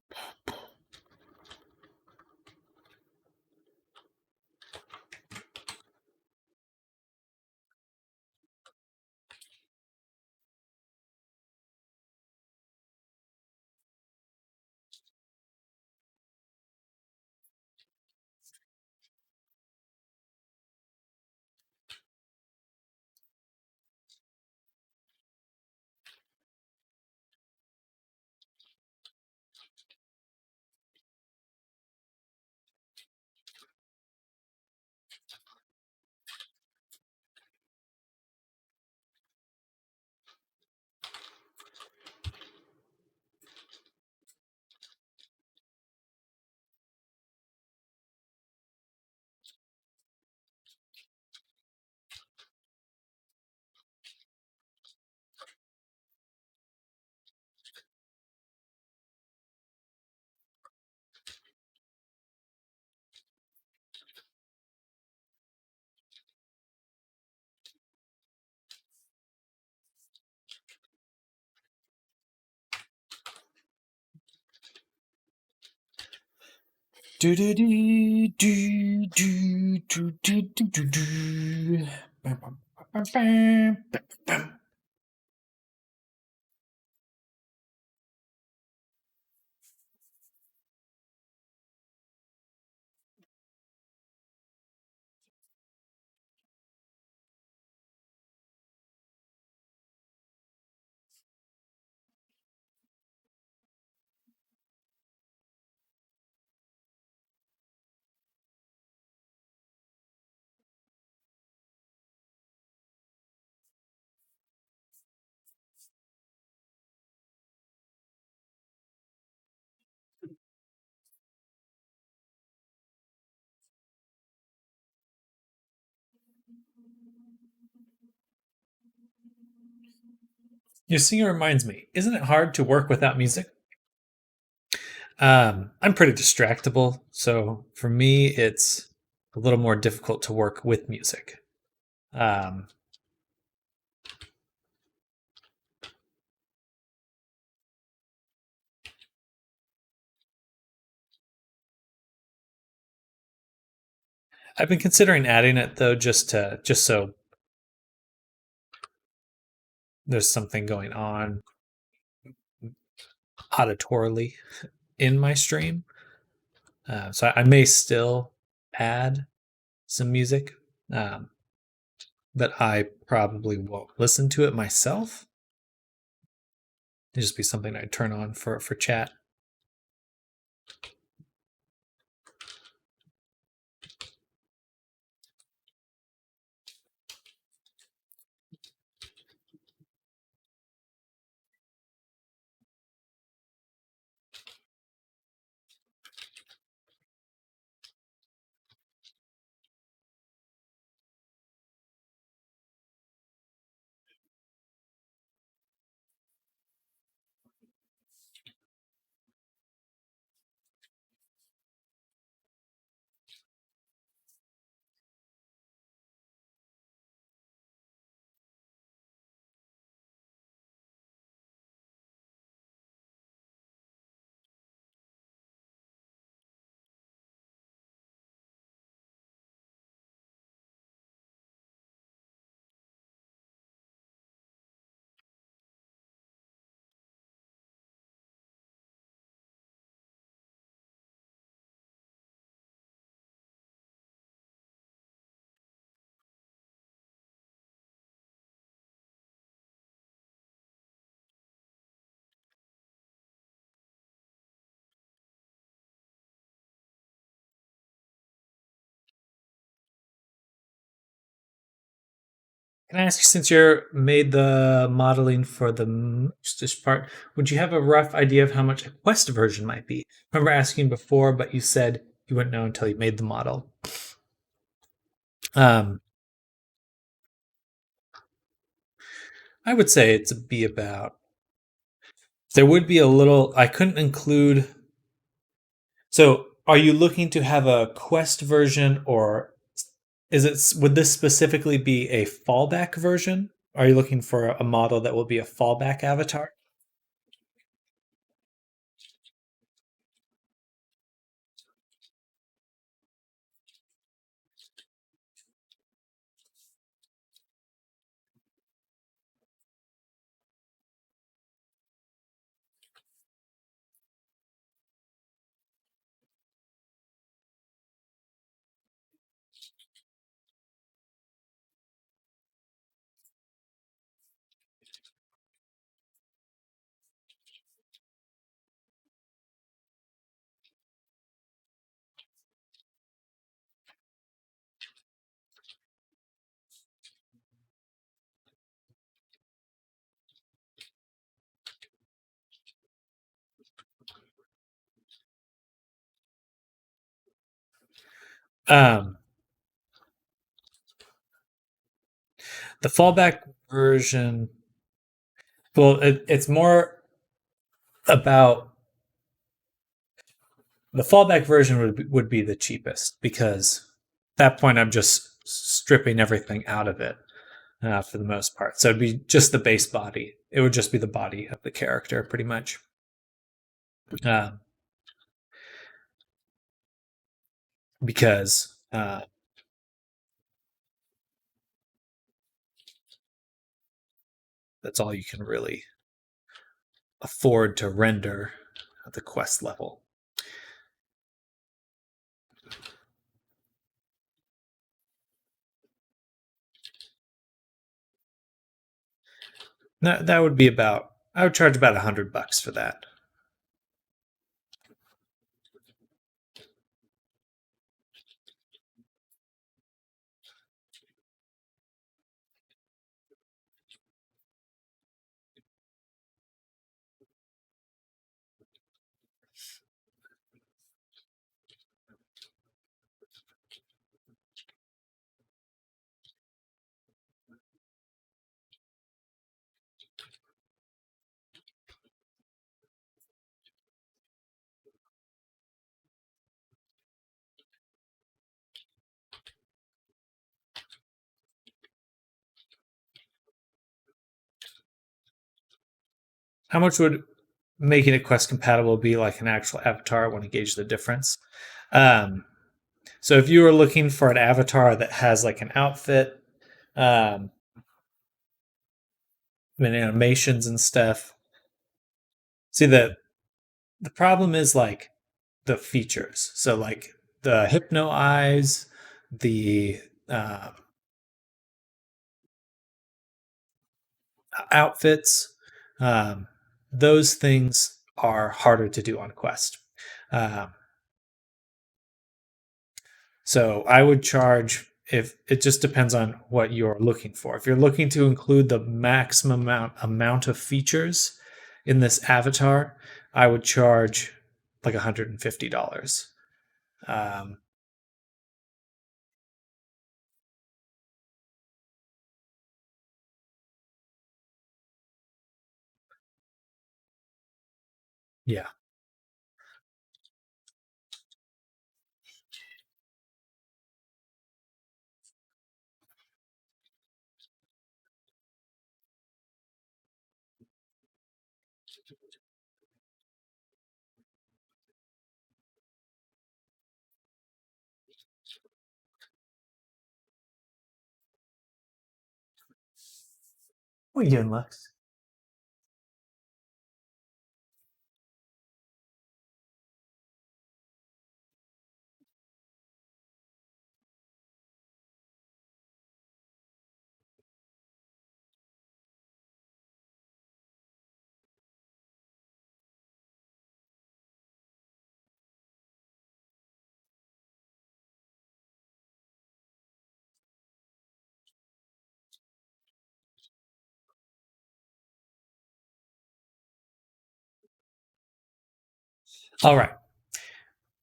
Do do do do do do do do do do. Bum, bum, bum, bum, bum, bum. Your singer reminds me, isn't it hard to work without music? I'm pretty distractible, so for me, it's a little more difficult to work with music. Um, I've been considering adding it though, just so there's something going on auditorily in my stream. So I may still add some music, um, but I probably won't listen to it myself. It'd just be something I'd turn on for chat. Can I ask you, since you made the modeling for the this part, would you have a rough idea of how much a Quest version might be? I remember asking before, but you said you wouldn't know until you made the model. I would say it'd be about. There would be a little. I couldn't include. So, are you looking to have a Quest version, or would this specifically be a fallback version? Are you looking for a model that will be a fallback avatar? Um, the fallback version, well, it's more about the fallback version would be the cheapest, because at that point I'm just stripping everything out of it for the most part. So it'd be just the base body. It would just be the body of the character, pretty much. Because that's all you can really afford to render at the Quest level. That would be about. I would charge about $100 for that. how much would making it quest compatible be like an actual avatar? I want to gauge the difference. So if you were looking for an avatar that has like an outfit, and animations and stuff, see the problem is like the features. So like the hypno eyes, the outfits, those things are harder to do on Quest. So I would charge, if it just depends on what you're looking for. If you're looking to include the maximum amount of features in this avatar, I would charge like $150. Yeah. What are you doing, Lux? All right.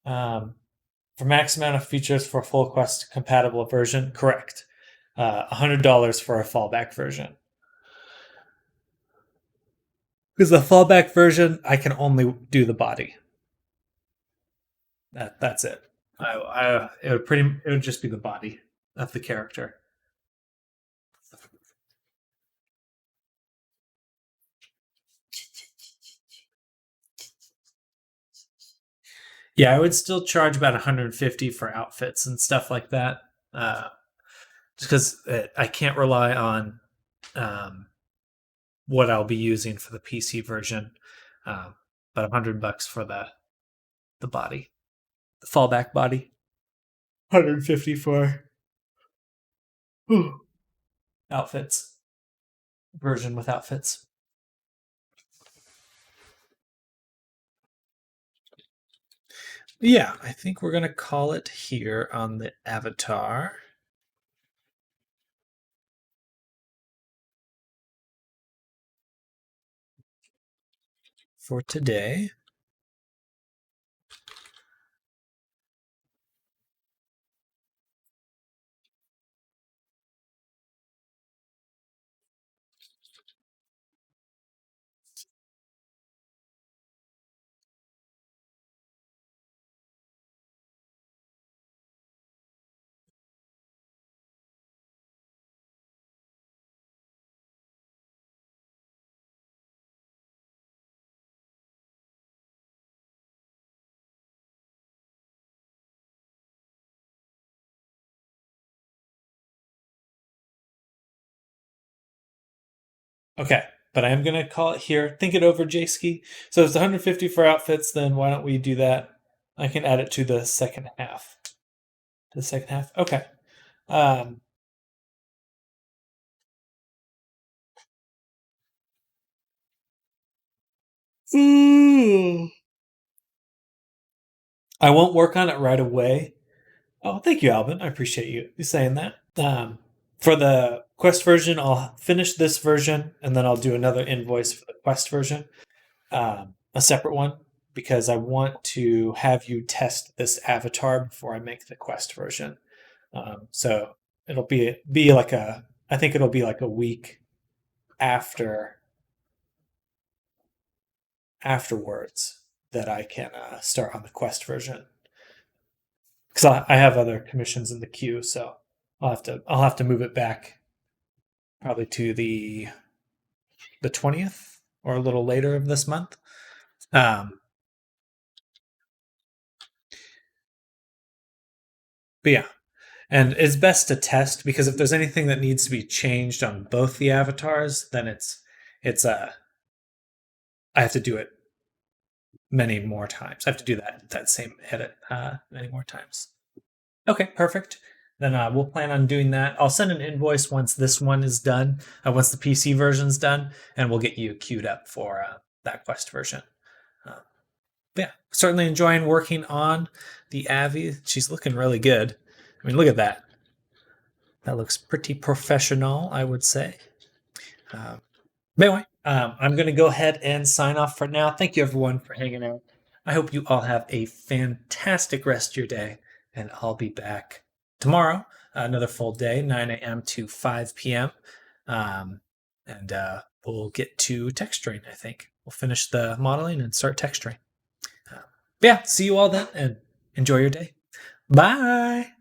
For max amount of features for a full quest compatible version, correct. $100 for a fallback version. Because the fallback version, I can only do the body. That's it. It would just be the body of the character. Yeah, I would still charge about $150 for outfits and stuff like that. Just because I can't rely on what I'll be using for the PC version. But $100 for the body, the fallback body. $150 for outfits, version with outfits. Yeah, I think we're going to call it here on the avatar. For today. Okay, but I am going to call it here. Think it over, Jayski. So it's $150 for outfits, then why don't we do that? I can add it to the second half. The second half? Okay. I won't work on it right away. Oh, thank you, Alvin. I appreciate you saying that. For the Quest version, I'll finish this version and then I'll do another invoice for the Quest version, a separate one, because I want to have you test this avatar before I make the Quest version. So it'll be like I think it'll be like a week afterwards that I can start on the Quest version, because I have other commissions in the queue, so I'll have to move it back probably to the 20th or a little later of this month. But yeah, and it's best to test, because if there's anything that needs to be changed on both the avatars, then it's I have to do it many more times. I have to do that same edit many more times. Okay, perfect. Then we'll plan on doing that. I'll send an invoice once this one is done, once the PC version's done, and we'll get you queued up for that Quest version. Yeah, certainly enjoying working on the Avi. She's looking really good. I mean, look at that. That looks pretty professional, I would say. But anyway, I'm going to go ahead and sign off for now. Thank you, everyone, for hanging out. I hope you all have a fantastic rest of your day, and I'll be back tomorrow, another full day, 9 a.m. to 5 p.m. And we'll get to texturing, I think. We'll finish the modeling and start texturing. Yeah, see you all then, and enjoy your day. Bye!